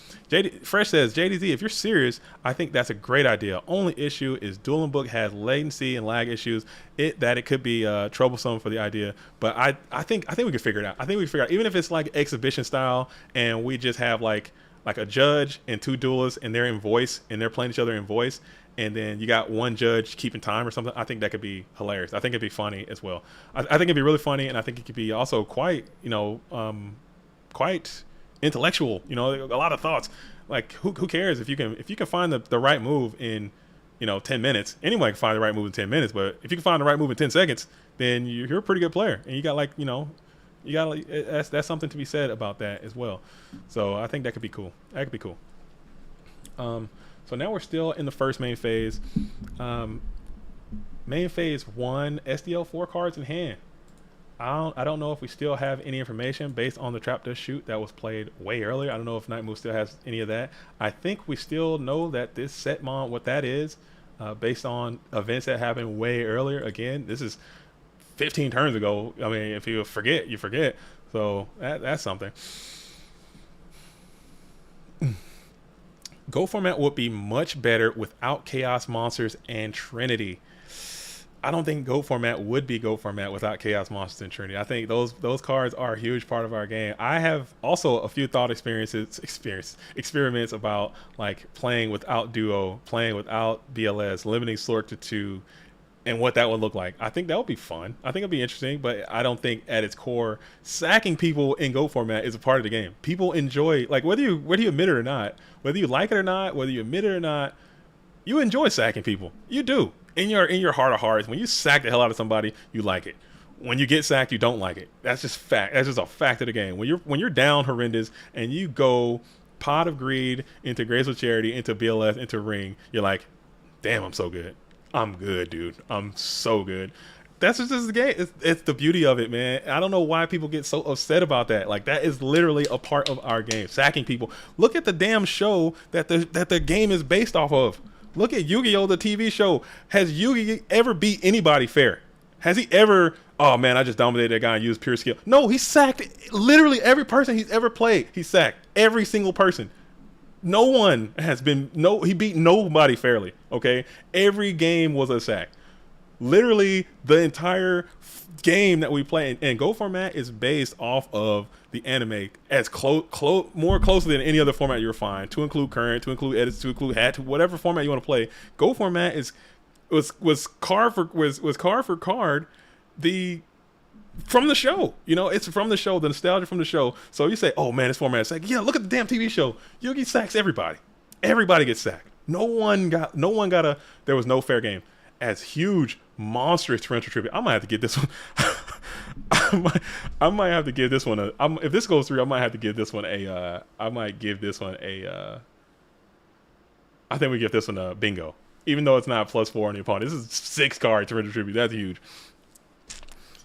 Fresh says, JDZ, if you're serious, I think that's a great idea. Only issue is Dueling Book has latency and lag issues. It could be troublesome for the idea, but I think we can figure it out. I think we can figure it out, even if it's like exhibition style, and we just have like a judge and 2 duelists, and they're in voice, and they're playing each other in voice, and then you got one judge keeping time or something. I think that could be hilarious. I think it'd be funny as well. I think it'd be really funny, and I think it could be also quite quite intellectual, a lot of thoughts. Like who cares if you can find the right move in 10 minutes. Anyone can find the right move in 10 minutes, but if you can find the right move in 10 seconds, then you're a pretty good player, and you got that's something to be said about that as well. So I think that could be cool. So now we're still in the first main phase. Main phase 1, SDL 4 cards in hand. I don't know if we still have any information based on the Trap Dust Shoot that was played way earlier. I don't know if Night Move still has any of that. I think we still know that this Setmon, what that is, based on events that happened way earlier. Again, this is 15 turns ago. I mean, if you forget, you forget. So that's something. Go format would be much better without Chaos Monsters and Trinity. I don't think Go format would be Go format without Chaos Monsters and Trinity. I think those cards are a huge part of our game. I have also a few thought experiments about like playing without Duo, playing without BLS, limiting Slork to 2, and what that would look like. I think that would be fun. I think it'd be interesting, but I don't think at its core, sacking people in Go format is a part of the game. People enjoy, like whether you admit it or not, whether you like it or not, whether you admit it or not, you enjoy sacking people. You do. In your heart of hearts, when you sack the hell out of somebody, you like it. When you get sacked, you don't like it. That's just fact. That's just a fact of the game. When you're down horrendous and you go Pot of Greed into Graceful Charity into BLS into Ring, you're like, damn, I'm so good. I'm good, dude. I'm so good. That's just the game. It's the beauty of it, man. I don't know why people get so upset about that. Like, that is literally a part of our game. Sacking people. Look at the damn show that the game is based off of. Look at Yu-Gi-Oh! The TV show. Has Yu-Gi ever beat anybody fair? Has he ever? Oh man, I just dominated that guy and used pure skill. No, he sacked literally every person he's ever played. He sacked every single person. No one has been he beat nobody fairly. Okay, every game was a sack. Literally the entire game that we play, and Go format is based off of the anime as more closely than any other format you'll find, to include current, to include edits, to include hat, to whatever format you want to play. Go format was card for card the from the show. You know, it's from the show, the nostalgia from the show. So you say, oh man, this format is sacked. Yeah, look at the damn TV show. Yugi sacks everybody. Everybody gets sacked. No one got there was no fair game. As huge, monstrous torrential tribute, I might have to get this one. I might have to give this one if this goes through, I might have to give this one a. I might give this one a. I think we give this one a bingo, even though it's not +4 on the opponent. This is 6 card torrential tribute. That's huge.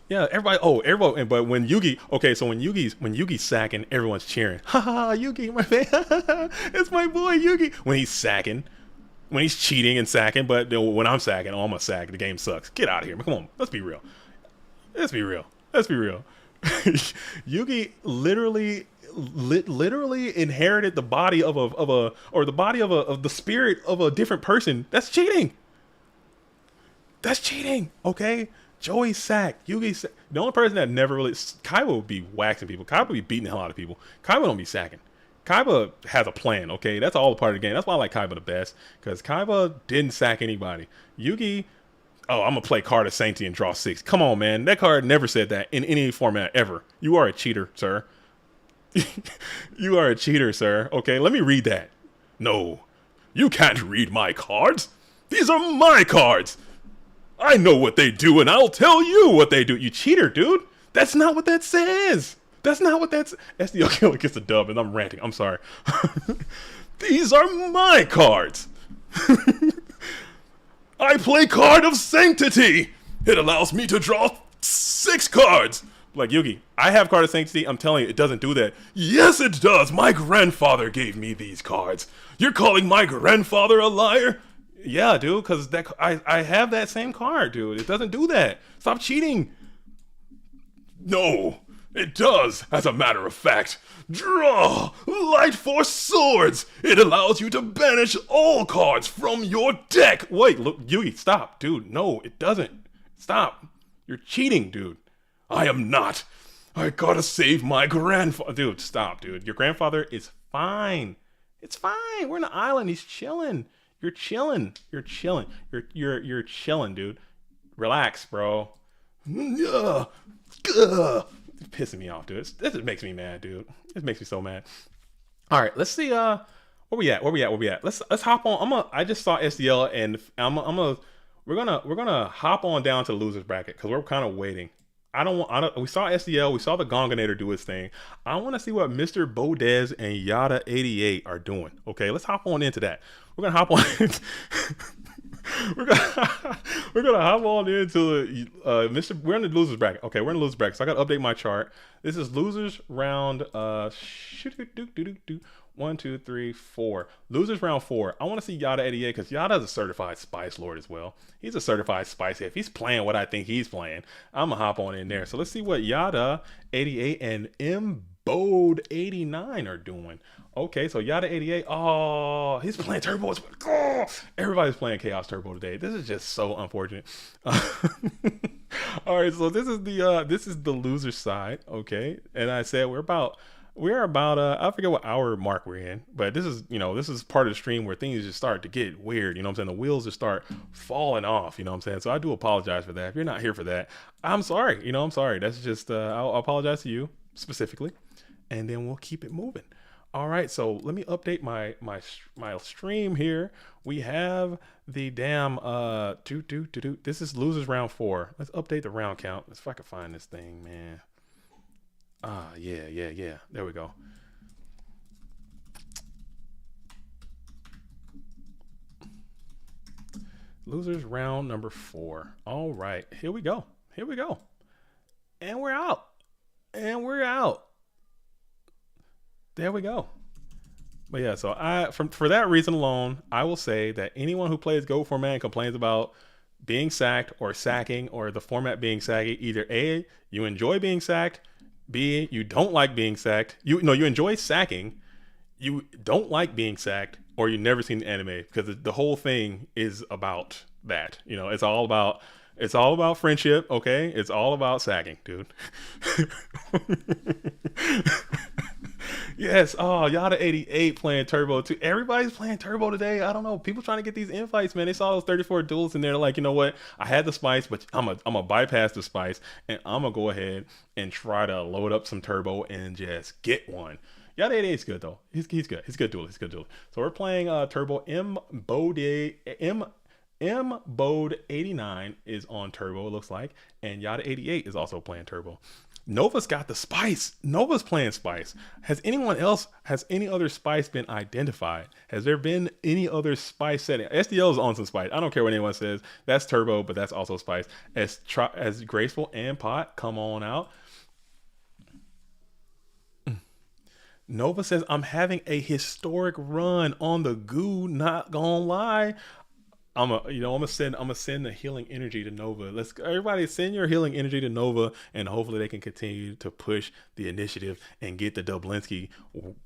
Yeah, everybody. Oh, everybody. But when Yugi, okay, so when Yugi's sacking, everyone's cheering. Ha ha, Yugi, my man. It's my boy Yugi. When he's sacking. When he's cheating and sacking, but when I'm sacking, oh, I'm a sack. The game sucks. Get out of here, man. Come on. Let's be real. Let's be real. Let's be real. Yugi literally inherited the body of the spirit of a different person. That's cheating. That's cheating. Okay. Joey sack. Yugi sack. The only person that never really, Kaiba would be waxing people. Kaiba would be beating the hell out of people. Kaiba don't be sacking. Kaiba has a plan, okay? That's all a part of the game. That's why I like Kaiba the best, because Kaiba didn't sack anybody. Yugi, oh, I'm going to play Card of Sanctity and draw 6. Come on, man. That card never said that in any format ever. You are a cheater, sir. You are a cheater, sir. Okay, let me read that. No, you can't read my cards. These are my cards. I know what they do, and I'll tell you what they do. You cheater, dude. That's not what that says. That's not what that's. SDL Killer gets a dub, and I'm ranting. I'm sorry. These are my cards. I play Card of Sanctity. It allows me to draw 6 cards. Like, Yugi, I have Card of Sanctity. I'm telling you, it doesn't do that. Yes, it does. My grandfather gave me these cards. You're calling my grandfather a liar? Yeah, dude, because I have that same card, dude. It doesn't do that. Stop cheating. No. It does, as a matter of fact. Draw! Light Force Swords! It allows you to banish all cards from your deck! Wait, look, Yugi, stop, dude. No, it doesn't. Stop. You're cheating, dude. I am not. I gotta save my grandfather. Dude, stop, dude. Your grandfather is fine. It's fine. We're on an island. He's chilling. You're chilling. You're chilling. You're chilling, dude. Relax, bro. Yeah. It's pissing me off, dude. This makes me mad, dude. This makes me so mad. All right, let's see. Where we at? Let's hop on. I just saw SDL, and we're gonna hop on down to the losers bracket because we're kind of waiting. We saw SDL. We saw the Gonganator do his thing. I want to see what Mr. Bodez and Yada 88 are doing. Okay, let's hop on into that. We're gonna hop on. We're gonna hop on into we're in the losers bracket. Okay, we're in the losers bracket. So I gotta update my chart. This is losers round 1, 2, 3, 4. Losers round 4. I want to see Yada 88 because Yada's a certified spice lord as well. He's a certified spice. If he's playing what I think he's playing, I'm gonna hop on in there. So let's see what Yada 88 and Mbode 89 are doing. Okay, so Yada 88. Oh, he's playing Turbo. Oh, everybody's playing Chaos Turbo today. This is just so unfortunate. All right, so this is the loser side. Okay, and I said we're about I forget what hour mark we're in, but this is part of the stream where things just start to get weird. You know what I'm saying? The wheels just start falling off. You know what I'm saying? So I do apologize for that. If you're not here for that, I'm sorry. I'm sorry. That's just I'll apologize to you specifically, and then we'll keep it moving. All right, so let me update my stream here. We have the damn this is losers round 4. Let's update the round count. Let's see if I can find this thing, man. Yeah. There we go. Losers round number 4. All right, here we go. Here we go. And we're out. And we're out. There we go. But yeah, so for that reason alone, I will say that anyone who plays Go format and complains about being sacked or sacking or the format being saggy, either A, you enjoy being sacked, B, you don't like being sacked. You enjoy sacking, you don't like being sacked, or you never seen the anime because the whole thing is about that. It's all about friendship, okay? It's all about sacking, dude. Yes. Oh, Yada 88 playing Turbo too. Everybody's playing Turbo today. I don't know. People trying to get these invites, man. They saw those 34 duels and they're like, you know what? I had the spice, but I'm a bypass the spice and I'm gonna go ahead and try to load up some Turbo and just get one. Yada 88 is good though. He's good. He's good duel. He's good duel. So we're playing Turbo M Bode 89 is on Turbo, it looks like, and Yada 88 is also playing Turbo. Nova's got the spice. Nova's playing spice. Has any other spice been identified? Has there been any other spice setting? SDL is on some spice. I don't care what anyone says. That's Turbo, but that's also spice. As Graceful and Pot come on out. Nova says, I'm having a historic run on the goo, not gonna lie. I'm gonna send the healing energy to Nova. Let's everybody send your healing energy to Nova, and hopefully they can continue to push the initiative and get the Dublinsky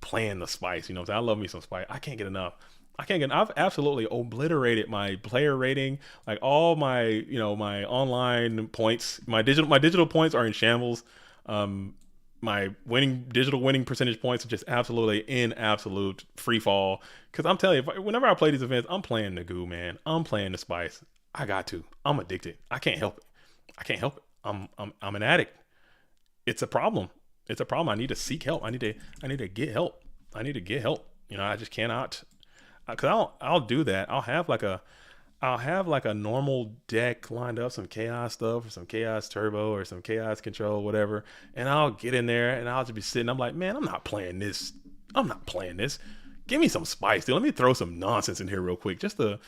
playing the spice. You know what I'm saying? I love me some spice. I can't get enough. I've absolutely obliterated my player rating. Like all my online points, my digital points are in shambles. Um, my digital winning percentage points are just absolutely in absolute free fall. Because I'm telling you, whenever I play these events, I'm playing the goo, man. I'm playing the spice. I got to. I'm addicted. I can't help it. I can't help it. I'm an addict. It's a problem. It's a problem. I need to seek help. I need to get help. I need to get help. I just cannot. Because I'll do that. I'll have like a normal deck lined up, some chaos stuff or some chaos turbo or some chaos control, whatever. And I'll get in there and I'll just be sitting. I'm like, man, I'm not playing this. I'm not playing this. Give me some spice, dude. Let me throw some nonsense in here real quick, just to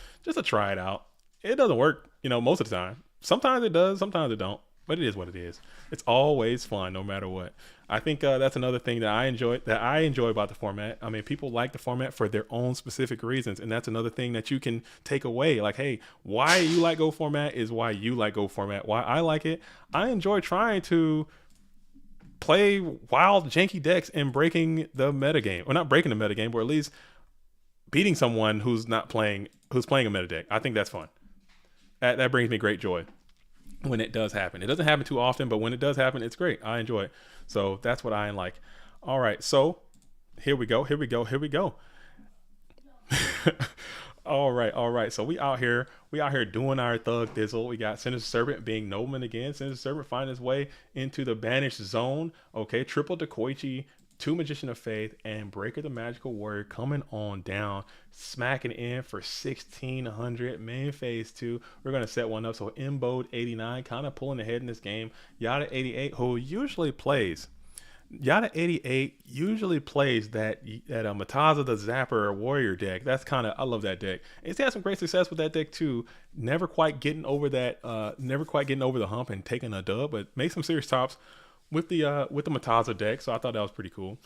try it out. It doesn't work, most of the time. Sometimes it does, sometimes it don't. But it is what it is. It's always fun, no matter what. I think that's another thing that I enjoy about the format. I mean, people like the format for their own specific reasons, and that's another thing that you can take away. Like, hey, why you like Go format is why you like Go format. Why I like it, I enjoy trying to play wild, janky decks and breaking the metagame, or not breaking the metagame, but at least beating someone who's playing a meta deck. I think that's fun. That brings me great joy when it does happen. It doesn't happen too often, but when it does happen, it's great. I enjoy it. So that's what I like. All right, so here we go. Here we go. Here we go. All right, all right. So we out here doing our thug thizzle. We got Sinister Serpent being Nobleman again. Sinister Serpent finding his way into the banished zone. Okay, triple to Koichi, two Magician of Faith, and Breaker the Magical Warrior coming on down, smacking in for 1600 main phase 2. We're gonna set one up. So Mbode 89 kind of pulling ahead in this game. Yada 88 usually plays that Mataza the Zapper Warrior deck. I love that deck. He's had some great success with that deck too. Never quite getting over the hump and taking a dub, but made some serious tops with the Mataza deck. So I thought that was pretty cool.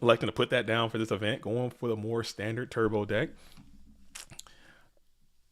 Electing to put that down for this event, going for the more standard turbo deck.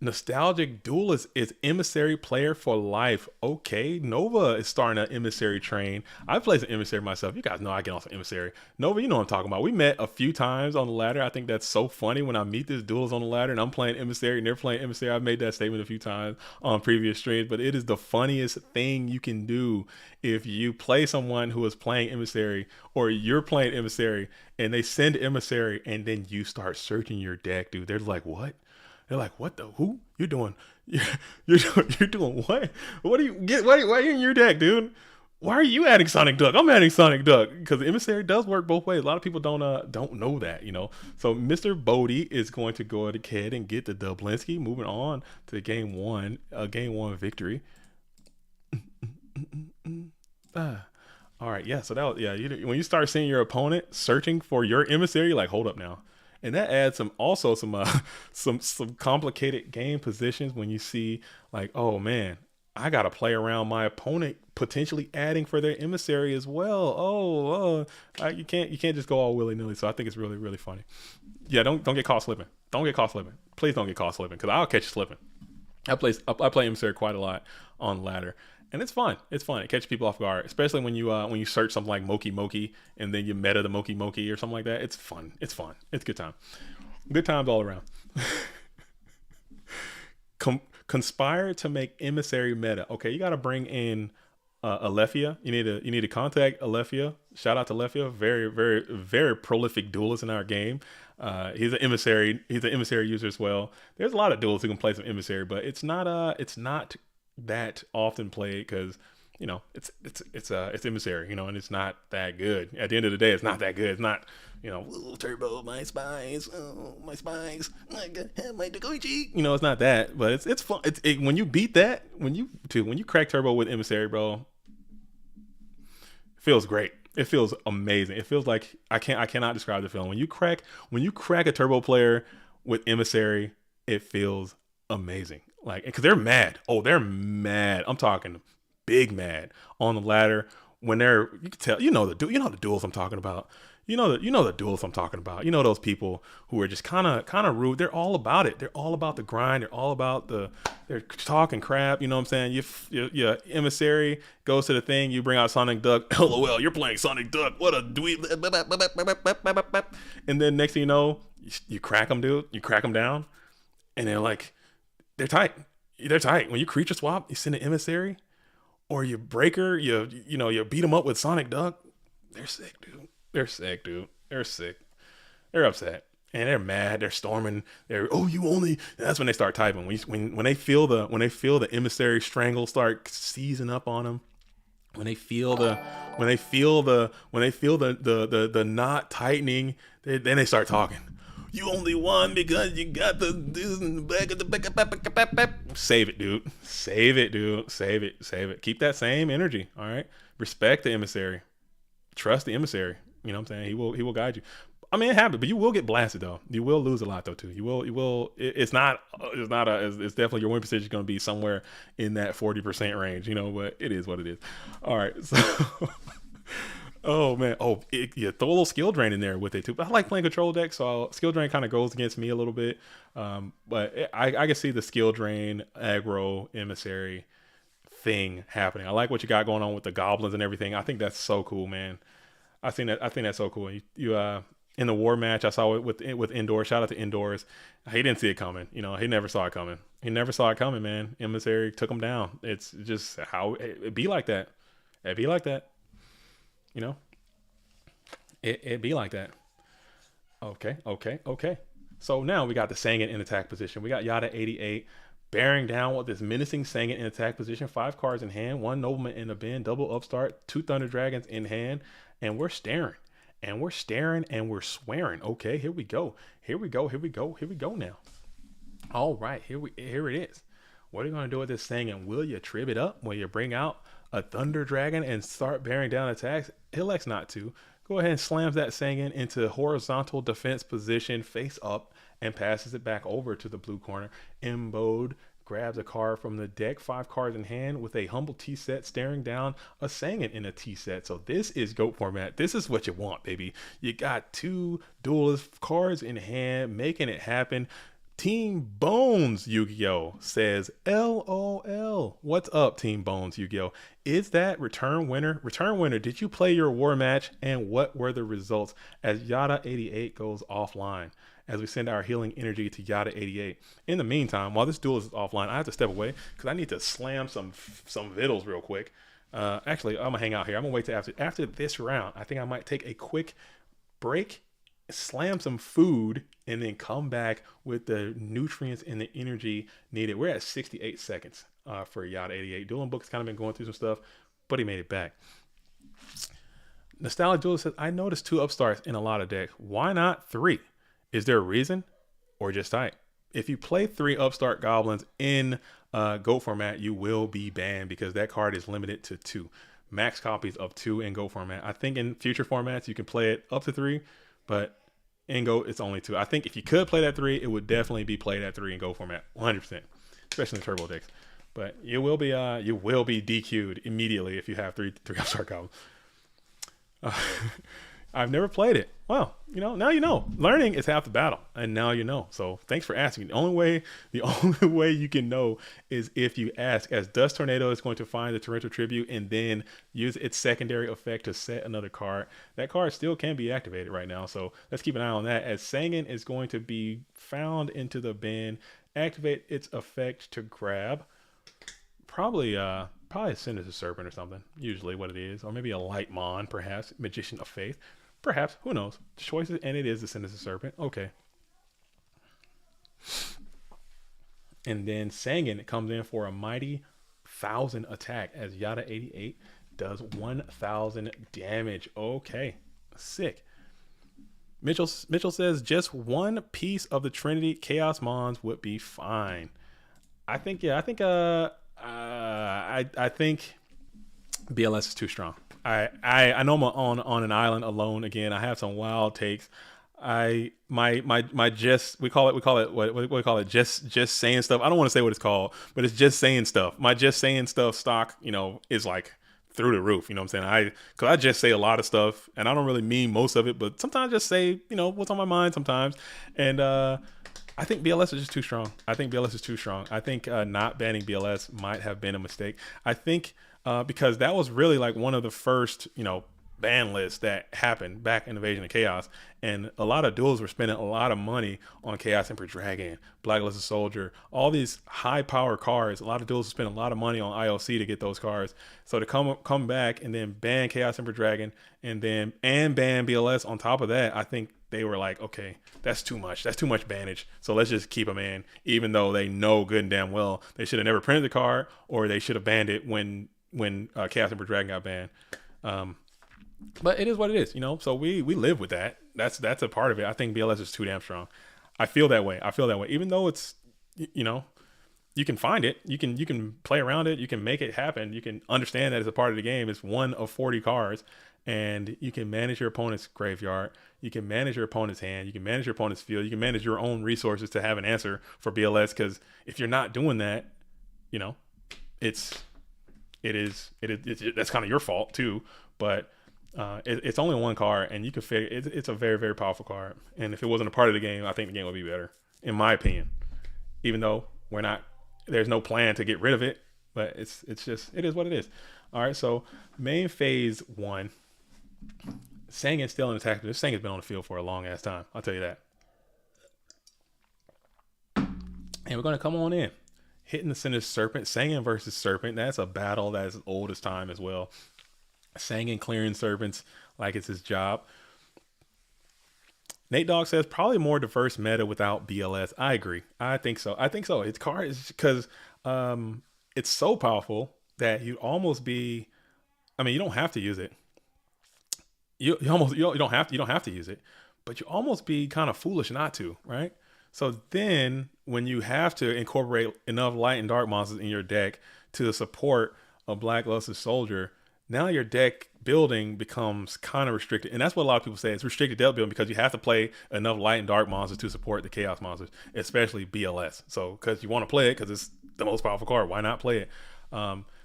Nostalgic Duelist is Emissary player for life. Okay, Nova is starting an Emissary train. I play some Emissary myself. You guys know I get on some Emissary. Nova, you know what I'm talking about. We met a few times on the ladder. I think that's so funny when I meet this duelist on the ladder and I'm playing Emissary and they're playing Emissary. I've made that statement a few times on previous streams, but it is the funniest thing you can do if you play someone who is playing Emissary or you're playing Emissary and they send Emissary and then you start searching your deck, dude. They're like, what? They're like, what the who? You're doing you're doing what? What do you get? Why are you in your deck, dude? Why are you adding Sonic Duck? I'm adding Sonic Duck because the Emissary does work both ways. A lot of people don't know that. So Mr. Bodie is going to go ahead and get the Dublinsky, moving on to game one victory. All right, yeah. So that was, yeah. When you start seeing your opponent searching for your Emissary, you're like, hold up now. and that adds some some complicated game positions when you see like, oh man, I got to play around my opponent potentially adding for their emissary as well. You can't just go all willy nilly. So I think it's really really funny. Yeah, don't get caught slipping. Don't get caught slipping. Please don't get caught slipping because I'll catch you slipping. I play emissary quite a lot on ladder, and it's fun. It's fun. It catches people off guard, especially when you search something like Moki Moki and then you meta the Moki Moki or something like that. It's fun. It's fun. It's a good time. Good times all around. Conspire to make emissary meta. Okay, you got to bring in Alethea. You need to contact Alethea. Shout out to Alethea, very very very prolific duelist in our game. He's an emissary. He's an emissary user as well. There's a lot of duelists who can play some emissary, but it's not that often played because it's emissary, and it's not that good. At the end of the day, it's not that good. It's not ooh, turbo my spies, oh my spies, I got my Dogoichi. It's not that, but it's fun. When you beat that, when you crack turbo with emissary, bro, it feels great. It feels amazing. It feels like I cannot describe the feeling. When you crack a turbo player with emissary, it feels amazing. Like, because they're mad. Oh, they're mad. I'm talking big mad on the ladder when you can tell, the duels I'm talking about. You know the duels I'm talking about. Those people who are just kind of rude. They're all about it. They're all about the grind. They're all about they're talking crap. You know what I'm saying? Your emissary goes to the thing. You bring out Sonic Duck. LOL, you're playing Sonic Duck. What a dweeb. And then next thing you know, you crack them, dude. You crack them down, and they're tight. They're tight. When you creature swap, you send an emissary, or you breaker. You beat them up with Sonic Duck. They're sick, dude. They're sick, dude. They're sick. They're upset. And they're mad. They're storming. That's when they start typing. When they feel the emissary strangle start seizing up on them. When they feel the knot tightening, then they start talking. You only won because you got the dudes in the back of the back. Save it, dude. Save it, dude. Save it. Keep that same energy. All right. Respect the emissary. Trust the emissary. You know what I'm saying? He will guide you. I mean, it happens, but you will get blasted though. You will lose a lot though too. You will. It's definitely your win percentage is going to be somewhere in that 40% range. But it is what it is. All right. So, oh man. You throw a little skill drain in there with it too. But I like playing control deck, so skill drain kind of goes against me a little bit. But I can see the skill drain aggro emissary thing happening. I like what you got going on with the goblins and everything. I think that's so cool, man. I think that's so cool. You in the war match, I saw it with Indoors. Shout out to Indoors. He didn't see it coming. He never saw it coming. He never saw it coming, man. Emissary took him down. It's just how it be like that. It be like that. It be like that. Okay. So now we got the Sangin in attack position. We got Yada 88 bearing down with this menacing Sangin in attack position. 5 cards in hand, 1 nobleman in the bin, double upstart, 2 thunder dragons in hand, and we're staring. And we're swearing. Okay, here we go now. All right, here it is. What are you going to do with this thing? And will you trib it up? Will you bring out a Thunder Dragon and start bearing down attacks? Elects not to. Go ahead and slams that Sangin into horizontal defense position, face up, and passes it back over to the blue corner. Embode grabs a card from the deck, 5 cards in hand with a humble T set, staring down a Sangin in a T set. So this is GOAT format. This is what you want, baby. You got 2 duelist cards in hand, making it happen. Team Bones Yu-Gi-Oh! Says LOL. What's up, Team Bones Yu-Gi-Oh! Is that return winner? Return winner, did you play your war match? And what were the results as Yada88 goes offline? As we send our healing energy to Yada88. In the meantime, while this duel is offline, I have to step away because I need to slam some vittles real quick. Actually, I'm going to hang out here. I'm going to wait till after this round. I think I might take a quick break, slam some food, and then come back with the nutrients and the energy needed. We're at 68 seconds for Yada88. Dueling Book has kind of been going through some stuff, but he made it back. Nostalgic Duelist says, I noticed 2 upstarts in a lot of decks. Why not 3? Is there a reason or just tight? If you play 3 upstart goblins in GO format, you will be banned because that card is limited to 2. Max copies of 2 in GO format. I think in future formats, you can play it up to 3, but and go. It's only 2. I think if you could play that 3, it would definitely be play that 3 and go format 100%, especially in turbo decks. But you will be DQ'd immediately if you have three All-Star goblins. Uh, I've never played it. Well, now you know. Learning is half the battle, and now you know. So thanks for asking. The only way you can know is if you ask. As Dust Tornado is going to find the Torrential Tribute and then use its secondary effect to set another card. That card still can be activated right now, so let's keep an eye on that. As Sangan is going to be found into the bin, activate its effect to grab. Probably a Sinister Serpent or something. Usually what it is, or maybe a Light Mon, perhaps Magician of Faith. Perhaps, who knows? Choices, and it is the Sinister Serpent. Okay. And then Sangan comes in for a mighty 1,000 attack as Yada 88 does 1,000 damage. Okay, sick. Mitchell says just one piece of the Trinity Chaos Mons would be fine. I think BLS is too strong. I know I'm on an island alone again. I have some wild takes. My just we call it what we call it just saying stuff. I don't want to say what it's called, but it's just saying stuff. My just saying stuff stock, is like through the roof. You know what I'm saying? Because I just say a lot of stuff, and I don't really mean most of it, but sometimes I just say what's on my mind sometimes. And I think BLS is just too strong. I think not banning BLS might have been a mistake. I think because that was really like one of the first, ban lists that happened back in Invasion of Chaos. And a lot of duels were spending a lot of money on Chaos Emperor Dragon, Blacklisted Soldier, all these high power cards. A lot of duels were spending a lot of money on ILC to get those cards. So to come back and then ban Chaos Emperor Dragon and ban BLS on top of that, I think they were like, okay, that's too much. That's too much bannage. So let's just keep them in, even though they know good and damn well they should have never printed the card, or they should have banned it when Chaos Emperor Dragon got banned. But it is what it is, So we live with that. That's a part of it. I think BLS is too damn strong. I feel that way. Even though it's, you can find it, you can play around it, you can make it happen, you can understand that it's a part of the game. It's one of 40 cards, and you can manage your opponent's graveyard, you can manage your opponent's hand, you can manage your opponent's field, you can manage your own resources to have an answer for BLS. Because if you're not doing that, it's that's kind of your fault too. But it's only one card, and you can figure it's a very, very powerful card. And if it wasn't a part of the game, I think the game would be better, in my opinion. Even though there's no plan to get rid of it, but it is what it is. All right, so main phase 1, Sangan's still in attack. This Sangan's been on the field for a long ass time. I'll tell you that. And we're gonna come on in, hitting the Sinister Serpent. Sangan versus Serpent. That's a battle that's as old as time as well. Sangan clearing serpents like it's his job. Nate Dogg says probably more diverse meta without BLS. I agree. I think so. Its card is because it's so powerful that you'd almost be. I mean, you don't have to use it. You don't have to use it, but you almost be kind of foolish not to, right? So then when you have to incorporate enough light and dark monsters in your deck to support a Blacklisted Soldier, now your deck building becomes kind of restricted. And that's what a lot of people say. It's restricted deck building because you have to play enough light and dark monsters to support the chaos monsters, especially BLS. So because you want to play it because it's the most powerful card, why not play it?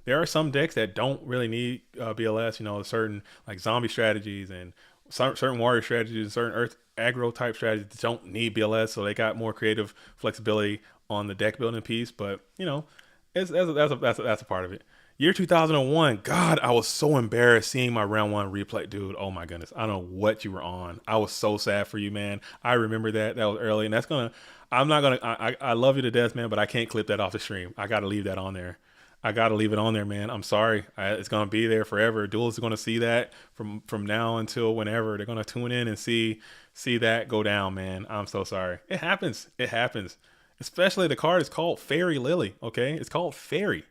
There are some decks that don't really need BLS, certain like zombie strategies and certain warrior strategies and certain earth aggro type strategies that don't need BLS. So they got more creative flexibility on the deck building piece. But, that's a part of it. Year 2001, God, I was so embarrassed seeing my round 1 replay. Dude, oh my goodness. I don't know what you were on. I was so sad for you, man. I remember that. That was early. And I love you to death, man, but I can't clip that off the stream. I got to leave that on there. I got to leave it on there, man. I'm sorry. It's going to be there forever. Duels are going to see that from now until whenever. They're going to tune in and see that go down, man. I'm so sorry. It happens. Especially the card is called Fairy Lily, okay? It's called Fairy.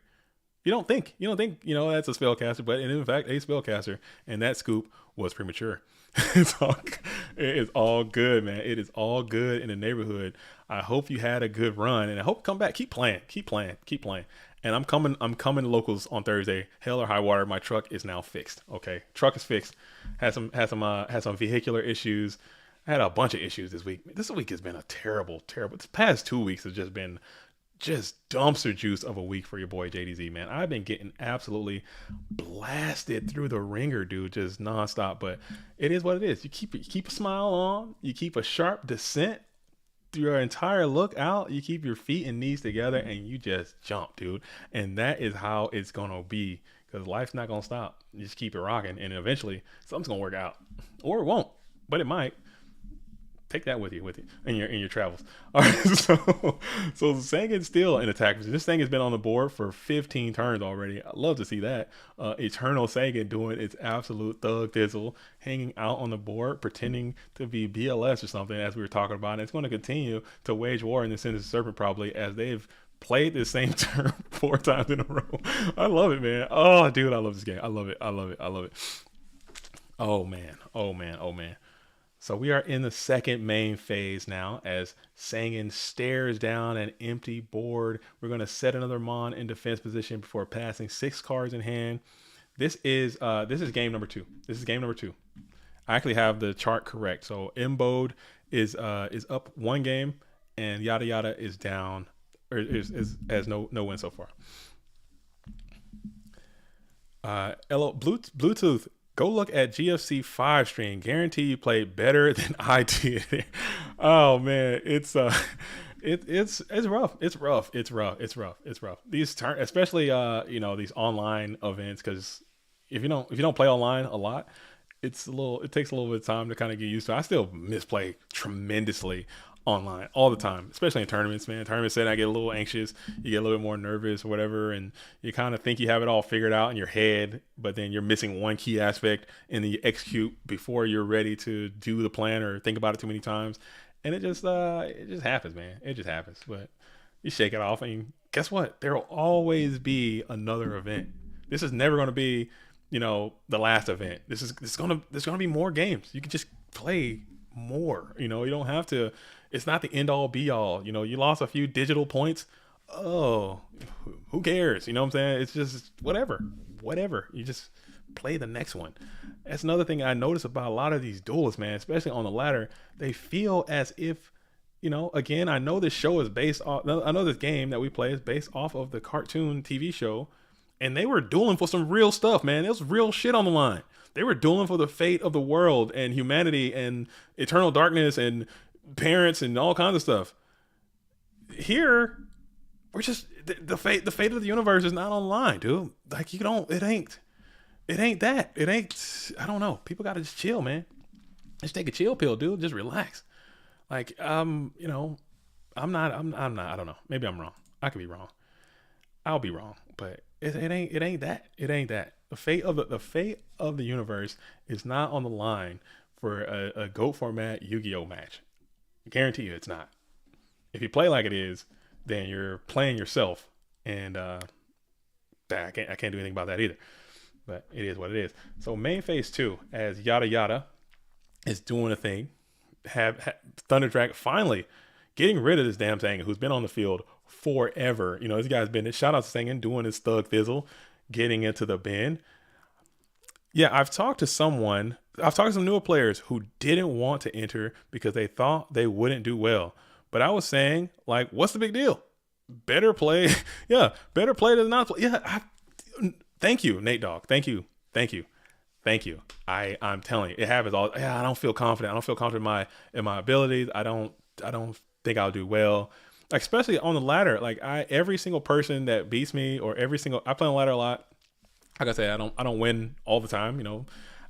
You don't think, that's a spellcaster, but in fact, a spellcaster. And that scoop was premature. It is all good, man. It is all good in the neighborhood. I hope you had a good run, and I hope you come back. Keep playing. And I'm coming to locals on Thursday. Hell or high water, my truck is now fixed. Okay, truck is fixed. Had some vehicular issues. I had a bunch of issues this week. This week has been a terrible, terrible. This past 2 weeks have just been just dumpster juice of a week for your boy JDZ, man. I've been getting absolutely blasted through the ringer, dude, just nonstop. But it is what it is. You keep a smile on, you keep a sharp descent through your entire look out, you keep your feet and knees together, and you just jump, dude. And that is how it's gonna be, because life's not gonna stop. You just keep it rocking, and eventually something's gonna work out, or it won't, but it might. Take that with you in your travels. All right, so Sangen's still in attack position. This thing has been on the board for 15 turns already. I love to see that. Eternal Sangen doing its absolute thug thizzle, hanging out on the board, pretending to be BLS or something, as we were talking about. And it's going to continue to wage war in the Sinister Serpent probably, as they've played the same turn 4 times in a row. I love it, man. Oh, dude, I love this game. I love it. I love it. I love it. Oh man. Oh man. Oh man. So we are in the second main phase now, as Sangen stares down an empty board. We're going to set another Mon in defense position before passing 6 cards in hand. This is game number 2. This is game number 2. I actually have the chart correct. So Embode is up 1 game, and Yada Yada is down, or has no win so far. Bluetooth. Go look at GFC 5 stream. Guarantee you played better than I did. Oh man, it's rough. It's rough. These especially these online events, because if you don't play online a lot, it takes a little bit of time to kind of get used to. I still misplay tremendously online all the time, especially in tournaments, man. Tournaments setting, I get a little anxious, you get a little bit more nervous or whatever, and you kind of think you have it all figured out in your head, but then you're missing one key aspect and then you execute before you're ready to do the plan or think about it too many times, and it just happens, man. It just happens. But you shake it off, and guess what? There will always be another event. This is never going to be, the last event. There's going to be more games. You can just play more. You don't have to. It's not the end all be all. You lost a few digital points. Oh, who cares? You know what I'm saying? It's just whatever. You just play the next one. That's another thing I notice about a lot of these duelists, man, especially on the ladder. They feel as if, again, I know this show is based off, I know this game that we play is based off of the cartoon TV show, and they were dueling for some real stuff, man. There was real shit on the line. They were dueling for the fate of the world and humanity and eternal darkness and parents and all kinds of stuff. Here, we're just the fate of the universe is not online, dude. Like, it ain't that. It ain't. I don't know. People gotta just chill, man. Just take a chill pill, dude. Just relax. Like, I'm not. I don't know. Maybe I'm wrong. I could be wrong. I'll be wrong, but it ain't that. It ain't that. The fate of the universe is not on the line for a GOAT format Yu-Gi-Oh match. I guarantee you, it's not. If you play like it is, then you're playing yourself, and I can't do anything about that either. But it is what it is. So main phase 2, as Yada Yada is doing a thing, have Thunder Drag finally getting rid of this damn Sangen who's been on the field forever. This guy's been, shout out to Sangen, doing his thug thizzle, getting into the bin. Yeah, I've talked to some newer players who didn't want to enter because they thought they wouldn't do well. But I was saying, like, what's the big deal? Better play. Yeah, better play than not play. Yeah, thank you, Nate Dogg. Thank you. I'm telling you, it happens all. Yeah, I don't feel confident. I don't feel confident in my abilities. I don't think I'll do well. Like, especially on the ladder. Like, every single person that beats me, or I play on the ladder a lot. Like I said, I don't win all the time.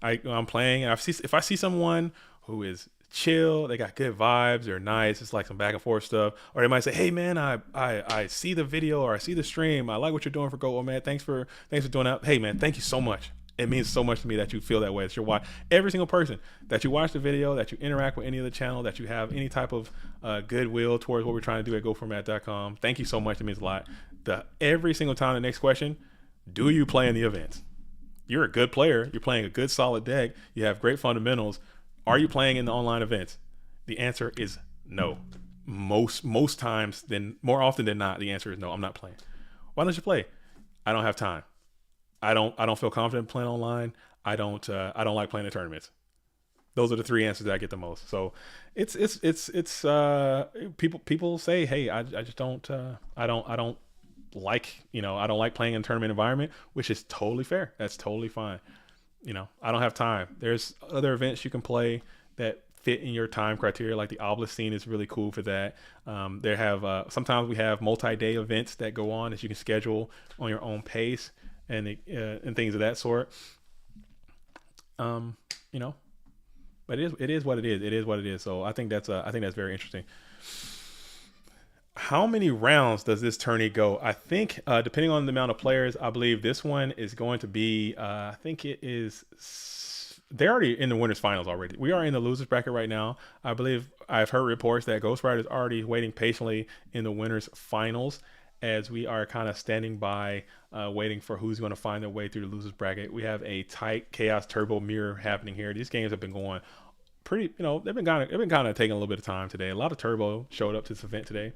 I'm playing, and if I see someone who is chill, they got good vibes, they're nice, it's like some back and forth stuff, or they might say, hey man, I see the video, or I see the stream, I like what you're doing for Go. Oh man, thanks for doing that. Hey man, thank you so much. It means so much to me that you feel that way. It's your why. Every single person that you watch the video, that you interact with any of the channel, that you have any type of goodwill towards what we're trying to do at GoFormat.com. Thank you so much. It means a lot. Every single time, the next question: do you play in the events? You're a good player. You're playing a good solid deck. You have great fundamentals. Are you playing in the online events? The answer is no. Most times, more often than not, the answer is no. I'm not playing. Why don't you play? I don't have time. I don't feel confident playing online. I don't like playing in tournaments. Those are the three answers that I get the most. So it's people say, hey, I just don't I don't like, I don't like playing in tournament environment, which is totally fair. That's totally fine. I don't have time. There's other events you can play that fit in your time criteria. Like the obelisk scene is really cool for that. They have sometimes we have multi-day events that go on that you can schedule on your own pace and things of that sort. Um, you know, but it is what it is. It is what it is. So I think that's very interesting. How many rounds does this tourney go? I think depending on the amount of players, I believe this one is going to be. I think it is. They're already in the winners finals already. We are in the losers bracket right now. I believe I've heard reports that Ghost Rider is already waiting patiently in the winners finals, as we are kind of standing by, waiting for who's going to find their way through the losers bracket. We have a tight Chaos Turbo mirror happening here. These games have been going pretty, they've been kind of taking a little bit of time today. A lot of turbo showed up to this event today,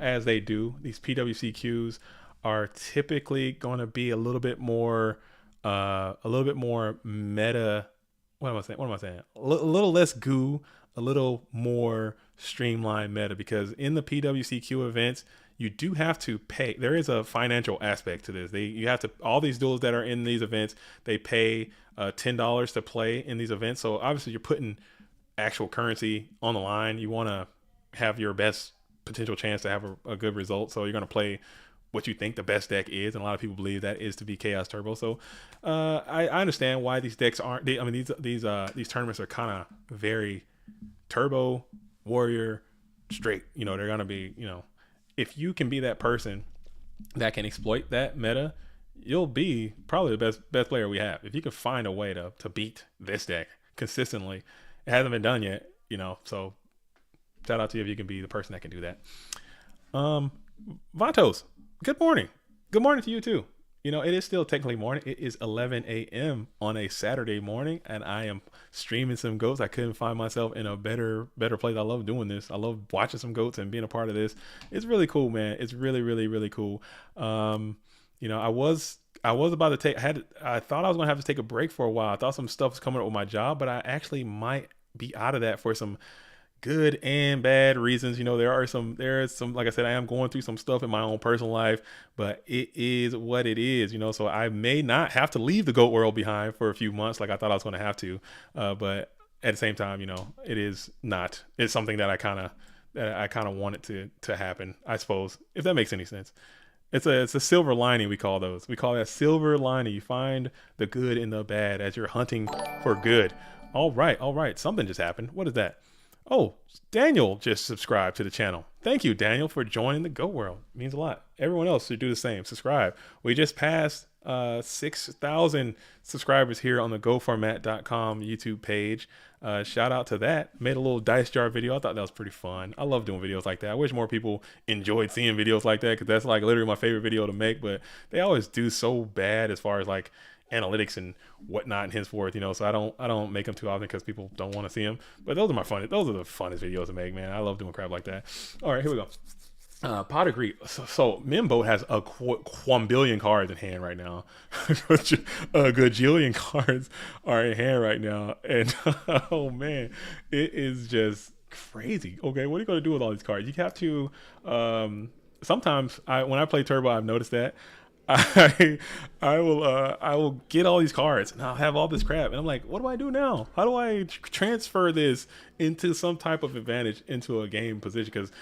as they do. These PWCQs are typically going to be a little bit more meta. What am I saying? A little less goo, a little more streamlined meta, because in the PWCQ events, you do have to pay. There is a financial aspect to this. You have to, all these duels that are in these events, they pay $10 to play in these events. So obviously you're putting actual currency on the line. You want to have your best potential chance to have a good result. So you're going to play what you think the best deck is, and a lot of people believe that is to be Chaos Turbo. So I understand why these decks aren't. These tournaments are kind of very Turbo, Warrior, straight. They're gonna be. If you can be that person that can exploit that meta, you'll be probably the best player we have. If you can find a way to beat this deck consistently, it hasn't been done yet. So shout out to you if you can be the person that can do that. Vantos, good morning. Good morning to you too. It is still technically morning. It is 11 a.m. on a Saturday morning, and I am streaming some goats. I couldn't find myself in a better place. I love doing this. I love watching some goats and being a part of this. It's really cool, man. It's really, really, really cool. I was about to take. I thought I was gonna have to take a break for a while. I thought some stuff was coming up with my job, but I actually might be out of that for some good and bad reasons. There is some, like I said, I am going through some stuff in my own personal life, but it is what it is, so I may not have to leave the GOAT world behind for a few months like I thought I was going to have to, but at the same time, it's something that I kind of want it to happen, I suppose, if that makes any sense. It's a silver lining. We call that silver lining. You find the good in the bad as you're hunting for good. All right, something just happened. What is that? Oh, Daniel just subscribed to the channel. Thank you, Daniel, for joining the Go World. It means a lot. Everyone else should do the same. Subscribe. We just passed 6,000 subscribers here on the GoFormat.com YouTube page. Shout out to that. Made a little dice jar video. I thought that was pretty fun. I love doing videos like that. I wish more people enjoyed seeing videos like that, because that's like literally my favorite video to make. But they always do so bad as far as like analytics and whatnot and henceforth, so I don't make them too often because people don't want to see them. But those are the funnest videos to make, man. I love doing crap like that. All right, here we go. Pot agree. So Mimbo has a quambillion cards in hand right now. A gajillion cards are in hand right now, and oh man, it is just crazy. Okay, what are you going to do with all these cards? You have to. Sometimes when I play Turbo, I've noticed that I will get all these cards and I'll have all this crap, and I'm like, what do I do now? How do I transfer this into some type of advantage into a game position? Because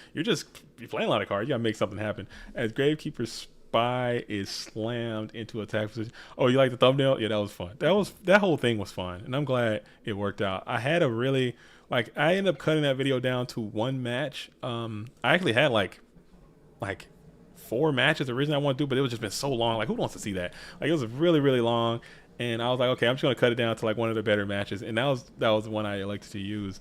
you're playing a lot of cards. You gotta make something happen. As Gravekeeper's Spy is slammed into attack position. Oh, you like the thumbnail? Yeah, that was fun. That whole thing was fun, and I'm glad it worked out. I ended up cutting that video down to one match. I actually had like 4 matches originally I wanted to do, but it was just been so long. Like, who wants to see that? Like, it was really, really long, and I was like, okay, I'm just gonna cut it down to like one of the better matches, and that was the one I elected to use.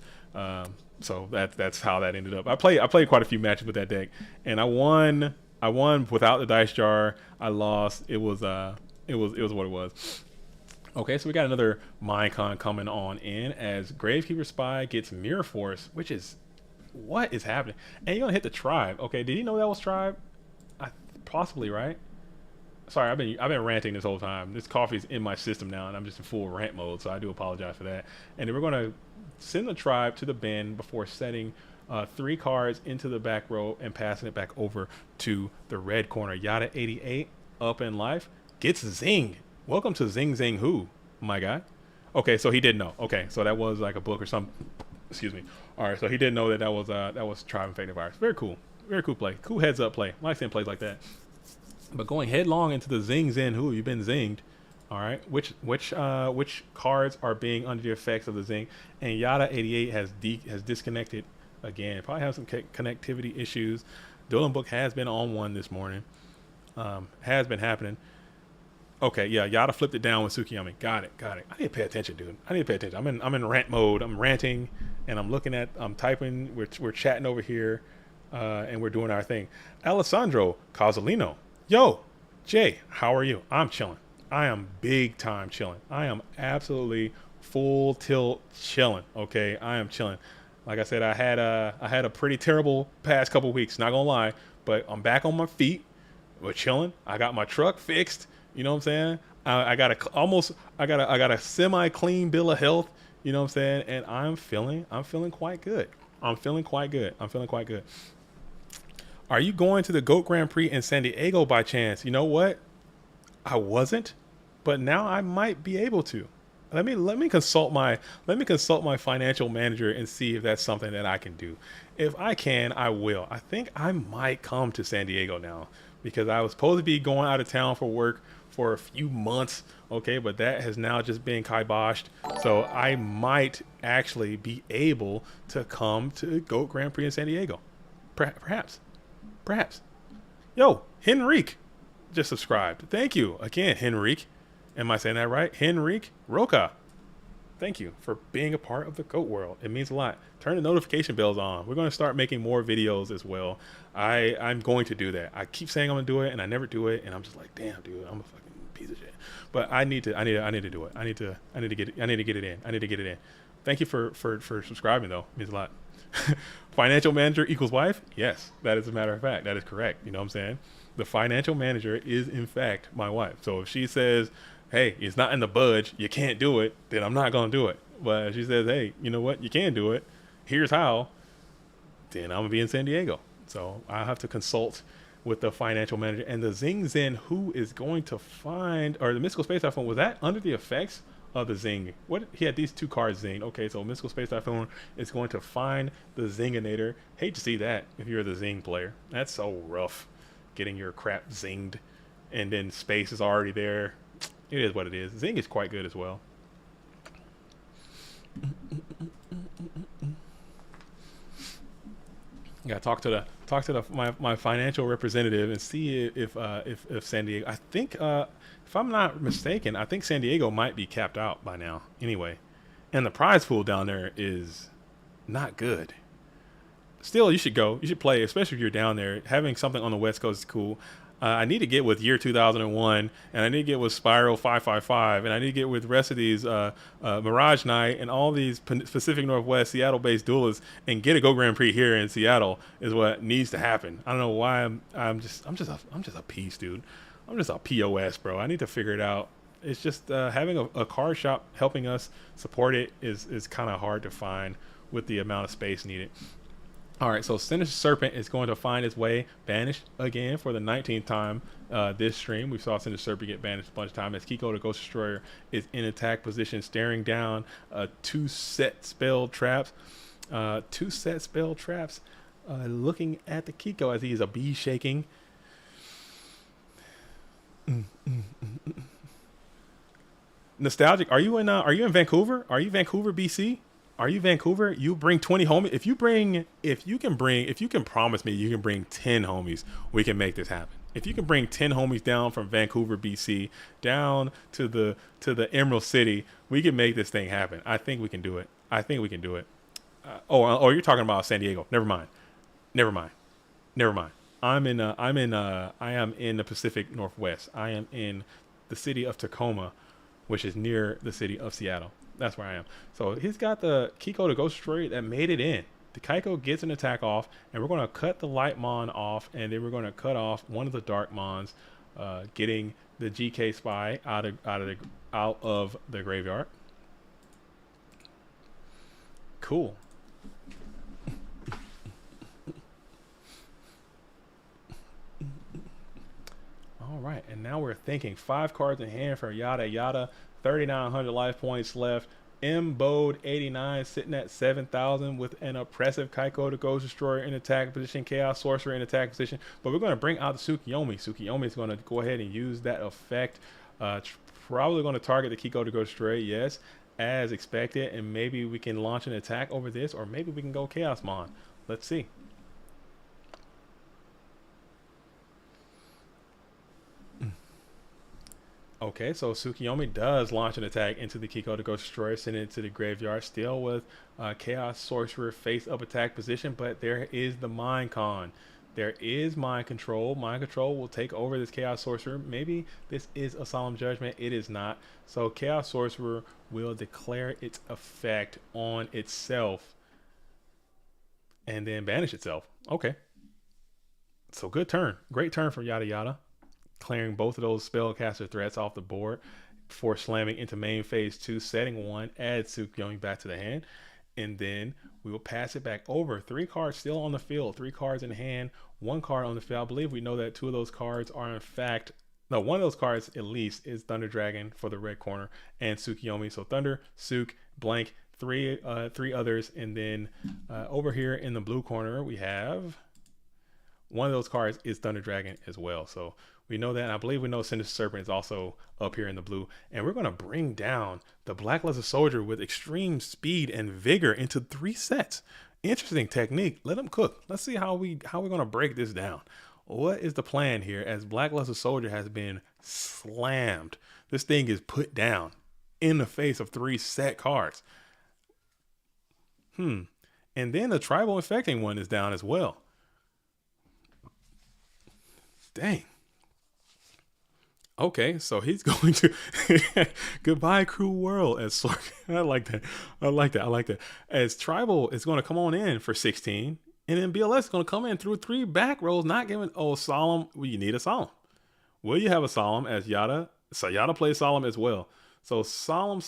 So that's how that ended up. I played quite a few matches with that deck, and I won without the dice jar. I lost. It was what it was. Okay, so we got another Minecon coming on in as Gravekeeper Spy gets Mirror Force, which is what is happening? And you're gonna hit the tribe. Okay, did you know that was tribe? Possibly, right? Sorry, I've been ranting this whole time. This coffee's in my system now, and I'm just in full rant mode. So I do apologize for that. And then we're gonna send the tribe to the bin before setting 3 cards into the back row and passing it back over to the red corner. Yada 88 up in life gets zinged. Welcome to Zing Zing Who, my guy. Okay, so he didn't know. Okay, so that was like a book or something. Excuse me. All right, so he didn't know that was tribe infected virus. Very cool. Very cool play. Cool heads up play. I like seeing plays like that. But going headlong into the Zing Zin Who, you've been zinged. All right, which cards are being under the effects of the zing? And Yada 88 has disconnected again. Probably have some connectivity issues. Dylan Book has been on one this morning. Has been happening. Okay, yeah, Yada flipped it down with Tsukiyami. Got it. I need to pay attention, dude. I need to pay attention. I'm in rant mode. I'm ranting, and I'm typing. We're chatting over here, and we're doing our thing. Alessandro Casalino, yo, Jay, how are you? I'm chilling. I am big time chilling. I am absolutely full tilt chilling. Okay, I am chilling. Like I said, I had a pretty terrible past couple weeks. Not gonna lie, but I'm back on my feet. We're chilling. I got my truck fixed. You know what I'm saying? I got a semi clean bill of health. You know what I'm saying? And I'm feeling quite good. I'm feeling quite good. Are you going to the GOAT Grand Prix in San Diego by chance? You know what? I wasn't, but now I might be able to. Let me consult my financial manager and see if that's something that I can do. If I can, I will. I think I might come to San Diego now because I was supposed to be going out of town for work for a few months, okay, but that has now just been kiboshed. So I might actually be able to come to GOAT Grand Prix in San Diego. Perhaps. Yo, Henrique just subscribed. Thank you again, Henrique. Am I saying that right? Henrique Roca. Thank you for being a part of the GOAT world. It means a lot. Turn the notification bells on. We're going to start making more videos as well. I'm going to do that. I keep saying I'm going to do it, and I never do it, and I'm just like, damn, dude, I'm a fucking piece of shit. But I need to do it. I need to get it in. Thank you for subscribing though. It means a lot. Financial manager equals wife? Yes, that is a matter of fact. That is correct. You know what I'm saying? The financial manager is in fact my wife. So if she says, hey, it's not in the budge, you can't do it, then I'm not going to do it. But if she says, hey, you know what, you can do it, here's how, then I'm going to be in San Diego. So I have to consult with the financial manager. And the Zing Zen Who is going to find, or the Mystical Space Typhoon, was that under the effects of the Zing? What, he had these 2 cards zinged. Okay, so Mystical Space Typhoon is going to find the Zinginator. Hate to see that if you're the Zing player. That's so rough, getting your crap zinged and then space is already there. It is what it is. Zing is quite good as well. Yeah, talk to my financial representative and see if San Diego. I think if I'm not mistaken, I think San Diego might be capped out by now. Anyway, and the prize pool down there is not good. Still, you should go. You should play, especially if you're down there. Having something on the West Coast is cool. I need to get with Year 2001, and I need to get with Spiral 555, and I need to get with the rest of these Mirage Night and all these Pacific Northwest Seattle-based duelists, and get a Go Grand Prix here in Seattle is what needs to happen. I don't know why I'm just a piece, dude. I'm just a POS, bro. I need to figure it out. It's just having a card shop helping us support it is kind of hard to find with the amount of space needed. All right, so Sinister Serpent is going to find its way banished again for the 19th time this stream. We saw Sinister Serpent get banished a bunch of times as Kiko the Ghost Destroyer is in attack position, staring down 2 set spell traps. Looking at the Kiko as he is a bee shaking. Nostalgic, are you in Vancouver? Are you Vancouver, BC? Are you Vancouver? You bring 20 homies. If you can promise me you can bring 10 homies, we can make this happen. If you can bring 10 homies down from Vancouver, BC, down to the Emerald City, we can make this thing happen. I think we can do it. You're talking about San Diego. Never mind. I am in the Pacific Northwest. I am in the city of Tacoma, which is near the city of Seattle. That's where I am. So he's got the Kiko the Ghost Destroyer that made it in. The Kiko gets an attack off, and we're going to cut the Light Mon off, and then we're going to cut off one of the Dark Mons. getting the GK spy out of the graveyard. Cool. All right, and now we're thinking 5 cards in hand for yada yada. 3,900 life points left. Bode 89 sitting at 7,000 with an oppressive Kaiko the Ghost Destroyer in attack position, Chaos Sorcerer in attack position. But we're going to bring out the Tsukiyomi. Tsukiyomi is going to go ahead and use that effect. Probably going to target the Kiko the Ghost Destroyer, yes, as expected. And maybe we can launch an attack over this, or maybe we can go Chaos Mon. Let's see. Okay, so Tsukiyomi does launch an attack into the Kiko to Ghost Destroyer, send it to the graveyard, still with Chaos Sorcerer face up attack position, but there is the Mind Con. There is Mind Control. Mind Control will take over this Chaos Sorcerer. Maybe this is a Solemn Judgment. It is not. So Chaos Sorcerer will declare its effect on itself and then banish itself. Okay. So good turn. Great turn for Yada Yada, clearing both of those spellcaster threats off the board before slamming into main phase 2, setting 1, add Tsukiyomi back to the hand, and then we will pass it back over. 3 cards still on the field, 3 cards in hand, 1 card on the field. I believe we know that 2 of those cards are in fact, no, 1 of those cards at least is Thunder Dragon for the red corner and Tsukiyomi. So Thunder, Tsuk, blank, 3 others, and then over here in the blue corner we have 1 of those cards is Thunder Dragon as well. So we know that, and I believe we know Sinister Serpent is also up here in the blue. And we're going to bring down the Blackluster Soldier with extreme speed and vigor into 3 sets. Interesting technique. Let him cook. Let's see how we're going to break this down. What is the plan here as Blackluster Soldier has been slammed? This thing is put down in the face of 3 set cards. And then the Tribal Infecting one is down as well. Dang. Okay, so he's going to goodbye cruel world as I like that. I like that. As Tribal is going to come on in for 16, and then BLS is going to come in through 3 back rolls, not giving Solemn. Well, you need a Solemn. Will you have a Solemn as Yada? So Yada plays Solemn as well. So Solemn.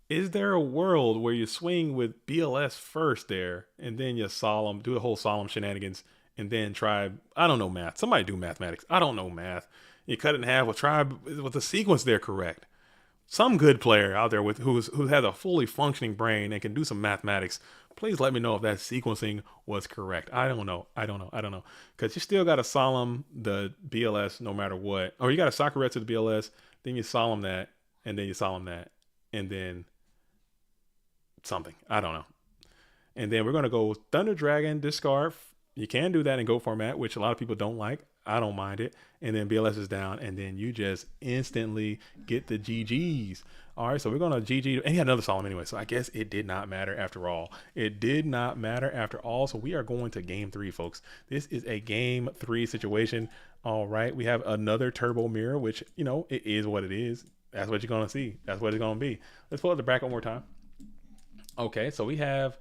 Is there a world where you swing with BLS first there, and then you Solemn, do the whole Solemn shenanigans, and then Tribe? I don't know math. Somebody do mathematics. I don't know math. You cut it in half with Tribe with the sequence there correct. Some good player out there who has a fully functioning brain and can do some mathematics. Please let me know if that sequencing was correct. I don't know. Because you still got to Solemn the BLS no matter what. Or you got to Sakuretsu to the BLS, then you Solemn that, and then you Solemn that, and then something. I don't know. And then we're going to go Thunder Dragon, discard. You can do that in GO format, which a lot of people don't like. I don't mind it. And then BLS is down, and then you just instantly get the GGs. All right, so we're going to GG. And he had another Solemn anyway, so I guess it did not matter after all. It did not matter after all, so we are going to game 3, folks. This is a game 3 situation. All right, we have another Turbo Mirror, which, it is what it is. That's what you're going to see. That's what it's going to be. Let's pull up the bracket one more time. Okay, so we have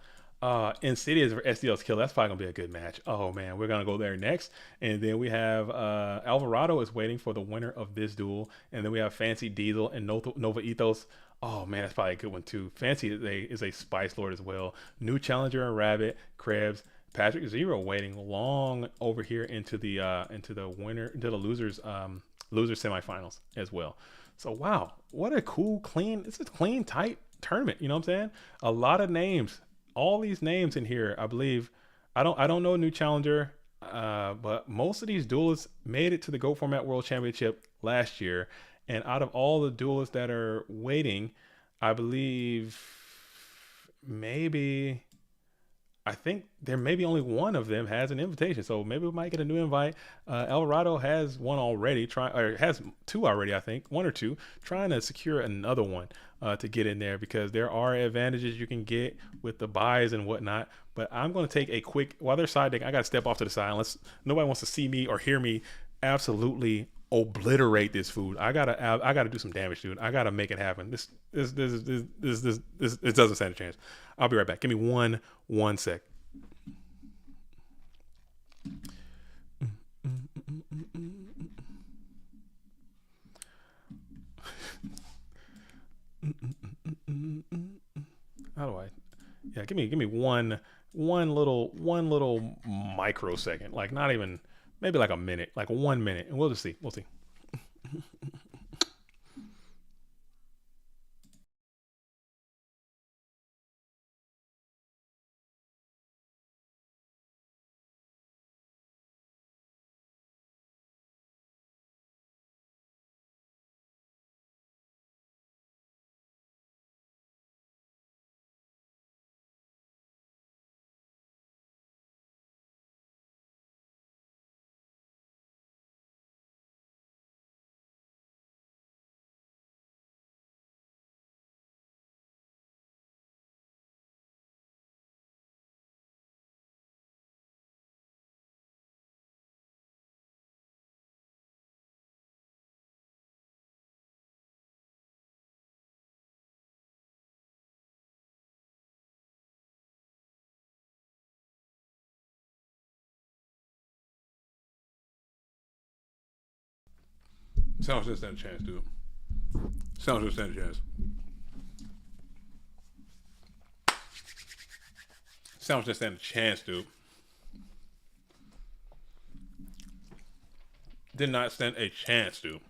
Insidious for SDL's Kill. That's probably gonna be a good match. Oh man, we're gonna go there next. And then we have Alvarado is waiting for the winner of this duel. And then we have Fancy Diesel and Nova Ethos. Oh man, that's probably a good one too. Fancy is a Spice Lord as well. New Challenger and Rabbit, Krebs, Patrick Zero waiting long over here into the losers semifinals as well. So wow, what a cool, clean, it's a clean, tight tournament. You know what I'm saying? A lot of names. All these names in here, I believe. I don't know New Challenger, but most of these duelists made it to the GO Format World Championship last year. And out of all the duelists that are waiting, I believe I think there maybe only one of them has an invitation. So maybe we might get a new invite. Alvarado has one already, has 2 already, I think, 1 or 2, trying to secure another one to get in there, because there are advantages you can get with the buys and whatnot. But I'm going to take a quick, while they're side deck, I got to step off to the side unless nobody wants to see me or hear me absolutely obliterate this food. I gotta do some damage, dude. I gotta make it happen. This it doesn't stand a chance. I'll be right back. Give me one sec. How do I? Yeah, give me one little microsecond, like not even maybe like a minute, like 1 minute, and we'll just see. We'll see. Sounds just stand a chance, dude. Sounds just stand a chance. Sounds just stand a chance, dude. Did not stand a chance, dude.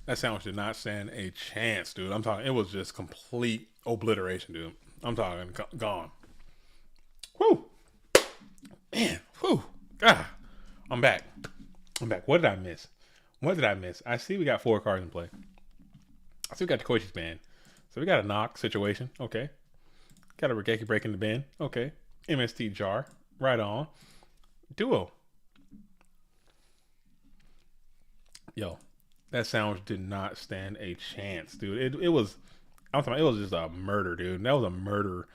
That sandwich did not stand a chance, dude. I'm talking. It was just complete obliteration, dude. I'm talking gone. Whoo, man. Whoo. God, I'm back. I'm back. What did I miss? What did I miss? I see we got 4 cards in play. I see we got the Koichi's band. So we got a knock situation. Okay. Got a Regeki break in the band. Okay. MST jar. Right on. Duo. Yo, that sandwich did not stand a chance, dude. It was. I'm talking. It was just a murder, dude. That was a murder.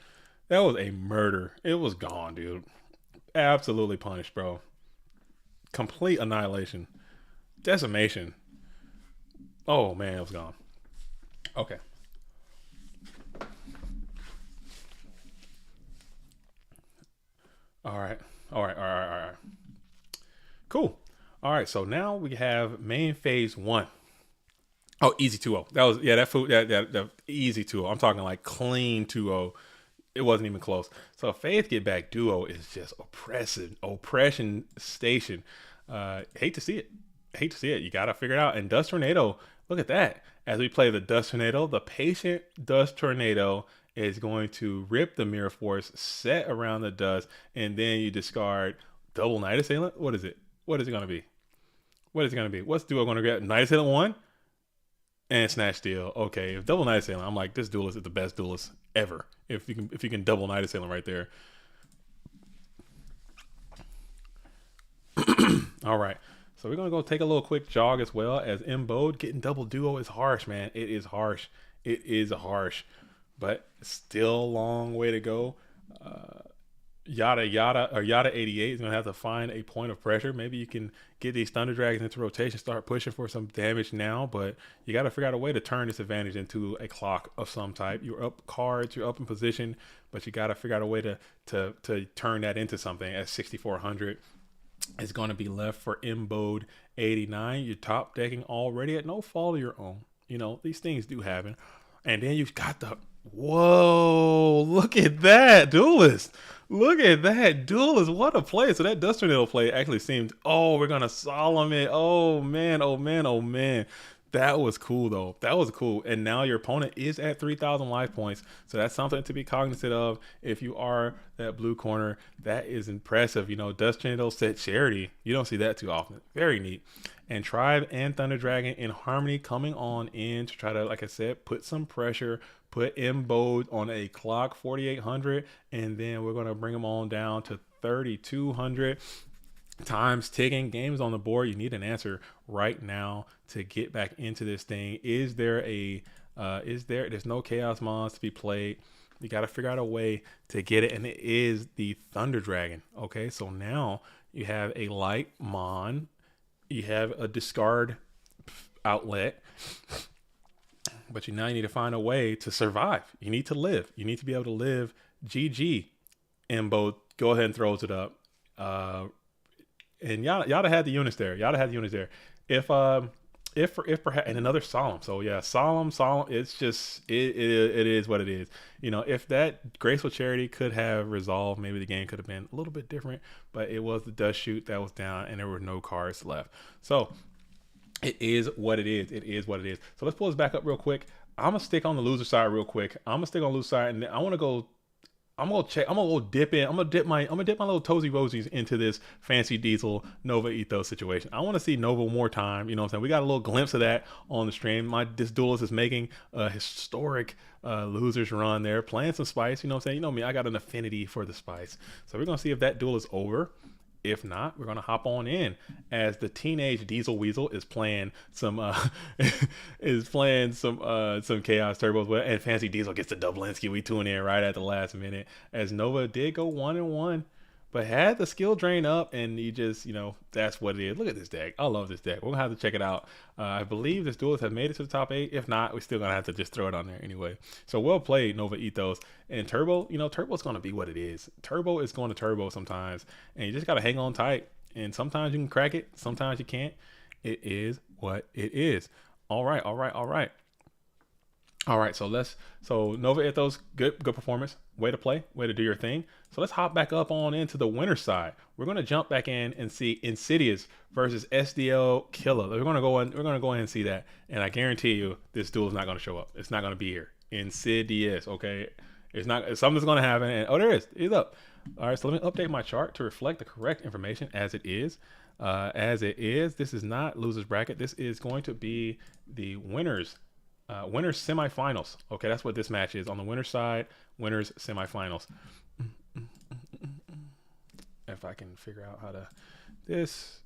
That was a murder. It was gone, dude. Absolutely punished, bro. Complete annihilation. Decimation. Oh man, it was gone. Okay. All right. All right. All right. All right. Cool. All right. So now we have main phase one. Oh, easy 2-0. That was that food that easy 2-0. I'm talking like clean 2-0. It wasn't even close. So Faith Get Back duo is just oppression station. Hate to see it. Hate to see it. You gotta figure it out. And Dust Tornado, look at that. As we play the Dust Tornado, the patient Dust Tornado is going to rip the Mirror Force, set around the dust, and then you discard double Night Assailant. What is it? What is it gonna be? What is it gonna be? What's duo gonna get? Night Assailant 1? And Snatch Steal. Okay, if double Night Assailant, I'm like, this duelist is the best duelist ever. If you can double Night Assailant right there. All right. So we're gonna go take a little quick jog as well as Embode. Getting double duo is harsh, man. It is harsh. It is harsh, but still a long way to go. Yada 88 is gonna have to find a point of pressure. Maybe you can get these Thunder Dragons into rotation, start pushing for some damage now, but you got to figure out a way to turn this advantage into a clock of some type. You're up cards, you're up in position, but you got to figure out a way to turn that into something. At 6,400 is going to be left for Embode 89. You're top decking already at no fault of your own. You know, these things do happen. And then you've got the whoa, look at that duelist. Look at that duelist. What a play. So that Dust Tornado play actually seemed, oh, we're gonna solemn it. Oh man, oh man, oh man. That was cool though. That was cool. And now your opponent is at 3,000 life points. So that's something to be cognizant of if you are that blue corner. That is impressive. You know, Dust Tornado set Charity. You don't see that too often. Very neat. And Tribe and Thunder Dragon in harmony coming on in to try to, like I said, put some pressure, put Embode on a clock 4,800, and then we're going to bring them on down to 3,200. Time's ticking, games on the board. You need an answer right now to get back into this thing. Is there a is there. There's no Chaos Mons to be played. You got to figure out a way to get it, and it is the Thunder Dragon. Okay, so now you have a light Mon, you have a discard outlet, but you now need to find a way to survive. You need to live. You need to be able to live. GG, and both go ahead and throws it up. And Yada had the units there. Yada had the units there. If perhaps, and another solemn. So yeah, solemn. It's just it is what it is. You know, if that graceful charity could have resolved, maybe the game could have been a little bit different. But it was the dust chute that was down, and there were no cards left. So it is what it is. It is what it is. So let's pull this back up real quick. I'm gonna stick on the loser side real quick. I'm gonna stick on the loser side, and I want to go. I'm gonna check. I'm gonna go dip in. I'm gonna dip my little toesy rosies into this fancy diesel Nova Ethos situation. I want to see Nova one more time. You know what I'm saying? We got a little glimpse of that on the stream. This duelist is making a historic losers run there, playing some spice. You know what I'm saying? You know me, I got an affinity for the spice. So we're gonna see if that duel is over. If not, we're gonna hop on in as the teenage Diesel Weasel is playing some some Chaos Turbos, and Fancy Diesel gets the Dublinsky. We tune in right at the last minute as Nova did go 1-1, but had the skill drain up, and he just, you know, that's what it is. Look at this deck. I love this deck. We're gonna have to check it out. I believe this duelist has made it to the top 8. If not, we're still gonna have to just throw it on there anyway. So well played, Nova Ethos. And Turbo, you know, Turbo's gonna be what it is. Turbo is going to turbo sometimes, and you just gotta hang on tight. And sometimes you can crack it, sometimes you can't. It is what it is. All right. So Nova Ethos, good performance. Way to play, way to do your thing. So let's hop back up on into the winner's side. We're gonna jump back in and see Insidious versus SDL Killer. We're gonna go in and see that. And I guarantee you, this duel is not gonna show up. It's not gonna be here. Insidious, okay? It's not. Something's gonna happen. And oh, there it is. It's up. All right. So let me update my chart to reflect the correct information as it is. This is not losers bracket. This is going to be the winners semifinals. Okay, that's what this match is on the winner's side. Winners semifinals. If I can figure out how to this.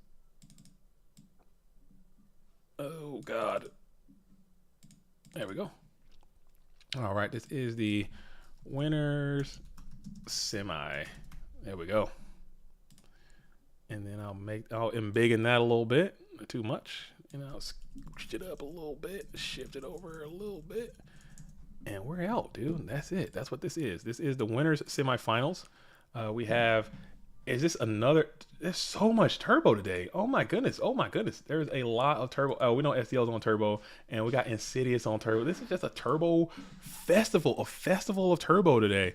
Oh God. There we go. All right, this is the winners semi. There we go. And then I'll embiggen that a little bit. Not too much. And I'll scooch it up a little bit, shift it over a little bit, and we're out, dude. That's it. That's what this is. This is the winners semifinals. We have, is this another, there's so much turbo today. Oh my goodness. There's a lot of turbo. We know SDL's on turbo, and we got Insidious on turbo. This is just a turbo festival, of turbo today.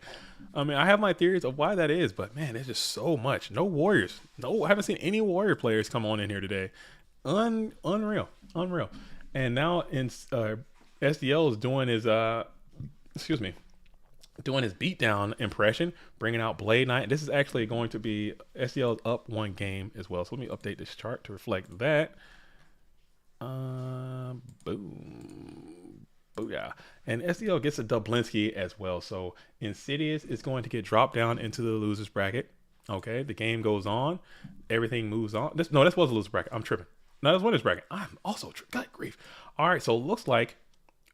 I mean, I have my theories of why that is, but man, there's just so much. No Warriors. No, I haven't seen any Warrior players come on in here today. Unreal. And now in SDL is doing his doing his beatdown impression, bringing out Blade Knight. This is actually going to be SDL's up 1 game as well. So let me update this chart to reflect that. Boom. Booyah. And SDL gets a Dublinsky as well. So Insidious is going to get dropped down into the losers bracket. Okay, the game goes on. Everything moves on. This was a loser bracket. I'm tripping. No, that's winner's bracket. I'm also God grief. All right, so it looks like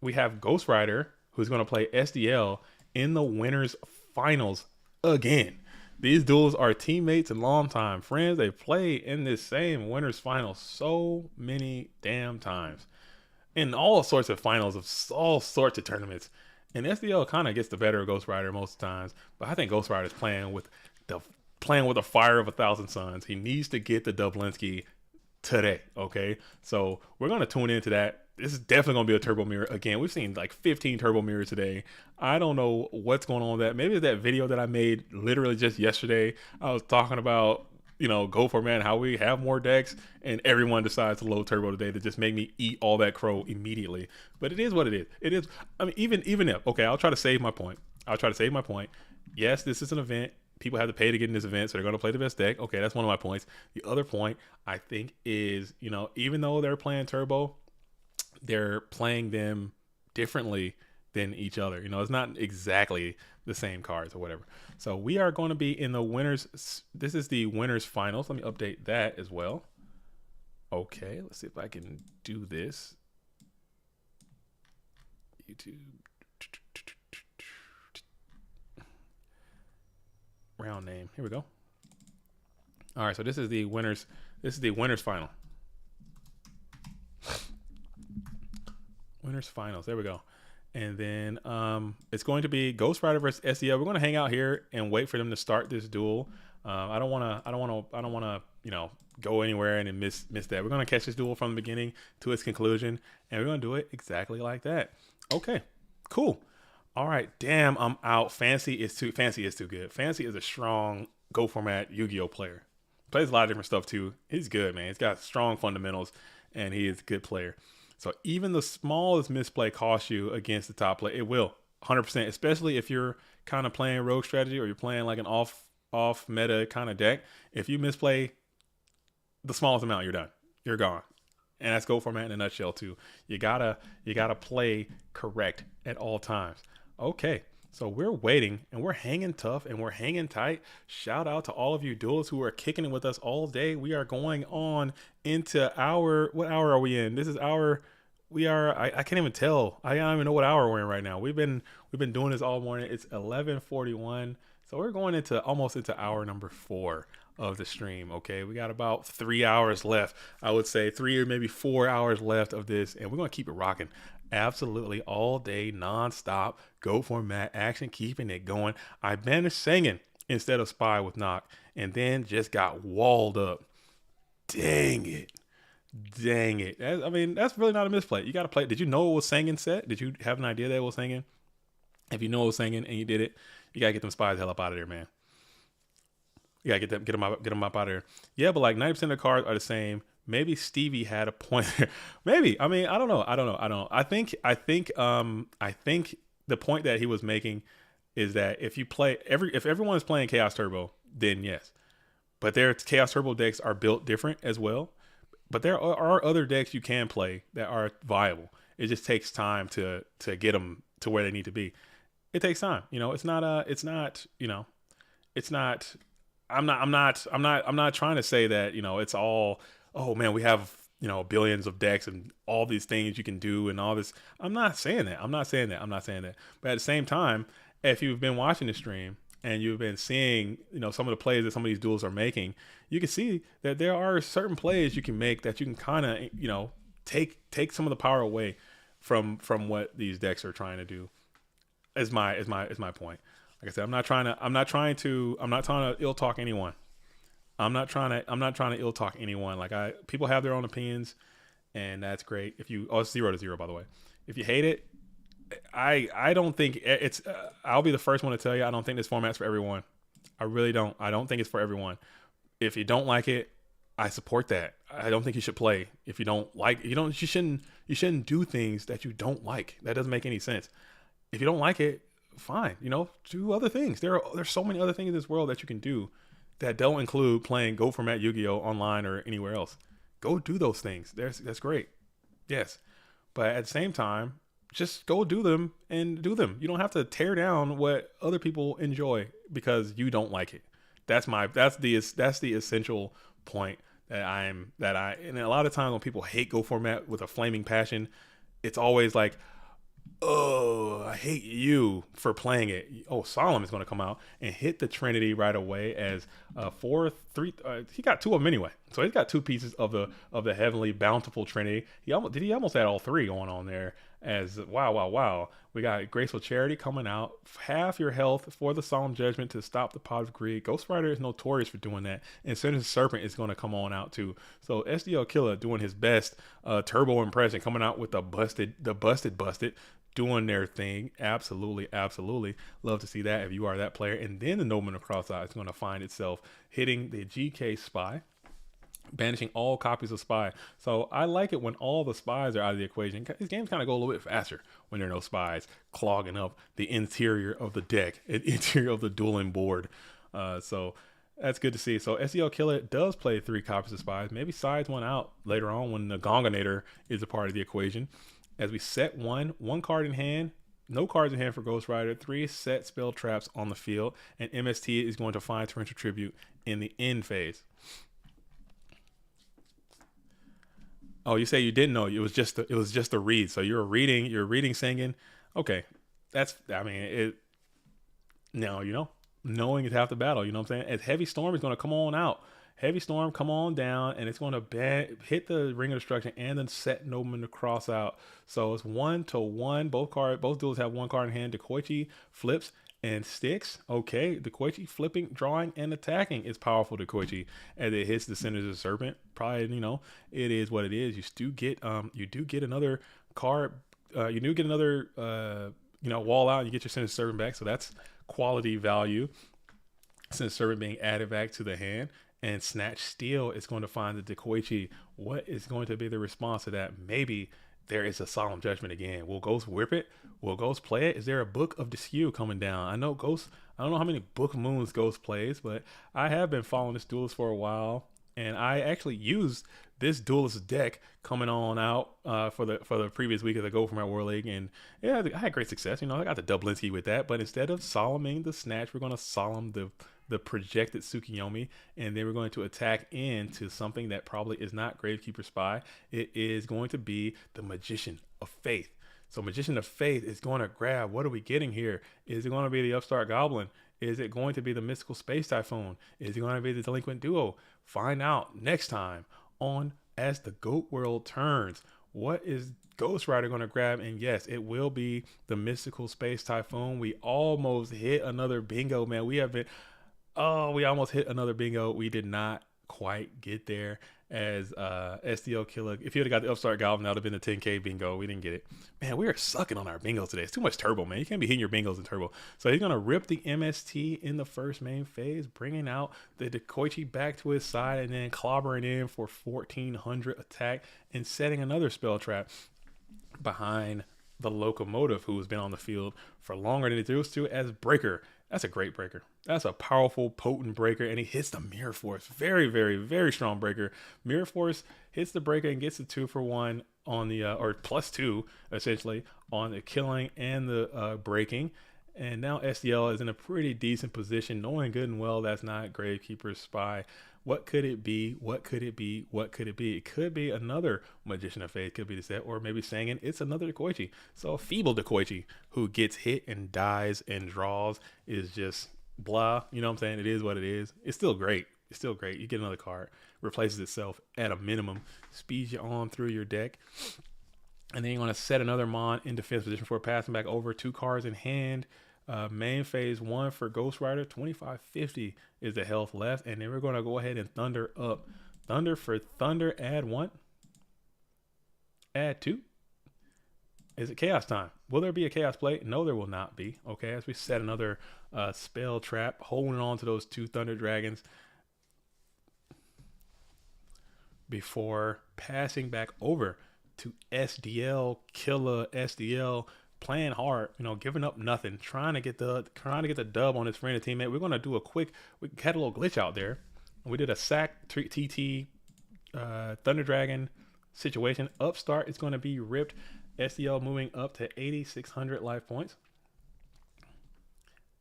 we have Ghost Rider, who's going to play SDL in the winners finals again. These duels are teammates and longtime friends. They play in this same winners finals so many damn times, in all sorts of finals of all sorts of tournaments. And SDL kind of gets the better of Ghost Rider most times, but I think Ghost Rider's playing with the fire of 1,000 suns. He needs to get the Dublinsky today. Okay, so we're gonna tune into that. This is definitely gonna be a turbo mirror again. We've seen like 15 turbo mirrors today. I don't know what's going on with that. Maybe it's that video that I made literally just yesterday. I was talking about, you know, go for man, how we have more decks, and everyone decides to load turbo today to just make me eat all that crow immediately. But it is what it is. It is. I mean, even if, okay, I'll try to save my point. Yes, this is an event. People have to pay to get in this event, so they're going to play the best deck. Okay, that's one of my points. The other point, I think, is, you know, even though they're playing turbo, they're playing them differently than each other. You know, it's not exactly the same cards or whatever. So we are going to be in the winners. This is the winners finals. Let me update that as well. Okay, let's see if I can do this. YouTube round name. Here we go. All right, so this is the winners. This is the winners final. Winners finals. There we go. And then it's going to be Ghost Rider versus SEO. We're going to hang out here and wait for them to start this duel. I don't want to, go anywhere and miss that. We're going to catch this duel from the beginning to its conclusion, and we're going to do it exactly like that. Okay, cool. All right, damn, I'm out. Fancy is too good. Fancy is a strong Go format Yu-Gi-Oh player. Plays a lot of different stuff too. He's good, man. He's got strong fundamentals, and he is a good player. So even the smallest misplay costs you against the top player. It will, 100%, especially if you're kind of playing rogue strategy or you're playing like an off meta kind of deck. If you misplay the smallest amount, you're done. You're gone. And that's Go format in a nutshell too. You gotta play correct at all times. Okay. So we're waiting and we're hanging tough and we're hanging tight. Shout out to all of you duelists who are kicking it with us all day. We are going on into what hour are we in? This is I can't even tell. I don't even know what hour we're in right now. We've been doing this all morning. It's 11:41. So we're going almost into hour number 4 of the stream. Okay. We got about 3 hours left. I would say 3 or maybe 4 hours left of this. And we're going to keep it rocking. Absolutely all day, non-stop, Go format action, keeping it going. I banished singing instead of spy with knock, and then just got walled up. Dang it. That's really not a misplay. You got to play. Did you know it was singing set? Did you have an idea that it was singing? If you know it was singing and you did it, you got to get them spies the hell up out of there, man. You got to get them up out of there. Yeah, but like 90% of the cards are the same. Maybe Stevie had a point there. Maybe. I mean, I don't know. I think the point that he was making is that if everyone is playing Chaos Turbo, then yes. But their Chaos Turbo decks are built different as well. But there are other decks you can play that are viable. It just takes time to get them to where they need to be. It takes time. I'm not trying to say that, it's all, oh man, we have, billions of decks and all these things you can do and all this. I'm not saying that. But at the same time, if you've been watching the stream and you've been seeing, some of the plays that some of these duels are making, you can see that there are certain plays you can make that you can kind of, take some of the power away from what these decks are trying to do. Is my point. Like I said, I'm not trying to ill talk anyone. I'm not trying to ill talk anyone. Like people have their own opinions, and that's great. It's 0-0, by the way. If you hate it, I don't think it's. I'll be the first one to tell you I don't think this format's for everyone. I really don't. I don't think it's for everyone. If you don't like it, I support that. I don't think you should play. If you don't like, you shouldn't do things that you don't like. That doesn't make any sense. If you don't like it, fine, do other things. There's so many other things in this world that you can do that don't include playing Go format Yu-Gi-Oh online or anywhere else. Go do those things. That's great. Yes. But at the same time, just go do them and do them. You don't have to tear down what other people enjoy because you don't like it. That's the essential point and a lot of times when people hate Go format with a flaming passion, it's always like, oh, I hate you for playing it. Oh, Solemn is going to come out and hit the Trinity right away as 4-3. He got 2 of them anyway, so he's got 2 pieces of the heavenly bountiful Trinity. He almost had all 3 going on there. As wow. We got Graceful Charity coming out, half your health for the Solemn Judgment to stop the Pot of Greed. Ghost Rider is notorious for doing that, and Sinister Serpent is going to come on out too. So SDL Killer doing his best turbo impression, coming out with the busted, doing their thing. Absolutely. Love to see that if you are that player. And then the Nobleman of Cross-Eye is going to find itself hitting the GK Spy, banishing all copies of Spy. So I like it when all the spies are out of the equation. These games kind of go a little bit faster when there are no spies clogging up the interior of the deck, interior of the dueling board. So that's good to see. So SEL Killer does play 3 copies of Spies. Maybe sides one out later on when the Gonganator is a part of the equation. As we set one card in hand, no cards in hand for Ghost Rider, 3 set spell traps on the field, and MST is going to find Torrential Tribute in the end phase. Oh, you say you didn't know. It was just a read. So you're reading singing. Okay, I mean it. Now knowing is half the battle. You know what I'm saying? As Heavy Storm is going to come on out. Heavy Storm, come on down, and it's going to hit the Ring of Destruction and then set Nobleman to cross out. So it's 1-1. Both duels have one card in hand. Dekoichi flips and sticks. Okay, Dekoichi flipping, drawing, and attacking is powerful. Dekoichi as it hits the center of the Serpent. Probably it is what it is. You do get another card. You do get another wall out. And you get your center Serpent back. So that's quality value. Since Serpent being added back to the hand. And Snatch Steel is going to find the Dekoichi. What is going to be the response to that? Maybe there is a Solemn Judgment again. Will Ghost whip it? Will Ghost play it? Is there a Book of Dispute coming down? I don't know how many Book of Moons Ghost plays, but I have been following this duelist for a while. And I actually used this duelist deck coming on out for the previous week of the Go from our World League, and yeah, I had great success. I got the Dublinsky with that. But instead of solemning the Snatch, we're going to solemn the projected Tsukiyomi, and then we're going to attack into something that probably is not Gravekeeper Spy. It is going to be the Magician of Faith. So Magician of Faith is going to grab, what are we getting here? Is it going to be the Upstart Goblin? Is it going to be the Mystical Space Typhoon? Is it going to be the Delinquent Duo? Find out next time on As the Goat World Turns. What is Ghost Rider going to grab? And yes, it will be the Mystical Space Typhoon. We almost hit another bingo, man. We almost hit another bingo. We did not quite get there as SDL Killer. If you would have got the Upstart Goblin, that would have been the 10K bingo. We didn't get it. Man, we are sucking on our bingos today. It's too much turbo, man. You can't be hitting your bingos in turbo. So he's going to rip the MST in the first main phase, bringing out the Dekoichi back to his side and then clobbering in for 1400 attack and setting another spell trap behind the Locomotive, who has been on the field for longer than it used to, as Breaker. That's a great breaker. That's a powerful, potent breaker, and he hits the Mirror Force. Very, very, very strong breaker. Mirror Force hits the breaker and gets the 2-for-1 on the, or +2, essentially, on the killing and the breaking. And now SDL is in a pretty decent position, knowing good and well that's not Gravekeeper's Spy. What could it be? What could it be? What could it be? It could be another Magician of Faith, could be the set, or maybe saying it's another Dekoichi. So a feeble Dekoichi who gets hit and dies and draws is just blah. You know what I'm saying? It is what it is. It's still great. It's still great. You get another card, replaces itself at a minimum, speeds you on through your deck. And then you're going to set another Mon in defense position for passing back over 2 cards in hand. Main phase 1 for Ghost Rider, 2550 is the health left. And then we're going to go ahead and Thunder up. Thunder for Thunder, add 1. Add 2. Is it Chaos time? Will there be a Chaos play? No, there will not be. Okay, as we set another spell trap, holding on to those 2 Thunder Dragons before passing back over to SDL, Killer SDL, playing hard, giving up nothing, trying to get the dub on his friend and teammate. We're gonna do we had a little glitch out there. We did a sack TT Thunder Dragon situation. Upstart is going to be ripped. SDL moving up to 8,600 life points.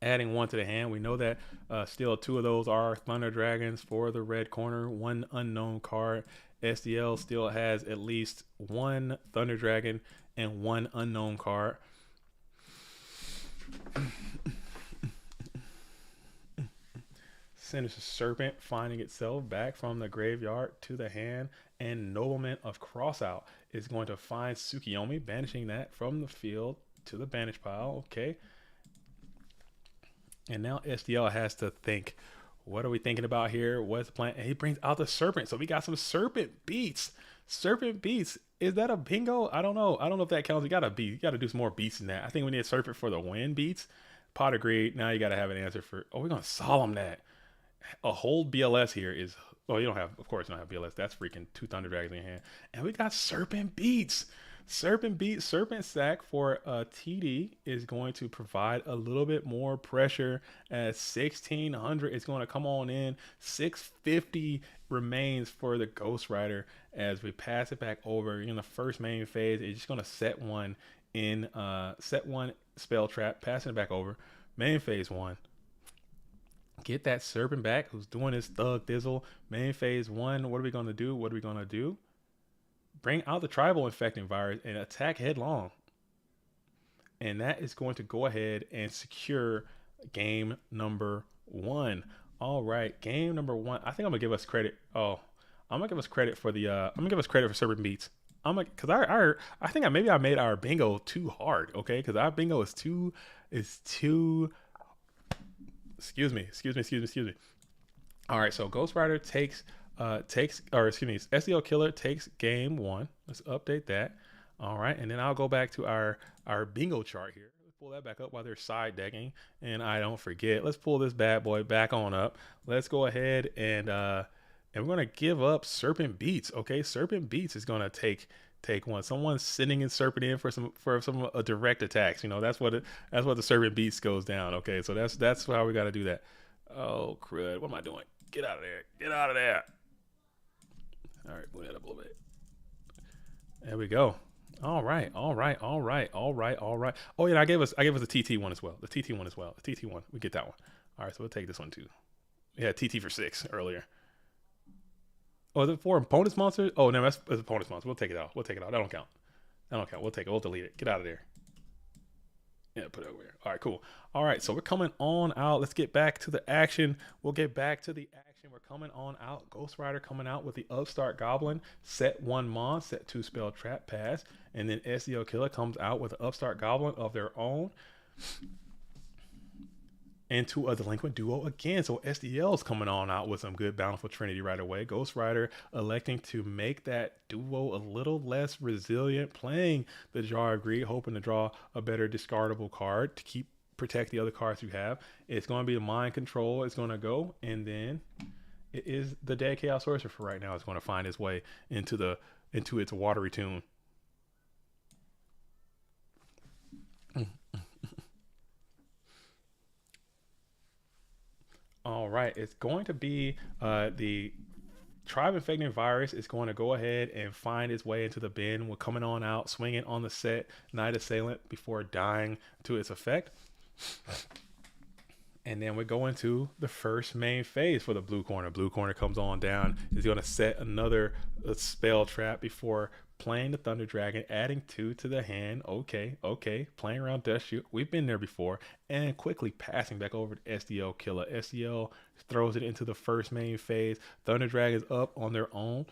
Adding 1 to the hand. We know that still 2 of those are Thunder Dragons for the red corner. 1 unknown card. SDL still has at least 1 Thunder Dragon and 1 unknown card. Sinister Serpent finding itself back from the graveyard to the hand, and Nobleman of Crossout is going to find Tsukiyomi, banishing that from the field to the banish pile. Okay. And now SDL has to think, what are we thinking about here? What's the plan? And he brings out the Serpent. So we got some Serpent beats. Serpent beats. Is that a bingo? I don't know. I don't know if that counts. You gotta do some more beats than that. I think we need a Serpent for the win beats. Pot agreed. Now you gotta have an answer for. Oh, we're gonna solemn that. A hold BLS here is. Oh, you don't have. Of course, you don't have BLS. That's freaking 2 Thunder Dragons in your hand. And we got Serpent beats. Serpent beat. Serpent sack for TD is going to provide a little bit more pressure at 1,600. It's going to come on in. 650 remains for the Ghost Rider as we pass it back over in the first main phase. It's just going to set one spell trap, passing it back over. Main phase 1. Get that Serpent back who's doing his thug thizzle. Main phase 1. What are we going to do? Bring out the Tribal Infecting Virus and attack headlong. and that is going to go ahead and secure game number one. All right, game number one. I think I'm gonna give us credit. Oh, I'm gonna give us credit for the. I'm gonna give us credit for certain beats. I'm like, cause I think maybe I made our bingo too hard. Okay, because our bingo is too. Excuse me. All right, so Ghost Rider takes or excuse me, SEO Killer takes game one. Let's update that. All right, and then I'll go back to our bingo chart here. Let's pull that back up while they're side decking, and I don't forget. Let's pull this bad boy back on up. Let's go ahead and we're gonna give up Serpent Beats. Okay, Serpent Beats is gonna take one. Someone's sending in Serpent in for some direct attacks. You know that's what the Serpent Beats goes down. Okay, so that's how we got to do that. Oh crud! What am I doing? Get out of there! Get out of there! All right, move that up a little bit. There we go. All right, all right, all right, all right, all right. Oh yeah, I gave us the TT one as well. The TT one as well. The TT one. We get that one. All right, so we'll take this one too. Yeah, TT for 6 earlier. Oh, is it for opponent's monster? Oh no, that's opponent's monster. We'll take it out. We'll take it out. That don't count. That don't count. We'll take it. We'll delete it. Get out of there. Yeah, put it over here. All right, cool. All right, so we're coming on out. Let's get back to the action. We'll get back to the action. We're coming on out. Ghost Rider coming out with the Upstart Goblin. Set 1 Mon, set 2 Spell Trap Pass. And then SEO Killer comes out with the Upstart Goblin of their own. Into a delinquent duo again. So SDL's coming on out with some good Bountiful Trinity right away. Ghost Rider electing to make that duo a little less resilient, playing the Jar of Greed, hoping to draw a better discardable card to protect the other cards you have. It's going to be the Mind Control. It's going to go, and then it is the Dead Chaos Sorcerer for right now. It's going to find its way into its watery tomb. All right, it's going to be the Tribe Infecting Virus is going to go ahead and find its way into the bin. We're coming on out, swinging on the set Night Assailant before dying to its effect. And then we go into the first main phase for the blue corner. Blue corner comes on down. Is going to set another spell trap before playing the Thunder Dragon, adding 2 to the hand. Okay. Playing around Dust Shoot. We've been there before. And quickly passing back over to SDL Killer. SDL throws it into the first main phase. Thunder Dragon's up on their own,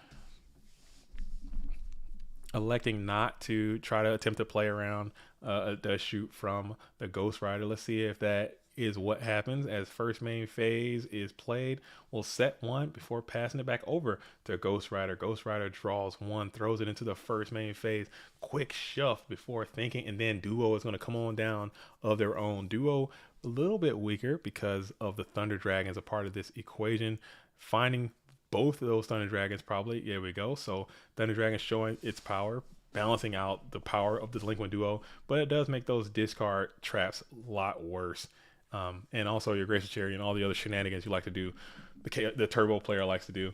electing not to try to attempt to play around a Dust Shoot from the Ghost Rider. Let's see if that is what happens as first main phase is played. We'll set 1 before passing it back over to Ghost Rider. Ghost Rider draws 1, throws it into the first main phase. Quick shove before thinking, and then Duo is going to come on down of their own. Duo a little bit weaker because of the Thunder Dragons a part of this equation. Finding both of those Thunder Dragons probably. There we go. So Thunder Dragon showing its power, balancing out the power of the Delinquent Duo, but it does make those discard traps a lot worse. And also your Gracious Cherry and all the other shenanigans you like to do, the Turbo player likes to do.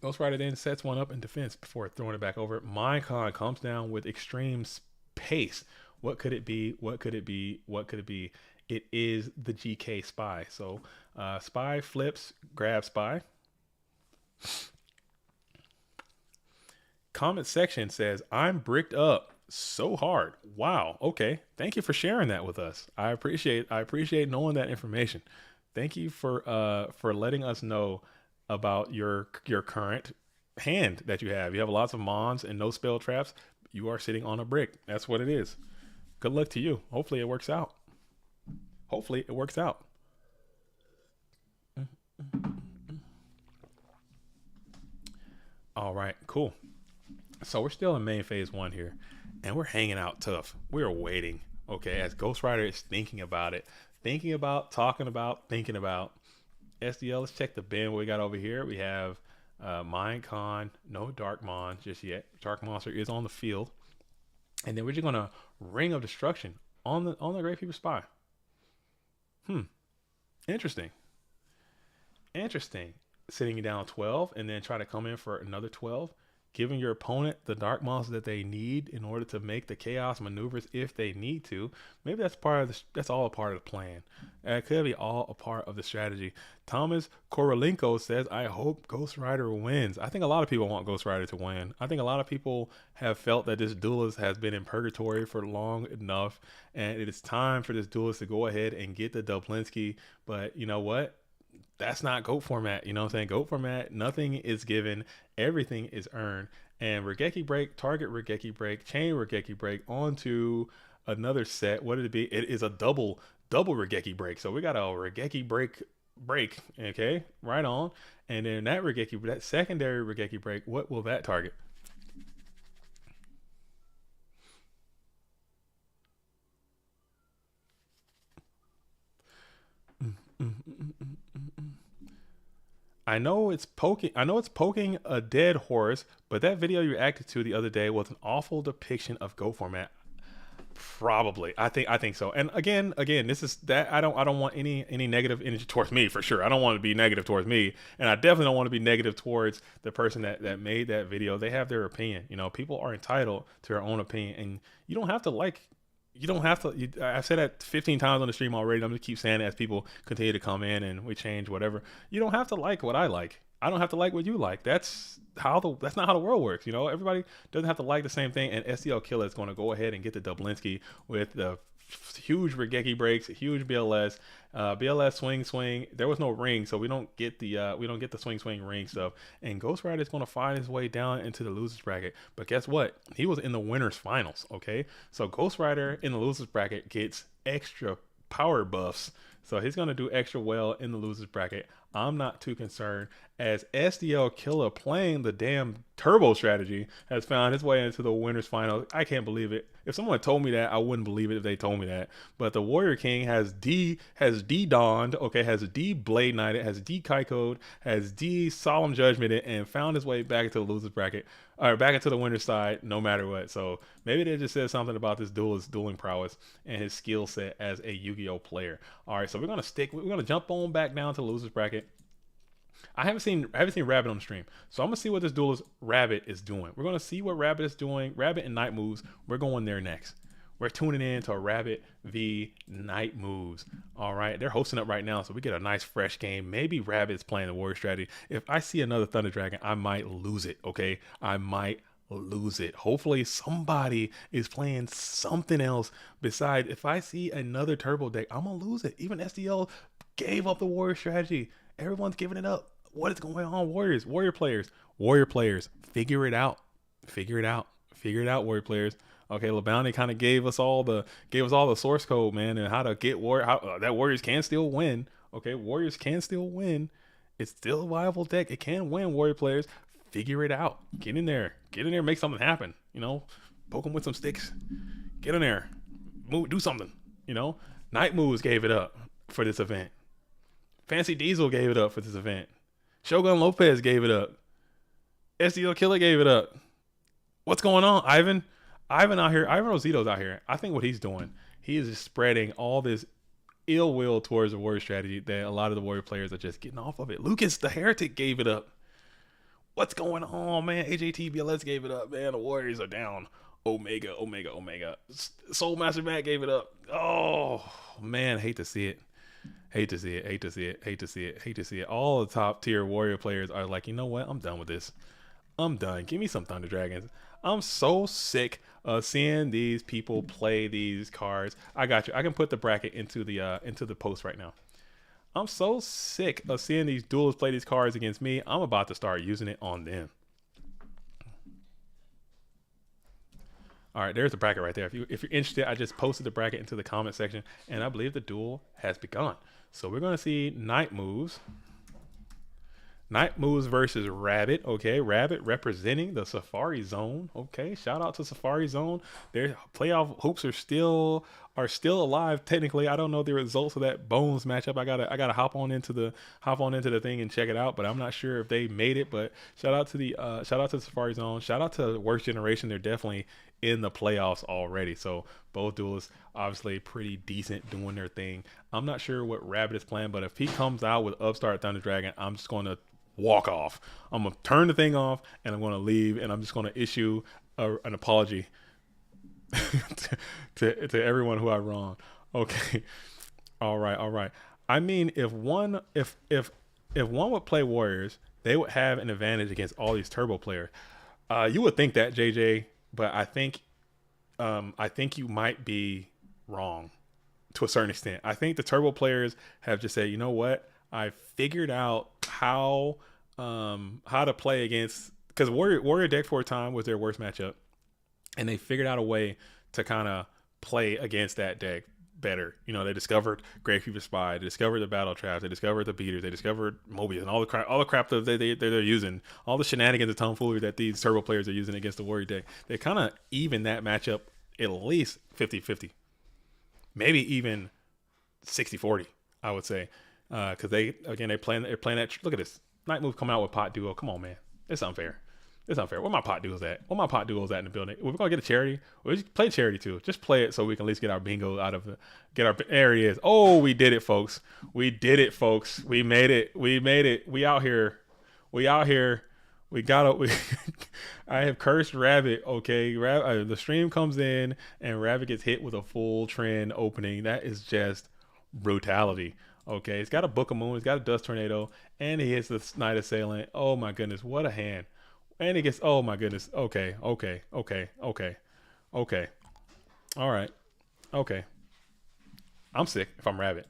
Ghost Rider then sets 1 up in defense before throwing it back over. Minecon comes down with extreme pace. What could it be? What could it be? What could it be? It is the GK Spy. So Spy flips, grab Spy. Comment section says, I'm bricked up so hard. Wow. Okay. Thank you for sharing that with us. I appreciate knowing that information. Thank you for letting us know about your current hand that you have. You have lots of mons and no spell traps. You are sitting on a brick. That's what it is. Good luck to you. Hopefully it works out. Hopefully it works out. All right, cool. So we're still in main phase 1 here, and we're hanging out tough. We're waiting, okay, as Ghost Rider is thinking about it, thinking about, talking about, thinking about. SDL, let's check the bin. What we got over here? We have Minecon, no Dark Mon just yet. Dark Monster is on the field. And then we're just gonna Ring of Destruction on the Great People Spy. Interesting. Sitting down 12 and then try to come in for another 12. giving your opponent the dark monster that they need in order to make the chaos maneuvers if they need to. Maybe that's part of that's all a part of the plan. It could be all a part of the strategy. Thomas Korolenko says, I hope Ghost Rider wins. I think a lot of people want Ghost Rider to win. I think a lot of people have felt that this duelist has been in purgatory for long enough, and it is time for this duelist to go ahead and get the Duplinsky. But you know what? That's not GOAT format. You know what I'm saying? GOAT format, nothing is given, everything is earned. And Regeki break, target Regeki break, chain Regeki break onto another set. What did it be? It is a double Regeki break. So we got a Regeki break, okay? Right on. And then that secondary Regeki break, what will that target? Mm, mm, mm, mm, mm, mm. I know it's poking. I know it's poking a dead horse, but that video you reacted to the other day was an awful depiction of Go format. Probably, I think so. And again, this is that I don't want any negative energy towards me for sure. I don't want to be negative towards me, and I definitely don't want to be negative towards the person that made that video. They have their opinion. You know, people are entitled to their own opinion, and you don't have to like. You don't have to. I've said that 15 times on the stream already. I'm gonna keep saying it as people continue to come in and we change whatever. You don't have to like what I like. I don't have to like what you like. That's not how the world works. You know, everybody doesn't have to like the same thing. And SDL Killer is going to go ahead and get the Dublinsky with the huge Regeki breaks, huge BLS, BLS swing. There was no ring, so we don't get the swing ring stuff. And Ghost Rider is going to find his way down into the losers bracket. But guess what? He was in the winners finals. Okay, so Ghost Rider in the losers bracket gets extra power buffs. So he's going to do extra well in the losers bracket. I'm not too concerned as SDL Killer playing the damn turbo strategy has found his way into the winners final. I can't believe it. If someone told me that, I wouldn't believe it if they told me that. But the Warrior King has D donned, okay, has D Blade Knighted, has D Kaiko'd, has D Solemn Judgment, and found his way back into the losers bracket, or back into the winner's side, no matter what. So maybe they just said something about this duelist dueling prowess and his skill set as a Yu-Gi-Oh player. All right, so we're gonna jump on back down to the losers bracket. I haven't seen Rabbit on the stream, so I'm gonna see what this duelist Rabbit is doing. We're gonna see what Rabbit is doing. Rabbit and Night Moves. We're going there next. We're tuning in to Rabbit v Night Moves. All right, they're hosting up right now, so we get a nice fresh game. Maybe Rabbit's playing the warrior strategy. If I see another Thunder Dragon, I might lose it. Okay, I might lose it. Hopefully somebody is playing something else besides. If I see another turbo deck, I'm gonna lose it. Even SDL gave up the warrior strategy. Everyone's giving it up. What is going on, warrior players, figure it out, warrior players. Okay, LeBounty kind of gave us all the source code, man, and how to get that warriors can still win. Okay, warriors can still win. It's still a viable deck. It can win, warrior players. Figure it out. Get in there, make something happen. You know, poke them with some sticks. Get in there, move, do something. You know, Night Moves gave it up for this event. Fancy Diesel gave it up for this event. Shogun Lopez gave it up. SDL Killer gave it up. What's going on, Ivan? Ivan out here. Ivan Rosito's out here. I think what he's doing, he is just spreading all this ill will towards the warrior strategy that a lot of the warrior players are just getting off of it. Lucas the Heretic gave it up. What's going on, man? AJT BLS gave it up, man. The Warriors are down. Omega. Soul Master Matt gave it up. Oh, man. Hate to see it. All the top tier warrior players are like, you know what? I'm done with this. I'm done. Give me some Thunder Dragons. I'm so sick of seeing these people play these cards. I got you. I can put the bracket into the post right now. I'm so sick of seeing these duelists play these cards against me. I'm about to start using it on them. All right, there's the bracket right there. If you're interested, I just posted the bracket into the comment section, and I believe the duel has begun. So we're going to see Night Moves. Night Moves versus Rabbit. Okay, Rabbit representing the Safari Zone. Okay, shout out to Safari Zone. Their playoff hopes are still alive. Technically, I don't know the results of that Bones matchup. I gotta hop on into the thing and check it out. But I'm not sure if they made it. But shout out to Safari Zone. Shout out to Worst Generation. They're definitely in the playoffs already. So both duelists obviously pretty decent doing their thing. I'm not sure what Rabbit is playing, but if he comes out with Upstart Thunder Dragon, I'm just going to walk off. I'm gonna turn the thing off and I'm gonna leave and I'm just gonna issue an apology to everyone who I wronged. Okay. All right, all right. I mean, if one would play Warriors, they would have an advantage against all these turbo players. You would think that, JJ, but I think you might be wrong to a certain extent. I think the turbo players have just said, you know what? I figured out how to play against, because Warrior deck for a time was their worst matchup, and they figured out a way to kind of play against that deck better. You know, they discovered Gravekeeper Spy, they discovered the battle traps, they discovered the beaters, they discovered Mobius, and all the crap that they're using, all the shenanigans and tomfoolery that these turbo players are using against the Warrior deck. They kind of even that matchup at least 50-50, maybe even 60-40, I would say, because they're playing that. Look at this Night Move coming out with Pot Duo. Come on, man, it's unfair. It's unfair. Where my pot duos at? Where my pot duos at in the building? We're gonna get a charity. We just play charity too. Just play it so we can at least get our bingo out of it. There he is. Oh, we did it, folks. We did it, folks. We made it. We made it. We out here. We out here. We got it. I have cursed Rabbit. Okay, the stream comes in and Rabbit gets hit with a full trend opening. That is just brutality. Okay, it's got a Book of Moon. It's got a Dust Tornado, and he hits the Night Assailant. Oh my goodness, what a hand! And he gets, oh my goodness. Okay. All right. Okay. I'm sick if I'm Rabbit.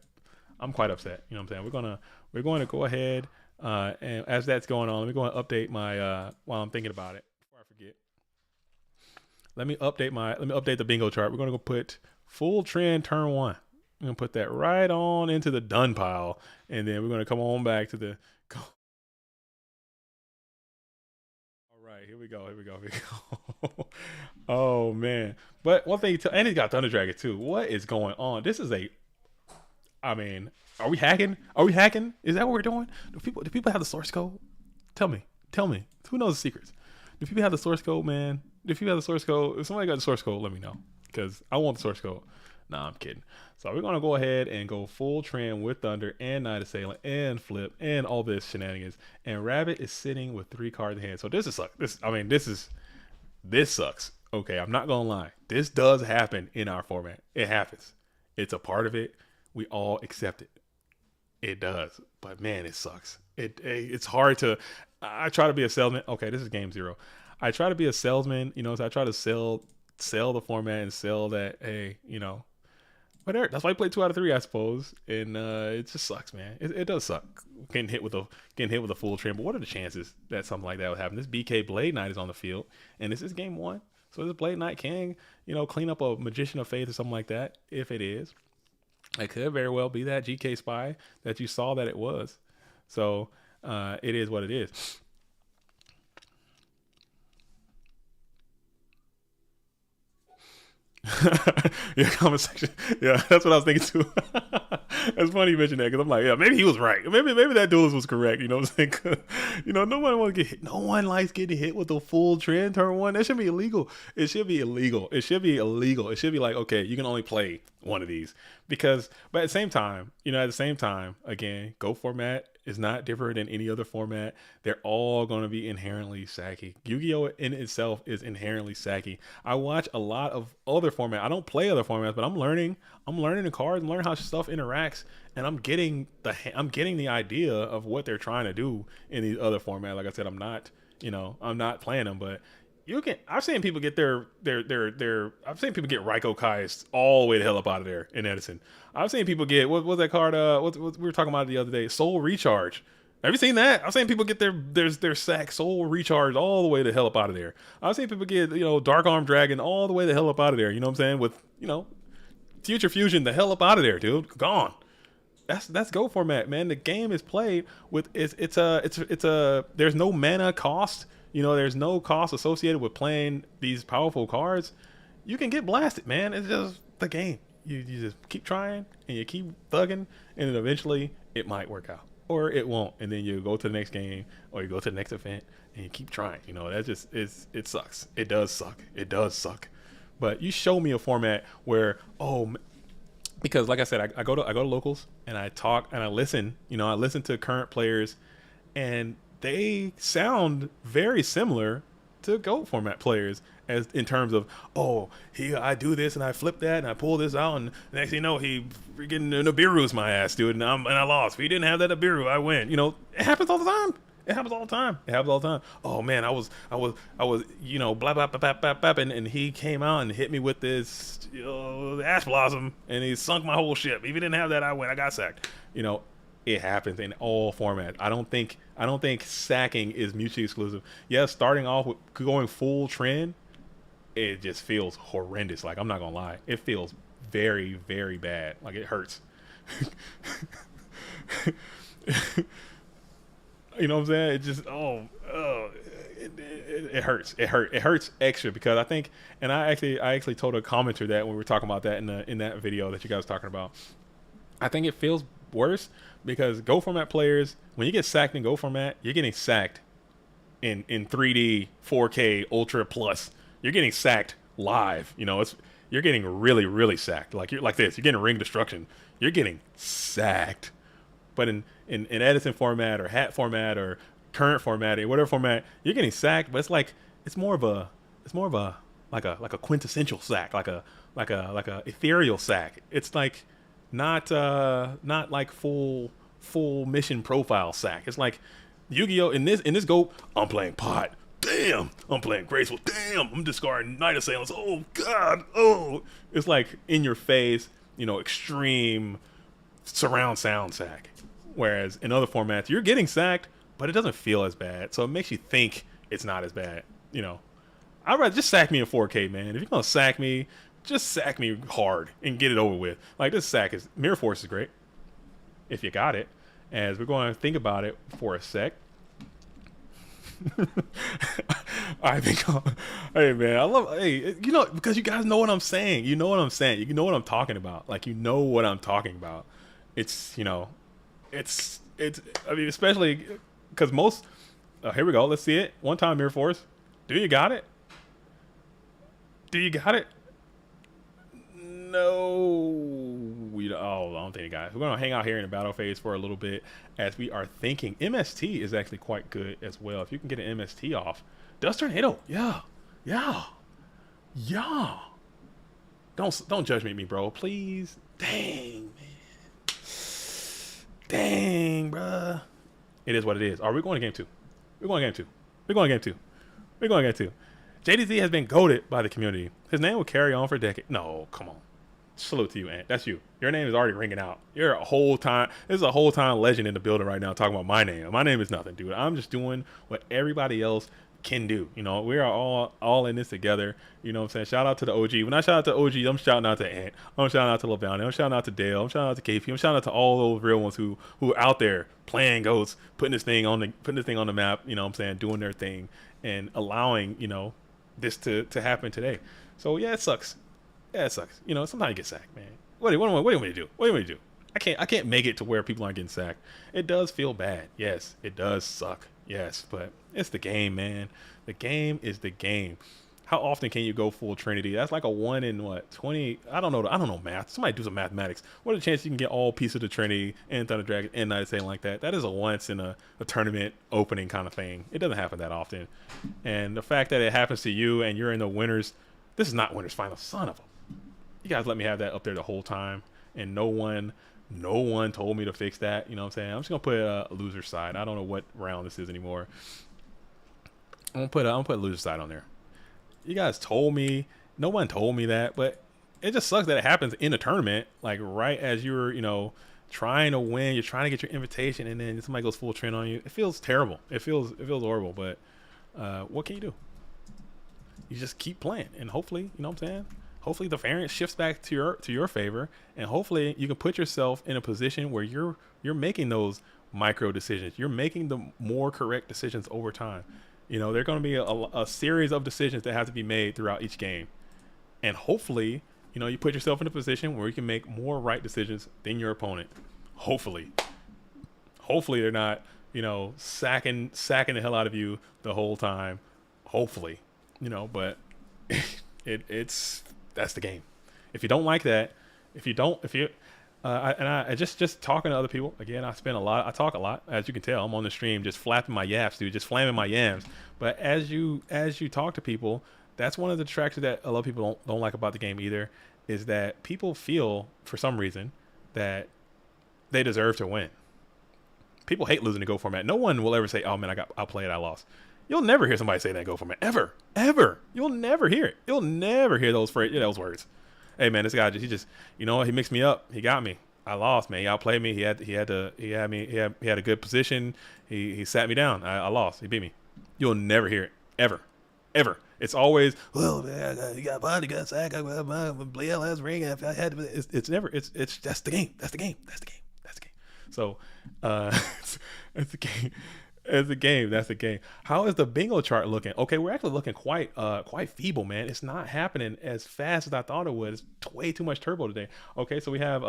I'm quite upset. You know what I'm saying? We're going to go ahead, and as that's going on, let me go and update my while I'm thinking about it before I forget. Let me update the bingo chart. We're going to go put full trend turn 1. I'm going to put that right on into the done pile, and then we're going to come on back to the Here we go. Oh man! But one thing, and he's got Thunder Dragon too. What is going on? This is I mean, are we hacking? Are we hacking? Is that what we're doing? Do people have the source code? Tell me. Who knows the secrets? Do people have the source code, man? If you have the source code, if somebody got the source code, let me know, because I want the source code. Nah, I'm kidding. So we're gonna go ahead and go full trend with Thunder and Night Assailant and Flip and all this shenanigans. And Rabbit is sitting with 3 cards in hand. So this sucks. This sucks. Okay, I'm not gonna lie. This does happen in our format. It happens. It's a part of it. We all accept it. It does. But man, it sucks. It's hard to. I try to be a salesman. Okay, this is game 0. I try to be a salesman. You know, so I try to sell the format and sell that. Hey, you know. But that's why I played 2 out of 3, I suppose, and it just sucks, man. It does suck getting hit with a full trend. But what are the chances that something like that would happen? This BK Blade Knight is on the field, and this is game 1, so this Blade Knight can, clean up a Magician of Faith or something like that. If it is, it could very well be that GK Spy that you saw that it was. So it is what it is. Yeah, comment section. Yeah, that's what I was thinking too. It's funny you mentioned that, because I'm like, yeah, maybe he was right. Maybe that duelist was correct. You know what I'm saying? No one wants to get hit. No one likes getting hit with a full trend turn 1. That should be illegal. It should be illegal. It should be like, okay, you can only play one of these, but at the same time, again, Go format is not different than any other format. They're all going to be inherently sacky. Yu-Gi-Oh! In itself is inherently sacky. I watch a lot of other formats. I don't play other formats, but I'm learning the cards and learning how stuff interacts, and I'm getting the idea of what they're trying to do in these other formats. Like I said, I'm not playing them, but I've seen people get I've seen people get Raiko Kai's all the way the hell up out of there in Edison. I've seen people get, what was that card? What we were talking about the other day, Soul Recharge. Have you seen that? I've seen people get their sack Soul Recharge all the way the hell up out of there. I've seen people get, Dark Arm Dragon all the way the hell up out of there. You know what I'm saying? With, Future Fusion the hell up out of there, dude. Gone. That's Go format, man. The game is played with, there's no mana cost. There's no cost associated with playing these powerful cards. You can get blasted, man. It's just the game. You just keep trying and you keep thugging, and then eventually it might work out, or it won't, and then you go to the next game or you go to the next event and you keep trying. That just it sucks. It does suck. But you show me a format where, because like I said, I go to locals and I talk and I listen. I listen to current players, and they sound very similar to GOAT format players as in terms of, oh, I do this and I flip that and I pull this out and next thing you know he freaking Nibiru's my ass, dude, and I lost. If he didn't have that Nibiru, I win. You know, it happens all the time. It happens all the time. It happens all the time. Oh man, I was, you know, blah blah blah blah blah blah, and he came out and hit me with this, you know, ash blossom, and he sunk my whole ship. If he didn't have that, I win. I got sacked. You know, it happens in all formats. I don't think sacking is mutually exclusive. Yes, starting off with going full trend, it just feels horrendous. Like, I'm not gonna lie, it feels very very bad. Like, it hurts. You know what I'm saying? It just it hurts. It hurts extra because I think, and I actually told a commenter that when we were talking about that in that video that you guys were talking about. I think it feels worse because Go format players, when you get sacked in Go format, you're getting sacked in 3D, 4K, Ultra Plus. You're getting sacked live. You know, you're getting really really sacked. Like, you're like this. You're getting ring destruction. You're getting sacked. But in Edison format or hat format or current format or whatever format, you're getting sacked. But it's more of a like a quintessential sack, like a ethereal sack. It's like not like full mission profile sack. It's like Yu-Gi-Oh! In this Go, I'm playing pot. Damn, I'm playing graceful. Damn, I'm discarding Night Assailants. Oh God, oh. It's like in your face, you know, extreme surround sound sack. Whereas in other formats, you're getting sacked, but it doesn't feel as bad. So it makes you think it's not as bad. You know, I'd rather just sack me in 4K, man. If you're gonna sack me, just sack me hard and get it over with. Like, this sack is Mirror Force is great if you got it. As we're going to think about it for a sec. I think, hey man, I love, hey, you know, because you guys know what I'm saying. You know what I'm saying. You know what I'm talking about. Like, you know what I'm talking about. It's, you know, it's. I mean, especially because most. Here we go. Let's see it. One time, Mirror Force. Do you got it? Do you got it? No. I don't think you got it. We're gonna hang out here in the battle phase for a little bit as we are thinking. MST is actually quite good as well. If you can get an MST off, Duster and Hito. Yeah. Don't judge me, bro. Please. Dang, man. Dang, bruh. It is what it is. Are we going to game two? We're going to game two. We're going to game two. We're going to game two. JDZ has been goated by the community. His name will carry on for a decade. No, come on. Salute to you, Ant. That's you. Your name is already ringing out. You're a whole time. There's a whole time legend in the building right now talking about my name. My name is nothing, dude. I'm just doing what everybody else can do. You know, we are all in this together. You know what I'm saying? Shout out to the OG. When I shout out to OG, I'm shouting out to Ant. I'm shouting out to LaValne. I'm shouting out to Dale. I'm shouting out to KP. I'm shouting out to all those real ones who are out there playing Ghosts, putting this thing on the map. You know what I'm saying? Doing their thing and allowing, you know, this to happen today. So yeah, it sucks. Yeah, it sucks. You know, sometimes you get sacked, man. What do you want me to do? What do you want me to do? I can't make it to where people aren't getting sacked. It does feel bad. Yes, it does suck. Yes, but it's the game, man. The game is the game. How often can you go full Trinity? That's like a 1 in what, 20? I don't know math. Somebody do some mathematics. What are the chances you can get all pieces of the Trinity and Thunder Dragon and Night Saying like that? That is a once in a tournament opening kind of thing. It doesn't happen that often. And the fact that it happens to you and you're in the winners, this is not winners final. Son of a. You guys let me have that up there the whole time, and no one told me to fix that. You know what I'm saying? I'm just gonna put a loser side. I don't know what round this is anymore. I'm gonna put a loser side on there. You guys told me. No one told me that, but it just sucks that it happens in a tournament, like right as you're, you know, trying to win. You're trying to get your invitation, and then somebody goes full trend on you. It feels terrible. It feels horrible. But what can you do? You just keep playing, and hopefully, you know what I'm saying. Hopefully the variance shifts back to your favor, and hopefully you can put yourself in a position where you're making those micro decisions. You're making the more correct decisions over time. You know, there are going to be a series of decisions that have to be made throughout each game, and hopefully, you know, you put yourself in a position where you can make more right decisions than your opponent. Hopefully they're not, you know, sacking the hell out of you the whole time. Hopefully, you know, but it's. That's the game. If you don't like that, if you I just talking to other people. Again, I spend a lot. I talk a lot, as you can tell. I'm on the stream, just flapping my yaps, dude, just flamming my yams. But as you talk to people, that's one of the detractions that a lot of people don't like about the game either, is that people feel for some reason that they deserve to win. People hate losing the Go format. No one will ever say, "Oh man, I'll play it. I lost." You'll never hear somebody say that Go format ever, ever. You'll never hear it. You'll never hear those words. Hey man, this guy just he just you know what, he mixed me up. He got me. I lost, man. He outplayed me. He had a good position. He sat me down. I lost. He beat me. You'll never hear it ever, ever. It's always, well, man, you got body, got sack, I got my play last ring. If I had to, it's never. It's that's the game. That's the game. That's the game. That's the game. So, it's the game. It's the game. That's the game. How is the bingo chart looking? Okay, we're actually looking quite feeble, man. It's not happening as fast as I thought it would. It's way too much turbo today. Okay, so we have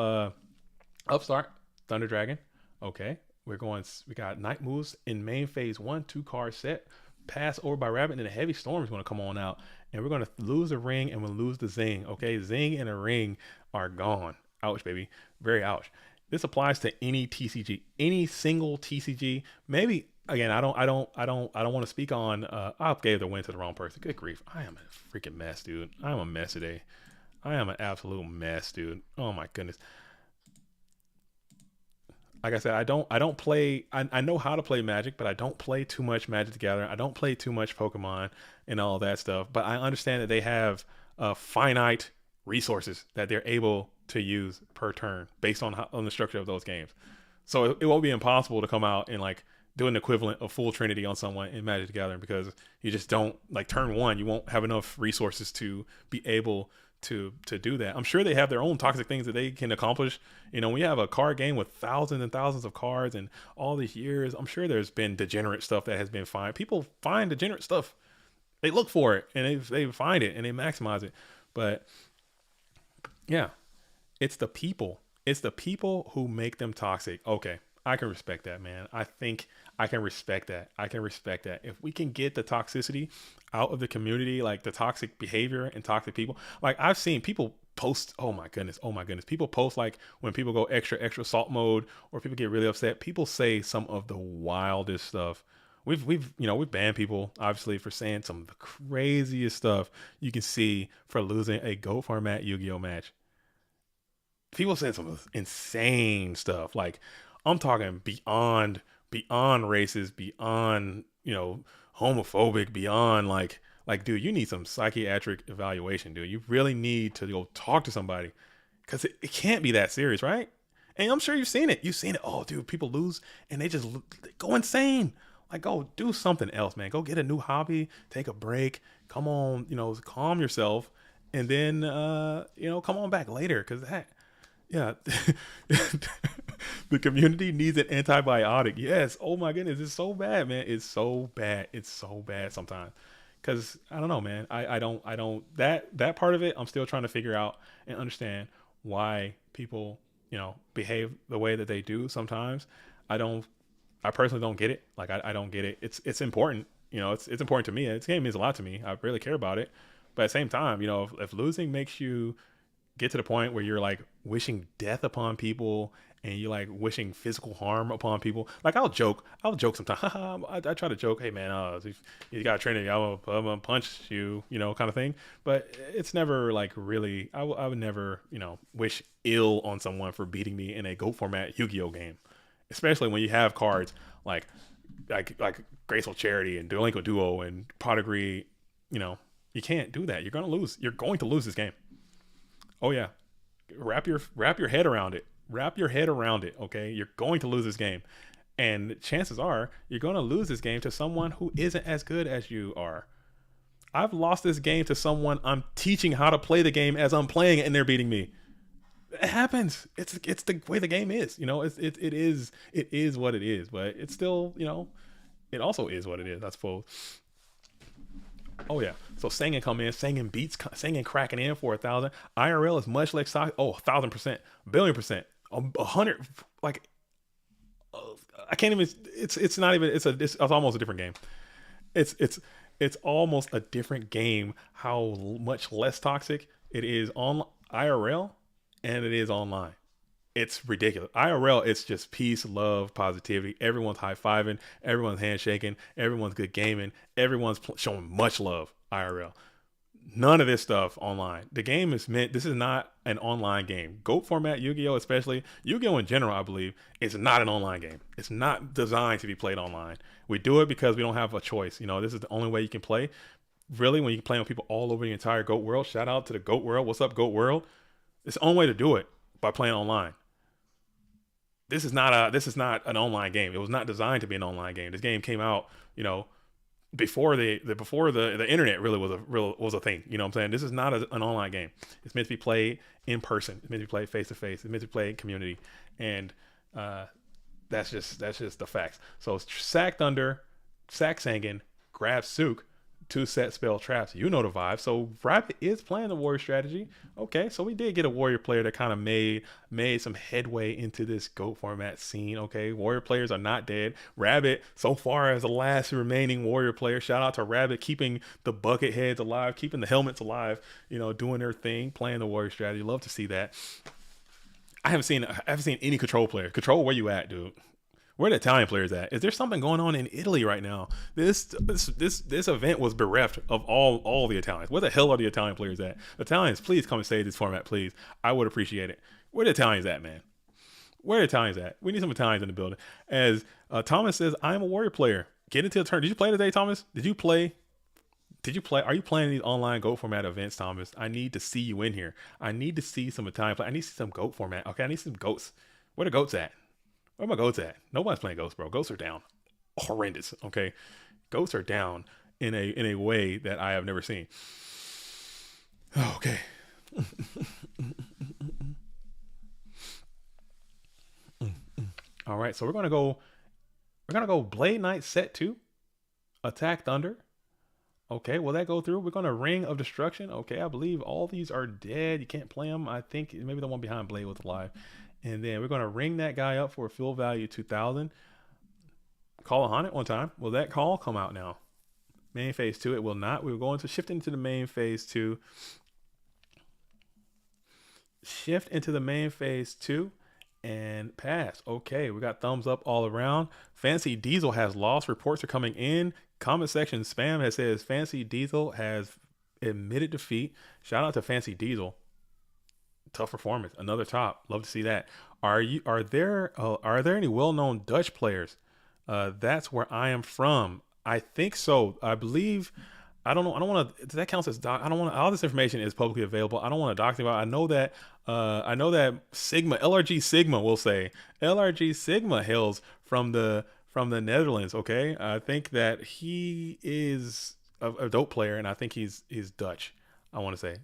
Upstart, Thunder Dragon. Okay, we got Night Moves in main phase one, 2 card set. Pass over by Rabbit, and then a Heavy Storm is going to come on out, and we're going to lose a ring and we'll lose the Zing. Okay, Zing and a ring are gone. Ouch, baby, very ouch. This applies to any TCG, any single TCG. Maybe again, I don't want to speak on. I gave the win to the wrong person. Good grief, I am a freaking mess, dude. I am a mess today. I am an absolute mess, dude. Oh my goodness. Like I said, I don't play. I know how to play Magic, but I don't play too much Magic the Gathering. I don't play too much Pokemon and all that stuff. But I understand that they have finite resources that they're able to use per turn based on the structure of those games. So it won't be impossible to come out and like do an equivalent of full Trinity on someone in Magic the Gathering, because you just don't, like, turn one, you won't have enough resources to be able to do that. I'm sure they have their own toxic things that they can accomplish. You know, when you have a card game with thousands and thousands of cards and all these years, I'm sure there's been degenerate stuff that has been fine. People find degenerate stuff. They look for it and they find it and they maximize it. But yeah, it's the people. It's the people who make them toxic. Okay, I can respect that, man. I think I can respect that. I can respect that. If we can get the toxicity out of the community, like the toxic behavior and toxic people, like I've seen people post, oh my goodness. People post, like, when people go extra salt mode or people get really upset, people say some of the wildest stuff. We've banned people obviously for saying some of the craziest stuff you can see for losing a Go format Yu-Gi-Oh match. People said some insane stuff. Like, I'm talking beyond races, beyond, homophobic, beyond like, dude, you need some psychiatric evaluation, dude. You really need to go talk to somebody, because it can't be that serious, right? And I'm sure you've seen it. You've seen it. Oh, dude, people lose and they go insane. Like, go do something else, man. Go get a new hobby, take a break. Come on, calm yourself, and then come on back later, because that, yeah. The community needs an antibiotic. Yes. Oh my goodness, it's so bad, man. It's so bad. It's so bad sometimes. Because I don't know, man. I don't that part of it, I'm still trying to figure out and understand why people, behave the way that they do sometimes. I personally don't get it. Like, I don't get it. It's important. It's important to me. This game means a lot to me. I really care about it. But at the same time, if losing makes you get to the point where you're like wishing death upon people and you're like wishing physical harm upon people, like, I'll joke sometimes. I try to joke, hey man, if you got a Trinity, I'm gonna punch you, kind of thing. But it's never like really, I would never, wish ill on someone for beating me in a Go format Yu-Gi-Oh game, especially when you have cards like Graceful Charity and Delinquent Duo and Prodigy. You can't do that. You're going to lose this game. Oh yeah, wrap your head around it. Wrap your head around it. Okay, you're going to lose this game, and chances are you're going to lose this game to someone who isn't as good as you are. I've lost this game to someone I'm teaching how to play the game as I'm playing it, and they're beating me. It happens. It's the way the game is. It is what it is. But it's still, it also is what it is, I suppose. Oh yeah. So Singing come in, Singing cracking in for 1,000. IRL is much less stock. Oh, 1,000%, 1,000,000,000%, 100. Like, I can't even. It's not even. It's almost a different game. It's almost a different game. How much less toxic it is on IRL and it is online. it's ridiculous. IRL, it's just peace, love, positivity. Everyone's high fiving, everyone's handshaking, everyone's good gaming, everyone's showing much love. IRL. None of this stuff online. The game is meant. This is not an online game. GOAT format, Yu-Gi-Oh, especially Yu-Gi-Oh in general, I believe, is not an online game. It's not designed to be played online. We do it because we don't have a choice. This is the only way you can play. Really, when you can play with people all over the entire GOAT world. Shout out to the GOAT world. What's up, GOAT world? It's the only way to do it by playing online. This is not an online game. It was not designed to be an online game. This game came out, before the internet really was a thing. You know what I'm saying? This is not an online game. It's meant to be played in person. It's meant to be played face to face. It's meant to be played in community, and that's just the facts. So Sack Thunder, Sack Sangin, Grab Sook, 2-set spell traps. You know the vibe. So Rabbit is playing the warrior strategy. Okay, so we did get a warrior player that kind of made some headway into this GOAT format scene. Okay, warrior players are not dead. Rabbit, so far as the last remaining warrior player. Shout out to Rabbit, keeping the bucket heads alive, keeping the helmets alive. Doing their thing, playing the warrior strategy. Love to see that. I haven't seen any control player. Control, where you at, dude? Where the Italian players at? Is there something going on in Italy right now? This event was bereft of all the Italians. Where the hell are the Italian players at? Italians, please come and save this format, please. I would appreciate it. Where the Italians at, man? Where the Italians at? We need some Italians in the building. As Thomas says, I am a warrior player. Get into the turn. Did you play today, Thomas? Did you play? Are you playing these online GOAT format events, Thomas? I need to see you in here. I need to see some Italian play. I need to see some GOAT format. Okay, I need some goats. Where the goats at? Where my goats at? Nobody's playing ghosts, bro. Ghosts are down. Horrendous. Okay. Ghosts are down in a way that I have never seen. Okay. All right. So we're gonna go Blade Knight set 2. Attack Thunder. Okay, will that go through? We're gonna Ring of Destruction. Okay, I believe all these are dead. You can't play them. I think maybe the one behind Blade was alive. And then we're going to ring that guy up for a field value 2,000. Call a Haunted one time. Will that call come out now? Main phase 2. It will not. We're going to shift into the main phase 2. Shift into the main phase 2 and pass. Okay, we got thumbs up all around. Fancy Diesel has lost. Reports are coming in. Comment section spam has says Fancy Diesel has admitted defeat. Shout out to Fancy Diesel. Tough performance, another top. Love to see that. Are there any well-known Dutch players? That's where I am from. I think so. I believe. I don't know. I don't want to. Does that count as doc? I don't want to. All this information is publicly available. I don't want to dox about. I know that. Sigma LRG Sigma will say LRG Sigma hails from the Netherlands. Okay, I think that he is a dope player, and I think he's Dutch. I want to say.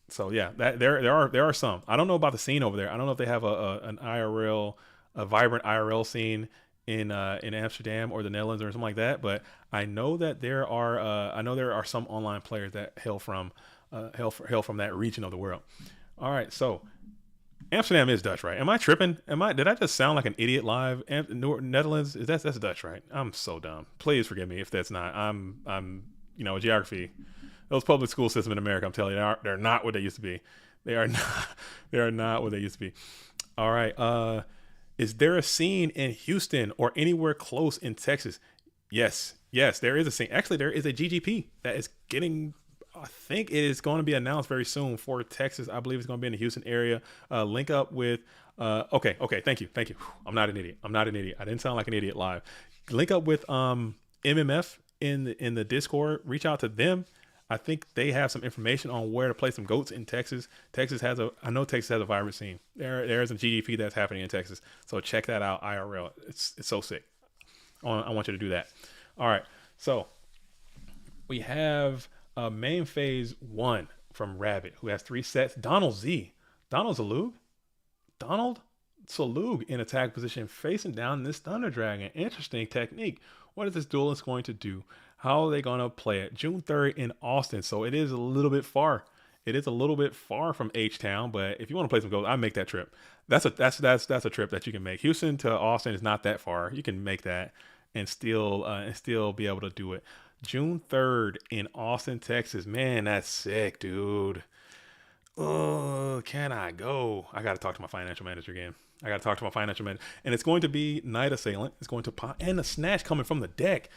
So yeah, that there are some. I don't know about the scene over there. I don't know if they have a vibrant IRL scene in Amsterdam or the Netherlands or something like that. But I know that there are some online players that hail from that region of the world. All right, so Amsterdam is Dutch, right? Am I tripping? Did I just sound like an idiot live? Netherlands that's Dutch, right? I'm so dumb. Please forgive me if that's not. I'm geography. Those public school system in America, I'm telling you, they're not what they used to be. They are not what they used to be. All right. Is there a scene in Houston or anywhere close in Texas? Yes, there is a scene. Actually, there is a GGP that is getting. I think it is going to be announced very soon for Texas. I believe it's going to be in the Houston area. Link up with. Okay. Thank you. I'm not an idiot. I didn't sound like an idiot live. Link up with MMF in the Discord. Reach out to them. I think they have some information on where to play some goats in Texas. I know Texas has a vibrant scene. There is a GDP that's happening in Texas. So check that out IRL. It's so sick. I want you to do that. All right. So we have main phase 1 from Rabbit, who has 3 sets. Donald Zalug in attack position facing down this Thunder Dragon. Interesting technique. What is this duelist going to do? How are they going to play it? June 3rd in Austin. So it is a little bit far. It is a little bit far from H-Town, but if you want to play some goals, I make that trip. That's a trip that you can make. Houston to Austin is not that far. You can make that and still be able to do it. June 3rd in Austin, Texas. Man, that's sick, dude. Can I go? I got to talk to my financial manager again. I got to talk to my financial manager. And it's going to be Night Assailant. It's going to pop. And the Snatch coming from the deck.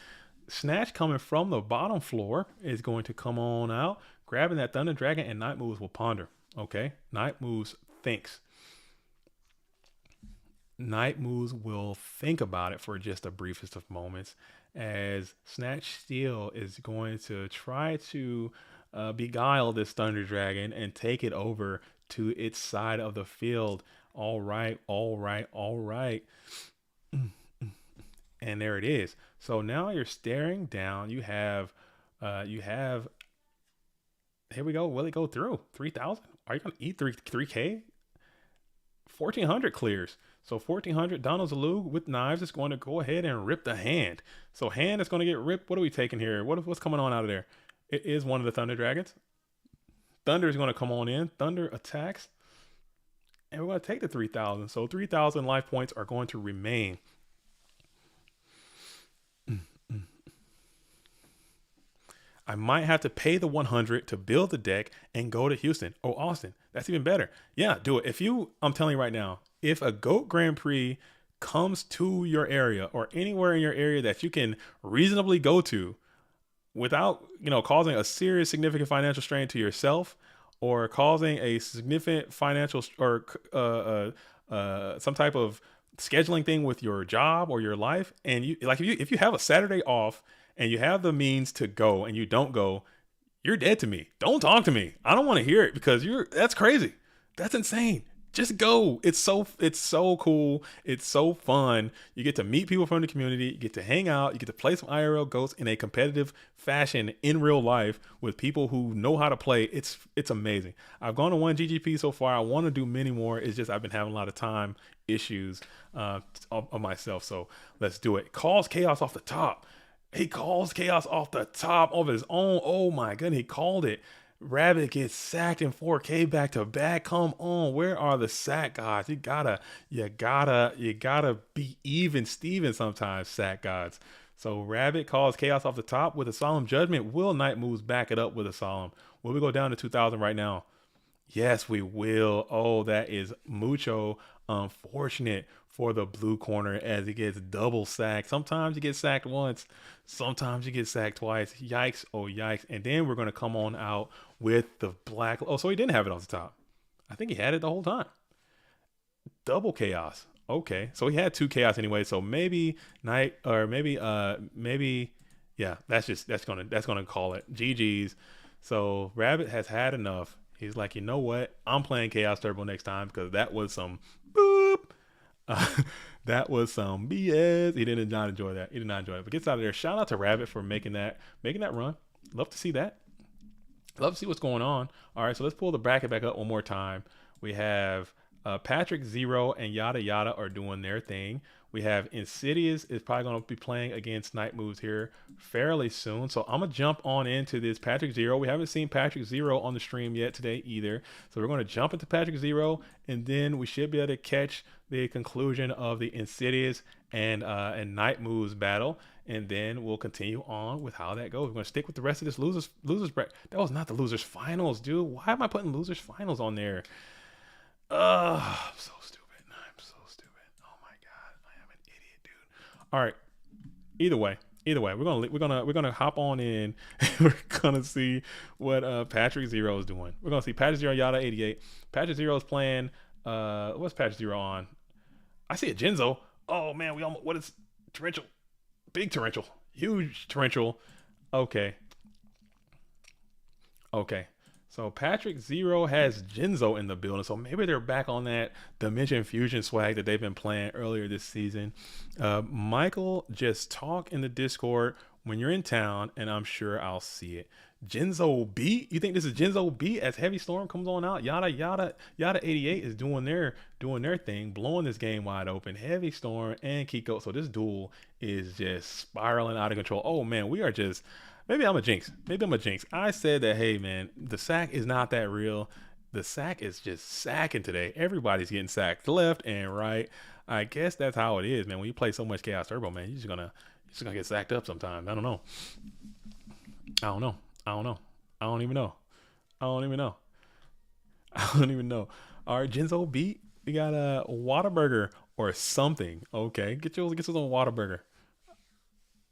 Snatch coming from the bottom floor is going to come on out, grabbing that Thunder Dragon, and Night Moves will ponder. Okay? Night Moves thinks. Night Moves will think about it for just the briefest of moments as Snatch Steel is going to try to beguile this Thunder Dragon and take it over to its side of the field. All right, all right, all right. And there it is. So now you're staring down. You have. Here we go. Will it go through 3,000? Are you gonna eat 3K? 1,400 clears. So 1,400 Danzalug with knives is going to go ahead and rip the hand. So hand is going to get ripped. What are we taking here? What's coming on out of there? It is one of the Thunder Dragons. Thunder is going to come on in. Thunder attacks. And we're going to take the 3,000. So 3,000 life points are going to remain. I might have to pay the 100 to build the deck and go to Houston. Oh, Austin. That's even better. Yeah, do it. I'm telling you right now, if a GOAT Grand Prix comes to your area or anywhere in your area that you can reasonably go to without, causing a serious, significant financial strain to yourself or causing a significant financial or some type of scheduling thing with your job or your life, and if you have a Saturday off and you have the means to go and you don't go, you're dead to me. Don't talk to me. I don't want to hear it because that's crazy. That's insane. Just go. It's so cool. It's so fun. You get to meet people from the community. You get to hang out. You get to play some IRL Ghosts in a competitive fashion in real life with people who know how to play. It's amazing. I've gone to one GGP so far. I want to do many more. It's just I've been having a lot of time issues of myself. So let's do it. Calls chaos off the top. He calls chaos off the top of his own. Oh my goodness, he called it. Rabbit gets sacked in 4K back to back. Come on, where are the sack gods? You gotta be even Steven sometimes, sack gods. So Rabbit calls chaos off the top with a solemn judgment. Will Night Moves back it up with a solemn? Will we go down to 2,000 right now? Yes, we will. Oh, that is mucho unfortunate for the blue corner as he gets double sacked. Sometimes you get sacked once, sometimes you get sacked twice. Yikes, oh yikes. And then we're going to come on out with the black. Oh, so he didn't have it off the top. I think he had it the whole time. Double chaos. Okay, so he had two chaos anyway. So maybe night or maybe yeah. That's gonna call it GG's. So Rabbit has had enough. He's like, you know what? I'm playing Chaos Turbo next time because that was some boop. That was some BS. He did not enjoy that. He did not enjoy it. But gets out of there. Shout out to Rabbit for making that run. Love to see that. Love to see what's going on. All right, so let's pull the bracket back up one more time. We have Patrick Zero and Yada Yada are doing their thing. We have Insidious is probably going to be playing against Night Moves here fairly soon. So I'm going to jump on into this Patrick Zero. We haven't seen Patrick Zero on the stream yet today either. So we're going to jump into Patrick Zero, and then we should be able to catch the conclusion of the Insidious and Night Moves battle. And then we'll continue on with how that goes. We're going to stick with the rest of this losers bracket. That was not the losers finals, dude. Why am I putting losers finals on there? I'm so stupid. I'm so stupid. Oh my god, I am an idiot, dude. All right. Either way, we're gonna hop on in. And we're gonna see what Patrick Zero is doing. We're gonna see Patrick Zero Yada 88. Patrick Zero is playing. What's Patrick Zero on? I see a Genzo. Oh man, what is torrential? Big torrential, huge torrential. Okay. So Patrick Zero has Genzo in the building, so maybe they're back on that Dimension Fusion swag that they've been playing earlier this season. Michael, just talk in the Discord when you're in town, and I'm sure I'll see it. Genzo B, you think this is Genzo B as Heavy Storm comes on out? Yada 88 is doing their thing, blowing this game wide open. Heavy Storm and Kiko, so this duel is just spiraling out of control. Oh man, we are just. Maybe I'm a jinx. I said that, hey, man, the sack is not that real. The sack is just sacking today. Everybody's getting sacked left and right. I guess that's how it is, man. When you play so much Chaos Turbo, man, you're just gonna get sacked up sometimes. I don't know. I don't even know. I don't even know. All right, Genzo beat. We got a Whataburger or something. Okay, get your own Whataburger.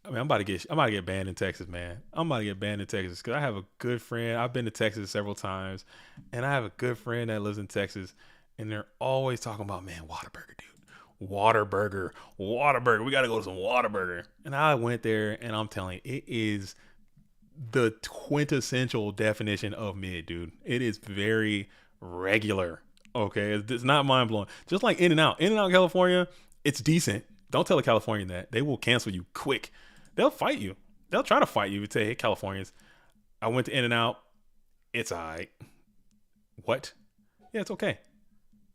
I mean, I'm about to get banned in Texas, man. I'm about to get banned in Texas because I have a good friend. I've been to Texas several times, and I have a good friend that lives in Texas, and they're always talking about, man, Whataburger, dude, Whataburger, Whataburger. We got to go to some Whataburger. And I went there, and I'm telling you, it is the quintessential definition of mid, dude. It is very regular. Okay, it's not mind blowing. Just like In and Out California, it's decent. Don't tell a Californian that they will cancel you quick. They'll fight you. They'll try to fight you and say, "Hey, Californians, I went to In and Out. It's alright. What? Yeah, it's okay.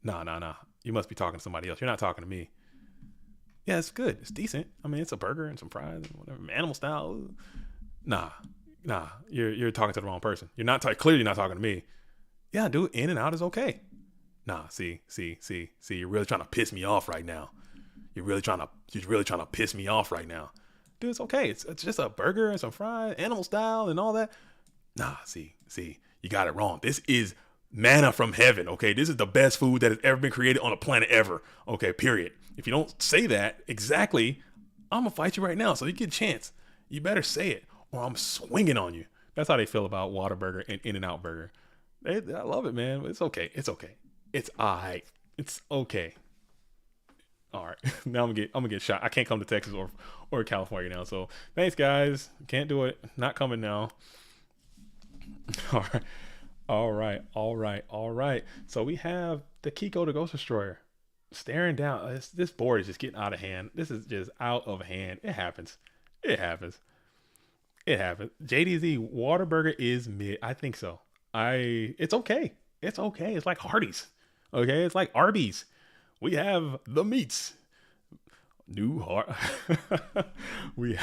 Nah, nah, nah. You must be talking to somebody else. You're not talking to me. Yeah, it's good. It's decent. I mean, it's a burger and some fries and whatever, animal style. Nah, nah. You're talking to the wrong person. You're not clearly not talking to me. Yeah, dude. In and Out is okay. Nah, see. You're really trying to piss me off right now. You're really trying to piss me off right now. Dude, it's okay. It's just a burger and some fries, animal style and all that. Nah, see, you got it wrong. This is manna from heaven, okay? This is the best food that has ever been created on the planet ever. Okay, period. If you don't say that exactly, I'm gonna fight you right now. So you get a chance. You better say it, or I'm swinging on you. That's how they feel about Whataburger and In and Out Burger. I love it, man. It's okay. It's okay. It's alright. It's okay. All right, now I'm gonna get shot. I can't come to Texas or California now. So thanks, guys. Can't do it. Not coming now. All right, all right. So we have the Kiko the Ghost Destroyer staring down. This board is just getting out of hand. This is just out of hand. It happens. It happens. It happens. JDZ Waterburger is mid. I think so. It's okay. It's okay. It's like Hardee's. Okay, it's like Arby's. We have the meats. New heart. We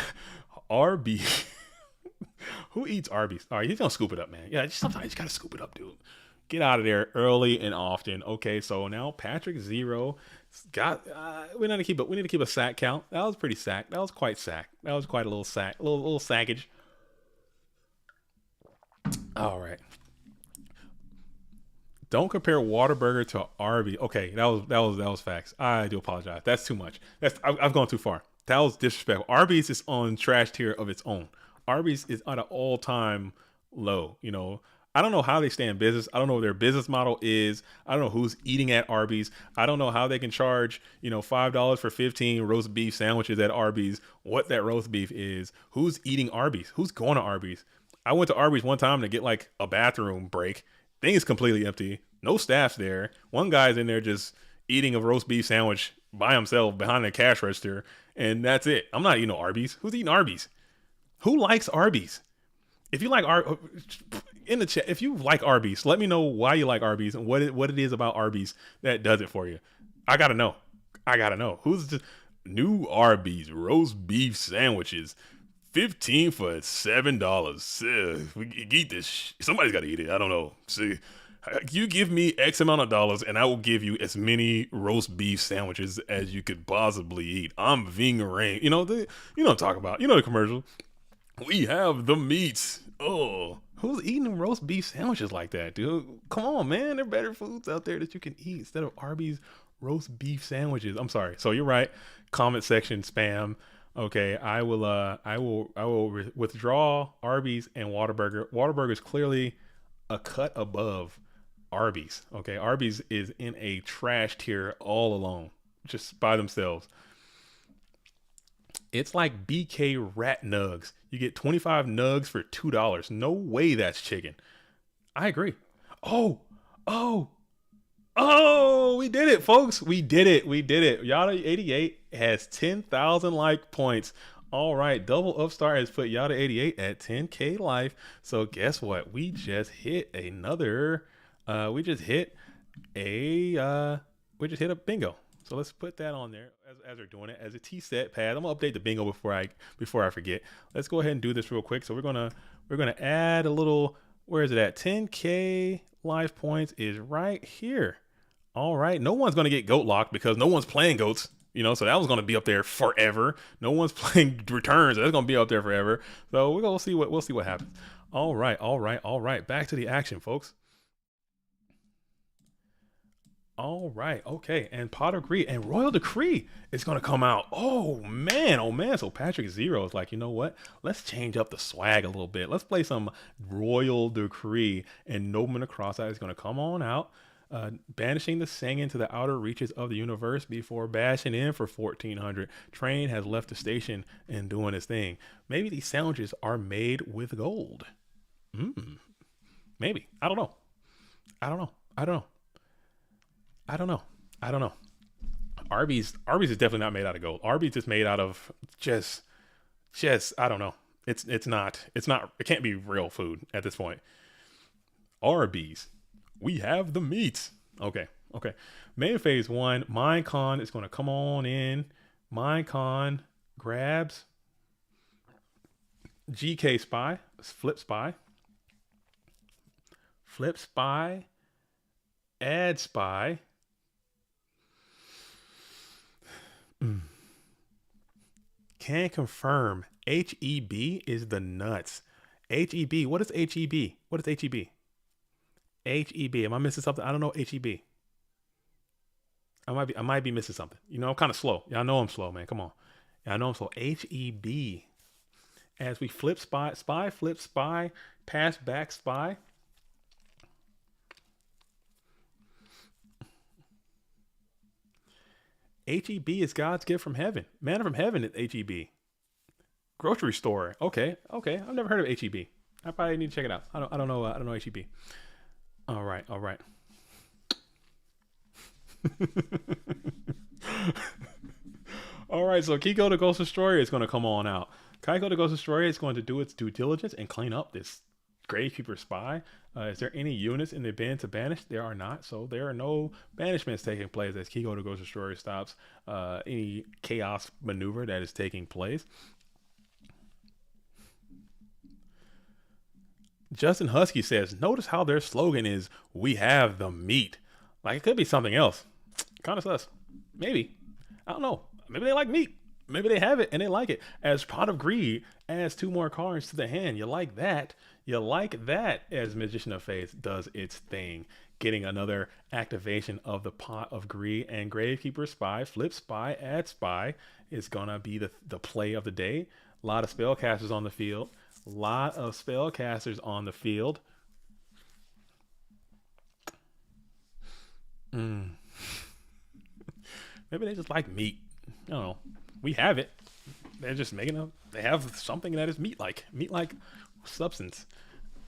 Arby's. Who eats Arby's? All right, he's gonna scoop it up, man. Yeah, sometimes you just gotta scoop it up, dude. Get out of there early and often. Okay, so now Patrick Zero got. We need to keep a sack count. That was pretty sack. That was quite sack. That was quite a little sack. A little sackage. All right. Don't compare Whataburger to Arby's. Okay, that was facts. I do apologize. That's too much. I've gone too far. That was disrespectful. Arby's is on trash tier of its own. Arby's is at an all time low. I don't know how they stay in business. I don't know what their business model is. I don't know who's eating at Arby's. I don't know how they can charge $5 for 15 roast beef sandwiches at Arby's. What that roast beef is. Who's eating Arby's? Who's going to Arby's? I went to Arby's one time to get like a bathroom break. Thing is completely empty. No staff's there. One guy's in there just eating a roast beef sandwich by himself behind the cash register, and that's it. I'm not eating no Arby's. Who's eating Arby's? Who likes Arby's? If you like in the chat, if you like Arby's, let me know why you like Arby's and what it is about Arby's that does it for you. I gotta know. Who's the new Arby's roast beef sandwiches? 15 for $7. We eat this. Somebody's got to eat it. I don't know. See, you give me X amount of dollars, and I will give you as many roast beef sandwiches as you could possibly eat. I'm Ving Rhames. What I'm talking about. You know the commercial. We have the meats. Oh, who's eating roast beef sandwiches like that, dude? Come on, man. There are better foods out there that you can eat instead of Arby's roast beef sandwiches. I'm sorry. So you're right. Comment section spam. Okay, I will withdraw Arby's and Whataburger. Whataburger is clearly a cut above Arby's. Okay, Arby's is in a trash tier all alone, just by themselves. It's like BK rat nugs. You get 25 nugs for $2. No way that's chicken. I agree. Oh, Oh, we did it, folks. We did it. Yada88 has 10,000 like points. All right, Double Upstart has put Yada88 at 10K life. So guess what? We just hit another. We just hit a bingo. So let's put that on there as we're doing it as a T set pad. I'm gonna update the bingo before I forget. Let's go ahead and do this real quick. So we're gonna add a little. Where is it at? 10K life points is right here. All right. No one's going to get goat locked because no one's playing goats, so that was going to be up there forever. No one's playing returns. So that's going to be up there forever. So we'll see what happens. All right. Back to the action, folks. All right, okay, and Pot of Greed and Royal Decree is gonna come out. Oh man. So Patrick Zero is like, you know what? Let's change up the swag a little bit. Let's play some Royal Decree, and Nobleman of Crosseye is gonna come on out, banishing the Singing to the outer reaches of the universe before bashing in for 1400. Train has left the station and doing his thing. Maybe these sandwiches are made with gold. Hmm. Maybe. I don't know. I don't know. I don't know. I don't know. I don't know. Arby's is definitely not made out of gold. Arby's is made out of just I don't know. It's not it can't be real food at this point. Arby's. We have the meats. Okay. Okay. Main phase one. Minecon is gonna come on in. Minecon grabs GK Spy. Flip Spy. Flip Spy. Add Spy. Can confirm HEB is the nuts. HEB. What is HEB? What is HEB? HEB. Am I missing something? I don't know HEB. I might be missing something. You know, I'm kind of slow. Y'all know I'm slow, man. Come on. Yeah, I know I'm slow. HEB. As we flip spy, flip spy, pass back spy. HEB is God's gift from heaven. Manna from heaven is HEB. Grocery store. Okay, okay. I've never heard of HEB. I probably need to check it out. I don't know. I don't know HEB. All right, all right. All right. So Kiko the Ghost Destroyer is going to come on out. Kiko the Ghost Destroyer is going to do its due diligence and clean up this Gravekeeper Spy. Is there any units in the bin to banish? There are not, so there are no banishments taking place as Kiko the Ghost Destroyer stops any chaos maneuver that is taking place. Justin Husky says, notice how their slogan is, we have the meat. Like, it could be something else. Kind of sus. Maybe. I don't know. Maybe they like meat. Maybe they have it and they like it. As Pot of Greed adds 2 more cards to the hand. You like that. You like that as Magician of Faith does its thing. Getting another activation of the Pot of Greed, and Gravekeeper Spy, Flip Spy, Add Spy is going to be the play of the day. A lot of spellcasters on the field. Lot of spellcasters on the field. Maybe they just like meat. I don't know. We have it. They're just they have something that is meat-like substance,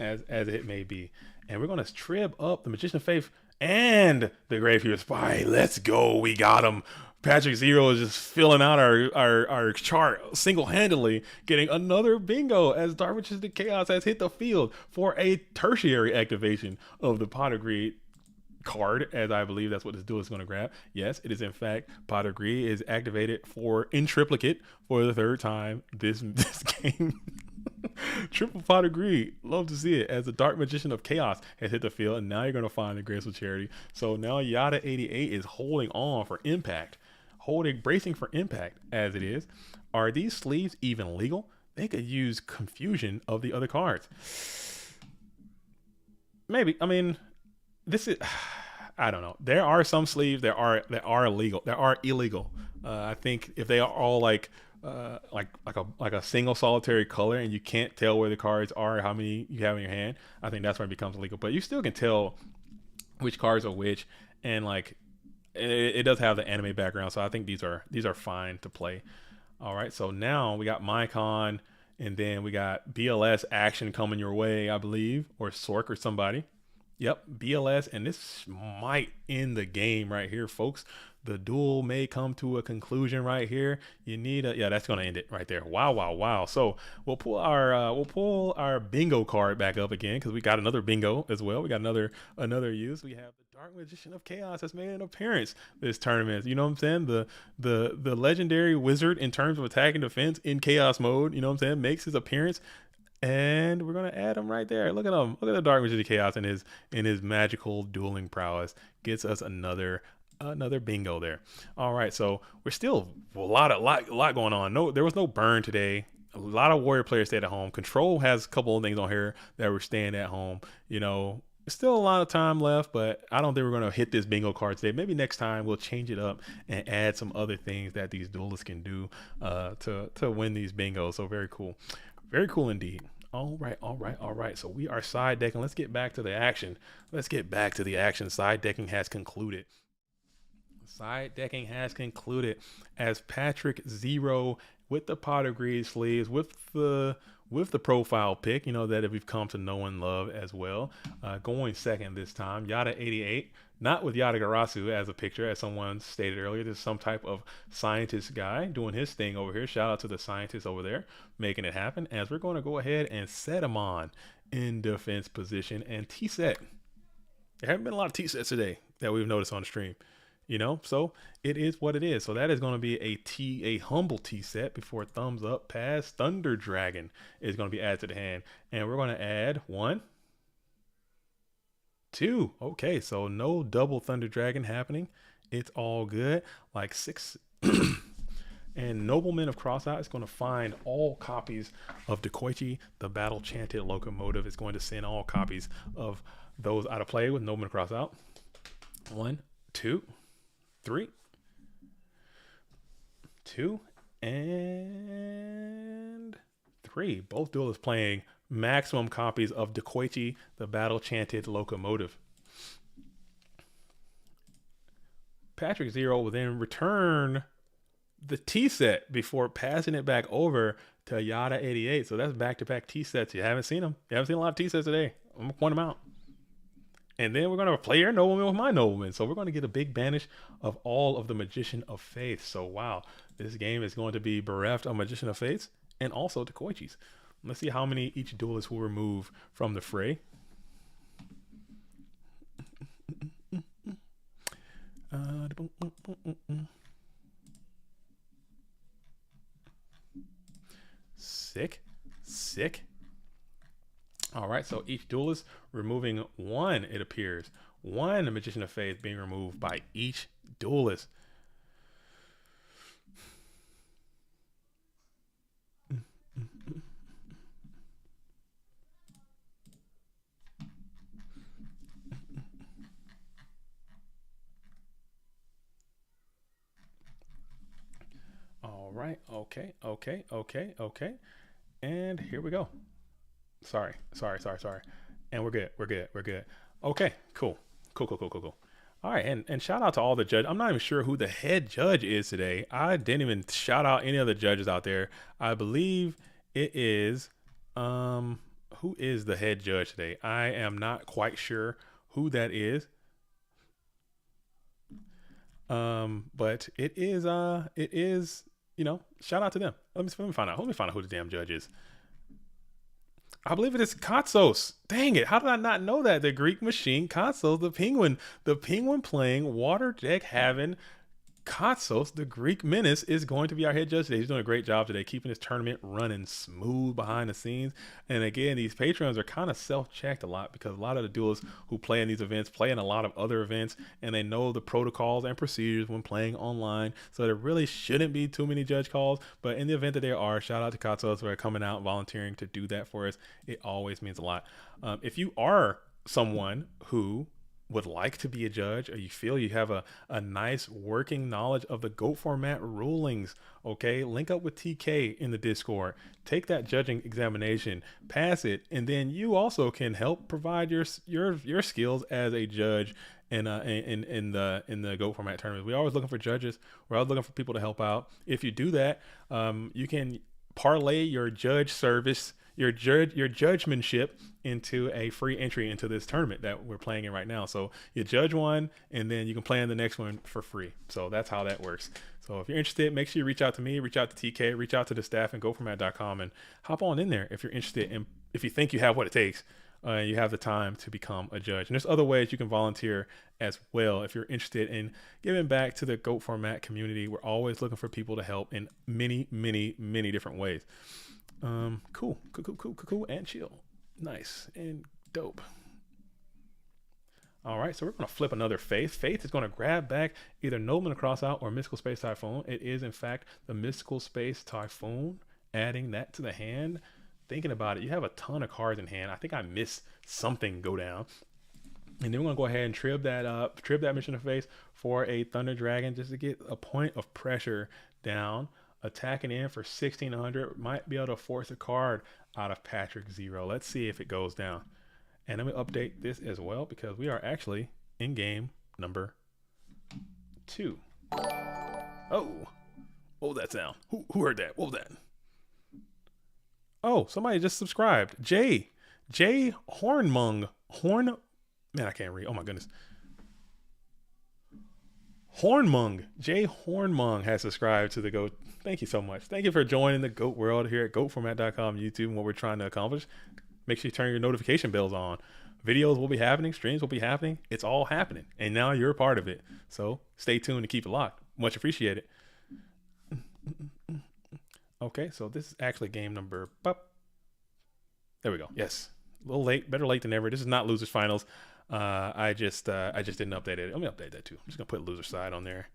as it may be. And we're gonna trib up the Magician of Faith and the Gravekeeper Spy. Let's go. We got him. Patrick Zero is just filling out our chart single-handedly, getting another bingo as Dark Witches of Chaos has hit the field for a tertiary activation of the Pot of Greed card, as I believe that's what this duel is going to grab. Yes, it is in fact Pot of Greed is activated in triplicate for the 3rd time this game. Triple Pot of Greed. Love to see it as the Dark Magician of Chaos has hit the field, and now you're going to find the Graceful Charity. So now Yada 88 is holding on for impact. Bracing for impact as it is. Are these sleeves even legal? They could use confusion of the other cards. Maybe. I mean, this is I don't know. There are some sleeves that are illegal. There are illegal. I think if they are all like a single solitary color and you can't tell where the cards are or how many you have in your hand, I think that's when it becomes illegal. But you still can tell which cards are which, and like it does have the anime background, so I think these are fine to play. All right, so now we got Mycon, and then we got BLS action coming your way, I believe, or Sork or somebody. Yep, BLS, and this might end the game right here, folks. The duel may come to a conclusion right here. You need yeah, that's gonna end it right there. Wow. So we'll pull our bingo card back up again because we got another bingo as well. We got another use. We have the Dark Magician of Chaos has made an appearance this tournament. You know what I'm saying? The legendary wizard in terms of attack and defense in chaos mode. You know what I'm saying? Makes his appearance. And we're gonna add him right there. Look at him. Look at the Dark Magician of Chaos in his magical dueling prowess. Gets us another bingo there. All right, so we're still a lot going on. No, there was no burn today. A lot of Warrior players stayed at home. Control has a couple of things on here that were staying at home. You know, Still a lot of time left, but I don't think we're going to hit this bingo card today. Maybe next time we'll change it up and add some other things that these duelists can do to win these bingos. So very cool indeed. All right, all right, all right. So we are side decking. Let's get back to the action. Let's get back to the action. Side decking has concluded. Side decking has concluded as Patrick Zero with the pot of greed sleeves with the profile pick, that we've come to know and love as well. Going second this time, Yada 88, not with Yada Garasu as a picture, as someone stated earlier. This is some type of scientist guy doing his thing over here. Shout out to the scientist over there making it happen. As we're going to go ahead and set him on in defense position and T set. There haven't been a lot of T sets today that we've noticed on the stream. So it is what it is. So that is going to be a humble T set before thumbs up pass. Thunder Dragon is going to be added to the hand, and we're going to add 1, 2. Okay, so no double Thunder Dragon happening. It's all good. Like 6. And Nobleman of Crossout is going to find all copies of Dekoichi, the Battle Chanted Locomotive. Is going to send all copies of those out of play with Nobleman of Crossout. 1, 2, 3, 2, and 3. Both duelists playing maximum copies of Dekoichi, the Battle Chanted Locomotive. Patrick Zero will then return the T set before passing it back over to Yada 88. So that's back-to-back T sets. You haven't seen them. You haven't seen a lot of T sets today. I'm going to point them out. And then we're going to play your Nobleman with my Nobleman. So we're going to get a big banish of all of the Magician of Faith. So wow, this game is going to be bereft of Magician of Faith and also the Koichis. Let's see how many each duelist will remove from the fray. Sick. All right, so each duelist removing 1, it appears. 1 Magician of Faith being removed by each duelist. All right, okay. And here we go. Sorry. And we're good. Okay, cool. All right, and shout out to all the judges. I'm not even sure who the head judge is today. I didn't even shout out any other judges out there. I believe it is who is the head judge today? I am not quite sure who that is. But it is, shout out to them. Let me find out. Let me find out who the damn judge is. I believe it is Katsos. Dang it. How did I not know that? The Greek machine, Katsos, the penguin playing, water deck having Katsos, the Greek menace, is going to be our head judge today. He's doing a great job today, keeping his tournament running smooth behind the scenes. And again, these patrons are kind of self-checked a lot because a lot of the duelists who play in these events play in a lot of other events, and they know the protocols and procedures when playing online. So there really shouldn't be too many judge calls. But in the event that there are, shout out to Katsos for coming out volunteering to do that for us. It always means a lot. If you are someone who would like to be a judge, or you feel you have a nice working knowledge of the GOAT format rulings, okay, link up with TK in the Discord, take that judging examination, pass it, and then you also can help provide your skills as a judge in the GOAT format tournament. We're always looking for judges. We're always looking for people to help out. If you do that, you can parlay your judge service, your judgmanship into a free entry into this tournament that we're playing in right now. So you judge one, and then you can play in the next one for free. So that's how that works. So if you're interested, make sure you reach out to me, reach out to TK, reach out to the staff and GoFormat.com, and hop on in there if you're interested, and if you think you have what it takes, you have the time to become a judge. And there's other ways you can volunteer as well if you're interested in giving back to the GOAT format community. We're always looking for people to help in many different ways. Cool, and chill. Nice and dope. All right, so we're going to flip another Faith. Faith is going to grab back either Nobleman Crossout or Mystical Space Typhoon. It is, in fact, the Mystical Space Typhoon. Adding that to the hand. Thinking about it, you have a ton of cards in hand. I think I missed something go down. And then we're gonna go ahead and trib that mission of face for a Thunder Dragon just to get a point of pressure down. Attacking in for 1600 might be able to force a card out of Patrick Zero. Let's see if it goes down. And let me update this as well because we are actually in game number 2. Oh, what was that sound? Who heard that? What was that? Oh, somebody just subscribed. Jay Hornmung. Man, I can't read. Oh my goodness. Hornmung. Jay Hornmung has subscribed to the GOAT. Thank you so much. Thank you for joining the GOAT world here at GOATformat.com, YouTube, and what we're trying to accomplish. Make sure you turn your notification bells on. Videos will be happening. Streams will be happening. It's all happening. And now you're a part of it. So stay tuned and keep it locked. Much appreciated. Okay, so this is actually game number. There we go. Yes. A little late. Better late than never. This is not losers finals. I just didn't update it. Let me update that too. I'm just gonna put loser side on there.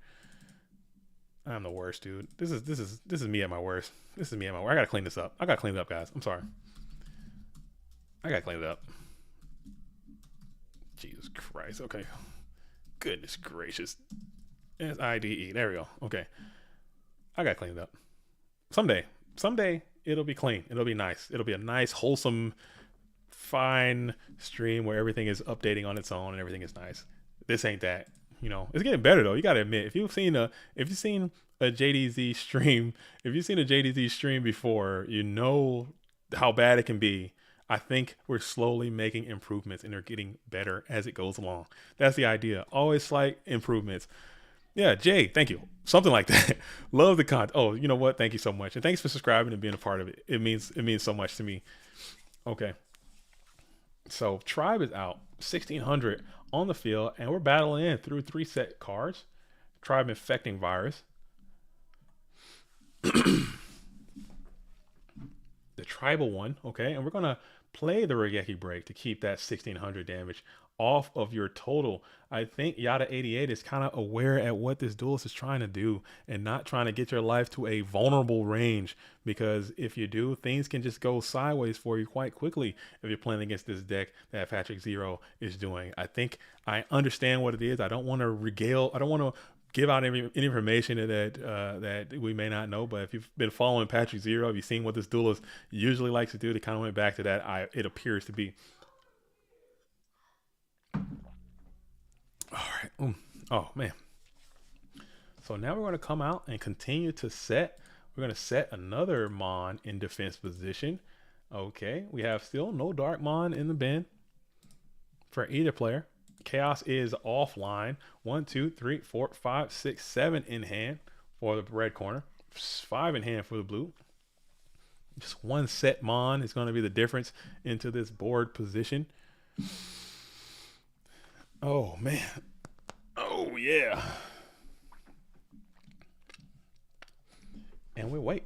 I'm the worst, dude. This is me at my worst. This is me at my worst. I gotta clean this up. I gotta clean it up, guys. I'm sorry. I gotta clean it up. Jesus Christ. Okay. Goodness gracious. SIDE. There we go. Okay. I gotta clean it up. Someday it'll be clean. It'll be nice. It'll be a nice, wholesome, fine stream where everything is updating on its own and everything is nice. This ain't that. You know, it's getting better though. You gotta admit, if you've seen a JDZ stream before, you know how bad it can be. I think we're slowly making improvements and they're getting better as it goes along. That's the idea. Always slight improvements. Yeah, Jay, thank you. Something like that. Love the content. Oh, you know what? Thank you so much. And thanks for subscribing and being a part of it. It means so much to me. Okay. So Tribe is out. 1600 on the field, and we're battling in through 3 set cards. Tribe Infecting Virus. The tribal one, okay, and we're gonna play the Regeki break to keep that 1600 damage off of your total. I think Yada 88 is kind of aware at what this duelist is trying to do and not trying to get your life to a vulnerable range, because if you do, things can just go sideways for you quite quickly if you're playing against this deck that Patrick Zero is doing. I think I understand what it is. I don't want to give out any information that we may not know, but if you've been following Patrick Zero, if you've seen what this duelist usually likes to do, they kind of went back to that. It appears to be. All right. Oh man. So now we're going to come out and continue to set. We're going to set another Mon in defense position. Okay. We have still no Dark Mon in the bin for either player. Chaos is offline. 1, 2, 3, 4, 5, 6, 7 in hand for the red corner. 5 in hand for the blue. Just one set Mon is going to be the difference into this board position. Oh man. Oh yeah. And we wait.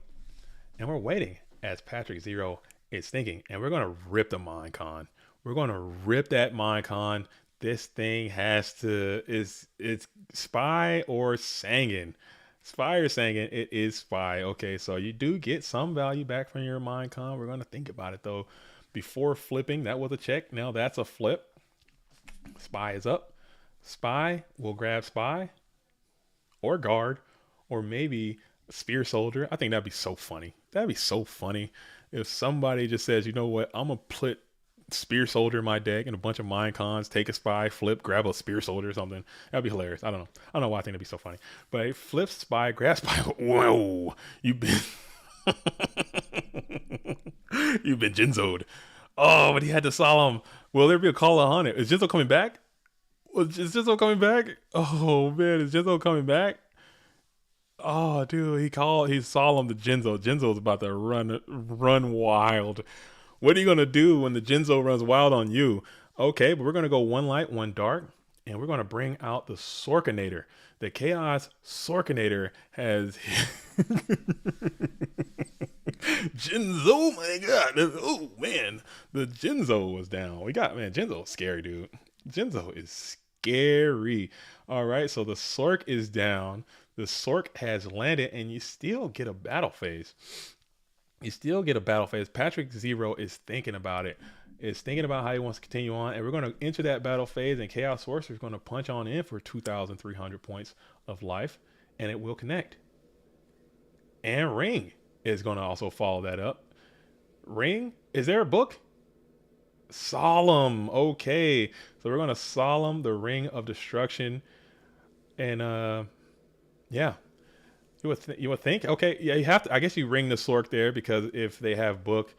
And we're waiting as Patrick Zero is thinking. And we're going to rip the Minecon. We're going to rip that Minecon. This thing has to, it's Spy or Sangan. Spy or Sangan, it is Spy. Okay, so you do get some value back from your Minecon. We're going to think about it though. Before flipping, that was a check. Now that's a flip. Spy is up. Spy will grab Spy or guard or maybe Spear Soldier. I think that'd be so funny. That'd be so funny if somebody just says, you know what, I'm going to put Spear Soldier in my deck and a bunch of Minecons, take a Spy, flip, grab a Spear Soldier or something. That'd be hilarious. I don't know why I think that'd be so funny. But it flips Spy, grab Spy. Whoa, you've been you've been Jinzo'd. Oh, but he had to solemn. Will there be a call on it? Is Jinzo coming back? Is Jinzo coming back? Oh man, is Jinzo coming back? Oh dude, he solemn to Jinzo. Jinzo's about to run wild. What are you gonna do when the Jinzo runs wild on you? Okay, but we're gonna go 1 light, 1 dark, and we're gonna bring out the Sorkinator. The Chaos Sorkinator has Jinzo, my god. Oh man, the Jinzo was down. Jinzo's scary, dude. Jinzo is scary. All right, so the Sork is down. The Sork has landed, and you still get a battle phase. Patrick Zero is thinking about it. is thinking about how he wants to continue on, and we're going to enter that battle phase, and Chaos Sorcerer is going to punch on in for 2,300 points of life, and it will connect. And Ring is going to also follow that up. Ring, is there a book? Solemn. Okay, so we're going to Solemn the Ring of Destruction, and yeah, you would think, okay, yeah, you have to. I guess you ring the Sork there because if they have book,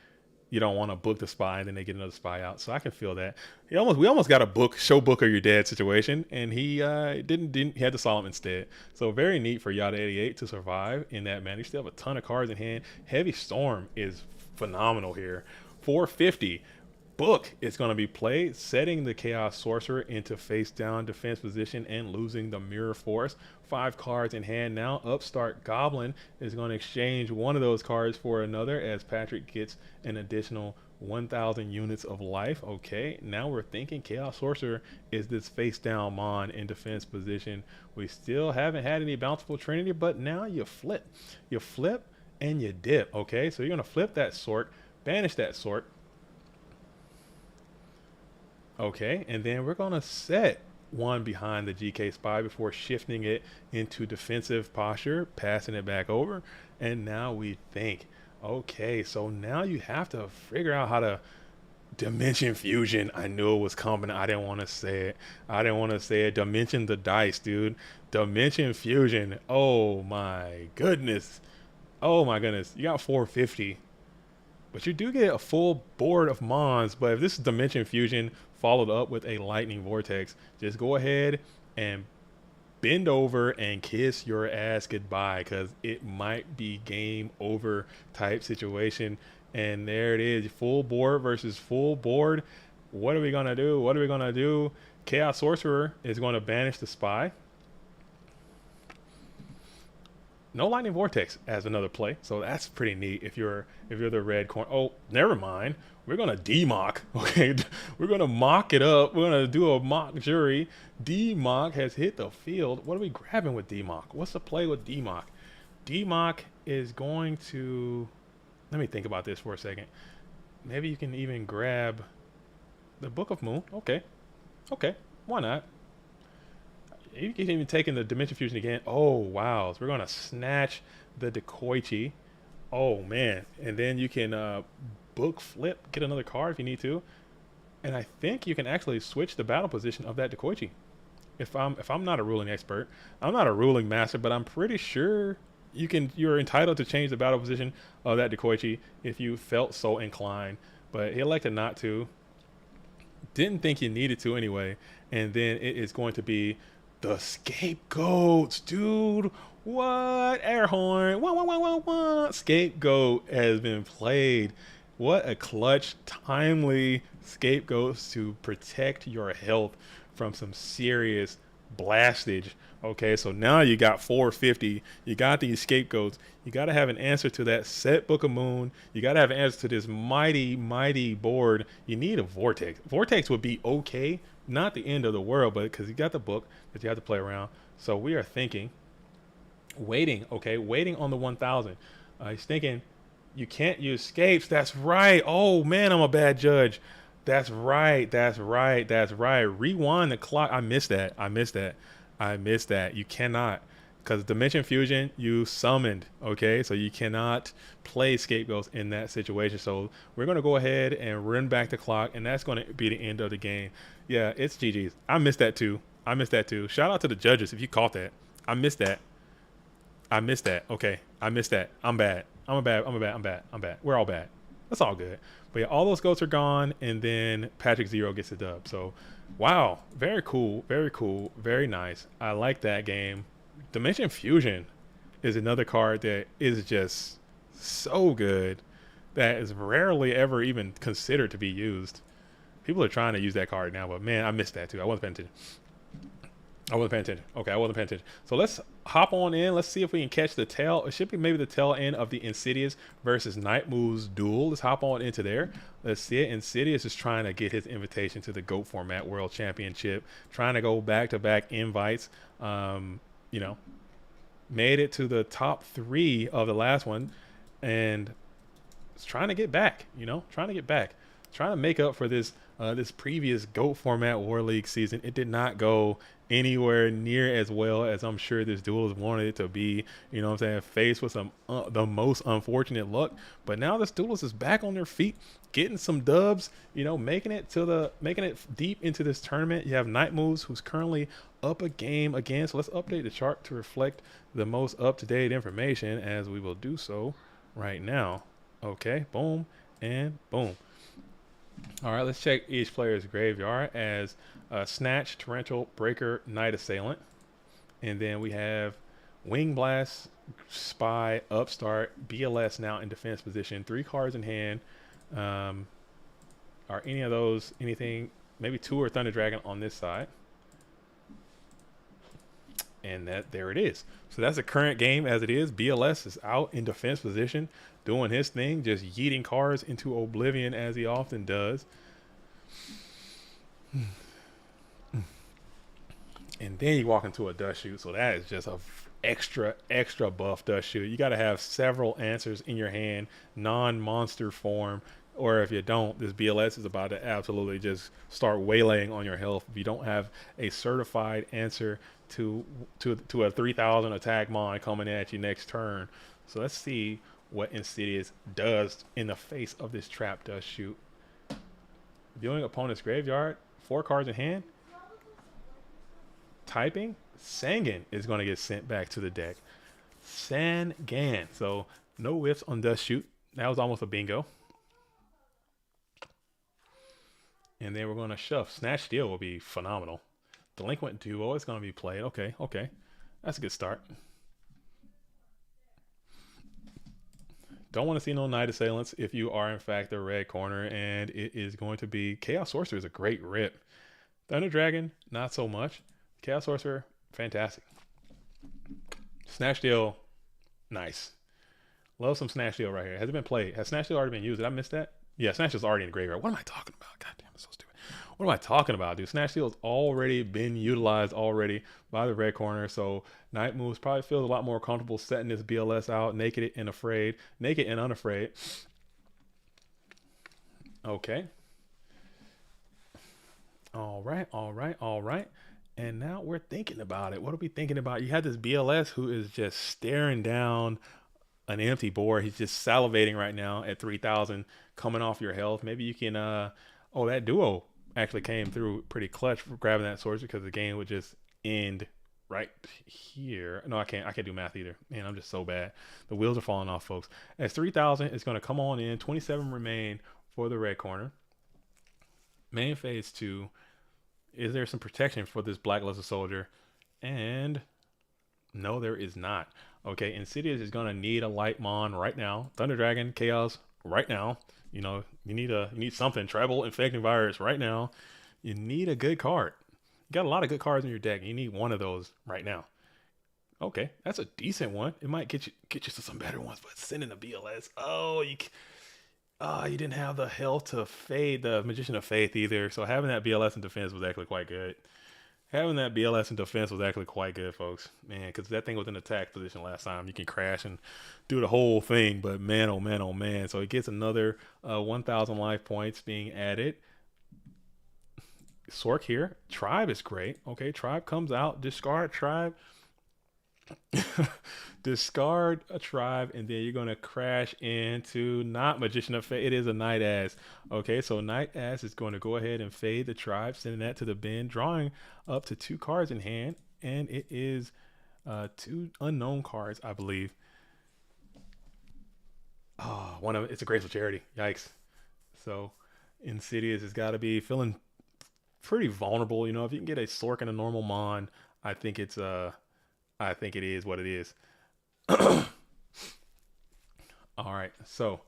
you don't want to book the spy and then they get another spy out. So I can feel that. We almost got a show book or you're dead situation, and he didn't. He had the Solemn instead. So very neat for Yada 88 to survive in that manner. You still have a ton of cards in hand. Heavy Storm is phenomenal here. 450. Book is going to be played, setting the Chaos Sorcerer into face down defense position and losing the Mirror Force. 5 cards in hand now. Upstart Goblin is going to exchange one of those cards for another as Patrick gets an additional 1,000 units of life. Okay, now we're thinking Chaos Sorcerer is this face down Mon in defense position. We still haven't had any bountiful Trinity, but now you flip. You flip and you dip. Okay, so you're going to flip that Sork, banish that Sork. Okay, and then we're going to set one behind the GK Spy before shifting it into defensive posture, passing it back over. And now we think, okay, so now you have to figure out how to Dimension Fusion. I knew it was coming. I didn't want to say it. I didn't want to say it. Dimension the dice, dude. Dimension Fusion. Oh my goodness. Oh my goodness. You got 450. But you do get a full board of Mons. But if this is Dimension Fusion followed up with a Lightning Vortex, just go ahead and bend over and kiss your ass goodbye, because it might be game over type situation. And there it is. Full board versus full board. What are we going to do? What are we going to do? Chaos Sorcerer is going to banish the Spy. No Lightning Vortex as another play, so that's pretty neat. If you're the red corner, oh, never mind. We're gonna demock. Okay, we're gonna mock it up. We're gonna do a mock jury. Demock has hit the field. What are we grabbing with Demock? What's the play with Demock? Demock is going to. Let me think about this for a second. Maybe you can even grab the Book of Moon. Okay, why not? You can even take in the Dimension Fusion again. Oh, wow. So we're going to snatch the Dekoichi. Oh, man. And then you can book flip, get another card if you need to. And I think you can actually switch the battle position of that Dekoichi. If I'm not a ruling expert, I'm not a ruling master, but I'm pretty sure you're entitled to change the battle position of that Dekoichi if you felt so inclined. But he elected not to. Didn't think you needed to anyway. And then it is going to be the Scapegoats, dude. What? Air horn. Wah. Scapegoat has been played. What a clutch, timely Scapegoats to protect your health from some serious blastage. Okay, so now you got 450. You got these Scapegoats. You got to have an answer to that set Book of Moon. You got to have an answer to this mighty, mighty board. You need a Vortex. Vortex would be okay. Not the end of the world, but because you got the book that you have to play around. So we are thinking, waiting on the 1,000. He's thinking, you can't use Scapes. That's right. Oh, man, I'm a bad judge. That's right. Rewind the clock. I missed that. You cannot. Because Dimension Fusion, you summoned, okay? So you cannot play Scapegoats in that situation. So we're going to go ahead and run back the clock, and that's going to be the end of the game. Yeah, it's GG's. I missed that too. Shout out to the judges if you caught that. I missed that. Okay, I missed that. I'm bad. We're all bad. That's all good. But yeah, all those goats are gone, and then Patrick Zero gets the dub. So, wow. Very cool. Very nice. I like that game. Dimension Fusion is another card that is just so good that is rarely ever even considered to be used. People are trying to use that card now, but man, I missed that too. I wasn't paying attention. Okay, I wasn't paying attention. So let's hop on in. Let's see if we can catch the tail. It should be maybe the tail end of the Insidious versus Night Moves duel. Let's hop on into there. Let's see it. Insidious is trying to get his invitation to the GOAT Format World Championship. Trying to go back-to-back invites. Made it to the top 3 of the last one. And it's trying to get back, trying to make up for this previous GOAT format War League season. It did not go anywhere near as well as I'm sure this duelist wanted it to be. You know what I'm saying? Faced with some the most unfortunate luck, but now this duelist is back on their feet, getting some dubs. You know, making it deep into this tournament. You have Night Moves, who's currently up a game again. So let's update the chart to reflect the most up-to-date information, as we will do so right now. Okay, boom and boom. All right, let's check each player's graveyard as Snatch, Torrential, Breaker, Night Assailant. And then we have Wing Blast, Spy, Upstart, BLS now in defense position. 3 cards in hand. Are any of those anything? Maybe 2 or Thunder Dragon on this side. And there it is. So that's the current game as it is. BLS is out in defense position, doing his thing, just yeeting cards into oblivion as he often does. And then you walk into a dust shoot. So that is just a extra buff dust shoot. You got to have several answers in your hand, non-monster form. Or if you don't, this BLS is about to absolutely just start waylaying on your health. If you don't have a certified answer to a 3,000 attack mon coming at you next turn. So let's see what Insidious does in the face of this trap dust shoot. Viewing opponent's graveyard, 4 cards in hand. Typing, Sangan is going to get sent back to the deck. Sangan. So no whiffs on dust shoot. That was almost a bingo. And then we're going to shove. Snatch Steal will be phenomenal. Delinquent Duo is going to be played. Okay. That's a good start. Don't want to see no Night Assailants if you are in fact the red corner, and it is going to be Chaos Sorcerer is a great rip. Thunder Dragon, not so much. Chaos Sorcerer, fantastic. Snatch Steal, nice. Love some Snatch Steal right here. Has it been played? Has Snatch Steal already been used? Did I miss that? Yeah, Snatch is already in the graveyard. What am I talking about? God damn, it's so stupid. What am I talking about, dude? Snatch Steal has already been utilized already by the red corner, so Night Moves probably feels a lot more comfortable setting this BLS out, naked and unafraid. Okay. All right. And now we're thinking about it. What are we thinking about? You have this BLS who is just staring down an empty board. He's just salivating right now at 3,000 coming off your health. Maybe you can oh, that duo actually came through pretty clutch for grabbing that sword, because the game would just end right here. No, I can't do math either. Man, I'm just so bad. The wheels are falling off, folks. As 3,000 is going to come on in. 27 remain for the red corner. Main phase 2. Is there some protection for this Blackluster Soldier? And no, there is not. Okay, Insidious is going to need a light mon right now. Thunder Dragon, Chaos right now. You know, you need something. Treble, Infecting Virus right now. You need a good card. You got a lot of good cards in your deck. You need one of those right now. Okay, that's a decent one. It might get you to some better ones, but sending a BLS. Oh, you didn't have the health to fade the Magician of Faith either. So having that BLS in defense was actually quite good. Folks. Man, because that thing was in attack position last time. You can crash and do the whole thing. But man, oh man, oh man. So it gets another 1,000 life points being added. Sork here. Tribe is great. Okay, Tribe comes out. Discard Tribe. Discard a Tribe, and then you're gonna crash into not Magician of Fate. It is a Night Ass. Okay, so Night Ass is going to go ahead and fade the Tribe, sending that to the bin, drawing up to 2 cards in hand, and it is 2 unknown cards, I believe. Oh, it's a Graceful Charity. Yikes. So Insidious has got to be feeling pretty vulnerable. You know, if you can get a Sork and a normal Mon, I think it is what it is. All right, so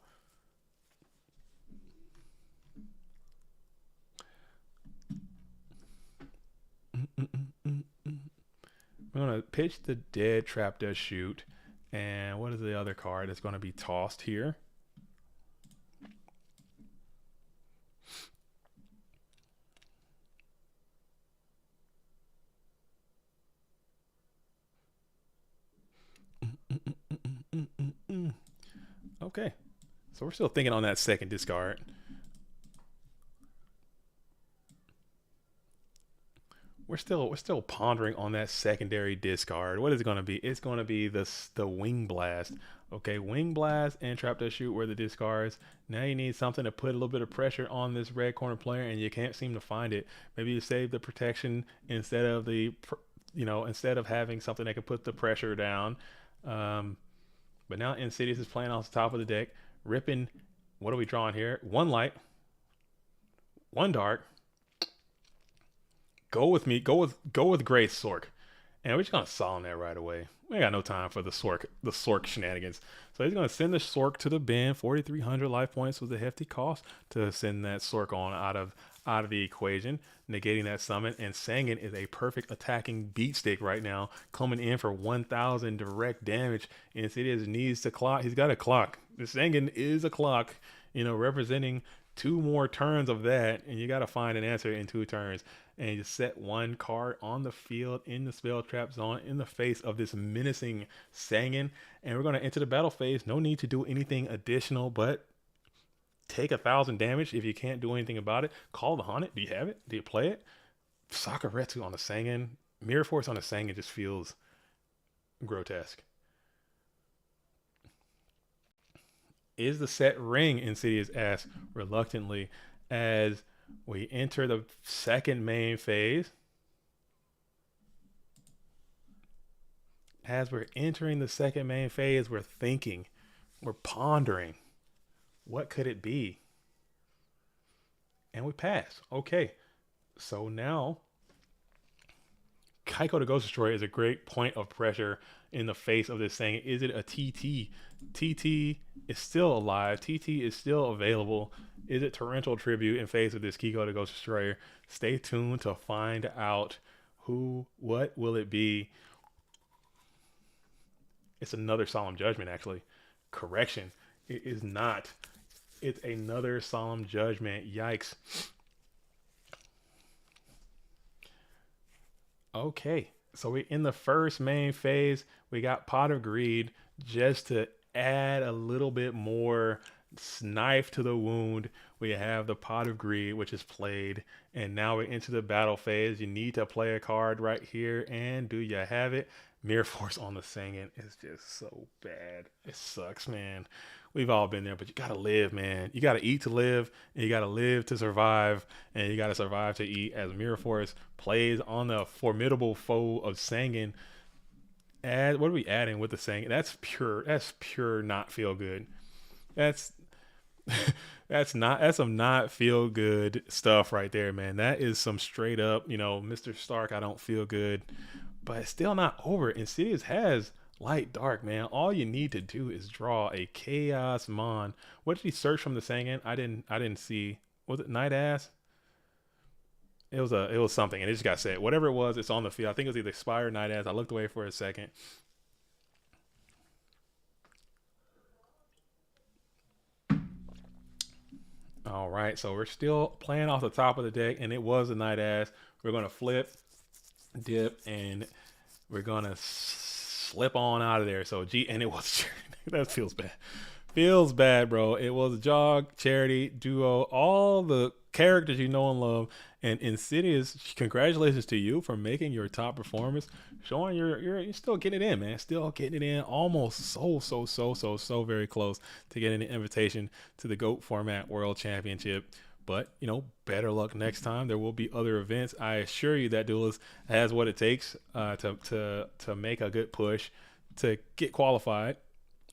we're gonna pitch the dead trap does shoot, and what is the other card that's gonna be tossed here? Okay, so we're still thinking on that second discard. we're still pondering on that secondary discard. What is it going to be? It's going to be the wing blast. Okay, wing blast and trap to shoot were the discards. Now you need something to put a little bit of pressure on this red corner player, and you can't seem to find it. Maybe you save the protection instead of instead of having something that can put the pressure down. Um, but now Insidious is playing off the top of the deck, ripping. What are we drawing here? One light, one dark. Go with me. Go with Grace Sork. And we're just gonna solve that right away. We ain't got no time for the Sork shenanigans. So he's gonna send the Sork to the bin. 4,300 life points was a hefty cost to send that Sork on out of the equation, negating that summon. And Sangan is a perfect attacking beat stick right now, coming in for 1,000 direct damage. And Insidious needs to clock. He's got a clock. The Sangan is a clock, representing two more turns of that, and you got to find an answer in 2 turns. And you set one card on the field in the spell trap zone in the face of this menacing Sangan. And we're going to enter the battle phase. No need to do anything additional, but take 1,000 damage. If you can't do anything about it, call the Haunted. Do you have it? Do you play it? Sakaretsu on the Sangan. Mirror Force on the Sangan just feels grotesque. Is the set ring? Insidious asks reluctantly as we enter the second main phase. As we're entering the second main phase, we're thinking, we're pondering, what could it be? And we pass. Okay, so now Kaiko the Ghost Destroyer is a great point of pressure in the face of this thing. Is it a TT? TT is still alive. TT is still available. Is it Torrential Tribute in face of this Kiko the Ghost Destroyer? Stay tuned to find out what will it be. It's another Solemn Judgment, actually. Correction. It is not. It's another Solemn Judgment. Yikes. Okay, so we in the first main phase. We got Pot of Greed just to add a little bit more knife to the wound. We have the Pot of Greed, which is played, and now we're into the battle phase. You need to play a card right here, and do you have it? Mirror Force on the Sangan is just so bad. It sucks, man. We've all been there, but you gotta live, man. You gotta eat to live, and you gotta live to survive, and you gotta survive to eat. As Mirror Force plays on the formidable foe of Sangan. What are we adding with the Sangan? That's pure not feel good. That's that's some not feel good stuff right there, man. That is some straight up, Mr. Stark, I don't feel good. But it's still not over. Insidious has light dark, man. All you need to do is draw a Chaos Mon. What did he search from the Sangan? I didn't see. Was it Night Ass? It was something, and it just got said. Whatever it was, it's on the field. I think it was either Expire or Night Ass. I looked away for a second. All right, so we're still playing off the top of the deck, and it was a Night Ass. We're gonna flip, dip, and we're gonna slip on out of there. So and it was that feels bad. Feels bad, bro. It was Jog, Charity, Duo, all the characters you know and love. And Insidious, congratulations to you for making your top performance, showing you're still getting it in, man. Still getting it in, almost so very close to getting an invitation to the GOAT Format World Championship. But better luck next time. There will be other events. I assure you that Duelist has what it takes to make a good push to get qualified.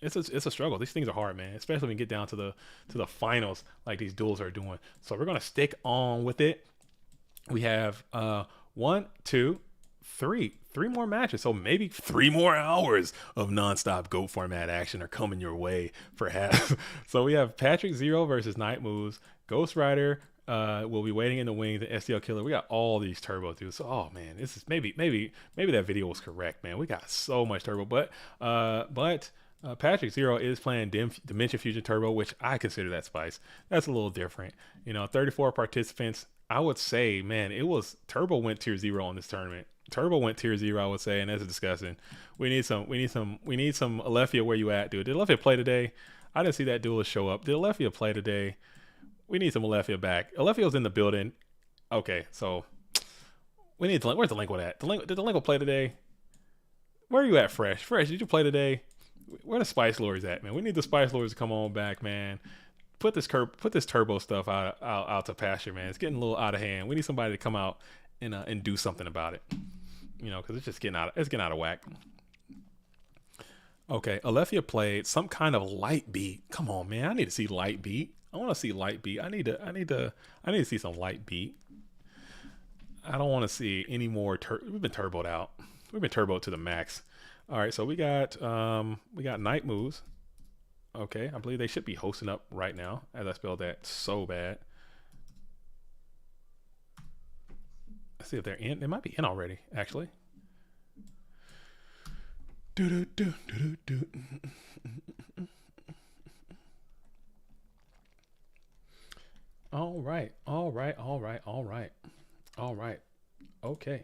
It's a struggle. These things are hard, man, especially when you get down to the finals like these duels are doing. So we're gonna stick on with it. We have 1, 2, 3 more matches, so maybe 3 more hours of nonstop GOAT Format action are coming your way perhaps. So we have Patrick Zero versus Night Moves, Ghost Rider will be waiting in the wings, the STL Killer. We got all these turbo dudes. So oh man, this is maybe that video was correct, man. We got so much turbo, but Patrick Zero is playing Dimension Fusion Turbo, which I consider that spice. That's a little different. 34 participants. I would say, man, it was Turbo went tier 0 on this tournament. Turbo went tier 0, I would say, and that's disgusting. We need some Alethea. Where you at, dude? Did Alethea play today? I didn't see that duelist show up. Did Alethea play today? We need some Alethea back. Alethea's in the building. Okay, so We need Where's the Delinquent at? Did Delinquent play today? Where are you at, Fresh? Fresh, did you play today? Where the Spice Lords at, man? We need the Spice Lords to come on back, man. Put this turbo stuff out to pasture, man. It's getting a little out of hand. We need somebody to come out and do something about it. Because it's just getting out of whack. Okay, Alethea played some kind of light beat. Come on, man. I need to see light beat. I want to see light beat. I need to see some light beat. I don't want to see any more. We've been turboed out. We've been turboed to the max. All right, so we got night moves. Okay, I believe they should be hosting up right now. As I spelled that so bad. Let's see if they're in. They might be in already, actually. All right. Okay.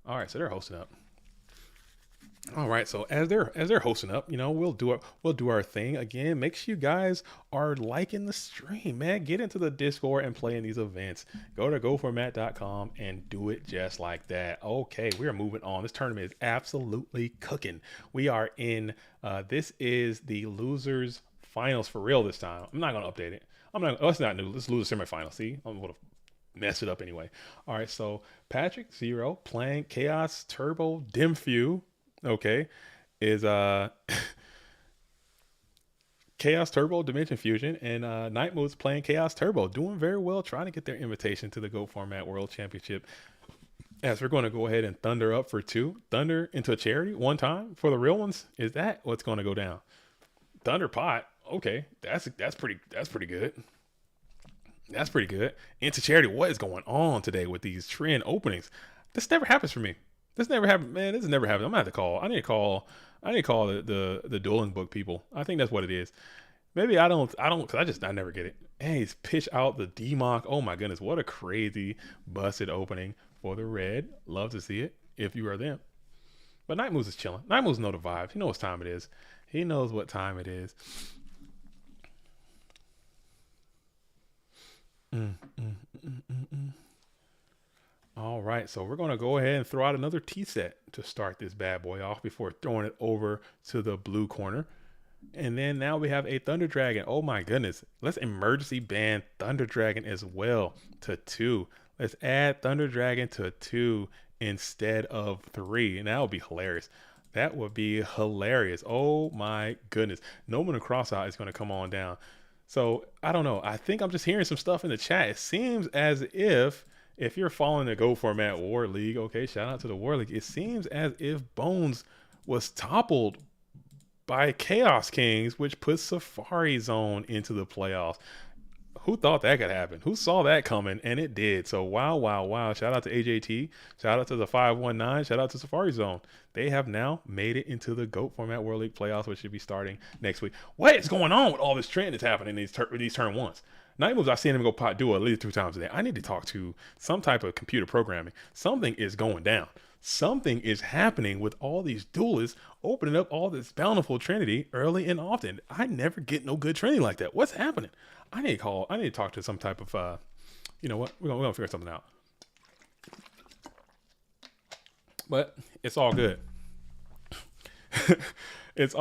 All right, so they're hosting up. All right, so as they're hosting up, we'll do our thing again. Make sure you guys are liking the stream, man. Get into the Discord and play in these events. Go to goformat.com and do it just like that. Okay, we are moving on. This tournament is absolutely cooking. We are in. This is the losers finals for real this time. I'm not gonna update it. I'm not. Oh, it's not new. Let's lose the semifinal. See, I'm gonna mess it up anyway. All right, so Patrick Zero playing Chaos Turbo Dimfu. Okay, is Chaos Turbo Dimension Fusion, and Night Move's playing Chaos Turbo, doing very well, trying to get their invitation to the Go Format World Championship. As we're going to go ahead and thunder up for 2, thunder into a charity one time for the real ones. Is that what's going to go down? Thunder pot. Okay, that's pretty good. That's pretty good. Into charity. What is going on today with these trend openings? This never happens for me. This never happened, man. This has never happened. I'm gonna have to call. I need to call the dueling book people. I think that's what it is. Maybe I don't, because I never get it. Hey, he's pitch out the D-Mock. Oh my goodness, what a crazy busted opening for the red. Love to see it if you are them. But Night Moves is chilling. Night Moves know the vibes. He knows what time it is. He knows what time it is. All right, so we're going to go ahead and throw out another T set to start this bad boy off before throwing it over to the blue corner. And then now we have a Thunder Dragon. Oh my goodness. Let's emergency ban Thunder Dragon as well to 2. Let's add Thunder Dragon to 2 instead of 3. And that would be hilarious. That would be hilarious. Oh my goodness. No One Crossout is going to come on down. So I don't know. I think I'm just hearing some stuff in the chat. It seems as if you're following the Go Format War League, okay, shout out to the War League. It seems as if Bones was toppled by Chaos Kings, which puts Safari Zone into the playoffs. Who thought that could happen? Who saw that coming? And it did. So wow. Shout out to AJT. Shout out to the 519. Shout out to Safari Zone. They have now made it into the GOAT Format World League playoffs, which should be starting next week. What is going on with all this trend that's happening in these turn ones? Night Moves, I've seen him go pot duo at least 2 times a day. I need to talk to some type of computer programming. Something is going down. Something is happening with all these duelists opening up all this bountiful trinity early and often. I never get no good training like that. What's happening? I need to talk to some type of, you know what? We're gonna figure something out. But it's all good. it's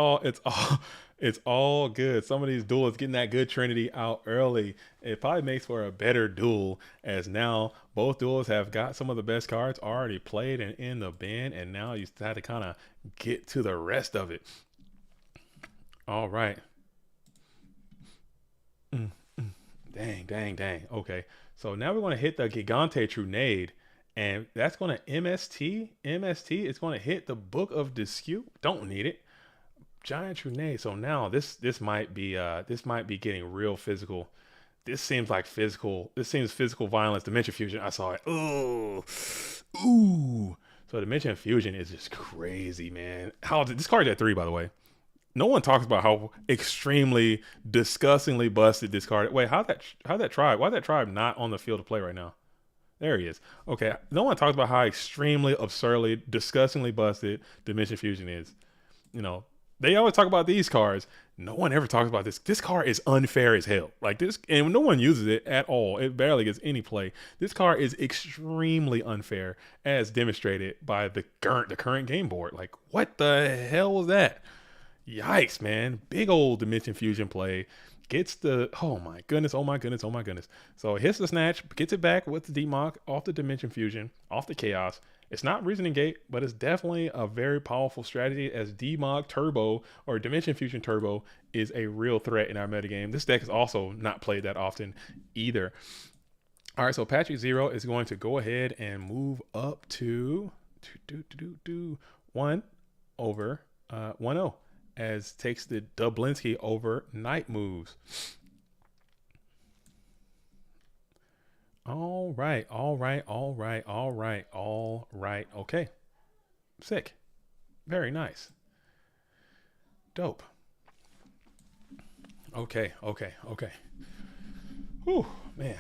all good. Some of these duels getting that good trinity out early. It probably makes for a better duel, as now both duels have got some of the best cards already played and in the bin, and now you have to kind of get to the rest of it. All right. Dang. Okay. So now we're going to hit the Gigante Trunade, and that's going to MST. MST is going to hit the Book of Dispute. Don't need it. Giant Trunade. So now this might be getting real physical. This seems physical violence. Dimension Fusion. I saw it. Ooh. So Dimension Fusion is just crazy, man. This card's at 3, by the way. No one talks about how extremely disgustingly busted this card. Wait, how'd that tribe? Why that tribe not on the field to play right now? There he is. Okay. No one talks about how extremely, absurdly, disgustingly busted Dimension Fusion is. They always talk about these cards. No one ever talks about this. This card is unfair as hell. Like this, and no one uses it at all. It barely gets any play. This card is extremely unfair, as demonstrated by the current game board. Like, what the hell was that? Yikes, man! Big old Dimension Fusion play. Gets the oh my goodness, oh my goodness, oh my goodness. So hits the snatch, gets it back with the Demok off the Dimension Fusion, off the Chaos. It's not Reasoning Gate, but it's definitely a very powerful strategy as Demog Turbo or Dimension Fusion Turbo is a real threat in our metagame. This deck is also not played that often either. All right, so Patrick Zero is going to go ahead and move up to 1 over 1-0 as takes the Dublinsky over Night moves. All right, all right, all right, all right, all right. Okay. Sick. Very nice. Dope. Okay, okay, okay. Whew, man.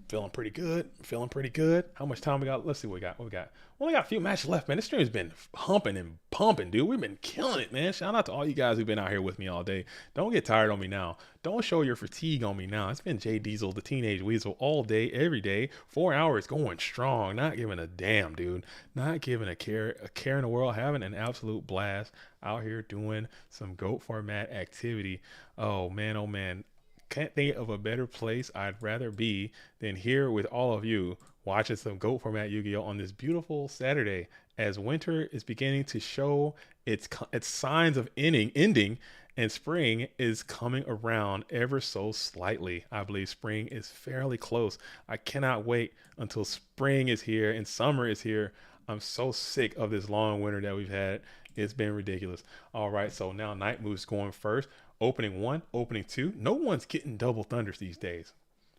Feeling pretty good. Feeling pretty good. How much time we got? Let's see what we got. What we got? We only got a few matches left, man. This stream's been humping and pumping, dude. We've been killing it, man. Shout out to all you guys who've been out here with me all day. Don't get tired on me now. Don't show your fatigue on me now. It's been Jay Diesel, the Teenage Weasel, all day, every day. 4 hours going strong. Not giving a damn, dude. Not giving a care in the world. Having an absolute blast out here doing some GOAT format activity. Oh, man, oh, man. Can't think of a better place I'd rather be than here with all of you watching some GOAT format Yu-Gi-Oh on this beautiful Saturday as winter is beginning to show its signs of ending and spring is coming around ever so slightly. I believe spring is fairly close. I cannot wait until spring is here and summer is here. I'm so sick of this long winter that we've had. It's been ridiculous. All right, so now Night moves going first. Opening 1, opening 2. No one's getting double thunders these days.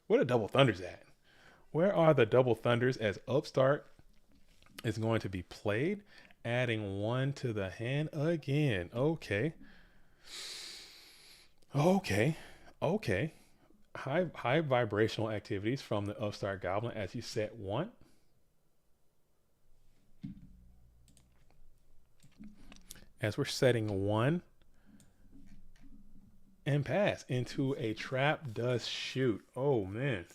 Where are double thunders at? Where are the double thunders as Upstart is going to be played? Adding 1 to the hand again. Okay. Okay. Okay. High vibrational activities from the Upstart Goblin as you set 1. As we're setting 1 and pass into a trap does shoot. Oh man.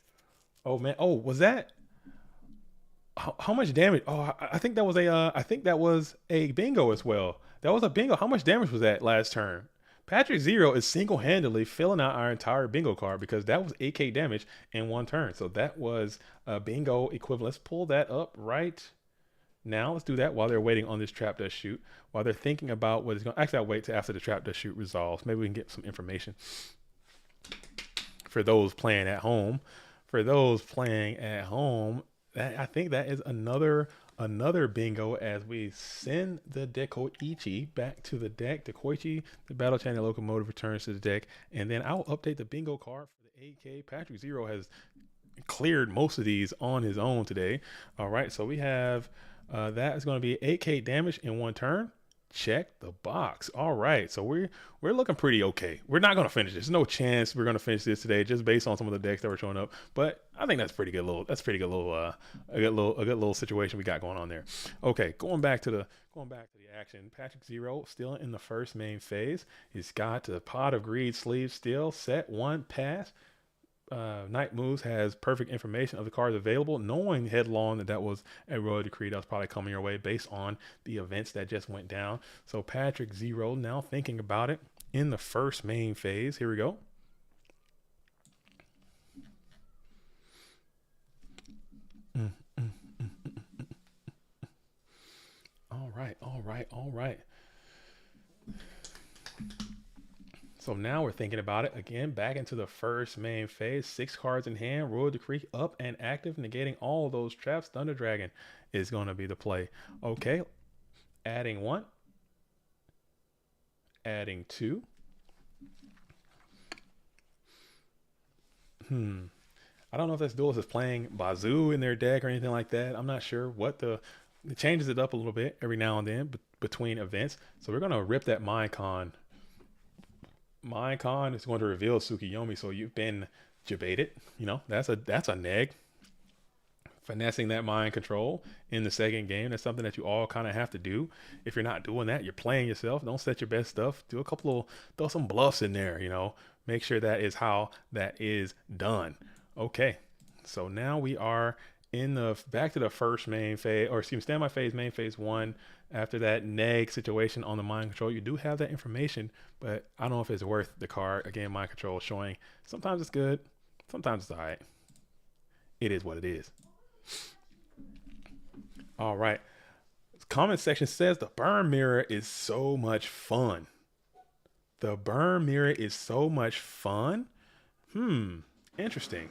Oh man. Oh, was that how much damage? Oh, I think that was a bingo as well. That was a bingo. How much damage was that last turn? Patrick Zero is single-handedly filling out our entire bingo card because that was 8k damage in 1 turn. So that was a bingo equivalent. Let's pull that up right now. Let's do that while they're waiting on this trap does shoot. While they're thinking about what is going. Actually, I'll wait till after the trap does shoot resolves. Maybe we can get some information for those playing at home. For those playing at home, I think that is another bingo as we send the Dekoichi back to the deck. Dekoichi, the Battle Channel Locomotive returns to the deck, and then I'll update the bingo card for the 8K. Patrick Zero has cleared most of these on his own today. All right, so we have. That is going to be 8k damage in 1 turn. Check the box. All right, so we're looking pretty okay. We're not going to finish this. There's no chance we're going to finish this today, just based on some of the decks that were showing up. But I think that's pretty good. A good little situation we got going on there. Okay, going back to the action. Patrick Zero still in the first main phase. He's got the Pot of Greed sleeve still. Set 1, pass. Night Moves has perfect information of the cards available, knowing headlong that was a royal decree that was probably coming your way based on the events that just went down. So Patrick Zero now thinking about it in the first main phase. Here we go. All right, all right, all right. So now we're thinking about it again, back into the first main phase. 6 cards in hand, Royal Decree up and active, negating all of those traps. Thunder Dragon is going to be the play. Okay, adding 1, adding 2. I don't know if this duelist is playing Bazoo in their deck or anything like that. I'm not sure what it changes it up a little bit every now and then between events. So we're going to rip that Minecon. Minecon is going to reveal Tsukiyomi, so you've been debated. You know, that's a neg. finessing that mind control in the second game. That's something that you all kind of have to do. If you're not doing that, you're playing yourself. Don't set your best stuff. Do a couple of, throw some bluffs in there, you know, make sure that is how that is done. Okay. So now we are in the back to the first main phase, or excuse me, standby phase, main phase one. After that neg situation on the mind control, you do have that information, but I don't know if it's worth the card. Again, mind control showing sometimes it's good, sometimes it's all right. It is what it is. All right. Comment section says the burn mirror is so much fun. The burn mirror is so much fun. Interesting.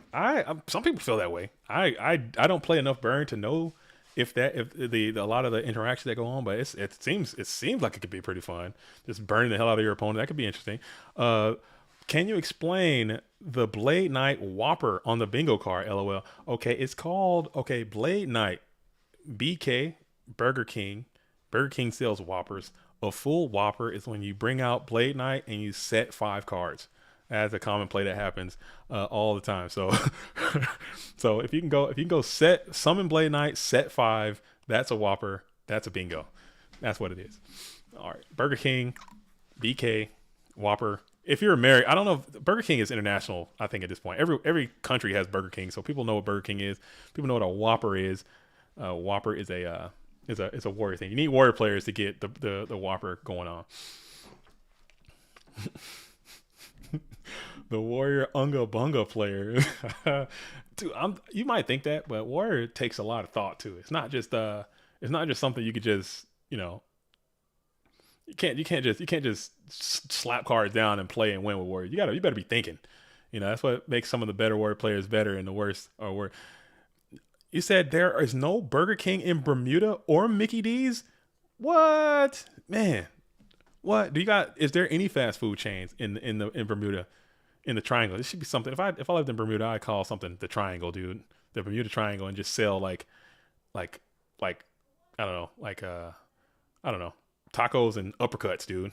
Some people feel that way. I don't play enough burn to know if the a lot of the interactions that go on, but it seems like it could be pretty fun. Just burning the hell out of your opponent, that could be interesting. Can you explain the Blade Knight Whopper on the bingo card? LOL. Okay, it's called Blade Knight. BK Burger King. Burger King sells Whoppers. A full Whopper is when you bring out Blade Knight and you set 5 cards. That's a common play that happens all the time. So, so if you can go set summon Blade Knight, set 5. That's a Whopper. That's a bingo. That's what it is. All right, Burger King, BK, Whopper. If you're American, I don't know if Burger King is international. I think at this point, every country has Burger King, so people know what Burger King is. People know what a Whopper is. Whopper is a warrior thing. You need warrior players to get the Whopper going on. The warrior unga bunga player. Dude, you might think that, but warrior takes a lot of thought too. It's not just something you could just, you know, you can't just slap cards down and play and win with warrior. You better be thinking. You know, that's what makes some of the better warrior players better and the worst are worse. You said there is no Burger King in Bermuda or Mickey D's? What? Man. What? Is there any fast food chains in Bermuda? In the Triangle? This should be something. If I lived in Bermuda, I'd call something the Triangle, dude. The Bermuda Triangle, and just sell like I don't know, tacos and uppercuts, dude.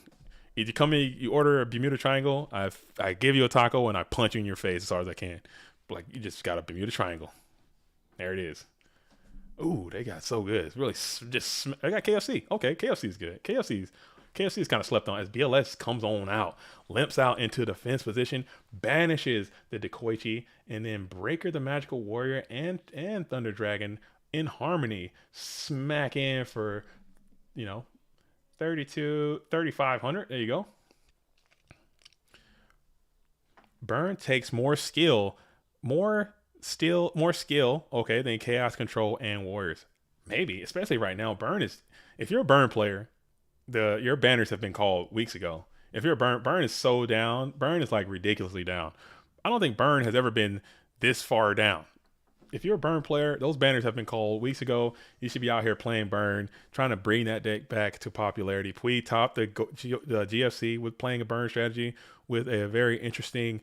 If you come in, you order a Bermuda Triangle, I give you a taco and I punch you in your face as hard as I can. Like, you just got a Bermuda Triangle. There it is. Ooh, they got so good. It's really just. I got KFC. Okay, KFC is good. KFC is kind of slept on as BLS comes on out, limps out into defense position, banishes the Dekoichi, and then Breaker the Magical Warrior and Thunder Dragon in harmony smack in for, 3,500. There you go. Burn takes more skill, okay, than Chaos Control and Warriors. Maybe, especially right now. If you're a Burn player, your banners have been called weeks ago. If you're a Burn is so down. Burn is like ridiculously down. I don't think Burn has ever been this far down. If you're a Burn player, those banners have been called weeks ago. You should be out here playing Burn, trying to bring that deck back to popularity. Pui topped the GFC with playing a Burn strategy with a very interesting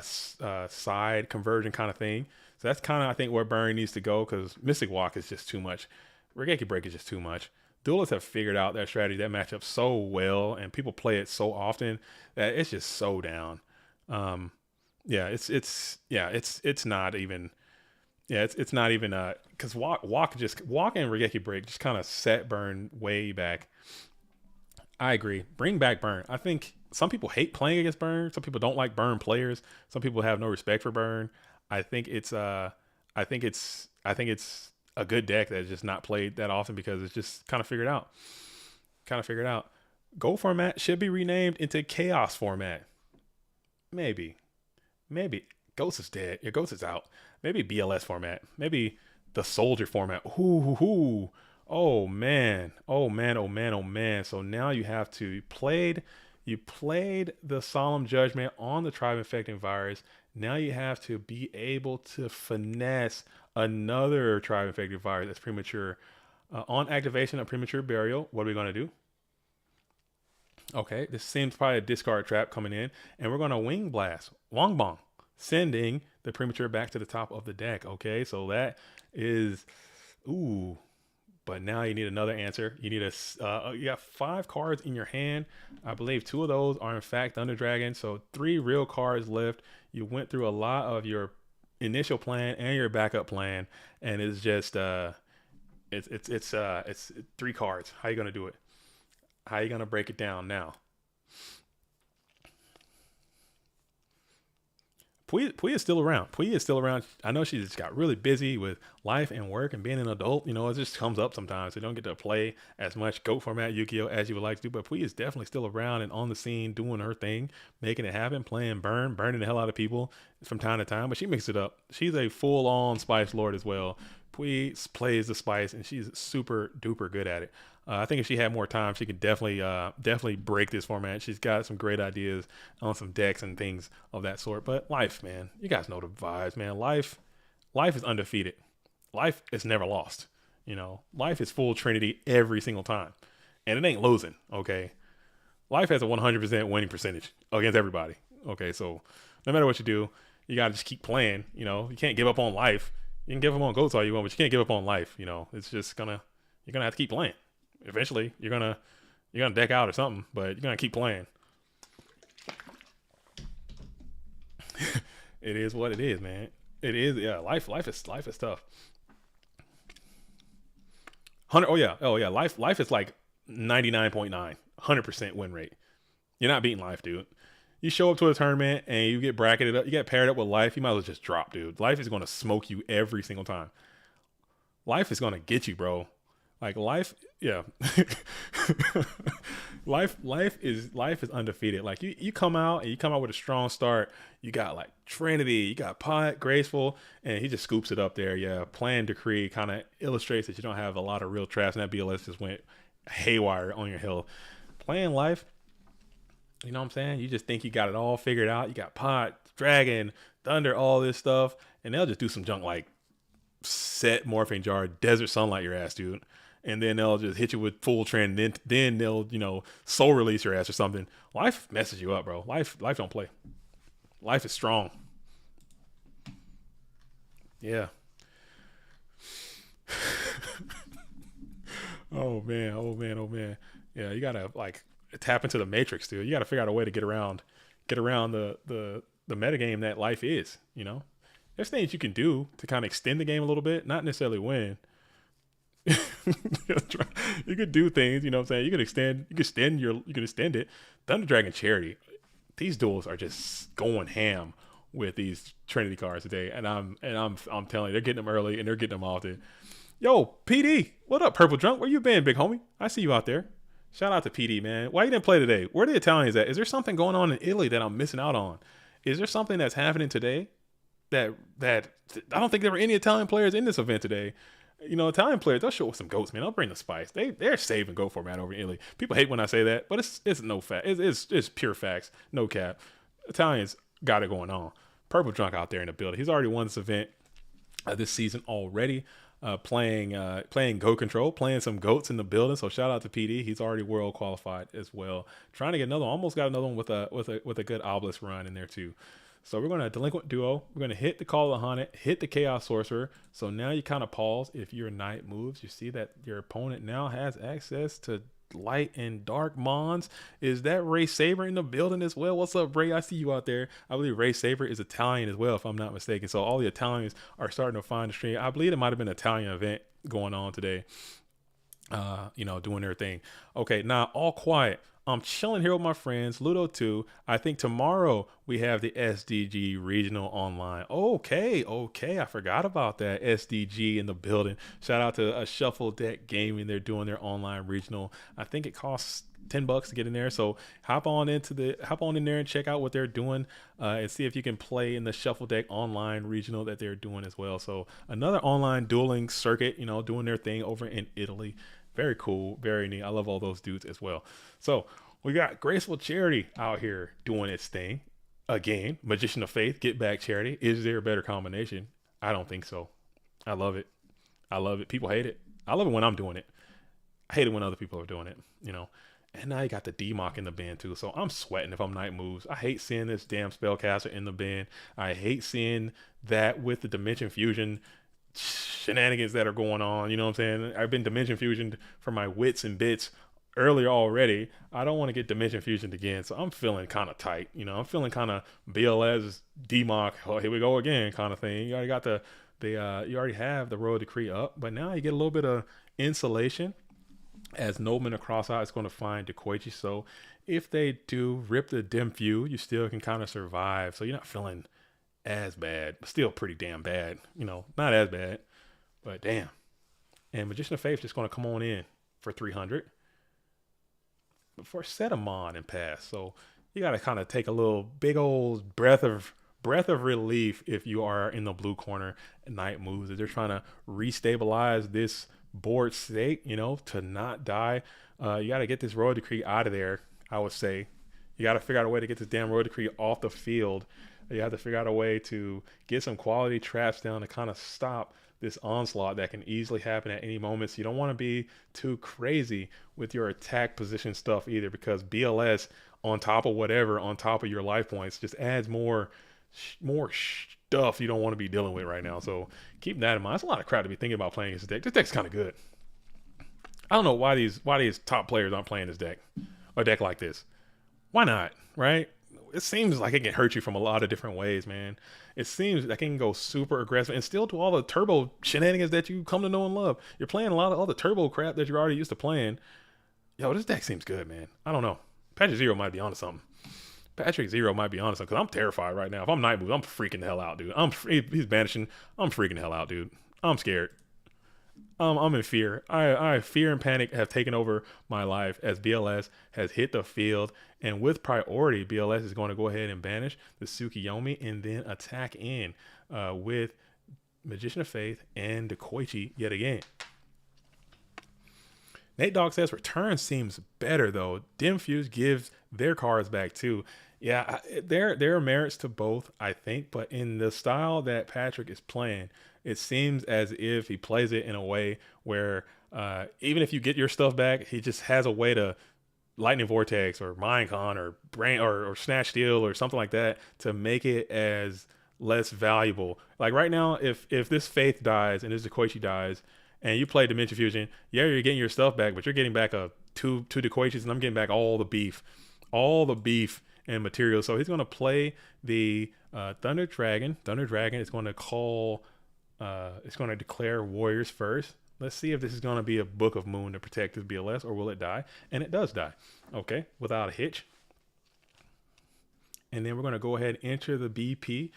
side conversion kind of thing. So that's kind of, I think, where Burn needs to go, because Mystic Walk is just too much. Regeki Break is just too much. Duelists have figured out that strategy, that matchup so well, and people play it so often that it's just so down. It's not even. Yeah, it's not even because Walk and Regeki Break just kind of set Burn way back. I agree. Bring back Burn. I think some people hate playing against Burn. Some people don't like Burn players. Some people have no respect for Burn. I think it's a good deck that's just not played that often because it's just kind of figured out. Go format should be renamed into Chaos format. Maybe. Ghost is dead. Your Ghost is out. Maybe BLS format. Maybe the Soldier format. Ooh. Oh man. So now you have to you played the Solemn Judgment on the Tribe Infecting Virus. Now you have to be able to finesse another Tribe Infecting Virus that's premature. On activation of Premature Burial, what are we going to do? Okay, this seems probably a discard trap coming in, and we're going to Wing Blast. Wong Bong. Sending the Premature back to the top of the deck. Okay, so that is, but now you need another answer. You need you got 5 cards in your hand. I believe 2 of those are in fact Thunder Dragon. So 3 real cards left. You went through a lot of your initial plan and your backup plan, and it's just it's three cards. How you gonna do it? How you gonna break it down now? Pui is still around. Pui is still around. I know she just got really busy with life and work and being an adult. You know, it just comes up sometimes. So you don't get to play as much GOAT format Yu-Gi-Oh as you would like to do. But Pui is definitely still around and on the scene doing her thing, making it happen, playing burning the hell out of people from time to time. But she mixes it up. She's a full-on Spice Lord as well. Pui plays the Spice and she's super duper good at it. I think if she had more time, she could definitely break this format. She's got some great ideas on some decks and things of that sort. But life, man, you guys know the vibes, man. Life is undefeated. Life is never lost. You know, life is full Trinity every single time, and it ain't losing. Okay, life has a 100% winning percentage against everybody. Okay, so no matter what you do, you gotta just keep playing. You know, you can't give up on life. You can give up on goats all you want, but you can't give up on life. You know, it's just you're gonna have to keep playing. Eventually, you're gonna deck out or something, but you're gonna keep playing. It is what it is, man. It is, yeah. Life is tough. 100. Oh yeah. Life is like 99.9, 100% win rate. You're not beating life, dude. You show up to a tournament and you get bracketed up, you get paired up with life. You might as well just drop, dude. Life is gonna smoke you every single time. Life is gonna get you, bro. Like life, yeah. Life is undefeated. Like you come out and you come out with a strong start. You got like Trinity, you got Pot, Graceful, and he just scoops it up there. Yeah, Plan Decree kind of illustrates that you don't have a lot of real traps, and that BLS just went haywire on your hill. Playing life, you know what I'm saying? You just think you got it all figured out. You got Pot, Dragon, Thunder, all this stuff, and they'll just do some junk like set Morphing Jar, Desert Sunlight your ass, dude. And then they'll just hit you with full trend. Then they'll soul release your ass or something. Life messes you up, bro. Life don't play. Life is strong. Yeah. Oh man. Oh man. Oh man. Yeah, you gotta like tap into the matrix, dude. You gotta figure out a way to get around the metagame that life is. You know, there's things you can do to kind of extend the game a little bit, not necessarily win. You could do things, you know what I'm saying? You could extend it. Thunder Dragon Charity. These duels are just going ham with these Trinity cards today. And I'm telling you, they're getting them early and they're getting them often. Yo, PD, what up, Purple Drunk? Where you been, big homie? I see you out there. Shout out to PD, man. Why you didn't play today? Where the Italians at? Is there something going on in Italy that I'm missing out on? Is there something that's happening today that I don't think there were any Italian players in this event today? You know, Italian players, they'll show us some goats, man. They'll bring the spice. They're saving goat format over in Italy. People hate when I say that, but it's no fact. It's pure facts, no cap. Italians got it going on. Purple Drunk out there in the building. He's already won this event this season already. Playing goat control, playing some goats in the building. So shout out to PD. He's already world qualified as well. Trying to get another one. Almost got another one with a good obelisk run in there too. So we're going to Delinquent Duo. We're going to hit the Call of the Haunted, hit the Chaos Sorcerer. So now you kind of pause. If your knight moves, you see that your opponent now has access to light and dark mons. Is that Ray Saber in the building as well? What's up, Ray? I see you out there. I believe Ray Saber is Italian as well, if I'm not mistaken. So all the Italians are starting to find the stream. I believe it might have been an Italian event going on today. Doing their thing. Okay, now all quiet. I'm chilling here with my friends, Ludo 2. I think tomorrow we have the SDG Regional online. Okay. I forgot about that. SDG in the building. Shout out to Shuffle Deck Gaming. They're doing their online regional. I think it costs $10 to get in there. So hop on in there and check out what they're doing and see if you can play in the Shuffle Deck online regional that they're doing as well. So another online dueling circuit, doing their thing over in Italy. Very cool, very neat. I love all those dudes as well. So we got Graceful Charity out here doing its thing. Again, Magician of Faith, Get Back Charity. Is there a better combination? I don't think so. I love it. People hate it. I love it when I'm doing it. I hate it when other people are doing it, And now you got the DMOC in the bin too. So I'm sweating if I'm night moves. I hate seeing this damn spellcaster in the bin. I hate seeing that with the Dimension Fusion shenanigans that are going on. You know what I'm saying? I've been Dimension Fusioned for my wits and bits earlier already. I don't want to get Dimension Fusion again, so I'm feeling kind of tight. I'm feeling kind of BLS DMOC. Oh, here we go again, kind of thing. You already got you already have the Royal Decree up, but now you get a little bit of insulation as Nobleman across out is going to find Dekoichi. So if they do rip the Dim Few, you still can kind of survive. So you're not feeling as bad, but still pretty damn bad. Not as bad, but damn. And Magician of Faith just going to come on in for 300 before Setamon and pass. So you got to kind of take a little big old breath of relief if you are in the blue corner. Night moves. They're trying to restabilize this board state, to not die. You got to get this Royal Decree out of there. I would say you got to figure out a way to get this damn Royal Decree off the field. You have to figure out a way to get some quality traps down to kind of stop this onslaught that can easily happen at any moment. So you don't want to be too crazy with your attack position stuff either, because BLS on top of whatever, on top of your life points, just adds more stuff you don't want to be dealing with right now. So keep that in mind. That's a lot of crap to be thinking about playing this deck. This deck's kind of good. I don't know why these top players aren't playing this deck, a deck like this. Why not, right? It seems like it can hurt you from a lot of different ways, man. It seems like it can go super aggressive and still do all the turbo shenanigans that you come to know and love. You're playing a lot of all the turbo crap that you're already used to playing. Yo, this deck seems good, man. I don't know. Patrick Zero might be onto something. Patrick Zero might be honest, because I'm terrified right now. If I'm Night Move, I'm freaking the hell out, dude. He's banishing. I'm freaking the hell out, dude. I'm scared. I'm in fear. I fear and panic have taken over my life as BLS has hit the field, and with priority, BLS is going to go ahead and banish the Tsukiyomi and then attack in with Magician of Faith and Dekoichi yet again. Nate Dogg says return seems better though. Dim Fuse gives their cards back too. Yeah, there are merits to both, I think, but in the style that Patrick is playing, it seems as if he plays it in a way where even if you get your stuff back, he just has a way to Lightning Vortex or Minecon or Brain or Snatch Steel or something like that to make it as less valuable. Like right now, if this Faith dies and this Dekoichi dies, and you play Dimension Fusion, yeah, you're getting your stuff back, but you're getting back two Dekoichis, and I'm getting back all the beef and material. So he's going to play the Thunder Dragon. Thunder Dragon is going to call, it's going to declare Warriors first. Let's see if this is going to be a Book of Moon to protect his BLS, or will it die? And it does die. Okay, without a hitch. And then we're going to go ahead and enter the BP.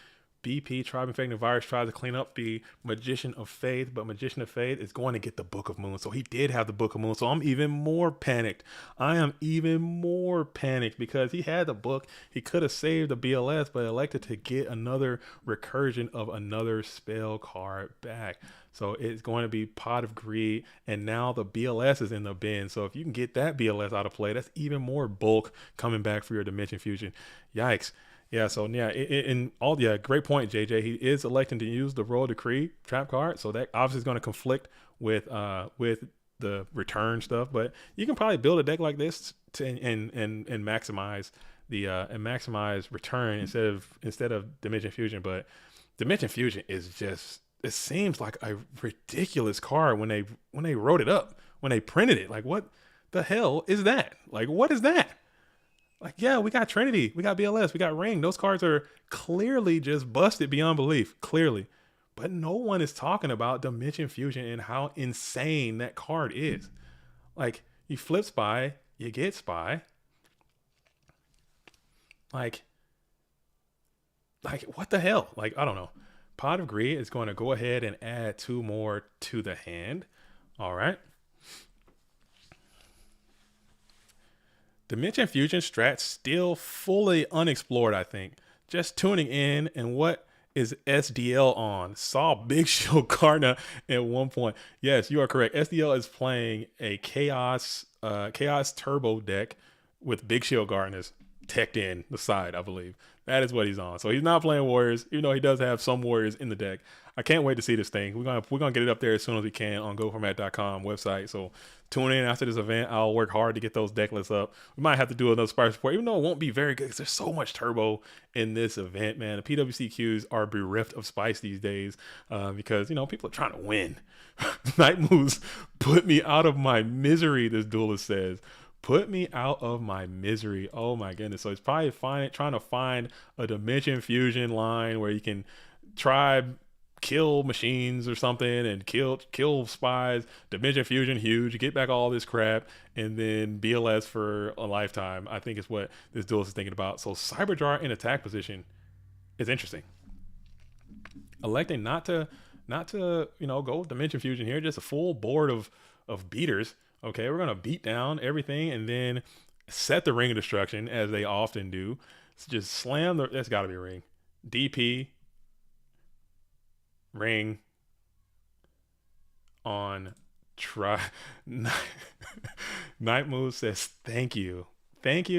BP, Tribe Infecting Virus, tries to clean up the Magician of Faith, but Magician of Faith is going to get the Book of Moon. So he did have the Book of Moon. So I'm even more panicked. I am even more panicked because he had the book. He could have saved the BLS, but elected to get another recursion of another spell card back. So it's going to be Pot of Greed, and now the BLS is in the bin. So if you can get that BLS out of play, that's even more bulk coming back for your Dimension Fusion. Yikes. Yeah, so yeah, great point, JJ. He is electing to use the Royal Decree trap card, so that obviously is going to conflict with the return stuff. But you can probably build a deck like this and maximize maximize return instead of Dimension Fusion. But Dimension Fusion is just, it seems like a ridiculous card when they wrote it up, when they printed it. Like, what the hell is that? Like, what is that? Like, yeah, we got Trinity, we got BLS, we got Ring. Those cards are clearly just busted beyond belief, clearly. But no one is talking about Dimension Fusion and how insane that card is. Like, you flip Spy, you get Spy. Like, what the hell? Like, I don't know. Pot of Greed is going to go ahead and add 2 more to the hand. All right. Dimension Fusion strat still fully unexplored, I think. Just tuning in, and what is SDL on? Saw Big Shield Karna at one point. Yes, you are correct. SDL is playing a Chaos Turbo deck with Big Shield Gardeners teched in the side, I believe. That is what he's on. So he's not playing Warriors, even though he does have some Warriors in the deck. I can't wait to see this thing. We're gonna get it up there as soon as we can on GoFormat.com website. So tune in after this event. I'll work hard to get those deck lists up. We might have to do another Spark support, even though it won't be very good because there's so much turbo in this event, man. The PWCQs are bereft of spice these days because, people are trying to win. Night Moves put me out of my misery, this duelist says. Put me out of my misery. Oh my goodness. So it's probably trying to find a dimension fusion line where you can try kill machines or something and kill spies. Dimension fusion, huge. You get back all this crap, and then BLS for a lifetime. I think is what this duelist is thinking about. So Cyberjar in attack position is interesting. Electing not to go with dimension fusion here, just a full board of beaters. Okay, we're gonna beat down everything and then set the ring of destruction as they often do. So just slam the. That's got to be a ring. DP ring on try. Night Move says thank you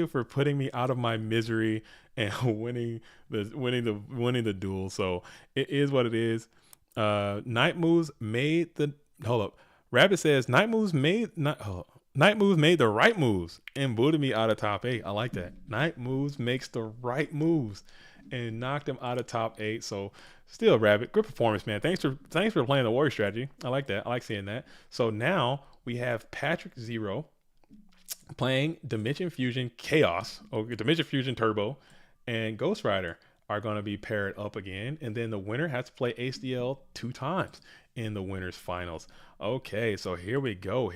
for putting me out of my misery and winning the duel. So it is what it is. Night Moves made the hold up. Rabbit says Night Moves made not. Night Moves made the right moves and booted me out of top 8. I like that. Night Moves makes the right moves and knocked him out of top 8. So still, Rabbit, good performance, man. Thanks for playing the warrior strategy. I like that. I like seeing that. So now we have Patrick Zero playing Dimension Fusion Chaos, or Dimension Fusion Turbo, and Ghost Rider are going to be paired up again. And then the winner has to play HDL 2 times in the winners finals. Okay, so here we go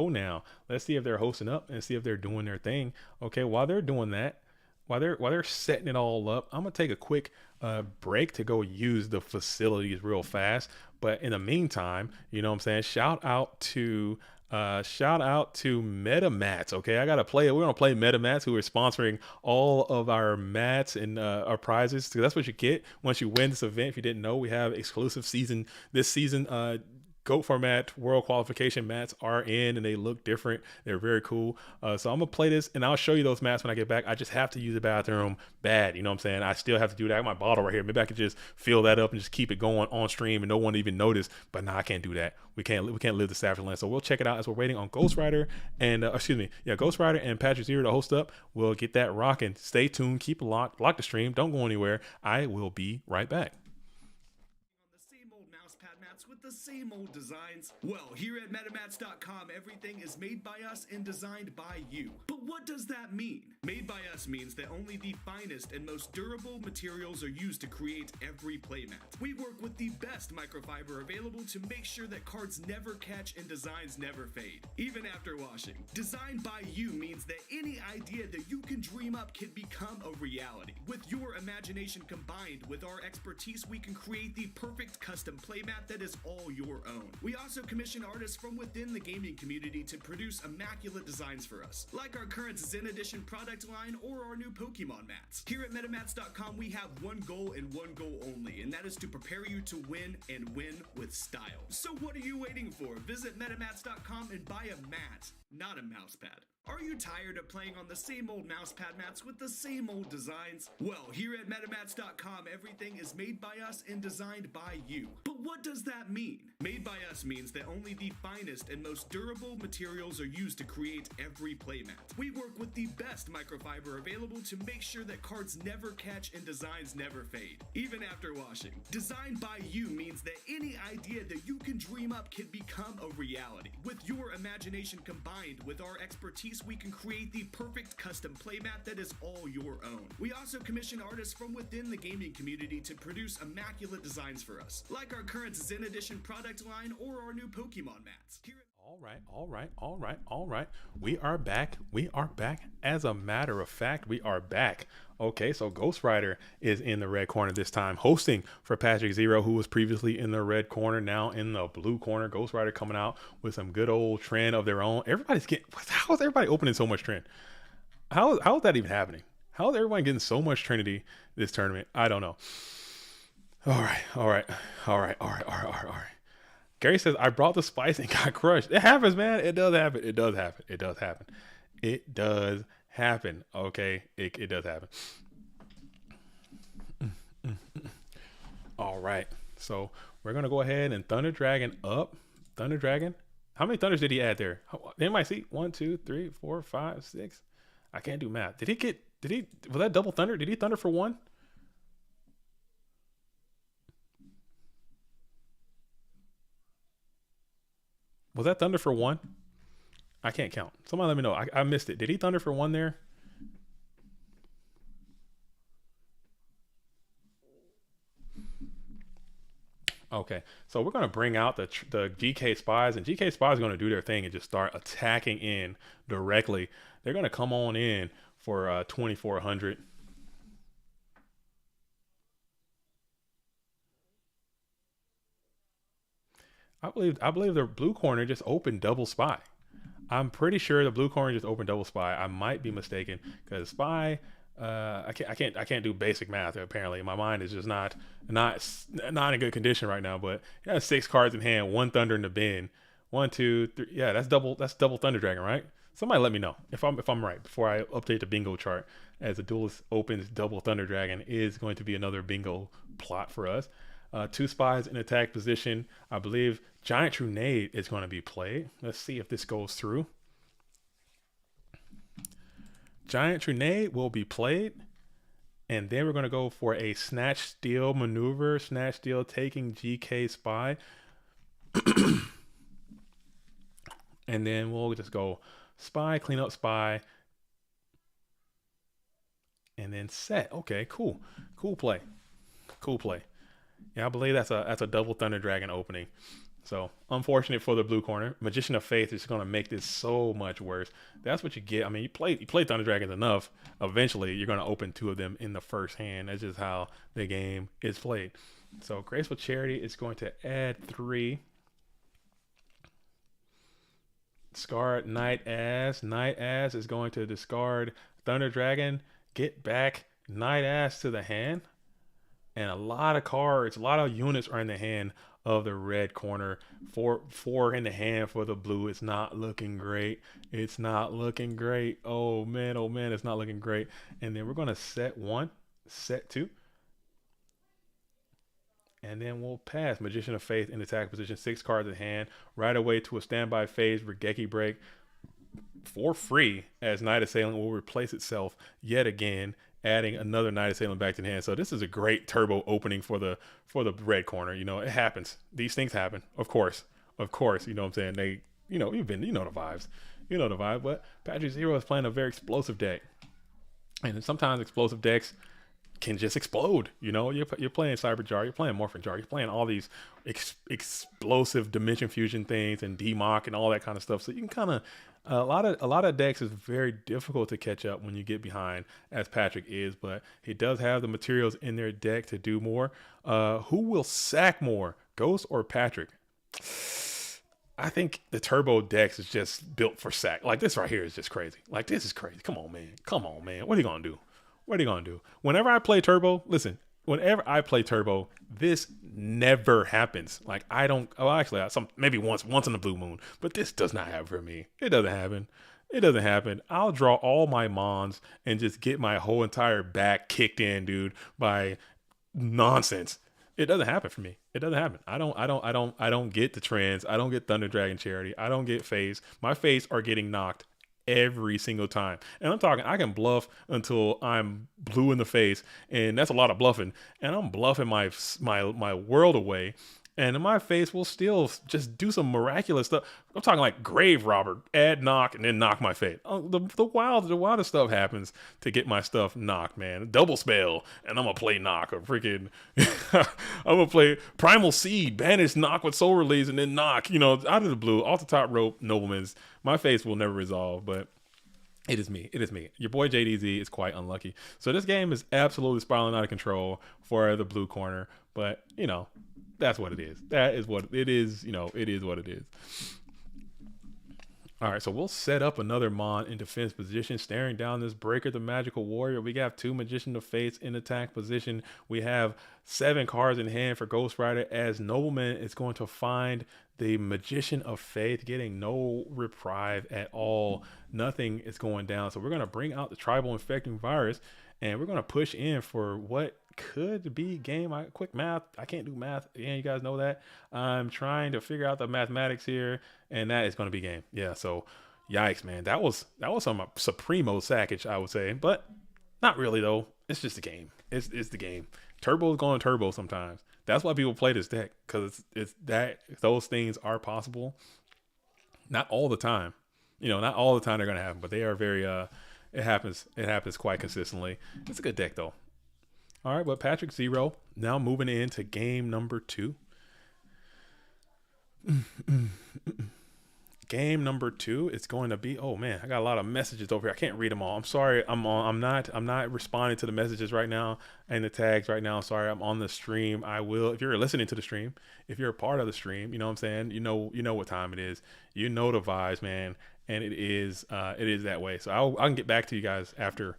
now. Let's see if they're hosting up and see if they're doing their thing. Okay, while they're doing that, while they're setting it all up, I'm gonna take a quick break to go use the facilities real fast. But in the meantime, you know what I'm saying, shout out to MetaMats. Okay, I gotta play it. We're gonna play MetaMats, who are sponsoring all of our mats and our prizes. So that's what you get once you win this event. If you didn't know, we have exclusive this season GOAT format world qualification mats are in, and they look different. They're very cool. So I'm gonna play this and I'll show you those mats when I get back. I just have to use the bathroom bad, you know what I'm saying? I still have to do that. I have my bottle right here. Maybe I could just fill that up and just keep it going on stream and no one even notice. But nah, I can't do that. We can't live the savage land. So we'll check it out as we're waiting on Ghost Rider and Ghost Rider and Patrick Zero to host up. We'll get that rocking. Stay tuned, keep it locked, lock the stream, don't go anywhere. I will be right back. With the same old designs? Well, here at MetaMats.com, everything is made by us and designed by you. But what does that mean? Made by us means that only the finest and most durable materials are used to create every playmat. We work with the best microfiber available to make sure that cards never catch and designs never fade, even after washing. Designed by you means that any idea that you can dream up can become a reality. With your imagination combined with our expertise, we can create the perfect custom playmat that is all your own. We also commission artists from within the gaming community to produce immaculate designs for us, like our current Zen Edition product line or our new Pokemon mats. Here at MetaMats.com, we have one goal and one goal only, and that is to prepare you to win and win with style. So what are you waiting for? Visit MetaMats.com and buy a mat, not a mousepad. Are you tired of playing on the same old mousepad mats with the same old designs? Well, here at MetaMats.com, everything is made by us and designed by you. But what does that mean? Made by us means that only the finest and most durable materials are used to create every playmat. We work with the best microfiber available to make sure that cards never catch and designs never fade, even after washing. Designed by you means that any idea that you can dream up can become a reality. With your imagination combined with our expertise, we can create the perfect custom playmat that is all your own. We also commission artists from within the gaming community to produce immaculate designs for us, like our current Zen Edition product line or our new Pokemon mats. All right. We are back. As a matter of fact, we are back. Okay, so Ghost Rider is in the red corner this time, hosting for Patrick Zero, who was previously in the red corner, now in the blue corner. Ghost Rider coming out with some good old trend of their own. How is everybody opening so much trend? How is that even happening? How is everyone getting so much Trinity this tournament? I don't know. All right. Gary says, I brought the spice and got crushed. It happens, man. It does happen. Okay. It does happen. All right. So we're going to go ahead and Thunder Dragon up. Thunder Dragon. How many thunders did he add there? Anybody see? 1, 2, 3, 4, 5, 6. I can't do math. Was that double thunder? Did he thunder for 1? Was that thunder for 1? I can't count. Somebody let me know. I missed it. Did he thunder for one there? Okay, so we're gonna bring out the GK spies, and GK spies are gonna do their thing and just start attacking in directly. They're gonna come on in for 2400. I believe the blue corner just opened double spy. I'm pretty sure the blue corner just opened double spy. I might be mistaken because spy. I can't do basic math. Apparently, my mind is just not in good condition right now. But he has 6 cards in hand, one thunder in the bin, 1, 2, 3. Yeah, that's double thunder dragon, right? Somebody let me know if I'm right before I update the bingo chart. As the duelist opens, double thunder dragon is going to be another bingo plot for us. 2 spies in attack position. I believe giant trunade is going to be played. Let's see if this goes through. Giant Trunade will be played. And then we're going to go for a Snatch Steal maneuver. Snatch Steal taking GK Spy. And then we'll just go Spy, clean up Spy. And then set. Okay, cool. Cool play. Cool play. Yeah, I believe that's a double Thunder Dragon opening. So unfortunate for the blue corner. Magician of Faith is going to make this so much worse. That's what you get. I mean, you play Thunder Dragons enough. Eventually, you're going to open 2 of them in the first hand. That's just how the game is played. So Graceful Charity is going to add 3. Discard Night Ass. Night Ass is going to discard Thunder Dragon. Get back Night Ass to the hand. And a lot of cards, a lot of units are in the hand of the red corner. Four in the hand for the blue. It's not looking great. It's not looking great. Oh man, it's not looking great. And then we're gonna set 1, set 2, and then we'll pass. Magician of Faith in attack position, 6 cards in hand. Right away to a standby phase, Regeki Break for free, as Night Assailant will replace itself yet again, adding another Night Assailant back to the hand. So this is a great turbo opening for the red corner. You know, it happens. These things happen. Of course. You know what I'm saying? They, you know the vibes. You know the vibe. But Patrick Zero is playing a very explosive deck. And sometimes explosive decks can just explode. You know, you're playing Cyber Jar, you're playing Morphin Jar, you're playing all these explosive Dimension Fusion things and DMOC and all that kind of stuff. So you can kind of a lot of decks is very difficult to catch up when you get behind, as Patrick is, but he does have the materials in their deck to do more. Who will sack more, Ghost or Patrick? I think the turbo decks is just built for sack. Like this right here is just crazy. Like this is crazy. Come on, man. What are you gonna do? Whenever I play turbo, listen. Whenever I play turbo, this never happens. Like I don't. Oh, actually, maybe once in the blue moon, but this does not happen for me. It doesn't happen. I'll draw all my mons and just get my whole entire back kicked in, dude, by nonsense. It doesn't happen for me. It doesn't happen. I don't get the trends. I don't get Thunder Dragon Charity. I don't get phase. My face are getting knocked every single time. And I'm talking, I can bluff until I'm blue in the face, and that's a lot of bluffing. And I'm bluffing my world away, and my face will still just do some miraculous stuff. I'm talking like Grave Robber, add knock, and then knock my face. Oh, the wildest stuff happens to get my stuff knocked, man. Double spell, and I'm gonna play knock, or freaking I'm gonna play Primal Seed, banish knock with soul release, and then knock, out of the blue, off the top rope, nobleman's. My face will never resolve, but it is me. Your boy JDZ is quite unlucky. So this game is absolutely spiraling out of control for the blue corner, but that's what it is. That is what it is. It is what it is. All right, so we'll set up another Mon in defense position, staring down this Breaker, the Magical Warrior. We got 2 Magician of Fates in attack position. We have 7 cards in hand for Ghost Rider, as Nobleman is going to find the Magician of Faith, getting no reprieve at all. Nothing is going down. So we're going to bring out the Tribal Infecting Virus, and we're going to push in for what could be game. Quick math. I can't do math. Yeah, you guys know that. I'm trying to figure out the mathematics here, and that is going to be game. Yeah. So, yikes, man. That was some supremo sackage, I would say, but not really though. It's just a game. It's the game. Turbo's going turbo sometimes. That's why people play this deck, because it's that those things are possible. Not all the time. Not all the time they're gonna happen, but they are very. It happens. It happens quite consistently. It's a good deck though. All right, but Patrick 0 now moving into game number 2. Game number 2 is going to be. Oh man, I got a lot of messages over here. I can't read them all. I'm sorry. I'm not responding to the messages right now and the tags right now. I'm sorry. I'm on the stream. I will. If you're listening to the stream, if you're a part of the stream, you know what I'm saying. You know what time it is. You know the vibes, man. And it is that way. So I can get back to you guys after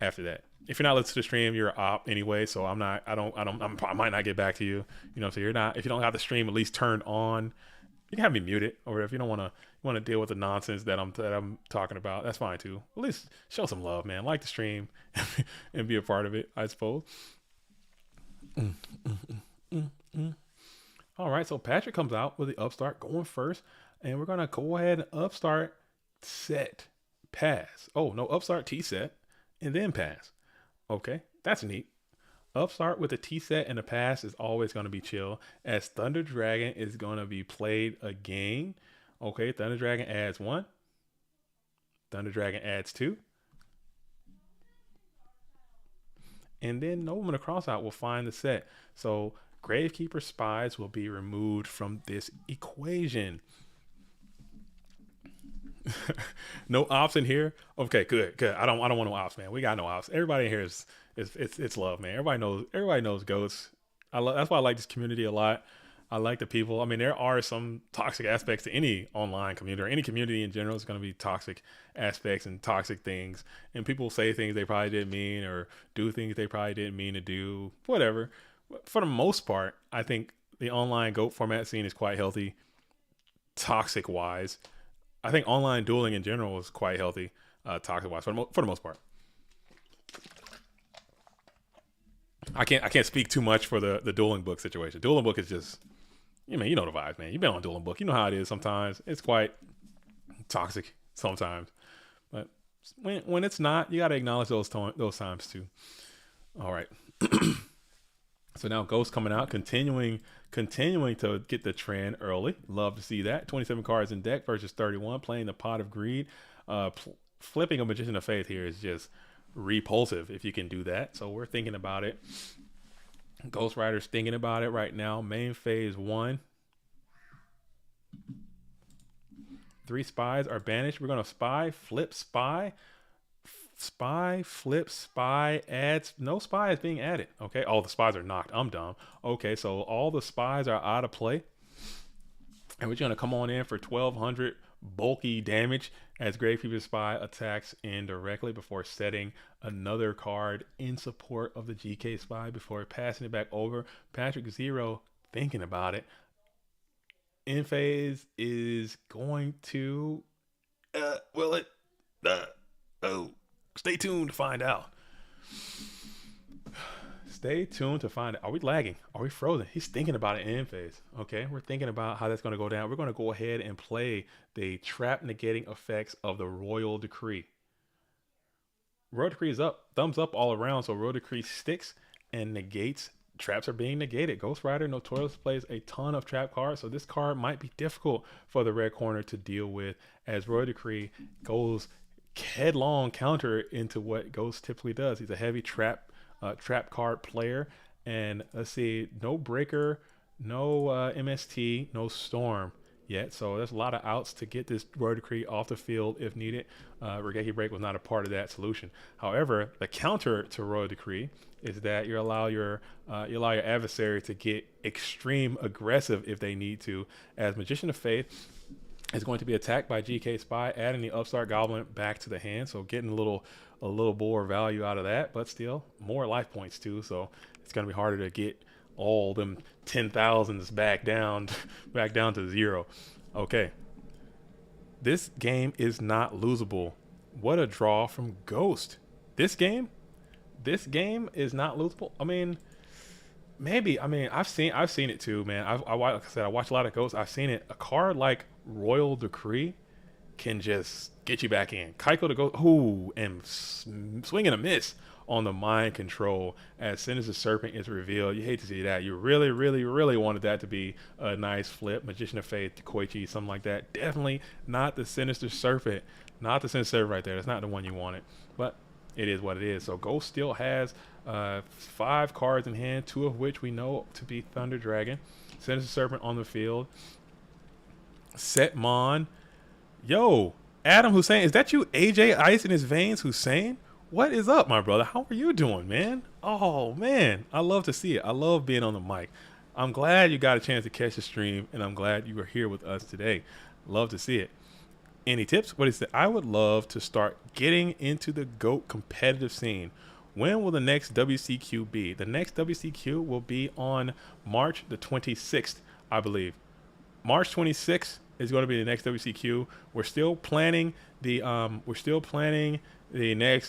that. If you're not listening to the stream, you're a op anyway. So I might not get back to you. So you're not. If you don't have the stream at least turned on, you can have me muted, or if you don't want to deal with the nonsense that I'm talking about, that's fine too. At least show some love, man. Like the stream and be a part of it, I suppose. All right, so Patrick comes out with the upstart going first, and we're gonna go ahead and upstart set pass. Oh no, upstart T set and then pass. Okay, that's neat. Upstart with a T set and a pass is always going to be chill, as Thunder Dragon is going to be played again. Okay, Thunder Dragon adds 1. Thunder Dragon adds 2. And then no one to cross out will find the set. So Gravekeeper Spies will be removed from this equation. No ops in here. Okay, good. I don't want no ops, man. We got no ops. Everybody in here is it's love, man. Everybody knows ghosts. That's why I like this community a lot. I like the people. I mean, there are some toxic aspects to any online community, or any community in general. Is going to be toxic aspects and toxic things, and people say things they probably didn't mean, or do things they probably didn't mean to do. Whatever. For the most part, I think the online GOAT format scene is quite healthy, toxic wise. I think online dueling in general is quite healthy, toxic wise for the most part. I can't speak too much for the dueling book situation. Dueling book is just, you know the vibes, man. You've been on dueling book, you know how it is. Sometimes it's quite toxic. Sometimes, but when it's not, you got to acknowledge those times too. All right. So now Ghost coming out, continuing to get the trend early. Love to see that. 27 cards in deck versus 31, playing the Pot of Greed. Flipping a Magician of Faith here is just repulsive if you can do that. So we're thinking about it. Ghost Rider's thinking about it right now. Main phase 1. 3 spies are banished. We're going to spy, flip, spy. Spy, flip, spy, adds. No spy is being added. Okay. All the spies are knocked. I'm dumb. Okay. So all the spies are out of play. And we're going to come on in for 1200 bulky damage as Gravekeeper Spy attacks indirectly before setting another card in support of the GK Spy before passing it back over. Patrick 0 thinking about it. In phase is going to. Will it? Oh. Stay tuned to find out. Stay tuned to find out. Are we lagging? Are we frozen? He's thinking about it in phase. Okay, we're thinking about how that's going to go down. We're going to go ahead and play the trap negating effects of the Royal Decree. Royal Decree is up. Thumbs up all around. So Royal Decree sticks and negates. Traps are being negated. Ghost Rider notoriously plays a ton of trap cards, so this card might be difficult for the red corner to deal with, as Royal Decree goes headlong counter into what Ghost typically does. He's a heavy trap card player, and let's see, no breaker, no MST, no storm yet, so there's a lot of outs to get this Royal Decree off the field if needed. Regeki Break was not a part of that solution. However, the counter to Royal Decree is that you allow your adversary to get extreme aggressive if they need to, as Magician of Faith is going to be attacked by GK Spy, adding the Upstart Goblin back to the hand. So getting a little more value out of that, but still more life points too. So it's going to be harder to get all them 10,000s back down to 0. Okay. This game is not losable. What a draw from Ghost. This game is not losable. I mean, maybe. I mean, I've seen it too, man. Like I said, I watch a lot of Ghosts. I've seen it. A card like Royal Decree can just get you back in. Kaiko to go, and swing and a miss. on the mind control as Sinister Serpent is revealed. You hate to see that. You really, really, really wanted that to be a nice flip. Magician of Faith, Koichi, something like that. Definitely not the Sinister Serpent. Not the Sinister Serpent right there. That's not the one you wanted. But it is what it is. So Ghost still has 5 cards in hand, 2 of which we know to be Thunder Dragon. Sinister Serpent on the field. Setmon. Yo, Adam Hussein, is that you, AJ Ice in his veins Hussein? What is up, my brother? How are you doing, man? Oh, man. I love to see it. I love being on the mic. I'm glad you got a chance to catch the stream, and I'm glad you were here with us today. Love to see it. Any tips? What is it? I would love to start getting into the GOAT competitive scene. When will the next WCQ be? The next WCQ will be on March the 26th, I believe. March 26th is going to be the next WCQ. We're still planning the next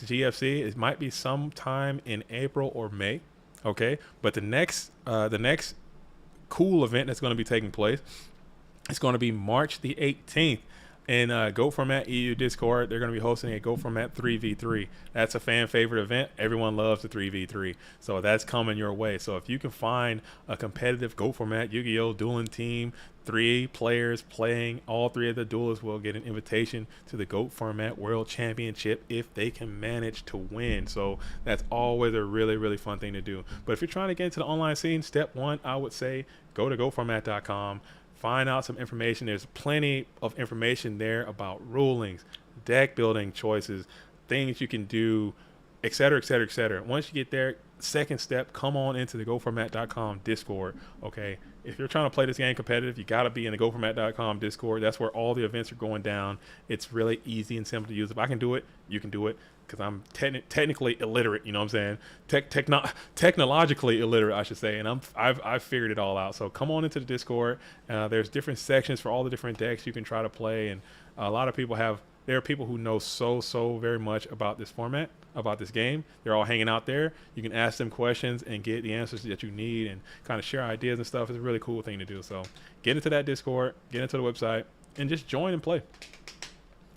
GFC. It might be sometime in April or May. Okay, but the next cool event that's going to be taking place is going to be March the 18th. In Go Format EU Discord, they're going to be hosting a Go Format 3v3. That's a fan favorite event. Everyone loves the 3v3. So that's coming your way. So if you can find a competitive Go Format Yu-Gi-Oh! Dueling team, 3 players playing, all 3 of the duelists will get an invitation to the GOAT Format World Championship if they can manage to win. So that's always a really, really fun thing to do. But if you're trying to get into the online scene, step 1, I would say go to goformat.com. Find out some information. There's plenty of information there about rulings, deck building choices, things you can do, etc., etc., etc. Once you get there, second step, come on into the goformat.com Discord. Okay, if you're trying to play this game competitive, you got to be in the goformat.com Discord. That's where all the events are going down. It's really easy and simple to use. If I can do it, you can do it. Because I'm technically illiterate, you know what I'm saying? Technologically illiterate, I should say, and I've figured it all out. So come on into the Discord. There's different sections for all the different decks you can try to play, and a lot of people there are people who know so very much about this format, about this game. They're all hanging out there. You can ask them questions and get the answers that you need, and kind of share ideas and stuff. It's a really cool thing to do. So get into that Discord, get into the website, and just join and play.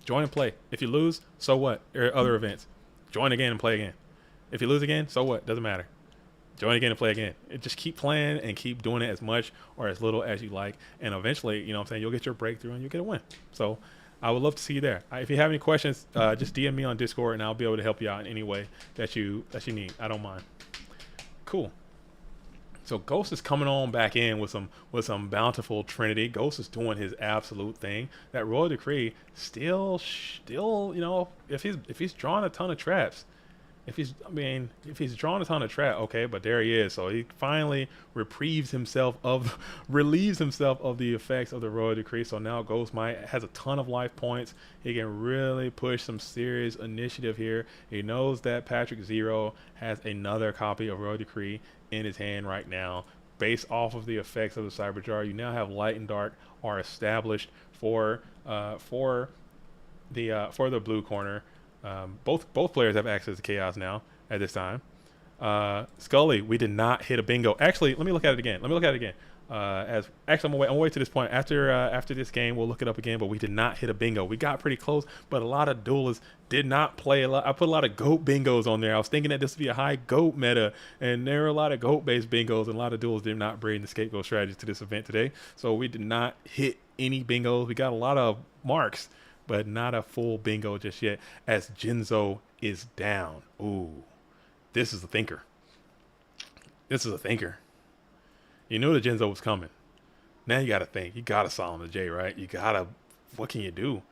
Join and play. If you lose, so what? There are other events. Join again and play again. If you lose again, so what? Doesn't matter. Join again and play again. And just keep playing and keep doing it as much or as little as you like. And eventually, you know what I'm saying, you'll get your breakthrough and you'll get a win. So I would love to see you there. If you have any questions, just DM me on Discord and I'll be able to help you out in any way that you need. I don't mind. Cool. So Ghost is coming on back in with some bountiful Trinity. Ghost is doing his absolute thing. That Royal Decree still, you know, if he's drawing a ton of traps, if he's drawing a ton of trap, okay, but there he is. So he finally relieves himself of the effects of the Royal Decree. So now Ghost has a ton of life points. He can really push some serious initiative here. He knows that Patrick Zero has another copy of Royal Decree in his hand right now. Based off of the effects of the Cyber Jar, you now have Light and Dark are established for the blue corner. Both players have access to Chaos now at this time. Scully, we did not hit a bingo. Actually, let me look at it again. I'm gonna wait to this point. After this game, we'll look it up again. But we did not hit a bingo. We got pretty close, but a lot of duelists did not play a lot. I put a lot of GOAT bingos on there. I was thinking that this would be a high GOAT meta, and there were a lot of GOAT-based bingos, and a lot of duelists did not bring the scapegoat strategy to this event today. So we did not hit any bingos. We got a lot of marks, but not a full bingo just yet, as Jinzo is down. Ooh, this is a thinker. You knew that Jinzo was coming. Now you got to think. You got to Solemn the J, right? What can you do?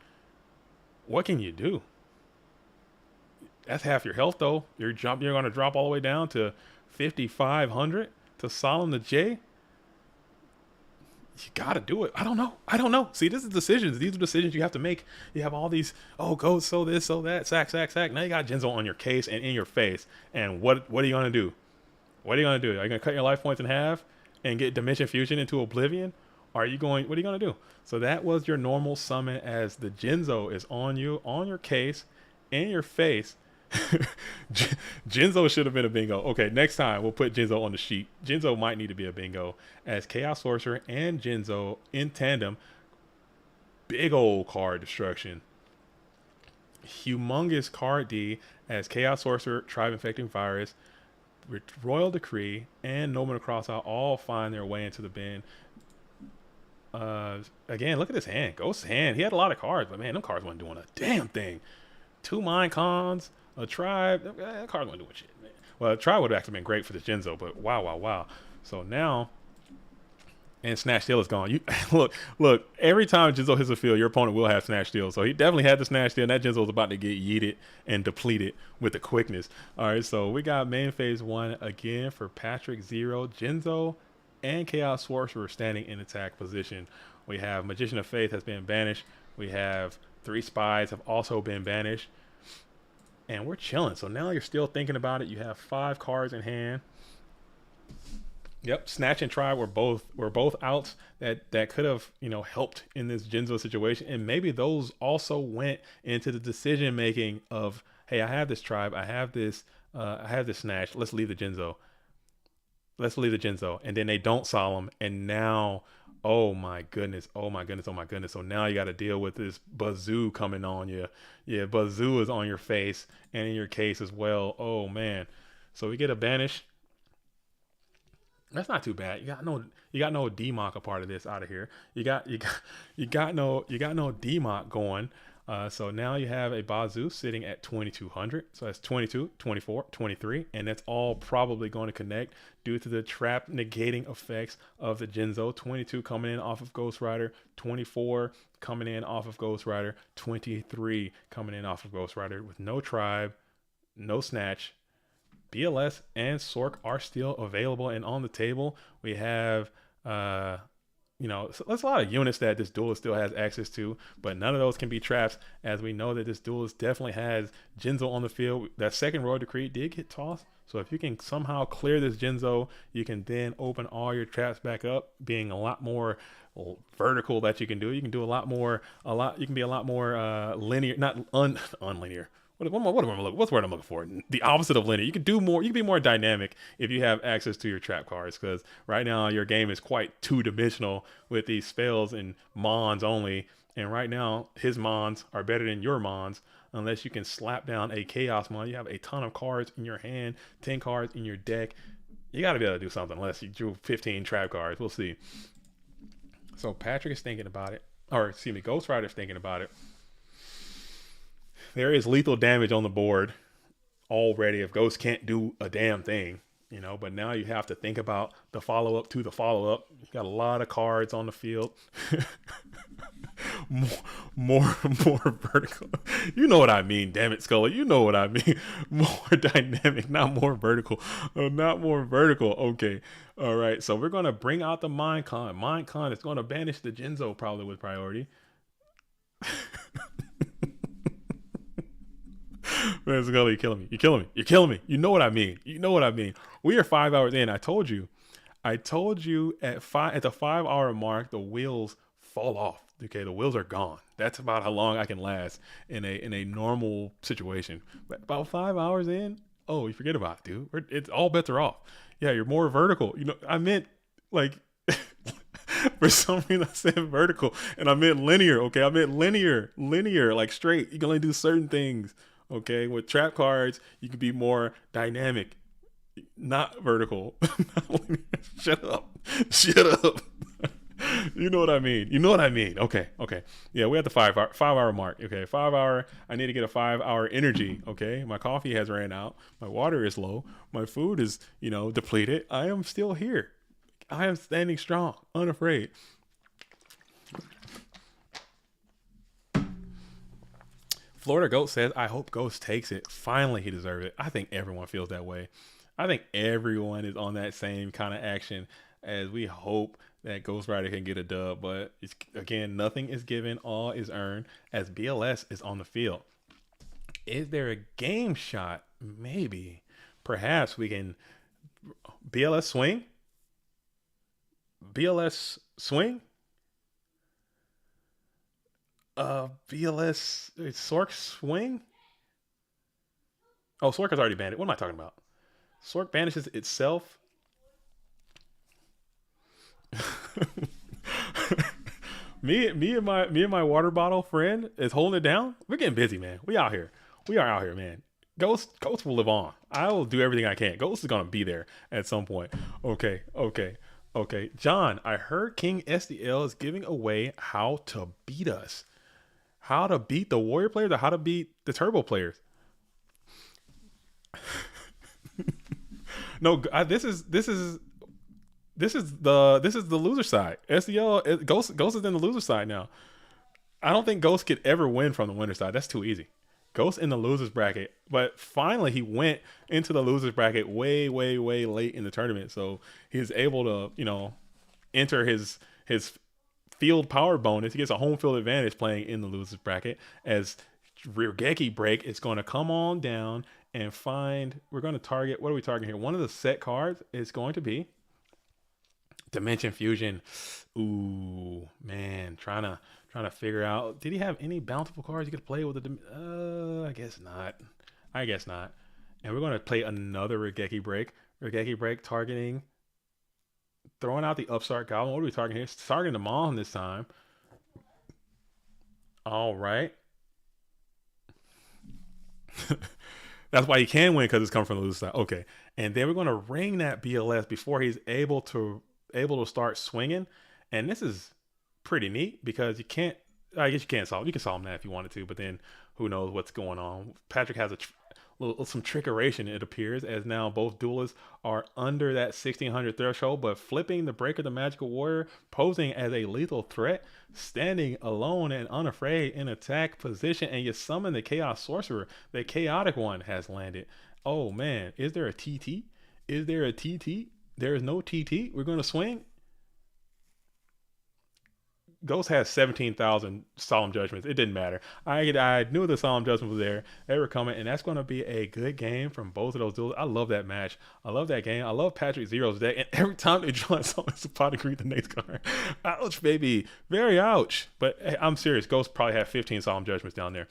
That's half your health, though. You're going to drop all the way down to 5,500 to Solemn the J. You got to do it. I don't know. See, this is decisions. These are decisions you have to make. You have all these, go, so this, so that, sack. Now you got Jinzo on your case and in your face. And what are you going to do? Are you going to cut your life points in half and get Dimension Fusion into Oblivion? What are you going to do? So that was your normal summon, as the Jinzo is on you, on your case, in your face. Jinzo should have been a bingo. Okay, next time we'll put Jinzo on the sheet. Jinzo might need to be a bingo, as Chaos Sorcerer and Jinzo in tandem. Big old card destruction. Humongous card D, as Chaos Sorcerer, Tribe Infecting Virus, Royal Decree, and Nomen Crossout all find their way into the bin. Again, look at his hand. Ghost's hand. He had a lot of cards, but man, them cards wasn't doing a damn thing. 2 Mind Cons, a Tribe. That card wasn't doing shit, man. Well, a Tribe would have actually been great for the Jinzo, but wow. So now, and Snatch Steal is gone. You look. Every time Jinzo hits the field, your opponent will have Snatch Steal. So he definitely had the Snatch Steal, and that Jinzo was about to get yeeted and depleted with the quickness. All right, so we got main phase 1 again for Patrick, Zero, Jinzo, and Chaos Sorcerer standing in attack position. We have Magician of Faith has been banished. We have 3 Spies have also been banished. And we're chilling. So now you're still thinking about it. You have 5 cards in hand. Yep, Snatch and Tribe were both outs that could have, helped in this Jinzo situation. And maybe those also went into the decision making of, hey, I have this Tribe, I have this Snatch, let's leave the Jinzo. And then they don't solemn, and now, oh my goodness. So now you got to deal with this Bazoo coming on you. Yeah, Bazoo is on your face and in your case as well. Oh man. So we get a banish. That's not too bad. You got no DMOC a part of this out of here. You got no DMOC going. So now you have a Bazoo sitting at 2200. So that's 22, 24, 23, and that's all probably going to connect due to the trap negating effects of the Jinzo. 22 coming in off of Ghost Rider, 24 coming in off of Ghost Rider, 23 coming in off of Ghost Rider with no Tribe, no Snatch. BLS and Sork are still available and on the table. We have, so there's a lot of units that this duelist still has access to, but none of those can be traps, as we know that this duelist definitely has Jinzo on the field. That second Royal Decree did get tossed. So if you can somehow clear this Jinzo, you can then open all your traps back up, being a lot more vertical that you can do. You can do you can be a lot more linear, not unlinear. What's the word I'm looking for? The opposite of linear. You can do more. You can be more dynamic if you have access to your trap cards. Because right now your game is quite 2-dimensional with these spells and mons only. And right now his mons are better than your mons unless you can slap down a chaos mon. You have a ton of cards in your hand, 10 cards in your deck. You got to be able to do something unless you drew 15 trap cards. We'll see. So Patrick is thinking about it, or excuse me, Ghost Rider's thinking about it. There is lethal damage on the board already if Ghost can't do a damn thing, but now you have to think about the follow-up to the follow-up. You got a lot of cards on the field. more vertical. You know what I mean, damn it, Scully. You know what I mean. More dynamic, not more vertical. Not more vertical. Okay. All right. So we're going to bring out the Mind Con. Mind Con is going to banish the Jinzo probably with priority. Man, Scully, you're killing me. You know what I mean. We are 5 hours in. I told you at the 5 hour mark, the wheels fall off. Okay, the wheels are gone. That's about how long I can last in a normal situation. But about 5 hours in, oh, you forget about it, dude. It's all bets are off. Yeah, you're more vertical. I meant like for some reason I said vertical and I meant linear. Okay, I meant linear, like straight. You can only do certain things. Okay, with trap cards, you can be more dynamic, not vertical. Shut up. You know what I mean. Okay. Yeah, we're at the 5 hour mark. Okay, 5 hour. I need to get a 5 hour energy. Okay, my coffee has ran out. My water is low. My food is, depleted. I am still here. I am standing strong, unafraid. Florida Goat says, I hope Ghost takes it. Finally, he deserves it. I think everyone feels that way. I think everyone is on that same kind of action as we hope that Ghost Rider can get a dub. But again, nothing is given, all is earned as BLS is on the field. Is there a game shot? Maybe. Perhaps we can BLS swing? BLS swing? BLS Sork swing? Oh, Sork has already banned it. What am I talking about? Sork banishes itself. me and my water bottle friend is holding it down. We're getting busy, man. We are out here, man. Ghost will live on. I will do everything I can. Ghost is gonna be there at some point. Okay, okay, okay. John, I heard King SDL is giving away how to beat us. How to beat the Warrior players or how to beat the Turbo players. No, this is the loser side. SDL Ghost is in the loser side now. I don't think Ghost could ever win from the winner side. That's too easy. Ghost in the losers bracket, but finally he went into the losers bracket way, way, way late in the tournament, so he's able to, enter his field power bonus. He gets a home field advantage playing in the losers bracket. As Regeki break is going to come on down and find. We're going to target. What are we targeting here? One of the set cards is going to be Dimension Fusion. Ooh, man, trying to figure out. Did he have any bountiful cards you could play with the? I guess not. I guess not. And we're going to play another Regeki break. Regeki break targeting, throwing out the Upstart Goblin. What are we targeting here? Targeting the Mon this time. All right. That's why he can win, because it's coming from the loser side. Okay, and then we're going to ring that BLS before he's able to start swinging. And this is pretty neat because you can't. I guess you can't solve. You can solve that if you wanted to, but then who knows what's going on. Patrick has some trickeration, it appears, as now both duelists are under that 1600 threshold, but flipping the Breaker, the Magical Warrior, posing as a lethal threat, standing alone and unafraid in attack position, and you summon the Chaos Sorcerer. The Chaotic one has landed. Oh man, is there a TT? Is there a TT? There is no TT. We're going to swing. Ghost has 17,000 solemn judgments. It didn't matter. I knew the solemn judgment was there. They were coming, and that's going to be a good game from both of those duels. I love that match. I love that game. I love Patrick Zero's deck, and every time they draw something, it's a pot to greet the next card. Ouch, baby. Very ouch. But hey, I'm serious. Ghost probably had 15 solemn judgments down there.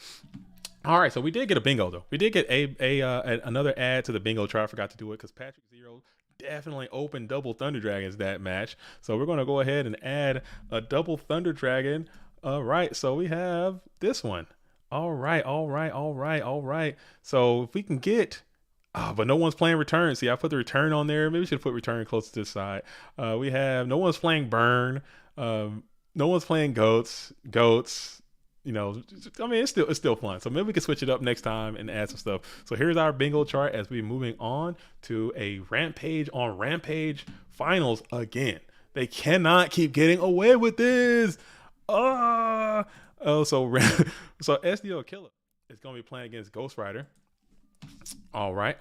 All right, so we did get a bingo though. We did get another add to the bingo chart. I forgot to do it because Patrick Zero definitely opened double Thunder Dragons that match. So we're going to go ahead and add a double Thunder Dragon. All right, so we have this one. All right. So if we can get, but no one's playing return. See, I put the return on there. Maybe we should put return close to this side. We have no one's playing burn. No one's playing goats. I mean, it's still fun. So maybe we can switch it up next time and add some stuff. So here's our bingo chart as we're moving on to a Rampage on Rampage finals again. They cannot keep getting away with this. So SDO Killer is going to be playing against Ghost Rider. All right.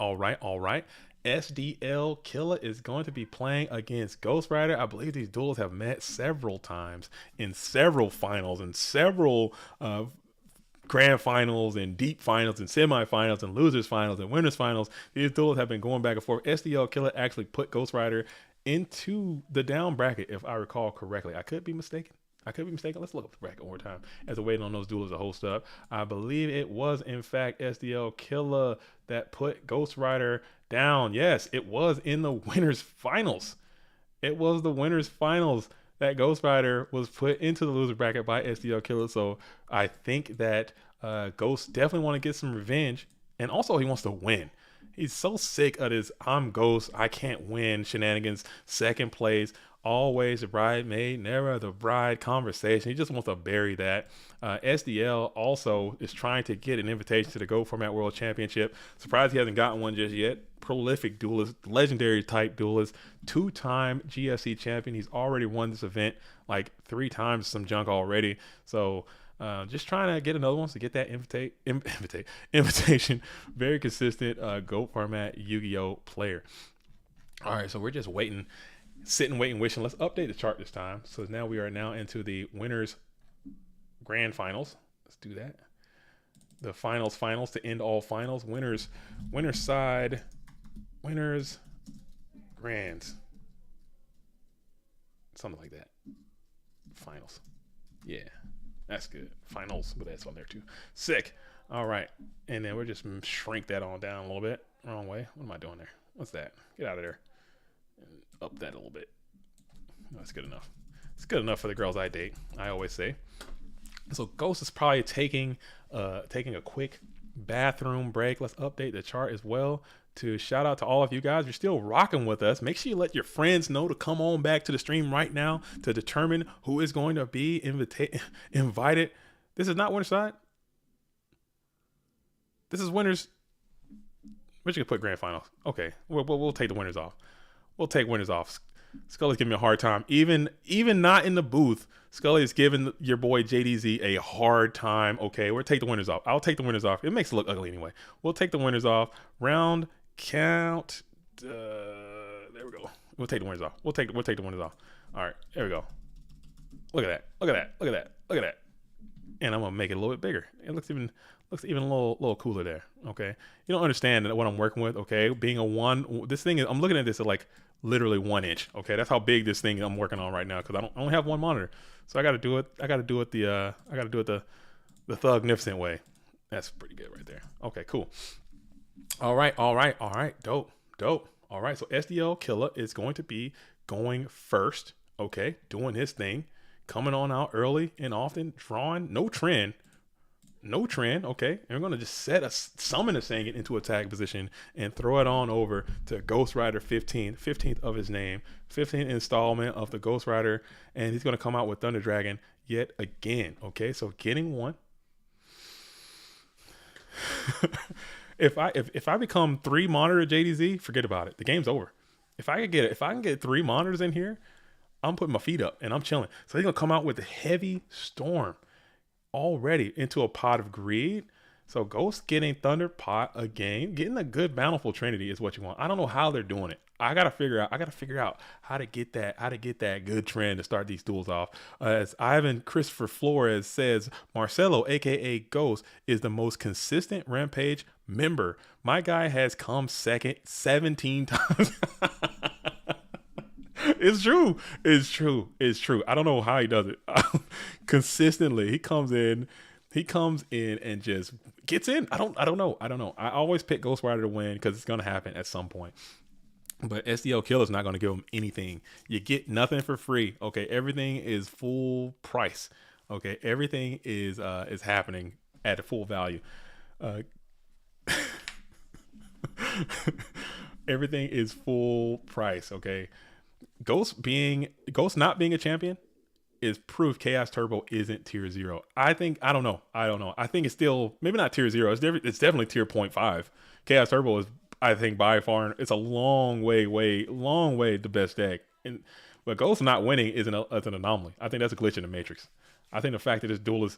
SDL Killer is going to be playing against Ghost Rider. I believe these duels have met several times in several finals and several grand finals and deep finals and semifinals and losers finals and winners finals. These duels have been going back and forth. SDL Killer actually put Ghost Rider into the down bracket, if I recall correctly. I could be mistaken. Let's look up the bracket one more time as we're waiting on those duels to host up. I believe it was, in fact, SDL Killer that put Ghost Rider down. Yes, it was in the winners finals. It was the winners finals that Ghost Rider was put into the loser bracket by SDL Killer. So I think that Ghost definitely want to get some revenge, and also he wants to win. He's so sick of his "I'm Ghost, I can't win" shenanigans. Second place, always the bridesmaid, never the bride conversation. He just wants to bury that. SDL also is trying to get an invitation to the Go Format World Championship. Surprised he hasn't gotten one just yet. Prolific duelist, legendary type duelist, 2-time GFC champion. He's already won this event like 3 times, some junk already. So just trying to get another one to get that invitation. Very consistent Go Format Yu-Gi-Oh player. All right, so we're just waiting. Sitting, waiting, wishing. Let's update the chart this time. So now we are now into the winners grand finals. Let's do that. The finals to end all finals. Winners side, winners grands. Something like that. Finals. Yeah, that's good. Finals, but that's on there too. Sick. All right. And then we'll just shrink that on down a little bit. Wrong way. What am I doing there? What's that? Get out of there. Up that a little bit. That's good enough. It's good enough for the girls I date, I always say. So Ghost is probably taking a quick bathroom break. Let's update the chart as well to shout out to all of you guys. You're still rocking with us. Make sure you let your friends know to come on back to the stream right now to determine who is going to be invited. This is not Winner's Side. This is Winners. We're just going to put Grand Finals. Okay. We'll take the winners off. We'll take winners off. Scully's giving me a hard time. Even not in the booth, Scully is giving your boy JDZ a hard time. Okay, we'll take the winners off. I'll take the winners off. It makes it look ugly anyway. We'll take the winners off. Round count. There we go. We'll take the winners off. We'll take the winners off. All right, there we go. Look at that. Look at that. Look at that. Look at that. And I'm gonna make it a little bit bigger. It looks even a little cooler there. Okay, you don't understand what I'm working with. Okay, being a one, this thing is. I'm looking at this at like literally 1 inch. Okay, that's how big this thing I'm working on right now because I only have one monitor, so I got to do it. I got to do it the Thugnificent way. That's pretty good right there. Okay, cool. All right. Dope. All right, so SDL Killer is going to be going first. Okay, doing his thing, coming on out early and often, drawing no trend. Okay, and we're gonna just summon a Sangin into attack position and throw it on over to Ghost Rider 15th of his name, 15th installment of the Ghost Rider, and he's gonna come out with Thunder Dragon yet again. Okay, so getting one. if I become 3 monitor JDZ, forget about it. The game's over. If I can get 3 monitors in here, I'm putting my feet up and I'm chilling. So he's gonna come out with a heavy storm already into a pot of greed. So Ghost getting Thunder Pot again, getting a good bountiful Trinity is what you want. I don't know how they're doing it. I gotta figure out how to get that good trend to start these duels off. As Ivan Christopher Flores says, Marcelo, aka Ghost, is the most consistent Rampage member. My guy has come second 17 times. It's true. I don't know how he does it. Consistently, he comes in and just gets in. I don't know. I always pick Ghost Rider to win because it's gonna happen at some point. But SDL Killer's not gonna give him anything. You get nothing for free. Okay, everything is full price. Okay, everything is happening at a full value. Everything is full price. Okay. Ghost not being a champion is proof Chaos Turbo isn't tier 0. I don't know. I think it's still maybe not tier 0. It's definitely tier 0.5. Chaos Turbo is, I think, by far, it's a long way the best deck. But Ghost not winning is an anomaly. I think that's a glitch in the Matrix. I think the fact that this duelist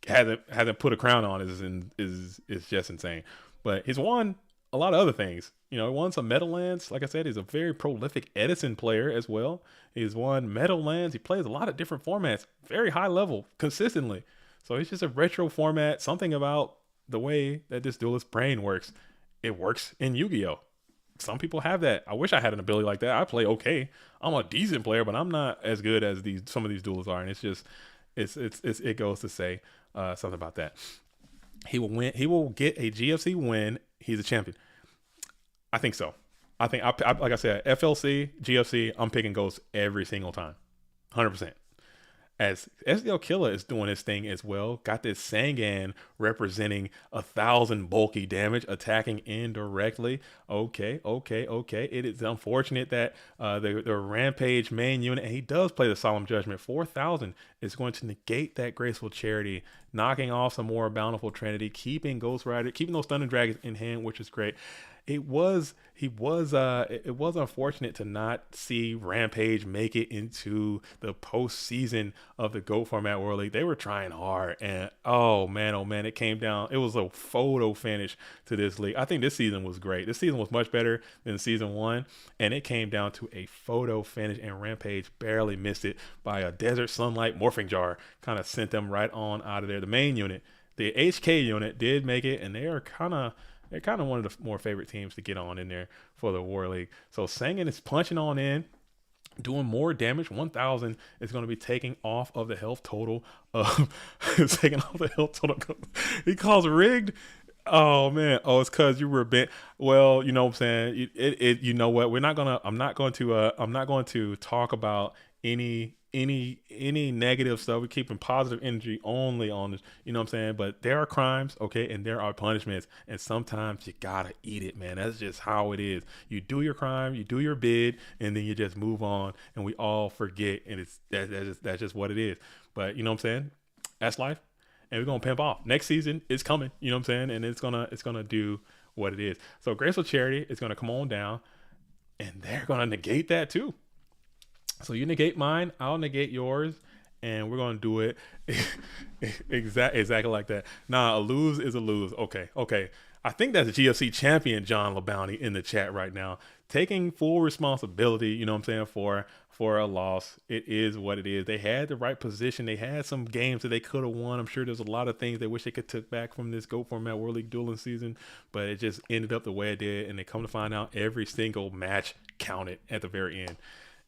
hasn't put a crown on is just insane. But he's won a lot of other things. He won some Meadowlands. Like I said, he's a very prolific Edison player as well. He's won Meadowlands. He plays a lot of different formats, very high level, consistently. So he's just a retro format. Something about the way that this duelist brain works. It works in Yu-Gi-Oh! Some people have that. I wish I had an ability like that. I play okay. I'm a decent player, but I'm not as good as some of these duelists are. And it's just, it goes to say something about that. He will win. He will get a GFC win. He's a champion. I think so. I think, like I said, FLC, GFC, I'm picking Ghost every single time. 100%. As SDL Killer is doing his thing as well. Got this Sangan representing 1,000 bulky damage, attacking indirectly. Okay. It is unfortunate that the Rampage main unit, and he does play the Solemn Judgment, 4,000 is going to negate that Graceful Charity, knocking off some more Bountiful Trinity, keeping Ghost Rider, keeping those Thunder Dragons in hand, which is great. It was unfortunate to not see Rampage make it into the postseason of the GOAT format World League. They were trying hard, and oh man, it came down. It was a photo finish to this league. I think this season was great. This season was much better than season 1, and it came down to a photo finish, and Rampage barely missed it by a Desert Sunlight Morphing Jar. Kind of sent them right on out of there. The main unit, the HK unit, did make it, and they're kind of one of the more favorite teams to get on in there for the War League. So Sangan is punching on in, doing more damage. 1,000 is going to be taking off of the health total. He calls rigged. Oh man. Oh, it's because you were bent. Well, you know what I'm saying. You know what? I'm not going to talk about any any negative stuff. We're keeping positive energy only on this. You know what I'm saying? But there are crimes, okay, and there are punishments, and sometimes you gotta eat it, man. That's just how it is. You do your crime, you do your bid, and then you just move on, and we all forget, and that's just what it is. But you know what I'm saying? That's life, and we're gonna pimp off. Next season is coming. You know what I'm saying? And it's gonna do what it is. So Graceful Charity is gonna come on down, and they're gonna negate that too. So you negate mine, I'll negate yours, and we're gonna do it exactly like that. Nah, a lose is a lose. Okay, okay. I think that's GFC champion John LaBounty in the chat right now, taking full responsibility. You know what I'm saying, for a loss. It is what it is. They had the right position. They had some games that they could have won. I'm sure there's a lot of things they wish they could took back from this GOAT format World League dueling season, but it just ended up the way it did. And they come to find out every single match counted at the very end,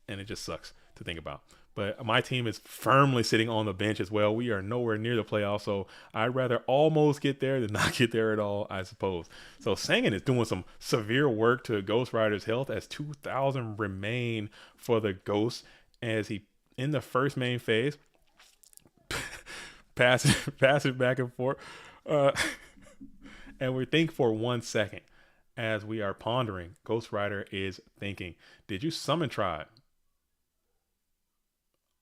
and it just sucks to think about. But my team is firmly sitting on the bench as well. We are nowhere near the playoffs, so I'd rather almost get there than not get there at all, I suppose. So Sangan is doing some severe work to Ghost Rider's health as 2,000 remain for the Ghost as he, in the first main phase, pass it back and forth. And we think for 1 second as we are pondering. Ghost Rider is thinking, did you summon Tribe?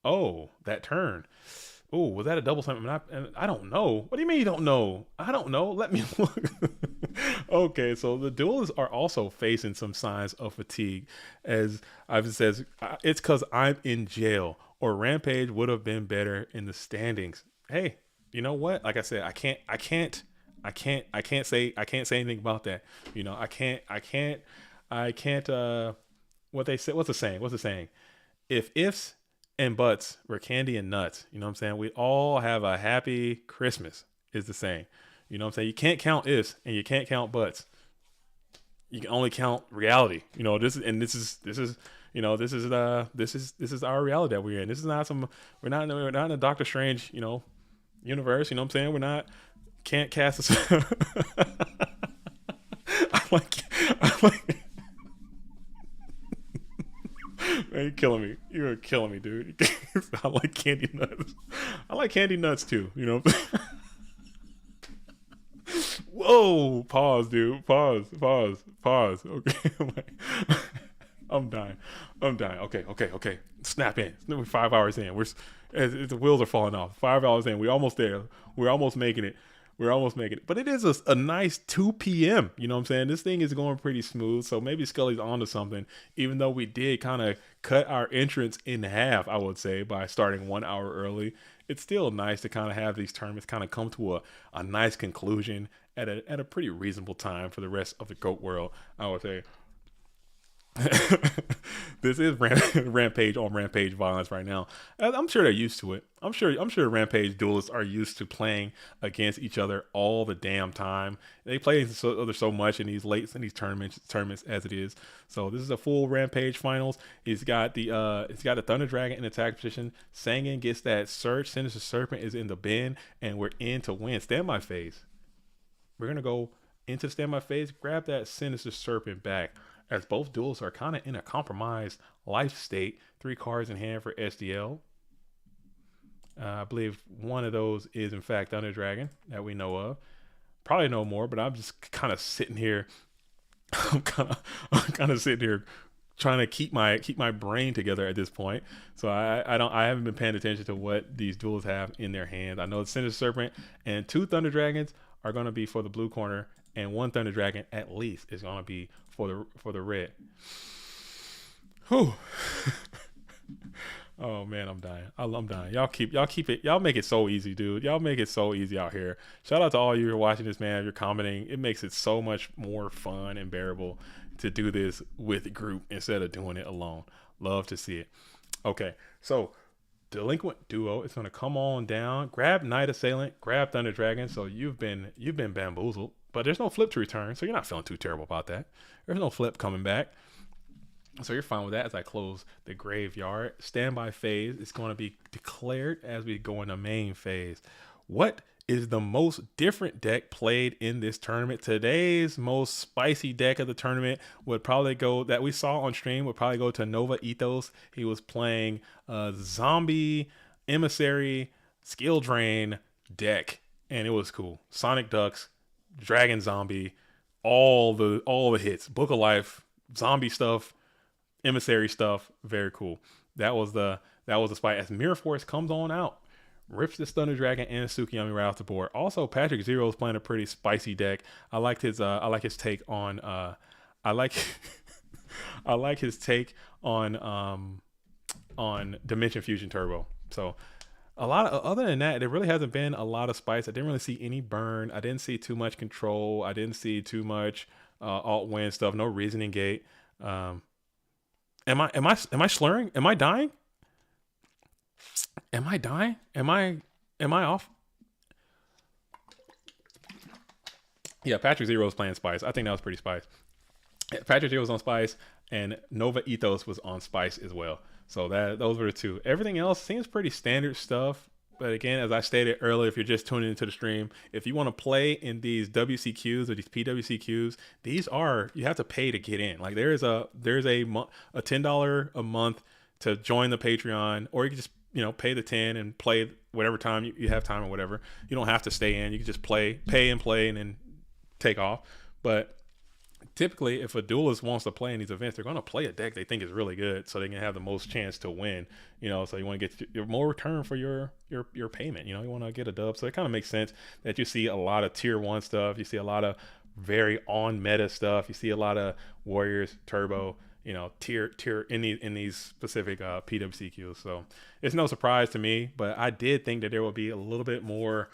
Oh, that turn. Oh, was that a double summon? I don't know. What do you mean you don't know? I don't know. Let me look. Okay, so the duelists are also facing some signs of fatigue. As I've says, it's because I'm in jail, or Rampage would have been better in the standings. Hey, you know what? Like I said, I can't say anything about that. You know, I can't. What they say? What's the saying? If ifs and buts were candy and nuts, you know what I'm saying? We all have a happy Christmas is the saying. You know what I'm saying? You can't count ifs and you can't count buts. You can only count reality. You know, this is our reality that we're in. This is not we're not in a Doctor Strange, you know, universe, you know what I'm saying? We're not can't cast a I like Man, you're killing me. You're killing me, dude. I like candy nuts. I like candy nuts too. You know. Whoa! Pause, dude. Pause. Okay. I'm dying. Okay. Snap in. We're 5 hours in. The wheels are falling off. 5 hours in. We're almost there. We're almost making it. But it is a nice 2 p.m. You know what I'm saying? This thing is going pretty smooth. So maybe Scully's onto something, even though we did kind of cut our entrance in half, I would say, by starting 1 hour early. It's still nice to kind of have these tournaments kind of come to a nice conclusion at a pretty reasonable time for the rest of the GOAT world, I would say. This is Rampage on Rampage violence right now. I'm sure they're used to it. I'm sure Rampage duelists are used to playing against each other all the damn time. They play each other so much in these tournaments as it is. So this is a full Rampage finals. He's got the Thunder Dragon in attack position. Sangan gets that search. Sinister Serpent is in the bin, and we're in to win. Standby phase. We're gonna go into standby phase. Grab that Sinister Serpent back, as both duels are kind of in a compromised life state. 3 cards in hand for SDL. I believe one of those is, in fact, Thunder Dragon that we know of. Probably know more, but I'm just kind of sitting here. I'm kind of sitting here trying to keep my brain together at this point. So I haven't been paying attention to what these duels have in their hands. I know the Sinister Serpent and 2 Thunder Dragons are going to be for the blue corner, and 1 Thunder Dragon at least is going to be for the red. Whew. Oh man, I'm dying. I'm dying. Y'all keep it. Y'all make it so easy, dude. Y'all make it so easy out here. Shout out to all you who are watching this, man. You're commenting. It makes it so much more fun and bearable to do this with a group instead of doing it alone. Love to see it. Okay, so Delinquent Duo is going to come on down. Grab Night Assailant. Grab Thunder Dragon. So you've been bamboozled. But there's no flip to return, so you're not feeling too terrible about that. There's no flip coming back. So you're fine with that as I close the graveyard. Standby phase is going to be declared as we go into main phase. What is the most different deck played in this tournament. Today's most spicy deck of the tournament would probably go, that we saw on stream, would probably go to Nova Ethos. He was playing Zombie, Emissary, Skill Drain deck, and it was cool. Sonic Ducks, Dragon Zombie, all the hits. Book of Life, zombie stuff, emissary stuff, very cool. That was the spike. As Mirror Force comes on out, rips the Thunder Dragon and Tsukiyami right off the board. Also, Patrick Zero is playing a pretty spicy deck. I like his take on I like I like his take on Dimension Fusion Turbo. So a lot of, other than that, there really hasn't been a lot of spice. I didn't really see any burn. I didn't see too much control. I didn't see too much alt win stuff. No reasoning gate. Am I slurring? Am I dying? Am I dying? Am I off? Yeah, Patrick Zero was playing Spice. I think that was pretty Spice. Patrick Zero was on Spice, and Nova Ethos was on Spice as well. So those were the two. Everything else seems pretty standard stuff. But again, as I stated earlier, if you're just tuning into the stream, if you want to play in these WCQs or these PWCQs, you have to pay to get in. Like there's a $10 a month to join the Patreon, or you can just pay the 10 and play whatever time you have time or whatever. You don't have to stay in. You can just pay and play, and then take off. But typically, if a duelist wants to play in these events, they're going to play a deck they think is really good, so they can have the most chance to win. So you want to get your more return for your payment. You want to get a dub. So it kind of makes sense that you see a lot of tier 1 stuff. You see a lot of very on meta stuff. You see a lot of Warriors, Turbo, tier in these specific PWCQs. So it's no surprise to me, but I did think that there would be a little bit more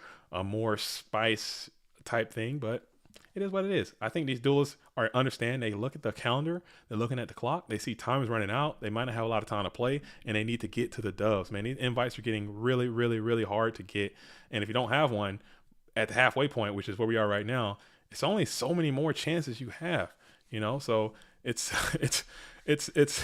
spice type thing, but it is what it is. I think these duelists understand. They look at the calendar, they're looking at the clock, they see time is running out, they might not have a lot of time to play, and they need to get to the dubs. Man, these invites are getting really, really, really hard to get. And if you don't have one at the halfway point, which is where we are right now, it's only so many more chances you have. So it's it's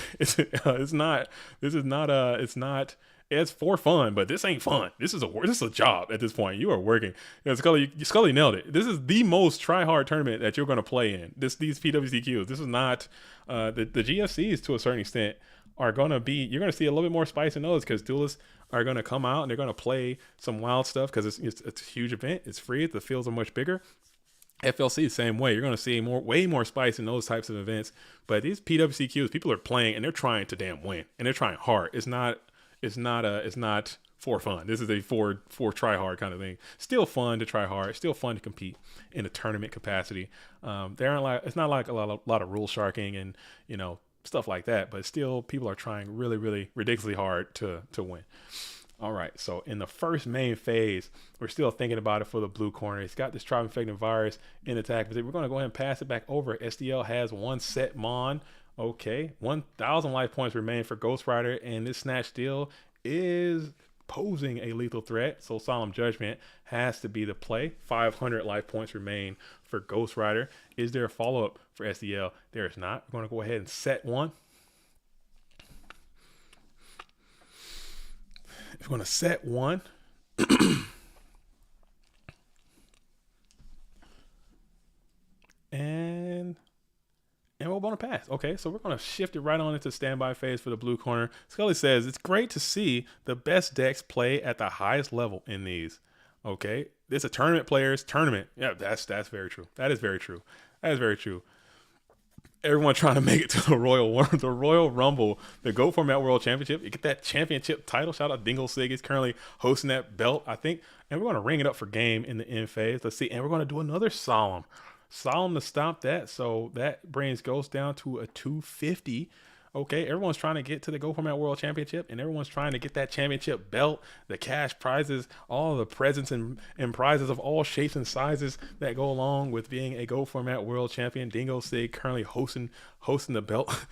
for fun, but this ain't fun. This is a job at this point. You are working. Scully nailed it. This is the most try hard tournament that you're going to play in. These PWCQs. This is not the GFCs to a certain extent are going to be. You're going to see a little bit more spice in those because duelists are going to come out and they're going to play some wild stuff because it's a huge event. It's free. The fields are much bigger. FLC the same way. You're going to see way more spice in those types of events. But these PWCQs, people are playing and they're trying to damn win, and they're trying hard. It's not for fun. This is a for try hard kind of thing. Still fun to try hard. Still fun to compete in a tournament capacity. It's not like a lot of rule sharking and stuff like that. But still, people are trying really, really ridiculously hard to win. All right, so in the first main phase, we're still thinking about it for the blue corner. He's got this tribe-infecting virus in attack, but we're going to go ahead and pass it back over. SDL has one set Mon. Okay, 1,000 life points remain for Ghost Rider, and this Snatch Steal is posing a lethal threat, so Solemn Judgment has to be the play. 500 life points remain for Ghost Rider. Is there a follow-up for SDL? There is not. We're going to go ahead and set one. If we're going to set one, and we're going to pass. Okay, so we're going to shift it right on into standby phase for the blue corner. Scully says, it's great to see the best decks play at the highest level in these. Okay, it's a tournament players tournament. Yeah, that's very true. That is very true. Everyone trying to make it to the Royal Rumble, the Go Format World Championship. You get that championship title. Shout out Dingle Sig. He's currently hosting that belt, I think. And we're going to ring it up for game in the end phase. Let's see. And we're going to do another Solemn to stop that. So that brings Ghost down to a 250. Okay, everyone's trying to get to the Go Format World Championship, and everyone's trying to get that championship belt, the cash prizes, all the presents and prizes of all shapes and sizes that go along with being a Go Format World Champion. Dingo Sig currently hosting the belt.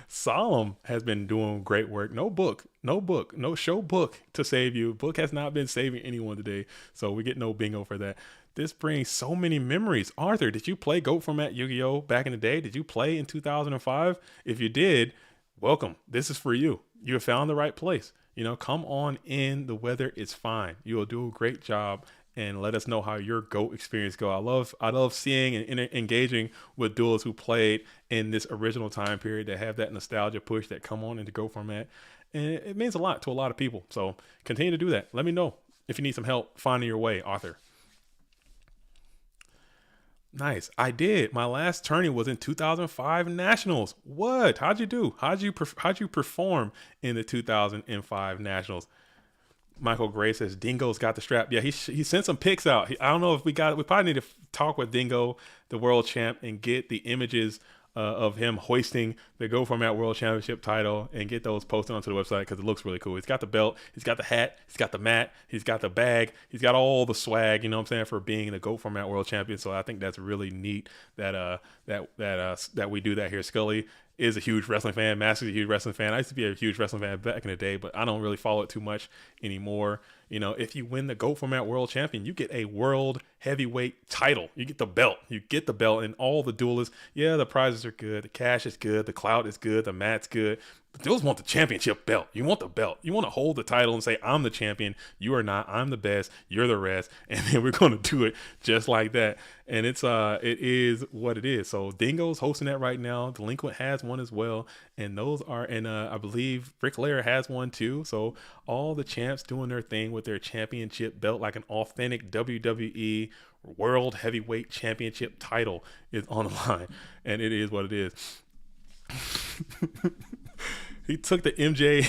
Solemn has been doing great work. No show book to save you. Book has not been saving anyone today, so we get no bingo for that. This brings so many memories. Arthur, did you play GOAT Format Yu-Gi-Oh! Back in the day? Did you play in 2005? If you did, welcome. This is for you. You have found the right place. Come on in. The weather is fine. You will do a great job, and let us know how your GOAT experience go. I love seeing and engaging with duelists who played in this original time period that have that nostalgia push that come on into GOAT format. And it means a lot to a lot of people. So continue to do that. Let me know if you need some help finding your way, Arthur. Nice. I did. My last tourney was in 2005 Nationals. What? How'd you do? How'd you perform in the 2005 Nationals? Michael Gray says Dingo's got the strap. Yeah, he sent some pics out. I don't know if we got it. We probably need to talk with Dingo, the world champ, and get the images of him hoisting the Go Format World Championship title and get those posted onto the website because it looks really cool. He's got the belt, he's got the hat, he's got the mat, he's got the bag, he's got all the swag. You know what I'm saying, for being the Go Format World Champion. So I think that's really neat that we do that here. Scully is a huge wrestling fan. Master's a huge wrestling fan. I used to be a huge wrestling fan back in the day, but I don't really follow it too much anymore. If you win the GOAT Format World Champion, you get a World Heavyweight title. You get the belt. And all the duelists, yeah, the prizes are good. The cash is good. The clout is good. The mat's good. But those want the championship belt. You want the belt. You want to hold the title and say, I'm the champion. You are not. I'm the best. You're the rest. And then we're going to do it just like that. And it is what it is. So Dingo's hosting that right now. Delinquent has one as well. And I believe Ric Flair has one too. So all the champs doing their thing with their championship belt, like an authentic WWE World Heavyweight Championship title is on the line. And it is what it is. He took the MJ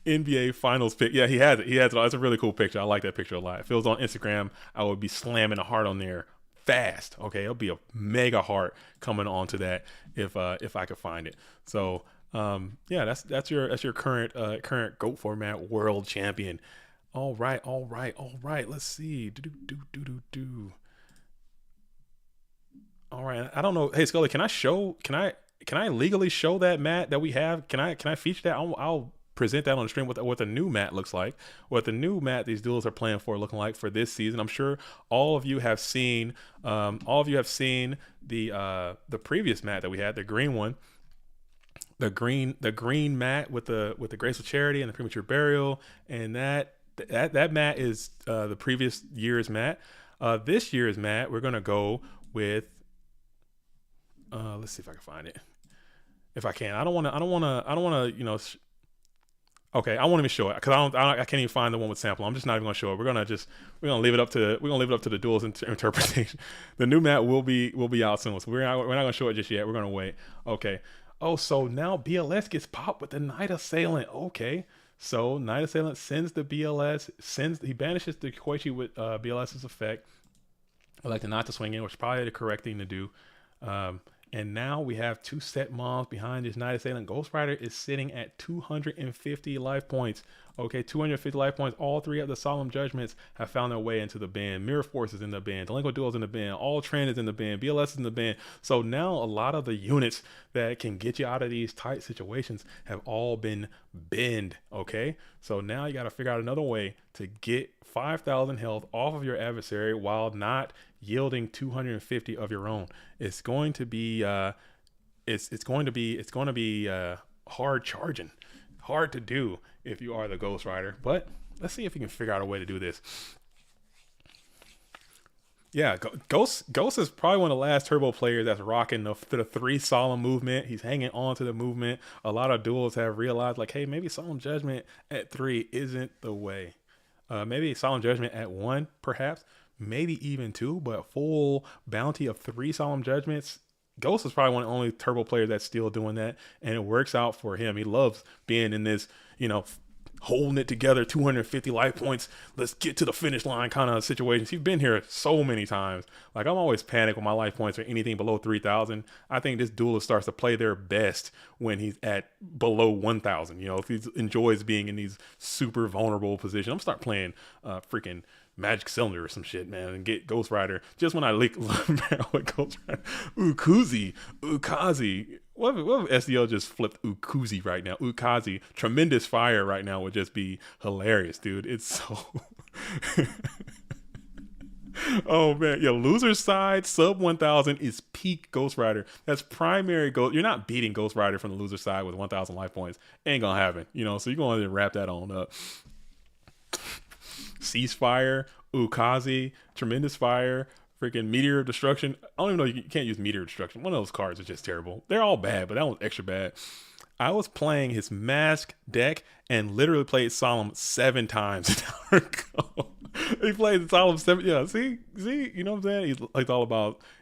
NBA Finals pic. Yeah, he has it. It's a really cool picture. I like that picture a lot. If it was on Instagram, I would be slamming a heart on there fast. Okay, it'll be a mega heart coming onto that if I could find it. So yeah, that's your current GOAT Format World Champion. All right. Let's see. Do. All right. I don't know. Hey Scully, can I legally show that mat that we have? Can I feature that? I'll present that on the stream what the new mat looks like, what the new mat these duels are playing for looking like for this season. I'm sure all of you have seen the previous mat that we had, the green one, the green mat with the graceful charity and the premature burial, and that mat is the previous year's mat. This year's mat we're gonna go with. Let's see if I can find it. If I can, I don't want to. Okay, I won't even show it because I can't even find the one with sample. I'm just not even gonna show it. We're gonna leave it up to the duel's interpretation. The new mat will be out soon, so we're not gonna show it just yet. We're gonna wait. Okay. Oh, so now BLS gets popped with the Night Assailant. Okay. So Night Assailant sends the BLS, he banishes the Koichi with BLS's effect. I like to not to swing in, which is probably the correct thing to do. And now we have two set moms behind this Night Assailant. Ghost Rider is sitting at 250 life points. Okay, 250 life points. All three of the Solemn Judgments have found their way into the bin. Mirror Force is in the bin. Delinquent Duo is in the bin. All Trend is in the bin. BLS is in the bin. So now a lot of the units that can get you out of these tight situations have all been binned. Okay, so now you got to figure out another way to get 5,000 health off of your adversary while not yielding 250 of your own. It's going to be hard charging, hard to do if you are the Ghost Rider. But let's see if we can figure out a way to do this. Yeah, Ghost is probably one of the last turbo players that's rocking the 3 Solemn movement. He's hanging on to the movement. A lot of duels have realized, like, hey, maybe Solemn Judgment at 3 isn't the way. Maybe Solemn Judgment at 1, perhaps. Maybe even 2, but full bounty of 3 Solemn Judgments. Ghost is probably one of the only turbo players that's still doing that, and it works out for him. He loves being in this, holding it together, 250 life points, let's get to the finish line kind of situations. He's been here so many times. Like, I'm always panicked when my life points are anything below 3,000. I think this duelist starts to play their best when he's at below 1,000. If he enjoys being in these super vulnerable positions, I'm start playing freaking Magic Cylinder or some shit, man, and get Ghost Rider. Just when I leak with Ghost Rider, Ukazi. What if SDL just flipped Ukuzi right now? Ukazi, tremendous fire right now would just be hilarious, dude. It's so. Oh man, yeah. Loser side sub 1,000 is peak Ghost Rider. That's primary Ghost. You're not beating Ghost Rider from the loser side with 1,000 life points. Ain't gonna happen. So you're gonna wrap that on up. Ceasefire, Ukazi, Tremendous Fire, freaking Meteor of Destruction. I don't even know you can't use Meteor of Destruction. One of those cards is just terrible. They're all bad, but that one's extra bad. I was playing his mask deck and literally played Solemn 7 times an hour ago. He played Solemn 7. Yeah, see, you know what I'm saying?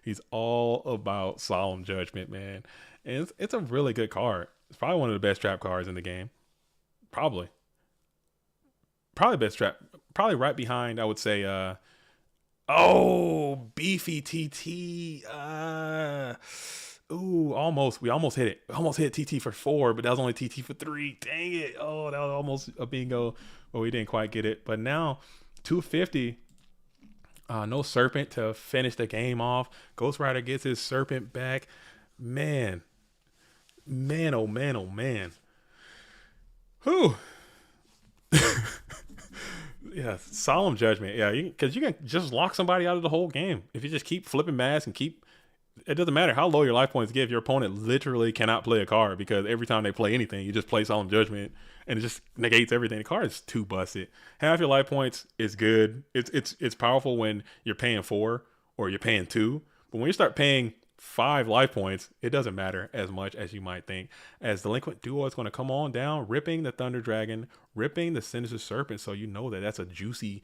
He's all about Solemn Judgment, man. And it's a really good card. It's probably one of the best trap cards in the game. Probably. Probably best trap. Probably right behind, I would say, Beefy TT. Almost. We almost hit it. We almost hit TT for 4, but that was only TT for 3. Dang it. Oh, that was almost a bingo, but we didn't quite get it. But now, 250. No Serpent to finish the game off. Ghost Rider gets his Serpent back. Man. Man, oh man, oh man. Whew. Yeah, Solemn Judgment. Yeah, because you can just lock somebody out of the whole game if you just keep flipping masks and keep. It doesn't matter how low your life points get. If your opponent literally cannot play a card because every time they play anything, you just play Solemn Judgment and it just negates everything. The card is too busted. Half your life points is good. It's powerful when you're paying 4 or you're paying 2, but when you start paying 5 life points, it doesn't matter as much as you might think. As Delinquent Duo is going to come on down, ripping the Thunder Dragon, ripping the Sinister Serpent, so you know that's a juicy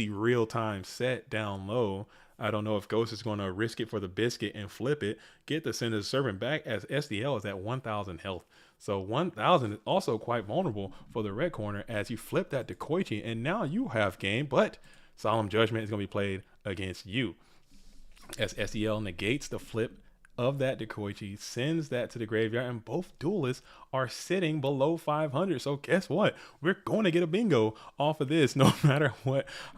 real-time set down low. I don't know if Ghost is going to risk it for the biscuit and flip it, get the Sinister Serpent back, as SDL is at 1,000 health. So 1,000 is also quite vulnerable for the red corner as you flip that to Koichi, and now you have game, but Solemn Judgment is going to be played against you. As SEL negates the flip of that Dekoichi, sends that to the graveyard, and both duelists are sitting below 500. So guess what? We're going to get a bingo off of this. No matter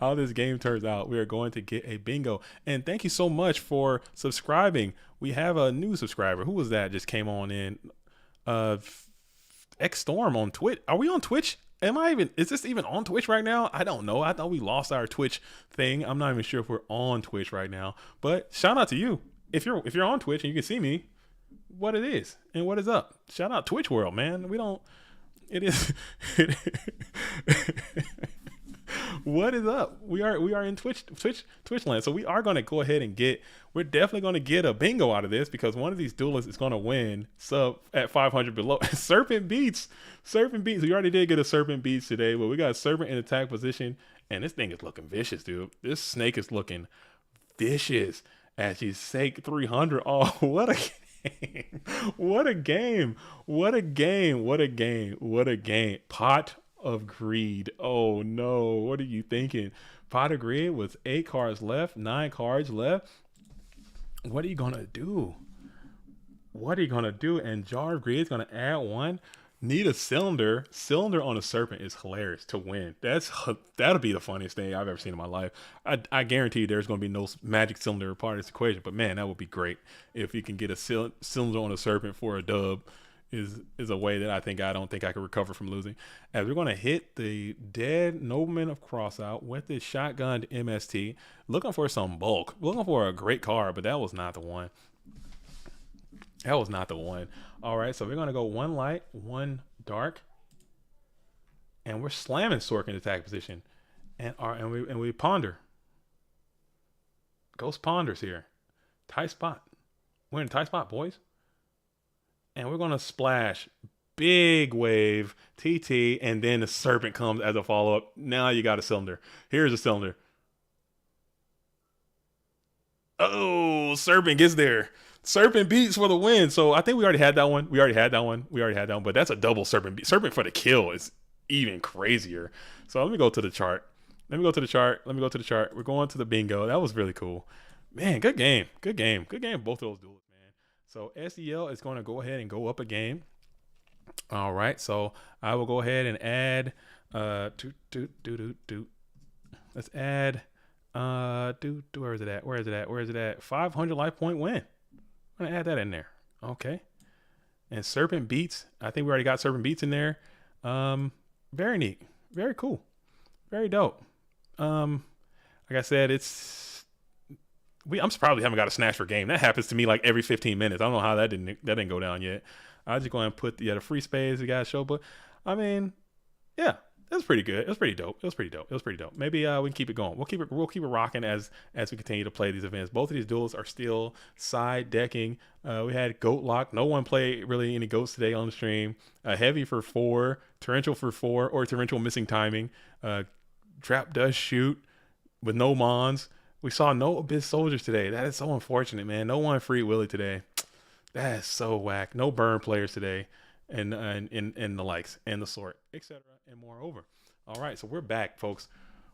how this game turns out, we are going to get a bingo. And thank you so much for subscribing. We have a new subscriber. Who was that? Just came on in. X Storm on Twitch. Are we on Twitch? Is this even on Twitch right now? I don't know. I thought we lost our Twitch thing. I'm not even sure if we're on Twitch right now. But shout out to you. If you're on Twitch and you can see me, what it is and what is up. Shout out Twitch World, man. It is what is up? We are in Twitch land. So we are going to go ahead and we're definitely going to get a bingo out of this because one of these duelists is going to win sub at 500 below. Serpent beats. We already did get a Serpent beats today, but we got Serpent in attack position, and this thing is looking vicious, dude. This snake is looking vicious as you sake 300. Oh, what a game. What a game. What a game. What a game. What a game. Pot of Greed. Oh no, what are you thinking? Pot of Greed with 8 cards left, 9 cards left. What are you gonna do? And Jar of Greed is gonna add 1. Need a cylinder on a Serpent is hilarious to win. That'll be the funniest thing I've ever seen in my life. I guarantee you there's going to be no magic cylinder part of this equation, but man, that would be great if you can get a cylinder on a Serpent for a dub. Is a way that I don't think I could recover from losing. As we're going to hit the Dead Nobleman of Crossout with this shotgunned MST, looking for some bulk, looking for a great card, but that was not the one. All right, so we're going to go 1 light, 1 dark, and we're slamming Sork in attack position, and we ponder. Ghost ponders here. Tight spot. We're in a tight spot, boys. And we're going to splash big wave TT, and then the Serpent comes as a follow-up. Now you got a cylinder. Here's a cylinder. Oh, Serpent gets there. Serpent beats for the win. So I think we already had that one. But that's a double Serpent beat. Serpent for the kill is even crazier. So let me go to the chart. We're going to the bingo. That was really cool. Man, good game. Both of those duels. So SEL is going to go ahead and go up a game. All right, so I will go ahead and add let's add where is it at? 500 life point win. I'm gonna add that in there. Okay. And Serpent beats. I think we already got Serpent beats in there. Very neat. Very cool. Very dope. Like I said, I'm surprised we haven't got a snatch for game. That happens to me like every 15 minutes. I don't know how that didn't go down yet. I just go and put the free space we got to show, but I mean, yeah, it was pretty good. It was pretty dope. It was pretty dope. It was pretty dope. Maybe we can keep it going. We'll keep it rocking as we continue to play these events. Both of these duels are still side decking. We had Goat Lock. No one played really any goats today on the stream. Heavy for 4, Torrential for 4, or Torrential missing timing. Trap does shoot with no mons. We saw no Abyss soldiers today. That is so unfortunate, man. No one free Willie today. That is so whack. No burn players today, and the likes and the sort, etc. And moreover. All right, so we're back, folks.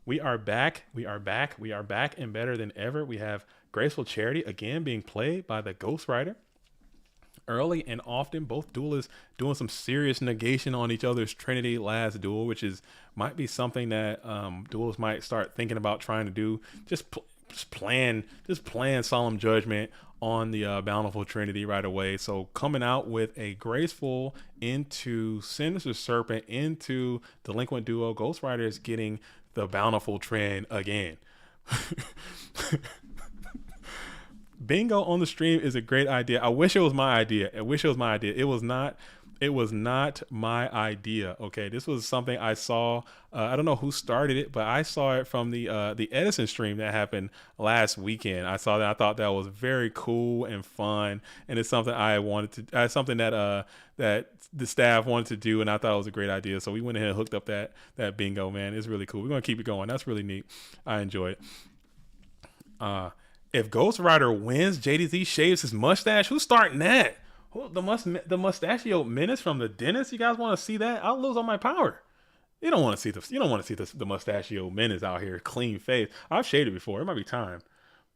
We are back. We are back. We are back and better than ever. We have Graceful Charity again being played by the Ghost Rider. Early and often, both duelists doing some serious negation on each other's Trinity last duel, which is might be something that duelists might start thinking about trying to do. Just plan Solemn Judgment on the Bountiful Trinity right away. So coming out with a Graceful into Sinister Serpent into Delinquent Duo, Ghost Rider is getting the Bountiful trend again. Bingo on the stream is a great idea. I wish it was my idea. It was not. It was not my idea. Okay, this was something I saw. I don't know who started it, but I saw it from the Edison stream that happened last weekend. I saw that. I thought that was very cool and fun, and it's something I wanted to. Something that the staff wanted to do, and I thought it was a great idea. So we went ahead and hooked up that bingo. Man, it's really cool. We're gonna keep it going. That's really neat. I enjoy it. If Ghost Rider wins, JDZ shaves his mustache. Who's starting that? The mustachio menace from the dentist. You guys want to see that? I'll lose all my power. You don't want to see this. You don't want to see the mustachio menace out here, clean face. I've shaved it before. It might be time,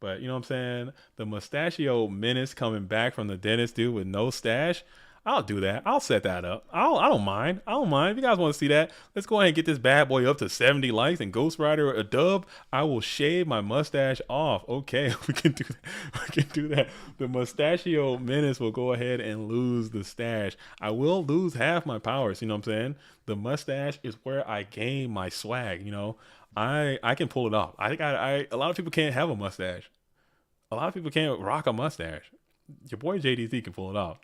but you know what I'm saying. The mustachio menace coming back from the dentist, dude, with no stash. I'll do that. I'll set that up. I don't mind. I don't mind. If you guys want to see that, let's go ahead and get this bad boy up to 70 likes and Ghost Rider a dub. I will shave my mustache off. Okay, we can do that. We can do that. The mustachio menace will go ahead and lose the stash. I will lose half my powers. You know what I'm saying? The mustache is where I gain my swag. You know, I can pull it off. I think a lot of people can't have a mustache. A lot of people can't rock a mustache. Your boy JDZ can pull it off.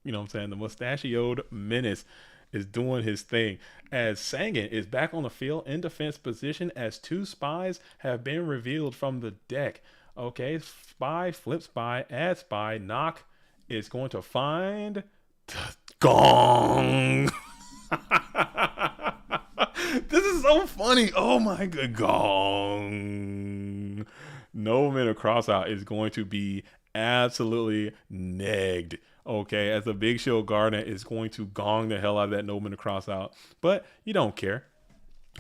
You know what I'm saying? The mustachioed menace is doing his thing. As Sangan is back on the field in defense position as 2 spies have been revealed from the deck. Okay, spy, flip spy, add spy, knock is going to find gong. This is so funny. Oh my god, gong. No man across out is going to be absolutely negged. Okay, as the Big Shield Garden is going to gong the hell out of that Nobleman to cross out. But you don't care.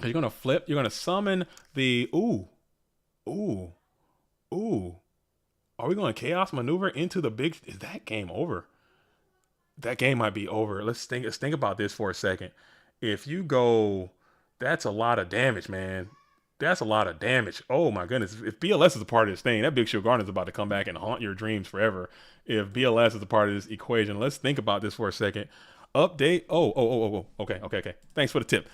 You're going to flip. You're going to summon the... Ooh. Are we going to Chaos Maneuver into the big... Is that game over? That game might be over. Let's think about this for a second. If you go... That's a lot of damage, man. That's a lot of damage. Oh my goodness. If BLS is a part of this thing, that Big Shield Garden is about to come back and haunt your dreams forever. If BLS is a part of this equation, let's think about this for a second. Update. Oh. Okay. Thanks for the tip.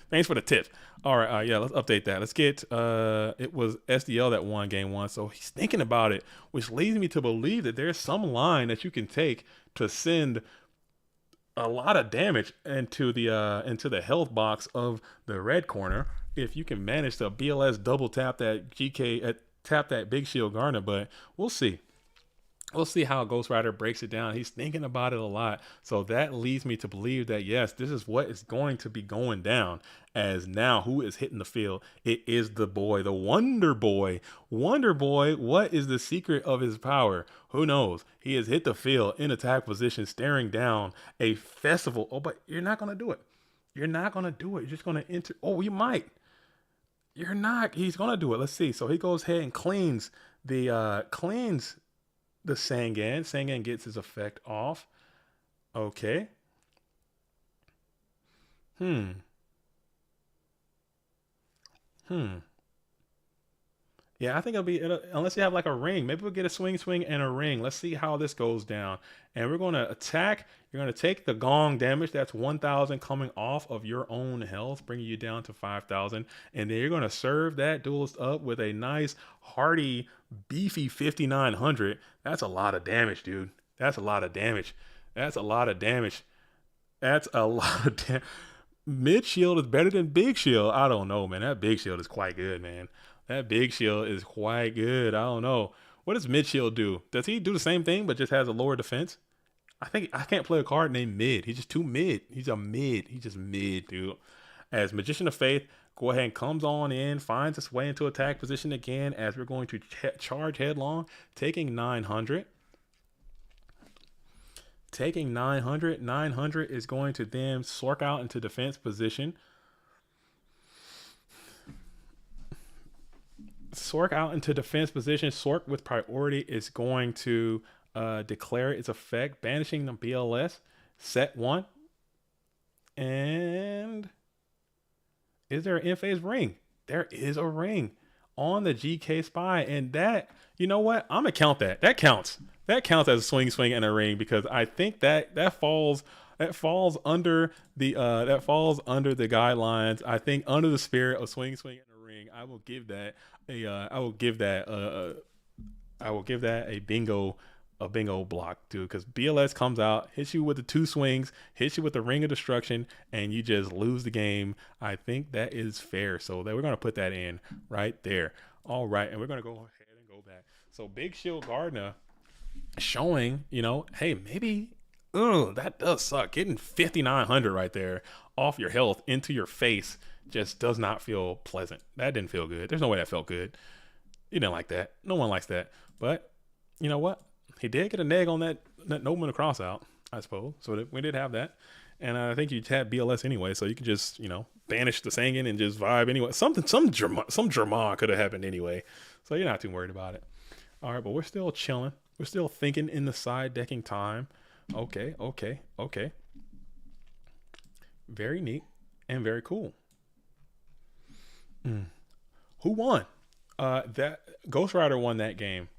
All right. Yeah, let's update that. Let's get, it was SDL that won game 1. So he's thinking about it, which leads me to believe that there's some line that you can take to send a lot of damage into the health box of the red corner. If you can manage to BLS double tap that tap that Big Shield Garner, but we'll see. We'll see how Ghost Rider breaks it down. He's thinking about it a lot. So that leads me to believe that, yes, this is what is going to be going down. As now, who is hitting the field? It is the boy, the Wonder Boy. Wonder Boy, what is the secret of his power? Who knows? He has hit the field in attack position, staring down a festival. Oh, but you're not going to do it. You're not going to do it. You're just going to enter. Oh, you might. You're not. He's going to do it. Let's see. So he goes ahead and cleans the Sangan. Sangan gets his effect off. Okay. Yeah, I think unless you have like a ring. Maybe we'll get a swing, swing, and a ring. Let's see how this goes down. And we're going to attack. You're going to take the gong damage. That's 1,000 coming off of your own health, bringing you down to 5,000. And then you're going to serve that duelist up with a nice, hearty, beefy 5,900. That's a lot of damage, dude. That's a lot of damage. That's a lot of damage. That's a lot of damage. Mid shield is better than big shield. I don't know, man. That big shield is quite good, man. That big shield is quite good. I don't know. What does mid shield do? Does he do the same thing but just has a lower defense? I think I can't play a card named mid. He's just too mid. He's a mid. He's just mid, dude. As Magician of Faith, go ahead and comes on in, finds its way into attack position again as we're going to charge headlong, taking 900. Taking 900. 900 is going to then sork out into defense position. Sork out into defense position. Sork with priority is going to declare its effect, banishing the BLS. Set one. And is there an in phase ring? There is a ring on the GK Spy. And that, you know what? I'm going to count that. That counts. That counts as a swing, swing, and a ring because I think that falls under the guidelines. I think under the spirit of swing, swing, and a ring, I will give that a bingo block, dude. Because BLS comes out, hits you with the two swings, hits you with the ring of destruction, and you just lose the game. I think that is fair. So that we're gonna put that in right there. All right, and we're gonna go ahead and go back. So Big Shield Gardner showing, hey, maybe, that does suck. Getting 5,900 right there off your health into your face just does not feel pleasant. That didn't feel good. There's no way that felt good. You didn't like that. No one likes that. But you know what? He did get a neg on that Nobleman cross out, I suppose. So we did have that. And I think you had BLS anyway, so you can just, banish the Sangan and just vibe anyway. Some drama could have happened anyway. So you're not too worried about it. All right, but we're still chilling. We're still thinking in the side decking time. Okay. Very neat and very cool. Who won? That Ghost Rider won that game.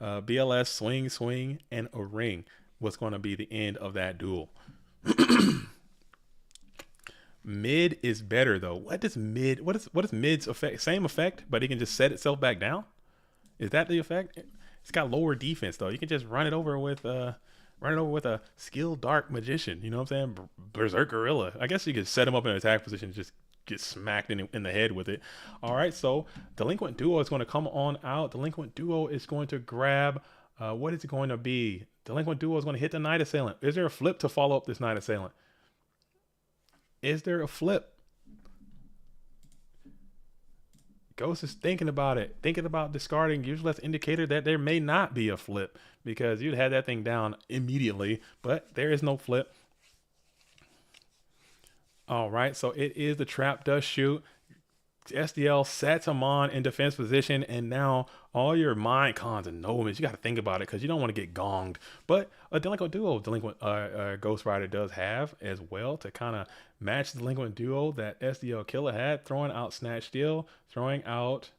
BLS swing, and a ring was going to be the end of that duel. Mid is better though. What is mid's effect? Same effect, but it can just set itself back down. Is that the effect? It's got lower defense though. You can just run it over with a skilled dark magician. You know what I'm saying? Berserk gorilla. I guess you could set him up in an attack position and just get smacked in the head with it. All right, so Delinquent Duo is going to come on out. Delinquent Duo is going to grab, what is it going to be? Delinquent Duo is going to hit the Night Assailant. Is there a flip to follow up this Night Assailant? Is there a flip? Ghost is thinking about it, thinking about discarding. Usually that's an indicator that there may not be a flip because you'd had that thing down immediately, but there is no flip. All right, so it is the Trap Dust Shoot. SDL sets him on in defense position, and now all your mind cons and nobles, you got to think about it because you don't want to get gonged. But a Delinquent Ghost Rider does have as well to kind of match the Delinquent Duo that SDL Killer had, throwing out Snatch Steal, throwing out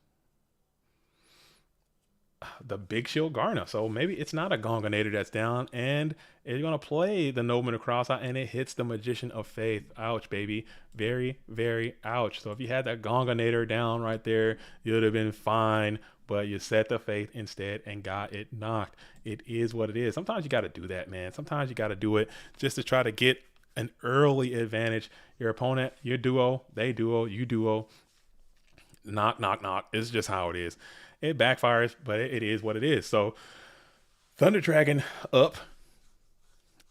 the Big Shield Garna. So maybe it's not a Gonganator that's down, and it's going to play the Nobleman across out, and it hits the Magician of Faith. Ouch, baby. Very, very ouch. So if you had that Gonganator down right there, you'd have been fine, but you set the Faith instead and got it knocked. It is what it is. Sometimes you got to do that, man. Sometimes you got to do it just to try to get an early advantage. Your opponent, your duo, they duo, you duo. Knock, knock, knock. It's just how it is. It backfires, but it is what it is. So Thunder Dragon up,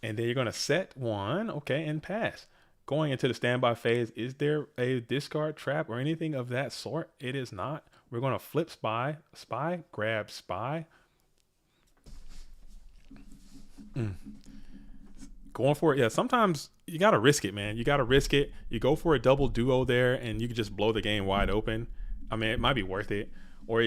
and then you're going to set one, okay, and pass. Going into the standby phase, is there a discard trap or anything of that sort? It is not. We're going to flip Spy, grab Spy. Going for it. Yeah, sometimes you got to risk it, man. You got to risk it. You go for a double duo there, and you can just blow the game wide open. I mean, it might be worth it. Or,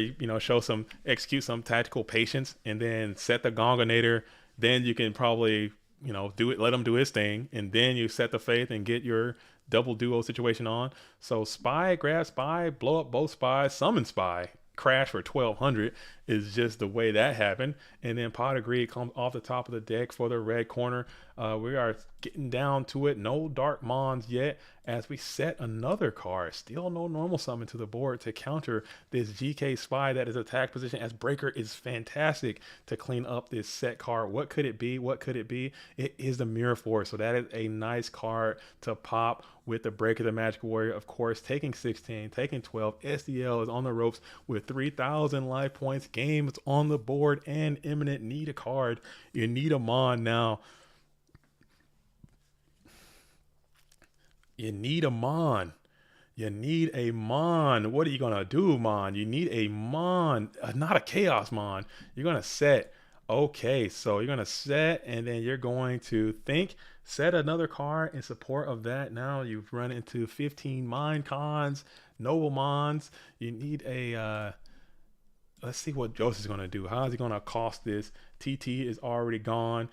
execute some tactical patience and then set the Gonganator. Then you can probably, do it, let him do his thing. And then you set the Faith and get your double duo situation on. So spy, grab spy, blow up both spies, summon spy, crash for 1200 is just the way that happened. And then Pot of Greed comes off the top of the deck for the red corner. We are getting down to it. No Dark Mons yet as we set another card. Still no normal summon to the board to counter this GK Spy that is attack position, as Breaker is fantastic to clean up this set card. What could it be? What could it be? It is the Mirror Force. So that is a nice card to pop with the Breaker the Magic Warrior, of course, taking 16, taking 12. SDL is on the ropes with 3,000 life points. Games on the board and imminent. Need a card. You need a Mon now. You need a Mon. You need a Mon. What are you going to do, Mon? You need a Mon, not a Chaos Mon. You're going to set. Okay, so you're going to set, and then you're going to think, set another card in support of that. Now you've run into 15 Mind Cons, Noble Mons. You need a, let's see what Joseph is going to do. How is he going to cost this? TT is already gone.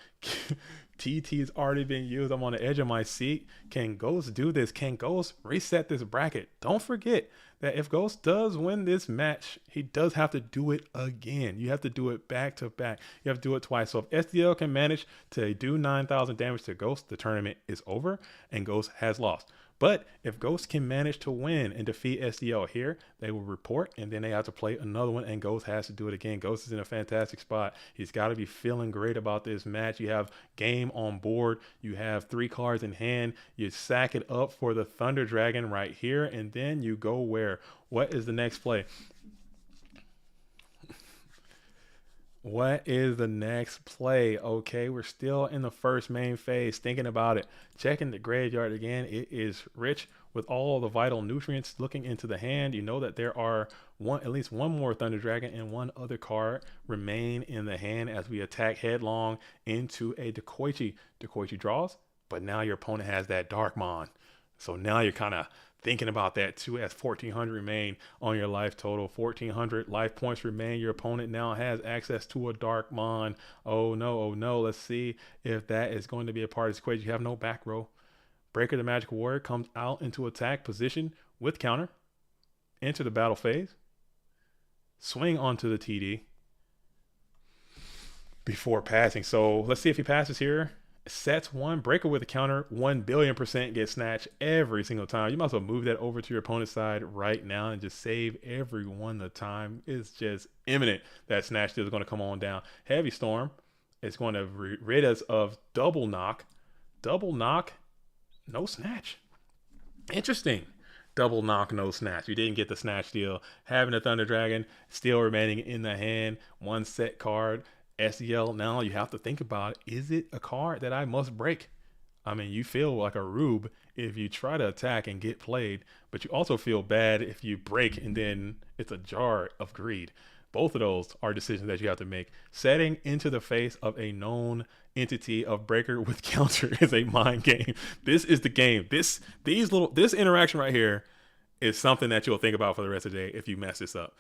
TT has already been used. I'm on the edge of my seat. Can Ghost do this? Can Ghost reset this bracket? Don't forget that if Ghost does win this match, he does have to do it again. You have to do it back to back. You have to do it twice. So if SDL can manage to do 9,000 damage to Ghost, the tournament is over and Ghost has lost. But if Ghost can manage to win and defeat SDL here, they will report, and then they have to play another one, and Ghost has to do it again. Ghost is in a fantastic spot. He's got to be feeling great about this match. You have game on board. You have 3 cards in hand. You sack it up for the Thunder Dragon right here, and then you go where? What is the next play? What is the next play? Okay, we're still in the first main phase, thinking about it. Checking the graveyard again. It is rich with all the vital nutrients. Looking into the hand, you know that there are at least one more Thunder Dragon and one other card remain in the hand as we attack headlong into a Dekoichi. Dekoichi draws, but now your opponent has that Darkmon. So now you're kind of thinking about that too, as 1,400 remain on your life total. 1,400 life points remain. Your opponent now has access to a Darkmon. Oh no, oh no. Let's see if that is going to be a part of this equation. You have no back row. Breaker the Magic Warrior comes out into attack position with counter. Enter the battle phase. Swing onto the TD before passing. So let's see if he passes here. Sets one. Breaker with a counter, 1,000,000,000% gets snatched every single time. You might as well move that over to your opponent's side right now and just save everyone the time. It's just imminent that snatch deal is going to come on down. Heavy Storm is going to rid us of double knock. Double knock, no snatch. Interesting. Double knock, no snatch. You didn't get the snatch deal. Having a Thunder Dragon still remaining in the hand. One set card. SEL, now you have to think about, is it a card that I must break? I mean, you feel like a rube if you try to attack and get played, but you also feel bad if you break and then it's a jar of greed. Both of those are decisions that you have to make. Setting into the face of a known entity of Breaker with counter is a mind game. This is the game. This interaction right here is something that you'll think about for the rest of the day if you mess this up.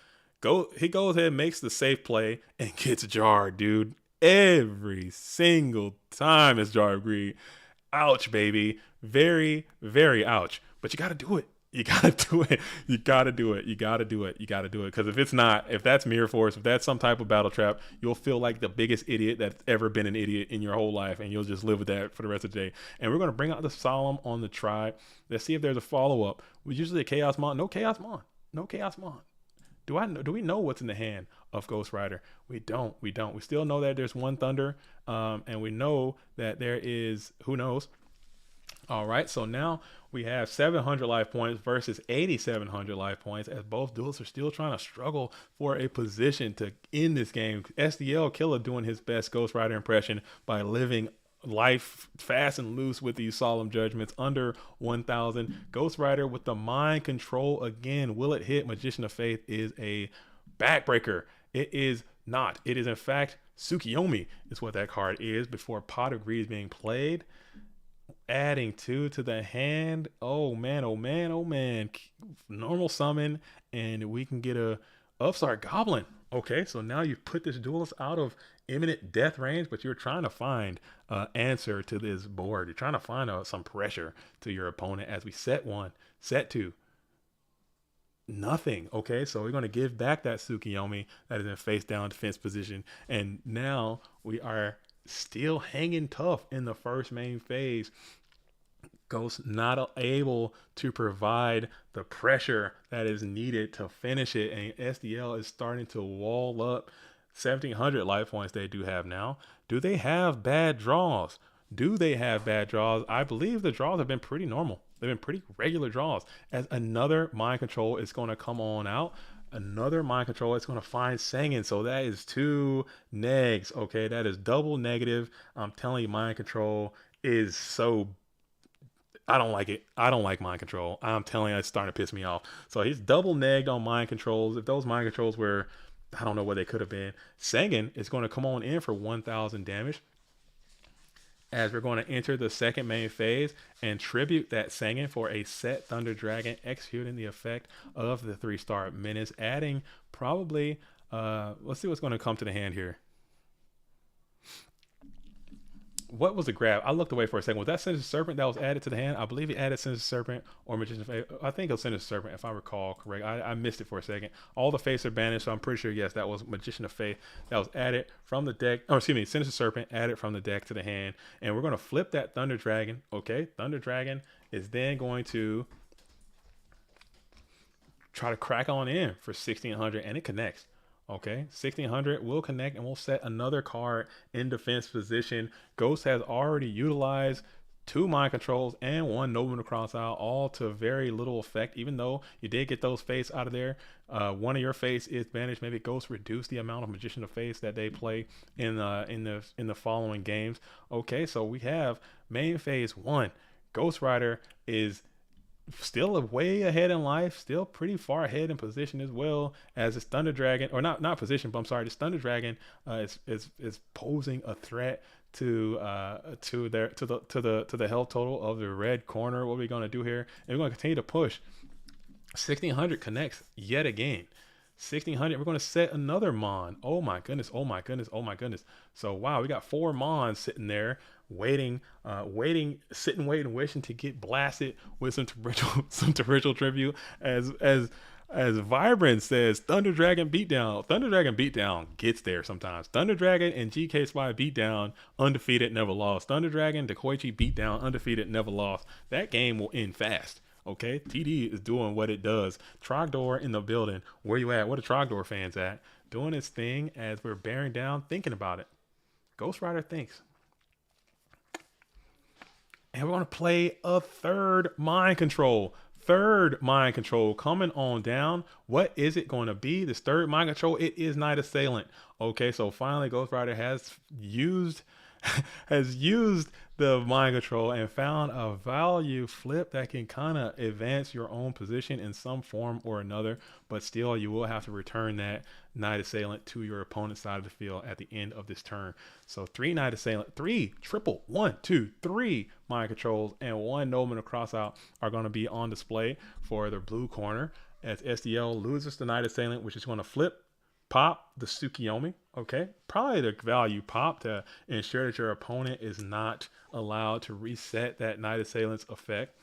He goes ahead and makes the safe play and gets jarred, dude. Every single time it's jar of greed. Ouch, baby. Very, very ouch. But you got to do it. You got to do it. You got to do it. You got to do it. You got to do it. Because if that's Mirror Force, if that's some type of battle trap, you'll feel like the biggest idiot that's ever been an idiot in your whole life. And you'll just live with that for the rest of the day. And we're going to bring out the Solemn on the tribe. Let's see if there's a follow-up. We usually a Chaos Mon. No Chaos Mon. No Chaos Mon. Do we know what's in the hand of Ghost Rider? We don't. We still know that there's one Thunder, and we know that there is, who knows. All right, so now we have 700 life points versus 8,700 life points, as both duelists are still trying to struggle for a position to end this game. SDL Killer doing his best Ghost Rider impression by living life fast and loose with these solemn judgments under 1,000. Ghost Rider with the mind control again. Will it hit? Magician of Faith is a backbreaker. It is not. It is in fact Tsukiyomi is what that card is before Pot of Greed is being played. Adding 2 to the hand. Oh man, oh man, oh man. Normal summon, and we can get a Upstart Goblin. Okay, so now you put this duelist out of imminent death range, but you're trying to find an answer to this board. You're trying to find some pressure to your opponent as we set one, set two, nothing. Okay, so we're going to give back that Tsukiyomi that is in face down defense position. And now we are still hanging tough in the first main phase. Ghost not able to provide the pressure that is needed to finish it, and SDL is starting to wall up 1700 life points they do have now. Do they have bad draws? Do they have bad draws? I believe the draws have been pretty normal. They've been pretty regular draws. As another mind control is going to come on out, another mind control is going to find Sangen. So that is two negs. Okay, that is double negative. I'm telling you, mind control is so, I don't like it. I don't like mind control. I'm telling you, it's starting to piss me off. So he's double negged on mind controls. If those mind controls were, I don't know what they could have been. Sangen is going to come on in for 1,000 damage as we're going to enter the second main phase and tribute that Sangen for a set Thunder Dragon, executing the effect of the 3-star menace, adding probably, let's see what's going to come to the hand here. What was the grab? I looked away for a second. Was that Sinister Serpent that was added to the hand? I believe he added Sinister Serpent or Magician Face. I think it was Sinister Serpent, if I recall correct. I missed it for a second. All the faces are banished, so I'm pretty sure, yes, that was Magician of Faith that was added from the deck. Oh, excuse me, Sinister Serpent added from the deck to the hand. And we're going to flip that Thunder Dragon. Okay, Thunder Dragon is then going to try to crack on in for 1,600, and it connects. Okay, 1,600 will connect, and we'll set another card in defense position. Ghost has already utilized 2 mind controls and 1 Nobleman to cross out, all to very little effect. Even though you did get those face out of there, one of your face is banished. Maybe Ghost reduce the amount of Magician of Face that they play in the following games. Okay, so we have main phase 1. Ghost Rider is still way ahead in life, still pretty far ahead in position as well as this Thunder Dragon, or not position, but I'm sorry, this Thunder Dragon is posing a threat to the health total of the red corner. What are we gonna do here? And we're gonna continue to push. 1,600 connects yet again. 1,600. We're going to set another Mon. Oh my goodness. Oh my goodness. Oh my goodness. So wow, we got 4 Mons sitting there waiting, sitting, waiting, wishing to get blasted with some torrential tribute. As Vibrant says, Thunder Dragon beatdown. Thunder Dragon beatdown gets there sometimes. Thunder Dragon and GK Spy beatdown, undefeated, never lost. Thunder Dragon, Dekoichi beatdown, undefeated, never lost. That game will end fast. Okay, TD is doing what it does. Trogdor in the building. Where you at? Where the Trogdor fans at? Doing its thing as we're bearing down, thinking about it. Ghost Rider thinks. And we're going to play a third mind control. Third mind control coming on down. What is it going to be? This third mind control, it is Night Assailant. Okay, so finally Ghost Rider has used the mind control and found a value flip that can kind of advance your own position in some form or another, but still you will have to return that Night Assailant to your opponent's side of the field at the end of this turn. So 3 Night Assailant, 3 triple, 1, 2, 3 mind controls, and 1 Nobleman across out are going to be on display for the blue corner as SDL loses the Night Assailant, which is going to flip pop the Tsukiyomi. Okay, probably the value pop to ensure that your opponent is not allowed to reset that Night Assailant's effect.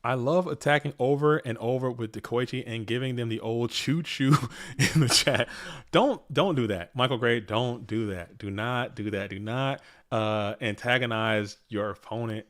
I love attacking over and over with Dekoichi and giving them the old choo-choo in the chat. Don't do that. Michael Gray, don't do that. Do not do that. Do not antagonize your opponent.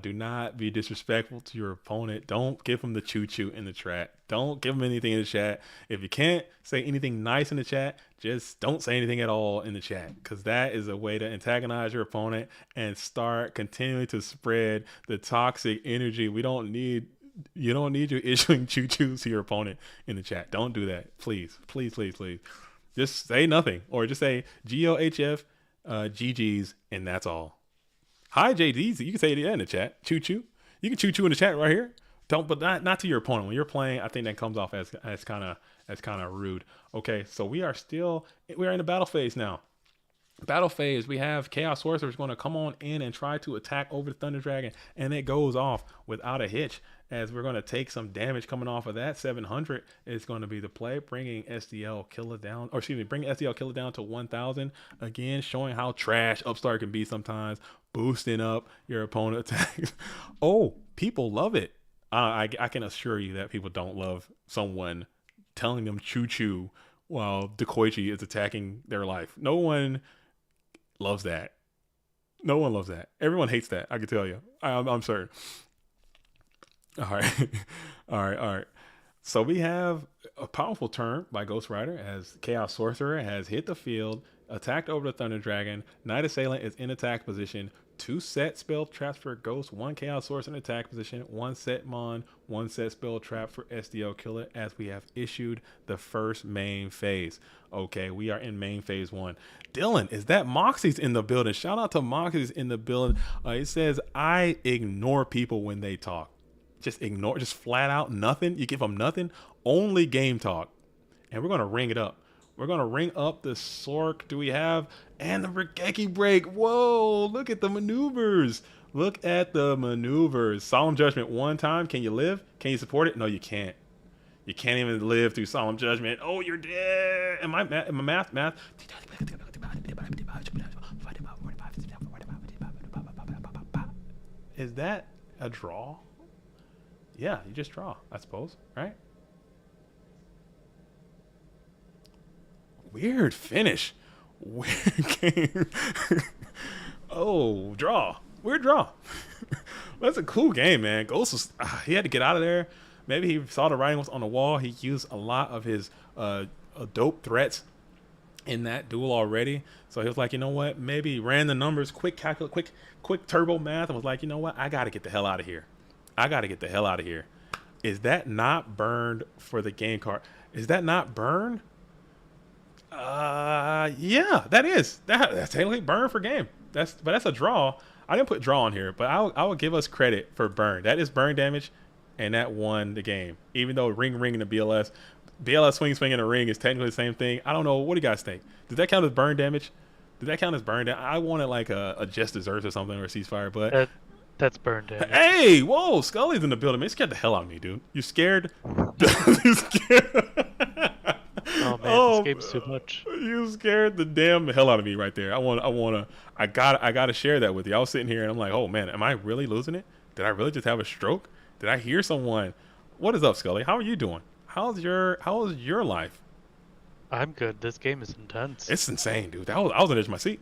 Do not be disrespectful to your opponent. Don't give him the choo-choo in the chat. Don't give him anything in the chat. If you can't say anything nice in the chat, just don't say anything at all in the chat, because that is a way to antagonize your opponent and start continuing to spread the toxic energy. You don't need you issuing choo-choos to your opponent in the chat. Don't do that. Please, please, please, please. Just say nothing, or just say GLHF, GG's, and that's all. Hi, JDZ. You can say it in the chat. Choo choo. You can choo choo in the chat right here. But not to your opponent. When you're playing, I think that comes off as kind of rude. Okay, so we are in the battle phase now. Battle phase, we have Chaos Sorcerer's going to come on in and try to attack over the Thunder Dragon, and it goes off without a hitch. As we're going to take some damage coming off of that, 700 is going to be the play, bringing SDL Killer down, or excuse me, bringing SDL Killer down to 1,000. Again, showing how trash Upstart can be sometimes, boosting up your opponent attacks. Oh, people love it. I can assure you that people don't love someone telling them choo choo while Dekoichi is attacking their life. No one loves that. No one loves that. Everyone hates that. I can tell you. I'm certain. All right. All right. So we have a powerful turn by Ghost Rider as Chaos Sorcerer has hit the field, attacked over the Thunder Dragon. Knight Assailant is in attack position. 2 set spell traps for Ghost, 1 Chaos Sorcerer in attack position, 1 set Mon, 1 set spell trap for SDL Killer as we have issued the first main phase. Okay, we are in main phase 1. Dylan, is that Moxie's in the building? Shout out to Moxie's in the building. It says, I ignore people when they talk. Just ignore, just flat out nothing. You give them nothing, only game talk. And we're going to ring it up. We're going to ring up the Sork. Do we have? And the Regeki break. Whoa, look at the maneuvers. Look at the maneuvers. Solemn Judgment 1 time. Can you live? Can you support it? No, you can't. You can't even live through Solemn Judgment. Oh, you're dead. Am I math? Is that a draw? Yeah, you just draw, I suppose, right? Weird finish. Weird game. Oh, draw. Weird draw. That's a cool game, man. Ghost was, he had to get out of there. Maybe he saw the writing was on the wall. He used a lot of his dope threats in that duel already. So he was like, you know what? Maybe he ran the numbers, quick turbo math, and was like, you know what? I got to get the hell out of here. Is that not burned for the game card? Is that not burned? Yeah, that is. That's technically burn for game. That's a draw. I didn't put draw on here, but I will give us credit for burn. That is burn damage, and that won the game. Even though ring in the BLS swing in the ring is technically the same thing. I don't know. What do you guys think? Did that count as burn damage? I wanted like a just deserves or something or a ceasefire, but that's burn damage. Hey, whoa, Scully's in the building. Man, you scared the hell out of me, dude. You scared? You scared? Oh man, this game's too much. You scared the damn hell out of me right there. I gotta share that with you. I was sitting here and I'm like, oh man, am I really losing it? Did I really just have a stroke? Did I hear someone? What is up, Scully? How are you doing? How's your life? I'm good. This game is intense. It's insane, dude. I was on the edge of my seat.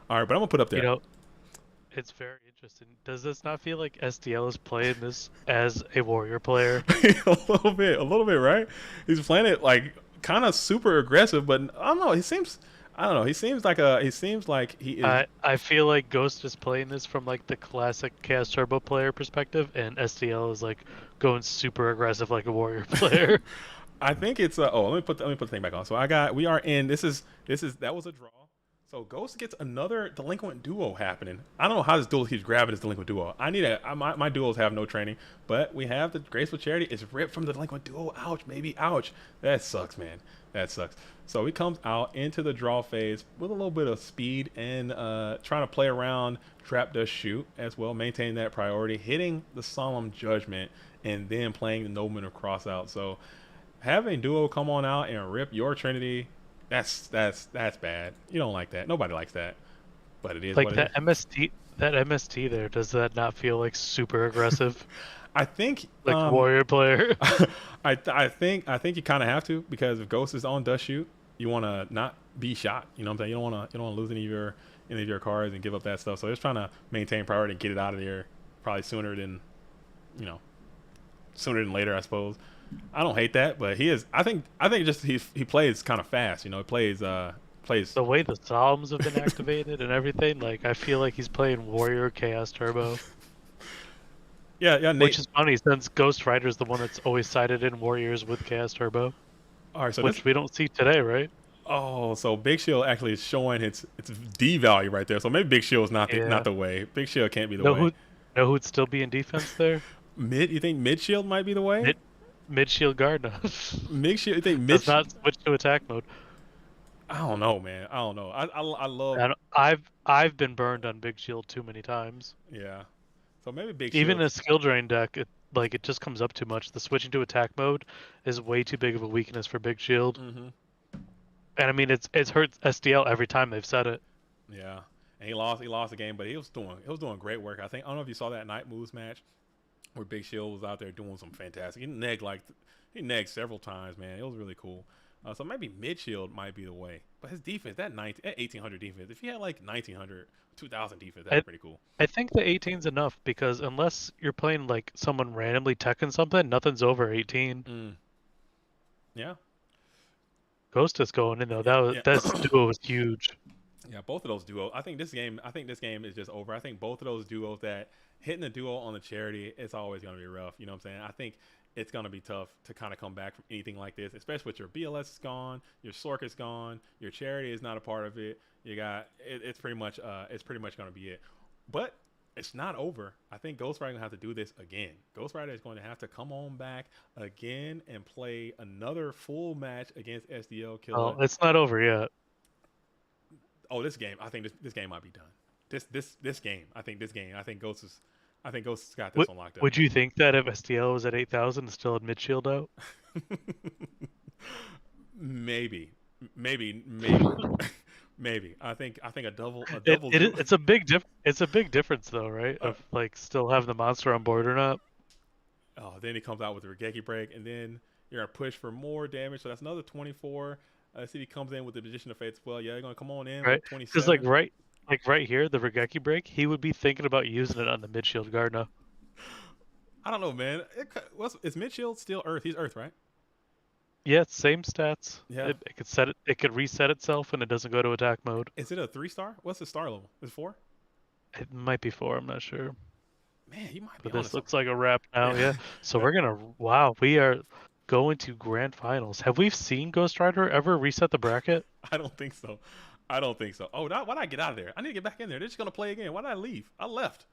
All right, but I'm gonna put up there. You know, it's very interesting. Does this not feel like SDL is playing this as a warrior player? a little bit, right? He's playing it like kind of super aggressive, but I don't know. He seems like he is. I feel like Ghost is playing this from like the classic Chaos Turbo player perspective, and SDL is like going super aggressive like a warrior player. I think it's let me put the thing back on. So we are in. That was a draw. So Ghost gets another delinquent duo happening. I don't know how this duel keeps grabbing this delinquent duo. My duos have no training, but we have the Graceful Charity. It's ripped from the delinquent duo. Ouch, maybe ouch. That sucks, man. That sucks. So he comes out into the draw phase with a little bit of speed and trying to play around trap does shoot as well, maintaining that priority, hitting the Solemn Judgment, and then playing the Nobleman of Crossout. So having duo come on out and rip your Trinity. That's bad. You don't like that. Nobody likes that. But it is like what that it is. MST there. Does that not feel like super aggressive? I think like warrior player. I think you kind of have to, because if Ghost is on does shoot, you want to not be shot. You know what I'm saying? You don't want to lose any of your cards and give up that stuff. So just trying to maintain priority and get it out of there probably sooner than later, I suppose. I don't hate that, but he is. I think just he plays kind of fast. He plays the way the Solemns have been activated and everything. Like I feel like he's playing Warrior Chaos Turbo. Yeah, Nate. Which is funny since Ghost Rider is the one that's always sided in Warriors with Chaos Turbo. All right, so which we don't see today, right? Oh, so Big Shield actually is showing its D value right there. So maybe Big Shield is not the way. Big Shield can't be the way. Know who'd still be in defense there? You think Mid Shield might be the way? Mid shield guard. Mid shield. You think mid does not switch to attack mode. I don't know, man. I don't know. I love, And I've been burned on Big Shield too many times. yeah. So maybe Big Even Shield. a skill drain deck, it just comes up too much. The switching to attack mode is way too big of a weakness for Big Shield. Hmm. And I mean it's hurt SDL every time they've said it, Yeah, and he lost the game, but he was doing great work. I don't know if you saw that night moves match where Big Shield was out there doing some fantastic. He negged several times, man. It was really cool. So maybe mid shield might be the way, but his defense, that 1800 defense, if he had like 1900, 2000 defense, that'd I be pretty cool. I think the 18's enough because unless you're playing like someone randomly teching something, nothing's over 18. Mm, yeah, Ghost is going in though. yeah, That's yeah. duo was huge. Yeah, both of those duos. I think this game is just over. I think both of those duos that hitting the duo on the charity, it's always going to be rough. You know what I'm saying? I think it's going to be tough to kind of come back from anything like this, especially with your BLS is gone, your Sork is gone, your charity is not a part of it. It's pretty much going to be it. But it's not over. I think Ghost Rider is going to have to do this again. Ghost Rider is going to have to come on back again and play another full match against SDL Killer. Oh, it's not over yet. Oh, this game. I think this game might be done. This game. I think Ghost has got this Would one locked up. would you think that if STL was at 8,000 and still had mid shield out? Maybe, maybe, maybe. I think a It, double it do. it's a big difference though, right? Uh, Of like still having the monster on board or not. oh, then he comes out with the Regeki break, and then you're gonna push for more damage. So that's another 24. See, if he comes in with the Magician of Fate as well. Yeah, you're gonna come on in Right? with Because 27. like right here, the Regeki break, he would be thinking about using it on the mid shield Gardna. I don't know, man. Is Mid Shield still Earth? He's Earth, right? Yeah, same stats. Yeah. It could set it. It could reset itself and it doesn't go to attack mode. Is it a 3 star? What's the star level? Is it 4? It might be four. I'm not sure. Man, he might be But onto this something. looks like a wrap now. Yeah. Yeah. So we're gonna. Wow, we are going to grand finals. Have we seen Ghost Rider ever reset the bracket? I don't think so. I don't think so. Oh, why'd I get out of there? I need to get back in there. They're just gonna play again. Why did I leave? I left.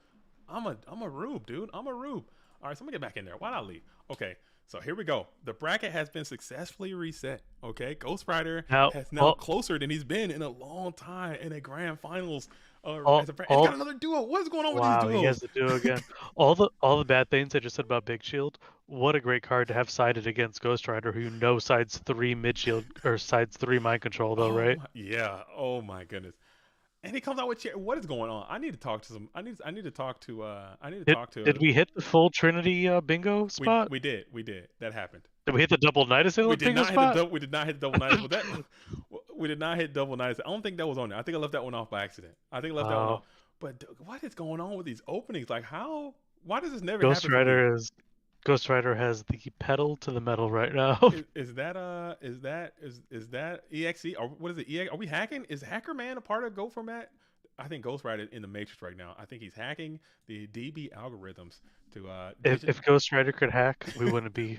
I'm a rube, dude. I'm a rube. All right, so I'm gonna get back in there. Why'd I leave? Okay, so here we go. The bracket has been successfully reset. Okay, Ghost Rider Now, has now all, closer than he's been in a long time in a grand finals. all, And he got all another duo. What is going on with these Wow, he duos? has to do again. All the bad things I just said about Big Shield. What a great card to have sided against Ghost Rider, who you know sides three mid shield or sides three mind control though, Oh right? my, yeah. Oh my goodness. And he comes out with what is going on? I need to talk to some. I need to talk to. I need to Did talk to. did we hit the full Trinity bingo We spot? we did we did that happened. Did we hit the double Night We Assailant did bingo not hit the spot? double. We did not hit the double night. Was that? We did not hit double night. I don't think that was on there. I think I left that one off by accident. I think I left that one off. Oh, But what is going on with these openings? Like how? Why does this never Ghost happen for me? Rider is Ghost Rider has the pedal to the metal right now. Is that exe or what is it? Are we hacking? Is Hacker Man a part of Go Format? I think Ghost Rider is in the Matrix right now. I think he's hacking the DB algorithms to If Ghost Rider could hack, we wouldn't be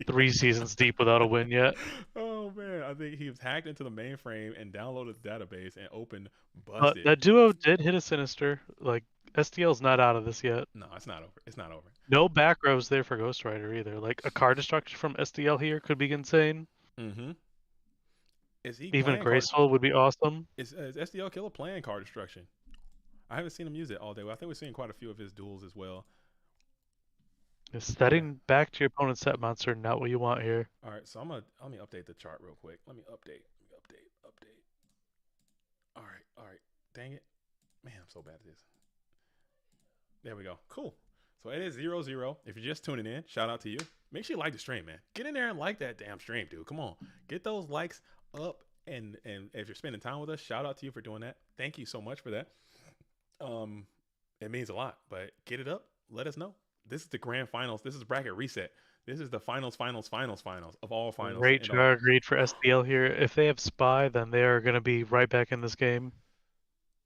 3 seasons deep without a win yet. Oh man, I think he was hacked into the mainframe and downloaded the database and opened But busted. that duo did hit a sinister. Like STL's not out of this yet. No, it's not over. It's not over. No back rows there for Ghost Rider either. Like a card destruction from SDL here could be insane. Mm-hmm. Is he Even playing card? Graceful would be awesome. Is SDL Killer playing card destruction? I haven't seen him use it all day. I think we've seen quite a few of his duels as well. Okay. Setting back to your opponent's set monster, not what you want here. All right. So let me update the chart real quick. Let me update. Update. All right. All right. Dang it, man. I'm so bad at this. There we go. Cool. So it is 0-0. If you're just tuning in, shout out to you. Make sure you like the stream, man. Get in there and like that damn stream, dude. Come on. Get those likes up. And if you're spending time with us, shout out to you for doing that. Thank you so much for that. Um, it means a lot. But get it up. Let us know. This is the grand finals. This is bracket reset. This is the finals of all finals. Great And all. char, great for SDL here. If they have Spy, then they are going to be right back in this game.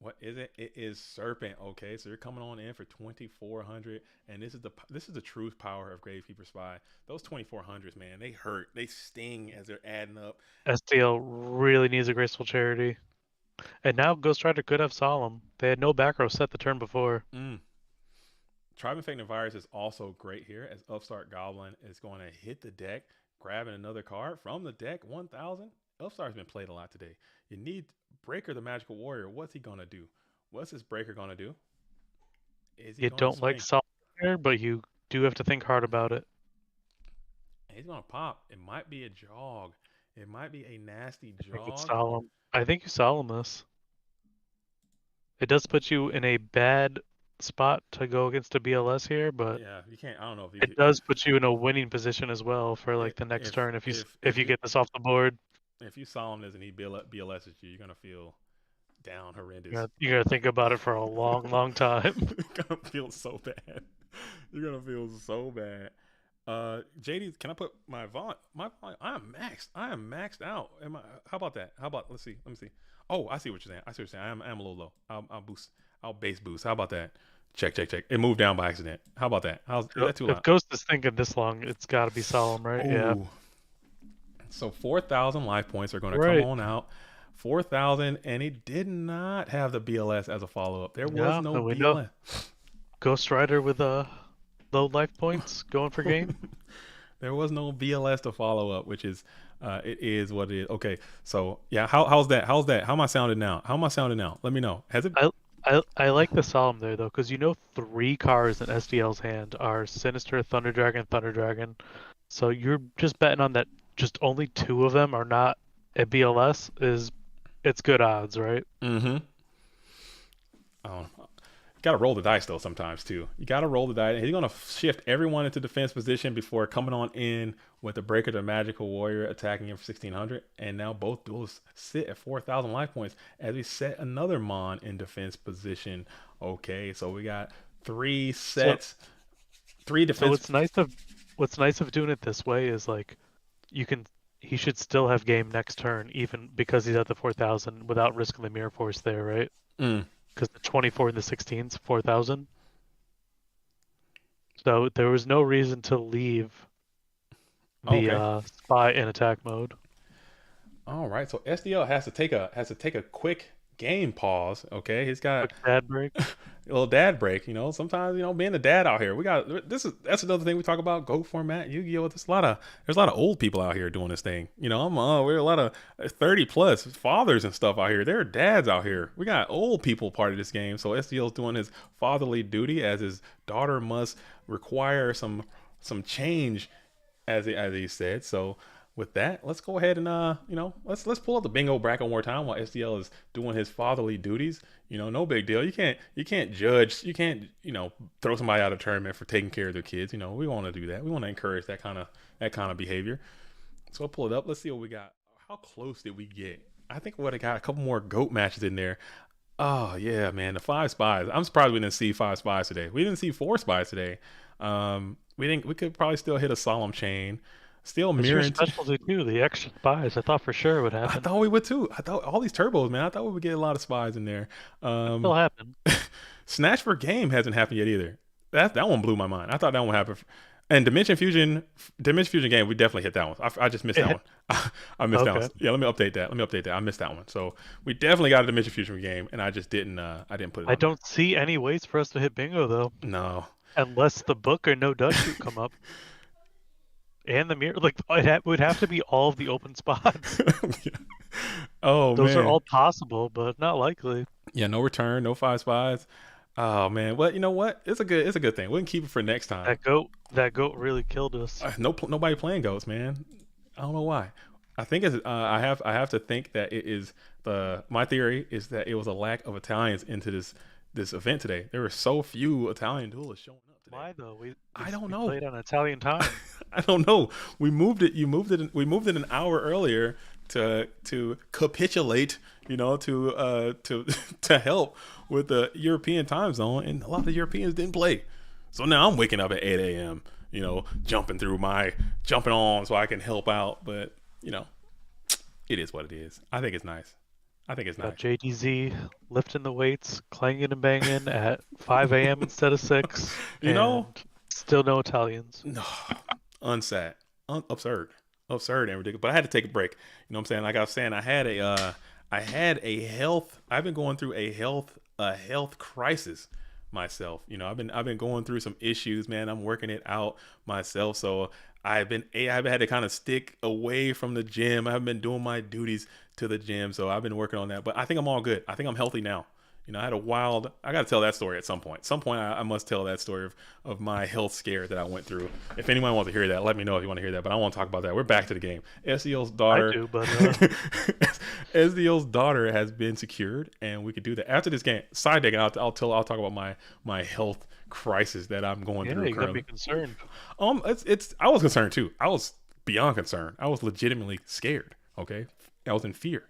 What is it? It is Serpent. Okay, so you're coming on in for 2,400, and this is the true power of Gravekeeper Spy. Those 2,400s, man, they hurt. They sting as they're adding up. SDL really needs a Graceful Charity. And now Ghost Rider could have Solemn. They had no back row set the turn before. Mm. Tribe Infected Virus is also great here as Upstart Goblin is going to hit the deck, grabbing another card from the deck. 1,000. Elfstar's been played a lot today. You need Breaker the Magical Warrior. What's he gonna do? What's this Breaker gonna do? Is he You gonna don't like swing? Solitaire, but you do have to think hard about it. He's gonna pop. It might be a jog. It might be a nasty I think it's jog. solemn. I think you solemn this. It does put you in a bad spot to go against a BLS here, but Yeah, you can't. I don't know if it does put you in a winning position as well for like the next turn if you get this off the board. if you solemn this and he BLS at you, you're gonna feel down horrendous. You gotta think about it for a long, long time. You're gonna feel so bad. You're gonna feel so bad. JD, can I put my volume? I am maxed. I am maxed out. Am I? How about that? How about? Let's see. Let me see. Oh, I see what you're saying. I see what you're saying. I am a little low. I'll boost. I'll base boost. How about that? Check, check, check. It moved down by accident. How about that? Is that too If loud? Ghost is thinking this long, it's got to be solemn, right? Yeah. Ooh. So 4,000 life points are going to Right. come on out. 4,000, and he did not have the BLS as a follow up. There was no we know. BLS. Ghost Rider with low life points going for game. There was no BLS to follow up, which is it is what it is. Okay, so yeah, how's that? How's that? How am I sounding now? How am I sounding now? Let me know. Has it? I like the solemn there though, because 3 cards in SDL's hand are Sinister, Thunder Dragon, Thunder Dragon. So you're just betting on that. Just only 2 of them are not a BLS. It's good odds, right? Mm-hmm. You got to roll the dice though sometimes too. You got to roll the dice. He's gonna shift everyone into defense position before coming on in with the Breaker the Magical Warrior attacking him for 1,600. And now both duels sit at 4,000 life points as we set another Mon in defense position. Okay, so we got 3 sets, 3 defense. So what's nice of doing it this way is like he should still have game next turn even because he's at the 4,000 without risking the Mirror Force there, right? Mm. Because the 24 and the 16's 4,000. So there was no reason to leave the spy in attack mode. All right, so SDL has to take a quick game pause. Okay, he's got Quick dad break. a little dad break. Sometimes being the dad out here, that's another thing we talk about. Go format Yu-Gi-Oh. There's a lot of old people out here doing this thing. We're a lot of 30 plus fathers and stuff out here. There are dads out here. We got old people part of this game. So SDL's doing his fatherly duty as his daughter must require some change, as he said. So with that, let's go ahead and let's pull up the bingo bracket one more time while SDL is doing his fatherly duties. No big deal. You can't judge. You can't throw somebody out of tournament for taking care of their kids. We want to do that. We want to encourage that kind of behavior. So I'll pull it up. Let's see what we got. How close did we get? I think we would have got a couple more GOAT matches in there. Oh yeah, man, the 5 spies. I'm surprised we didn't see 5 spies today. We didn't see 4 spies today. We could probably still hit a solemn chain. Still mirroring specialty too, the extra spies. I thought for sure it would happen. I thought we would too. I thought all these turbos, man. I thought we would get a lot of spies in there. It'll happen. Snatch for game hasn't happened yet either. That one blew my mind. I thought that one happened. And Dimension Fusion game, we definitely hit that one. I just missed that one. I missed that one. Yeah, let me update that. I missed that one. So we definitely got a Dimension Fusion game, and I just didn't. I didn't put it. I don't see any ways for us to hit bingo though. No. Unless the book or no dust shoot come up. And the mirror, like it would have to be all of the open spots. Oh, those man. are all possible, but not likely. Yeah, no return, no 5 spies. Oh man, well you know what? It's a good thing. We can keep it for next time. That goat really killed us. Nobody playing goats, man. I don't know why. I think it's I have to think that it is my theory is that it was a lack of Italians into this event today. There were so few Italian duelists showing up today. Why though? I don't we know. Played on Italian time. I don't know. We moved it an hour earlier to capitulate, to help with the European time zone, and a lot of Europeans didn't play. So now I'm waking up at 8 a.m., jumping on so I can help out. But, it is what it is. I think it's nice. JDZ lifting the weights, clanging and banging at 5 a.m. instead of 6. Still no Italians. No, unsat, absurd and ridiculous. But I had to take a break. You know what I'm saying? Like I was saying, I had a health. I've been going through a health crisis myself. I've been going through some issues, man. I'm working it out myself. So I've had to kind of stick away from the gym. I haven't been doing my duties to the gym, so I've been working on that. But I think I'm all good. I think I'm healthy now. I had a wild. I got to tell that story at some point. Some point, I must tell that story of my health scare that I went through. If anyone wants to hear that, let me know if you want to hear that. But I want to talk about that. We're back to the game. SEO's I daughter. do, but SEO's daughter has been secured, and we could do that after this game. Side deck, and I'll talk about my health crisis that I'm going yeah, through you gotta be currently. concerned. It's I was concerned too. I was beyond concerned. I was legitimately scared. Okay, I was in fear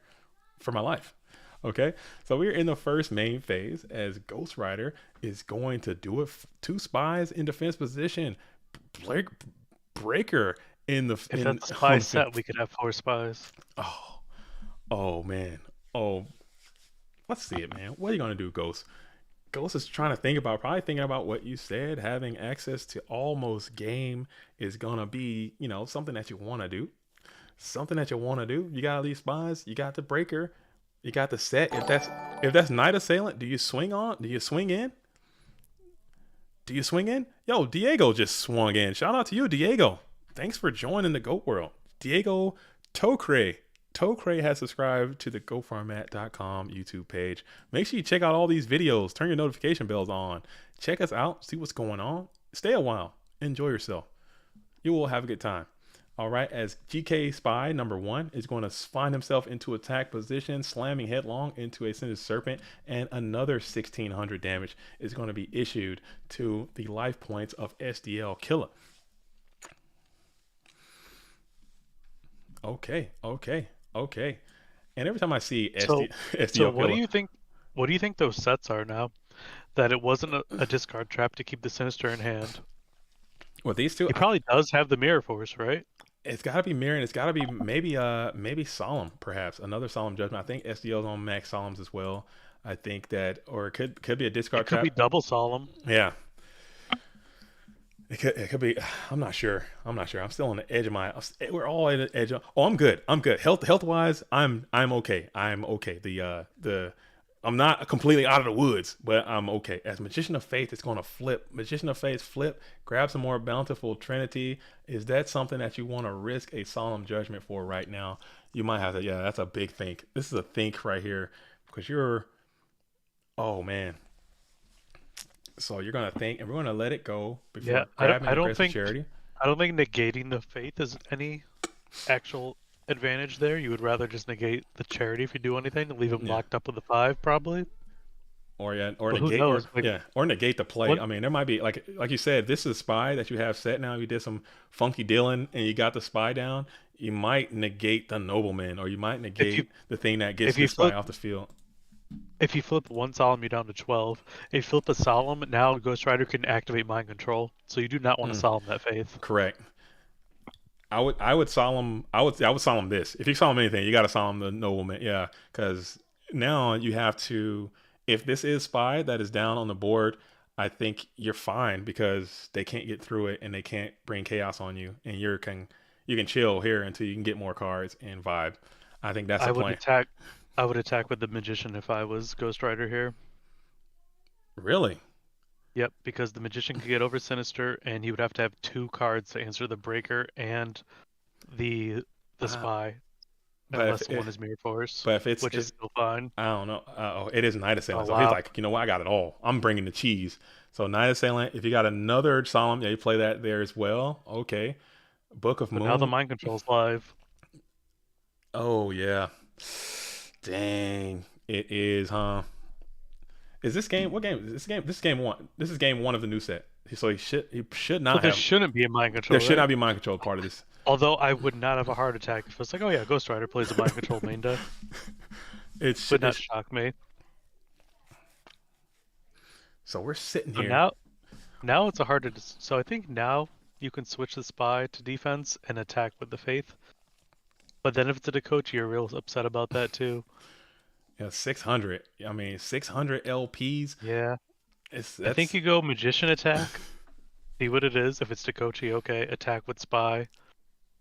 for my life. Okay, so we're in the first main phase as Ghost Rider is going to do it. Two spies in defense position. Break, Breaker in the If in that's a on spy the fin- set, we could have 4 spies. Oh, oh man. Oh, let's see it, man. What are you gonna do, Ghost? Ghost is trying to probably thinking about what you said. Having access to almost game is gonna be, something that you want to do. Something that you want to do. You got these spies. You got the breaker. You got the set. If that's night assailant, do you swing on? Do you swing in? Do you swing in? Yo, Diego just swung in. Shout out to you, Diego. Thanks for joining the GOAT world. Diego Tokre. Tokre has subscribed to the GoFarmat.com YouTube page. Make sure you check out all these videos. Turn your notification bells on. Check us out. See what's going on. Stay a while. Enjoy yourself. You will have a good time. All right, as GK Spy number 1 is going to find himself into attack position, slamming headlong into a Sinister Serpent, and another 1600 damage is going to be issued to the life points of SDL Killer. Okay. And every time I see So, SDL so what do Killer, you think? What do you think those sets are now? That it wasn't a discard trap to keep the Sinister in hand. well, these two, He probably does have the Mirror Force, right? it's got to be Mirror, and it's got to be maybe Solemn, perhaps another Solemn Judgment. I think SDL's on max Solemns as well. I think that, or it could be a discard It could be trap. double Solemn. Yeah, it could be. I'm not sure. I'm still on the edge of my. We're all at the edge. Oh, I'm good. Health wise, I'm okay. I'm okay. The I'm not completely out of the woods, but I'm okay. As Magician of Faith, it's going to flip. Magician of Faith flip. Grab some more Bountiful Trinity. Is that something that you want to risk a Solemn Judgment for right now? You might have to. Yeah, that's a big think. This is a think right here because you're. Oh man. So you're gonna think, and we're gonna let it go Yeah, before I don't, grabbing I don't aggressive think charity. I don't think negating the faith is any actual advantage there. You would rather just negate the charity if you do anything and leave him Yeah. locked up with the 5, probably. Or yeah, or But who negate, knows? Like, or negate the play. what I mean, there might be like you said, this is a spy that you have set now. You did some funky dealing, and you got the spy down. You might negate the nobleman, or you might if you negate the thing that gets if you this spy flip off the field. if you flip one solemn, you're down to 12. If you flip a solemn, now Ghost Rider can activate mind control. So you do not want to Mm, solemn that faith. correct. I would solemn this. If you solemn anything, you got to solemn the nobleman. Yeah, because now you have to. If this is spy that is down on the board, I think you're fine because they can't get through it and they can't bring chaos on you, and you can chill here until you can get more cards and vibe. I think that's the I would plan. attack. I would attack with the magician if I was Ghost Rider here. Really? Yep, because the magician could get over Sinister, and he would have to have 2 cards to answer the breaker and the Uh, spy, but unless one is Mirror Force, but if it's which is if still fine. I don't know. It is Night Oh Assailant. So he's wow! like, you know what? I got it all. I'm bringing the cheese. So Night Assailant. If you got another Solemn, yeah, you play that there as well. Okay. Book of But now the Moon. mind control's live. Oh yeah. Dang. It is, huh? Is this game? What game? This is game one. This is game one of the new set. So he should So not there have. shouldn't be a mind There control, should right? not be mind control part of this. Although I would not have a heart attack if it's like, oh yeah, Ghost Rider plays a mind control main deck. It's, Would not it's shock me. so we're sitting So here. now it's a harder. So I think now you can switch the spy to defense and attack with the faith. But then if it's a Dakochi, you're real upset about that too. Yeah, 600. I mean, 600 LPs. Yeah. It's I think that's you go magician attack, see what it is. If it's Dakochi, okay, attack with spy,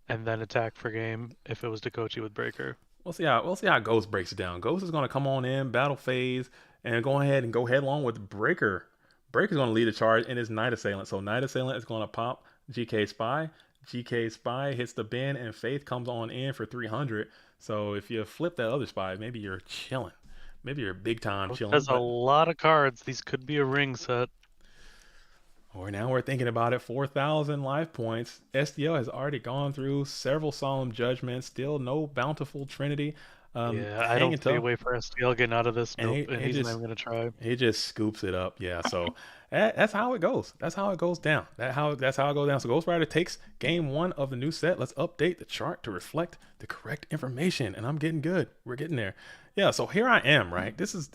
and then attack for game if it was Dakochi with breaker. we'll see how Ghost breaks it down. Ghost is gonna come on in battle phase and go ahead and go headlong with Breaker. Breaker's gonna lead the charge in his Night Assailant. So Night Assailant is gonna pop GK Spy. GK spy hits the bin and Faith comes on in for 300. So if you flip that other spy, maybe you're chilling. Maybe you're big time chilling. Has a But lot of cards. These could be a ring set. or now we're thinking about it, 4,000 life points. SDL has already gone through several solemn judgments. Still no bountiful Trinity. Yeah, I Hanging don't see a tough. way for STL getting out of this. And Nope, and he he's not just even gonna try. he just scoops it up. Yeah, so that's how it goes. That's how it goes down. That's how it goes down. So Ghost Rider takes game one of the new set. Let's update the chart to reflect the correct information. And I'm getting good. We're getting there. Yeah, so here I am, right? This has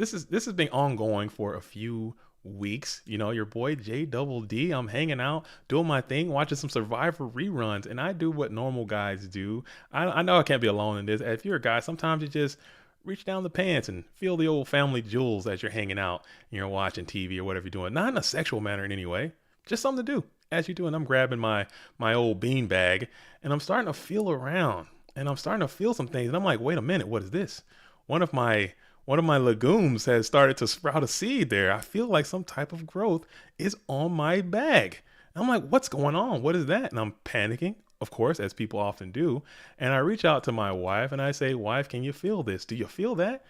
been ongoing for a few weeks. You know, your boy J Double D. I'm hanging out, doing my thing, watching some Survivor reruns, and I do what normal guys do. I know I can't be alone in this. If you're a guy, sometimes you just reach down the pants and feel the old family jewels as you're hanging out and you're watching TV or whatever you're doing. Not in a sexual manner in any way, just something to do. As you're doing, I'm grabbing my old bean bag and I'm starting to feel around and I'm starting to feel some things. And I'm like, wait a minute, what is this? One of my legumes has started to sprout a seed there. I feel like some type of growth is on my bag. I'm like, what's going on? What is that? And I'm panicking, of course, as people often do. And I reach out to my wife and I say, wife, can you feel this? Do you feel that?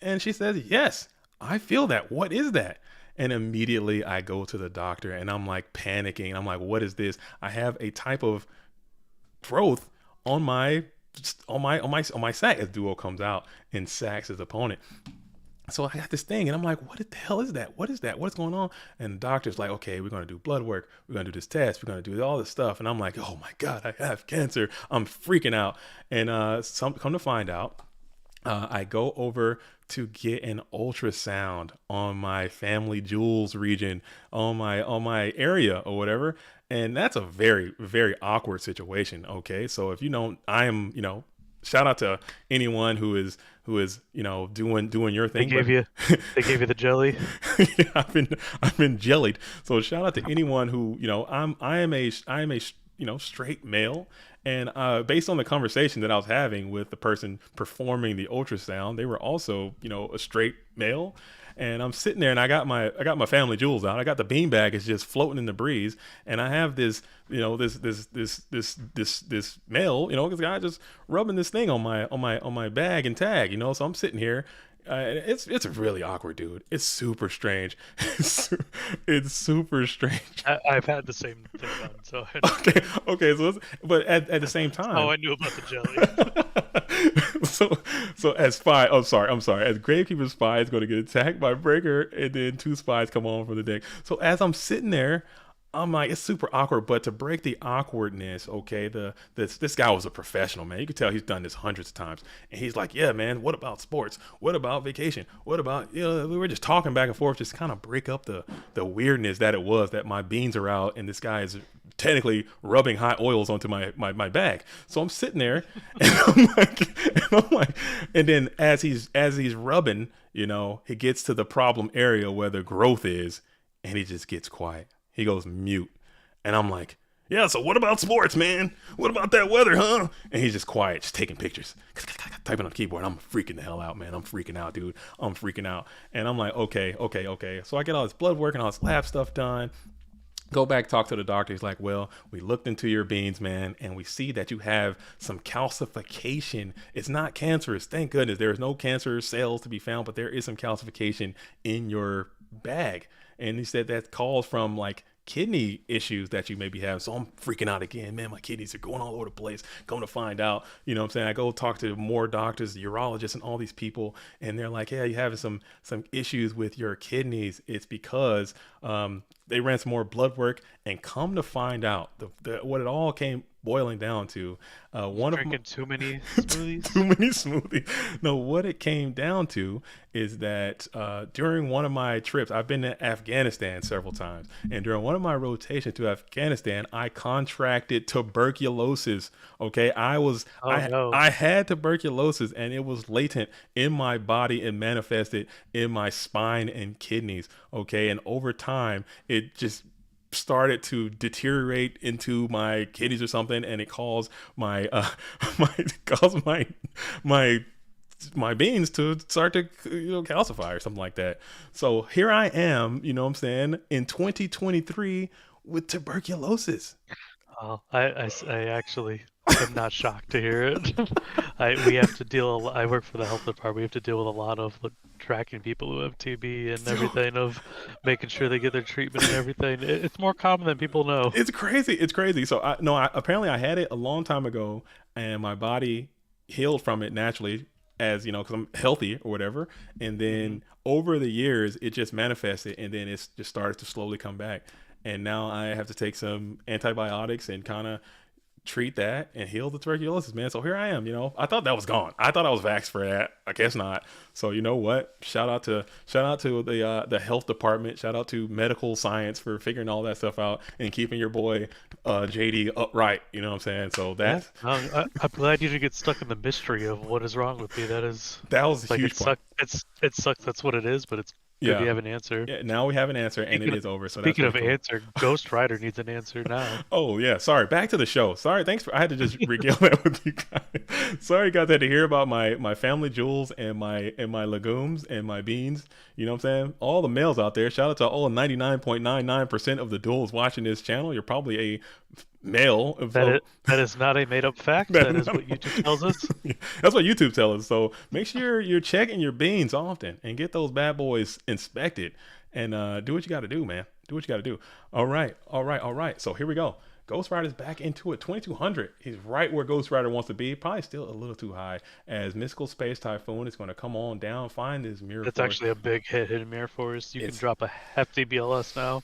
And she says, yes, I feel that. What is that? And immediately I go to the doctor and I'm like panicking. I'm like, what is this? I have a type of growth on my sack as Duo comes out and sacks his opponent. So I got this thing and I'm like, what the hell is that? What is that? What's going on? And the doctor's like, okay, we're going to do blood work. We're going to do this test. We're going to do all this stuff. And I'm like, oh my God, I have cancer. I'm freaking out. And come to find out, I go over to get an ultrasound on my family jewels region, on my area or whatever. And that's a very, very awkward situation. Okay. So if you know, I am, shout out to anyone who is doing your They thing. But gave you, they gave you the jelly. yeah, I've been jellied. So shout out to anyone who I am a straight male. And based on the conversation that I was having with the person performing the ultrasound, they were also a straight male. And I'm sitting there and I got my family jewels out. I got the beanbag is just floating in the breeze, and I have this male, this guy just rubbing this thing on my bag and tag, So I'm sitting here. It's really awkward, dude. It's super strange. It's super strange. I've had the same thing done, so Okay. So, but at the same time, oh, I knew about the jelly. so as spy, I'm sorry. As Gravekeeper spy is going to get attacked by Breaker, and then two spies come on from the deck. So as I'm sitting there, I'm like, it's super awkward. But to break the awkwardness, okay, this guy was a professional, man. You could tell he's done this hundreds of times, and he's like, yeah, man. What about sports? What about vacation? What about we were just talking back and forth, just kind of break up the weirdness that it was that my beans are out, and this guy is technically rubbing hot oils onto my bag. So I'm sitting there and and then as he's rubbing, he gets to the problem area where the growth is and he just gets quiet. He goes mute. And I'm like, yeah, so what about sports, man? What about that weather, huh? And he's just quiet, just taking pictures, typing on the keyboard. I'm freaking the hell out, man. I'm freaking out, dude. I'm freaking out. And I'm like, okay. So I get all this blood work and all this lab stuff done. Go back, talk to the doctor. He's like, well, we looked into your beans, man, and we see that you have some calcification. It's not cancerous. Thank goodness. There is no cancer cells to be found, but there is some calcification in your bag. And he said that calls from like kidney issues that you maybe have. So I'm freaking out again, man. My kidneys are going all over the place. Going to find out, what I'm saying? I go talk to more doctors, urologists, and all these people, and they're like, yeah, you're having some issues with your kidneys. It's because they ran some more blood work, and come to find out, what it all came boiling down to, one Drinking of my, too many smoothies. too many smoothies. No, what it came down to is that during one of my trips, I've been to Afghanistan several times, and during one of my rotations to Afghanistan, I contracted tuberculosis. Okay, No. I had tuberculosis, and it was latent in my body and manifested in my spine and kidneys. Okay, and over time, it just started to deteriorate into my kidneys or something, and it caused my my beans to start to calcify or something like that. So here I am, what I'm saying, in 2023 with tuberculosis. Well, I actually am not shocked to hear it. We have to deal. I work for the health department. We have to deal with a lot of like, tracking people who have TB and Dude, everything, of making sure they get their treatment and everything. It's more common than people know. it's crazy. It's crazy. So I no, apparently I had it a long time ago, and my body healed from it naturally, as you know, because I'm healthy or whatever. And Hmm. then over the years, it just manifested, and then it's just started to slowly come back. And now I have to take some antibiotics and kind of treat that and heal the tuberculosis, man. So here I am. I thought that was gone. I thought I was vaxxed for that. I guess not. So you know what? Shout out to the health department. Shout out to medical science for figuring all that stuff out and keeping your boy JD upright. You know what I'm saying? So Yeah, that no, I'm glad you didn't get stuck in the mystery of what is wrong with me. That is that was a like huge it point. sucks. It sucks. That's what it is. But it's good you Yeah. have an answer. Yeah. Now we have an answer and it Speaking of, is over. So that's speaking really of cool. answer, Ghost Rider needs an answer now. Oh yeah, sorry. Back to the show. Sorry, thanks for. I had to just regale that with you guys. Sorry, you guys had to hear about my family jewels and my legumes and my beans. You know what I'm saying? All the males out there. Shout out to all 99.99% of the duels watching this channel. You're probably a male That is not a made up fact. that That is what YouTube tells us. that's what YouTube tells us. So make sure you're checking your beans often and get those bad boys inspected and do what you got to do, man. Do what you got to do. All right, all right, all right. So here we go. Ghost Rider's back into it. 2200. He's right where Ghost Rider wants to be. Probably still a little too high. As Mystical Space Typhoon is going to come on down, find this mirror That's force. actually a big hit, hidden mirror force. You can It's drop a hefty BLS now.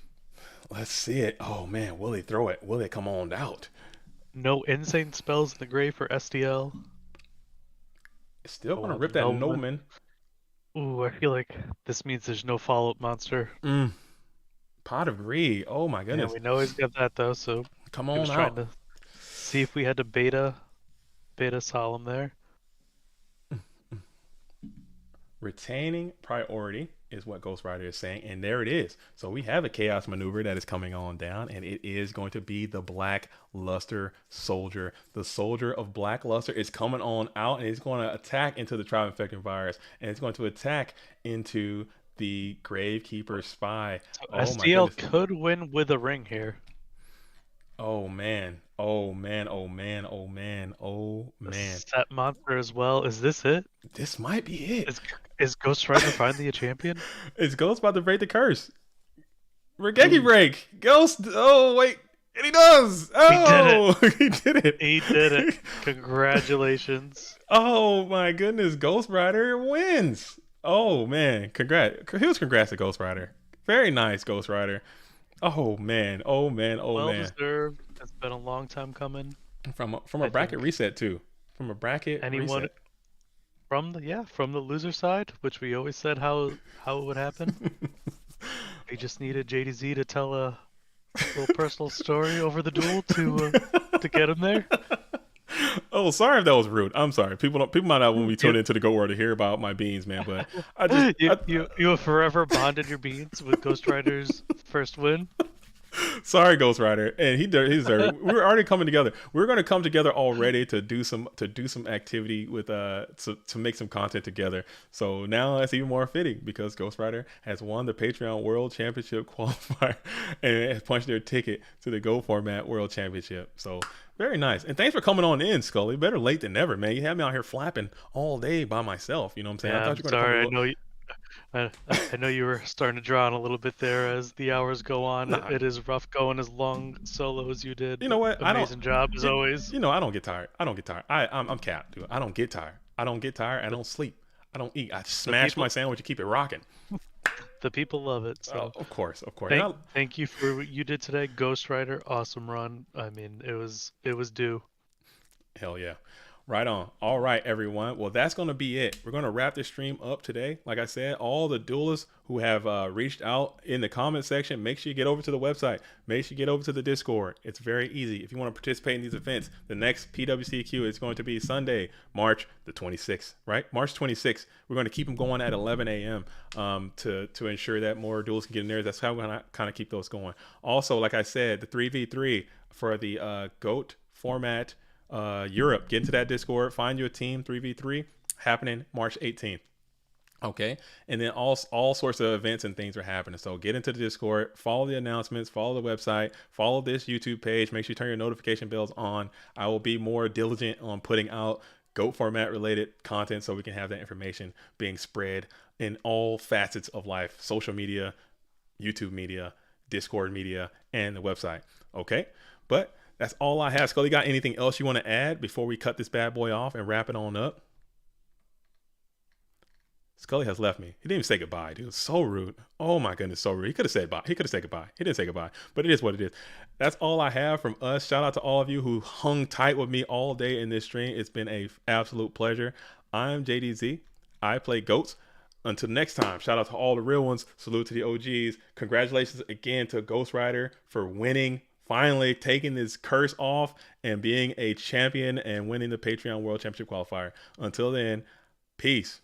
let's see it. Oh man, will he throw it? Will it come on out? No insane spells in the grave for SDL. It's still Oh going to well, rip that development. Noman. Ooh, I feel like this means there's no follow-up monster. Mm, Pot of Greed. Oh my Yeah, goodness. we know he's got that though, so Come he on was trying out. to see if we had to beta solemn there. Retaining priority is what Ghost Rider is saying, and there it is. So we have a chaos maneuver that is coming on down, and it is going to be the Black Luster Soldier. The Soldier of Black Luster is coming on out, and it's going to attack into the Tribe Infecting Virus, and it's going to attack into the Gravekeeper Spy. So Oh my SDL goodness. could win with a ring here. Oh man. Oh man. Oh man. Oh man. Oh The man. set monster as well. Is this it? This might be it. Is is Ghost Rider finally a champion? It's Ghost about to break the curse. Regeki Ooh, break. Ghost. Oh wait, and he does. he did it. Oh, he did He did it. it. Congratulations. Oh my goodness, Ghost Rider wins. Oh man, congrats. Huge congrats to Ghost Rider. Very nice, Ghost Rider. Oh man. Oh man. Oh Well man. deserved. It's been a long time coming. From a I bracket think reset too. From a bracket anyone reset. from the loser side, which we always said how it would happen. We just needed JDZ to tell a little personal story over the duel to get him there. Oh, sorry if that was rude. I'm sorry. People might not when we tune You into the Go World to hear about my beans, man. But I just you have forever bonded your beans with Ghost Rider's first win. sorry, Ghost Rider, and he deserved it. We were already coming together. We were going to come together already to do some activity with to make some content together. So now it's even more fitting because Ghost Rider has won the Patreon World Championship qualifier and has punched their ticket to the Go Format World Championship. So very nice, and thanks for coming on in, Scully. Better late than never, man. You had me out here flapping all day by myself. You know what I'm saying? I Yeah, thought I'm you were going to come a sorry. little. I know you were starting to draw on a little bit there as the hours go on. Nah, It is rough going as long solo as you did, you know but what? I don't. amazing job as You, always. I don't get tired. I don't get tired. I'm capped, dude. I don't get tired. I don't get tired. I The, don't sleep. I don't eat. I the smash my people sandwich and keep it rocking. the people love it. Oh, So of course, of course. And thank you for what you did today, Ghost Rider. Awesome run. I mean, it was due. hell yeah. Right on. All right, everyone. Well, that's going to be it. We're going to wrap this stream up today. Like I said, all the duelists who have reached out in the comment section, make sure you get over to the website. Make sure you get over to the Discord. It's very easy. If you want to participate in these events, the next PWCQ is going to be Sunday, March the 26th, right? March 26th. We're going to keep them going at 11 a.m. To ensure that more duels can get in there. That's how we're going to kind of keep those going. Also, like I said, the 3v3 for the GOAT format Europe. Get into that Discord. Find your team 3v3 happening March 18th. Okay. And then all sorts of events and things are happening. So get into the Discord, follow the announcements, follow the website, follow this YouTube page. Make sure you turn your notification bells on. I will be more diligent on putting out GOAT format related content so we can have that information being spread in all facets of life: social media, YouTube media, Discord media, and the website. Okay. But that's all I have. Scully, got anything else you want to add before we cut this bad boy off and wrap it on up? Scully has left me. He didn't even say goodbye, dude. So rude. Oh my goodness, so rude. He could have said bye. He could have said goodbye. He didn't say goodbye. But it is what it is. That's all I have from us. Shout out to all of you who hung tight with me all day in this stream. It's been a absolute pleasure. I'm JDZ. I play goats. Until next time, shout out to all the real ones. Salute to the OGs. Congratulations again to Ghost Rider for winning, finally taking this curse off and being a champion and winning the Patreon World Championship qualifier. Until then, peace.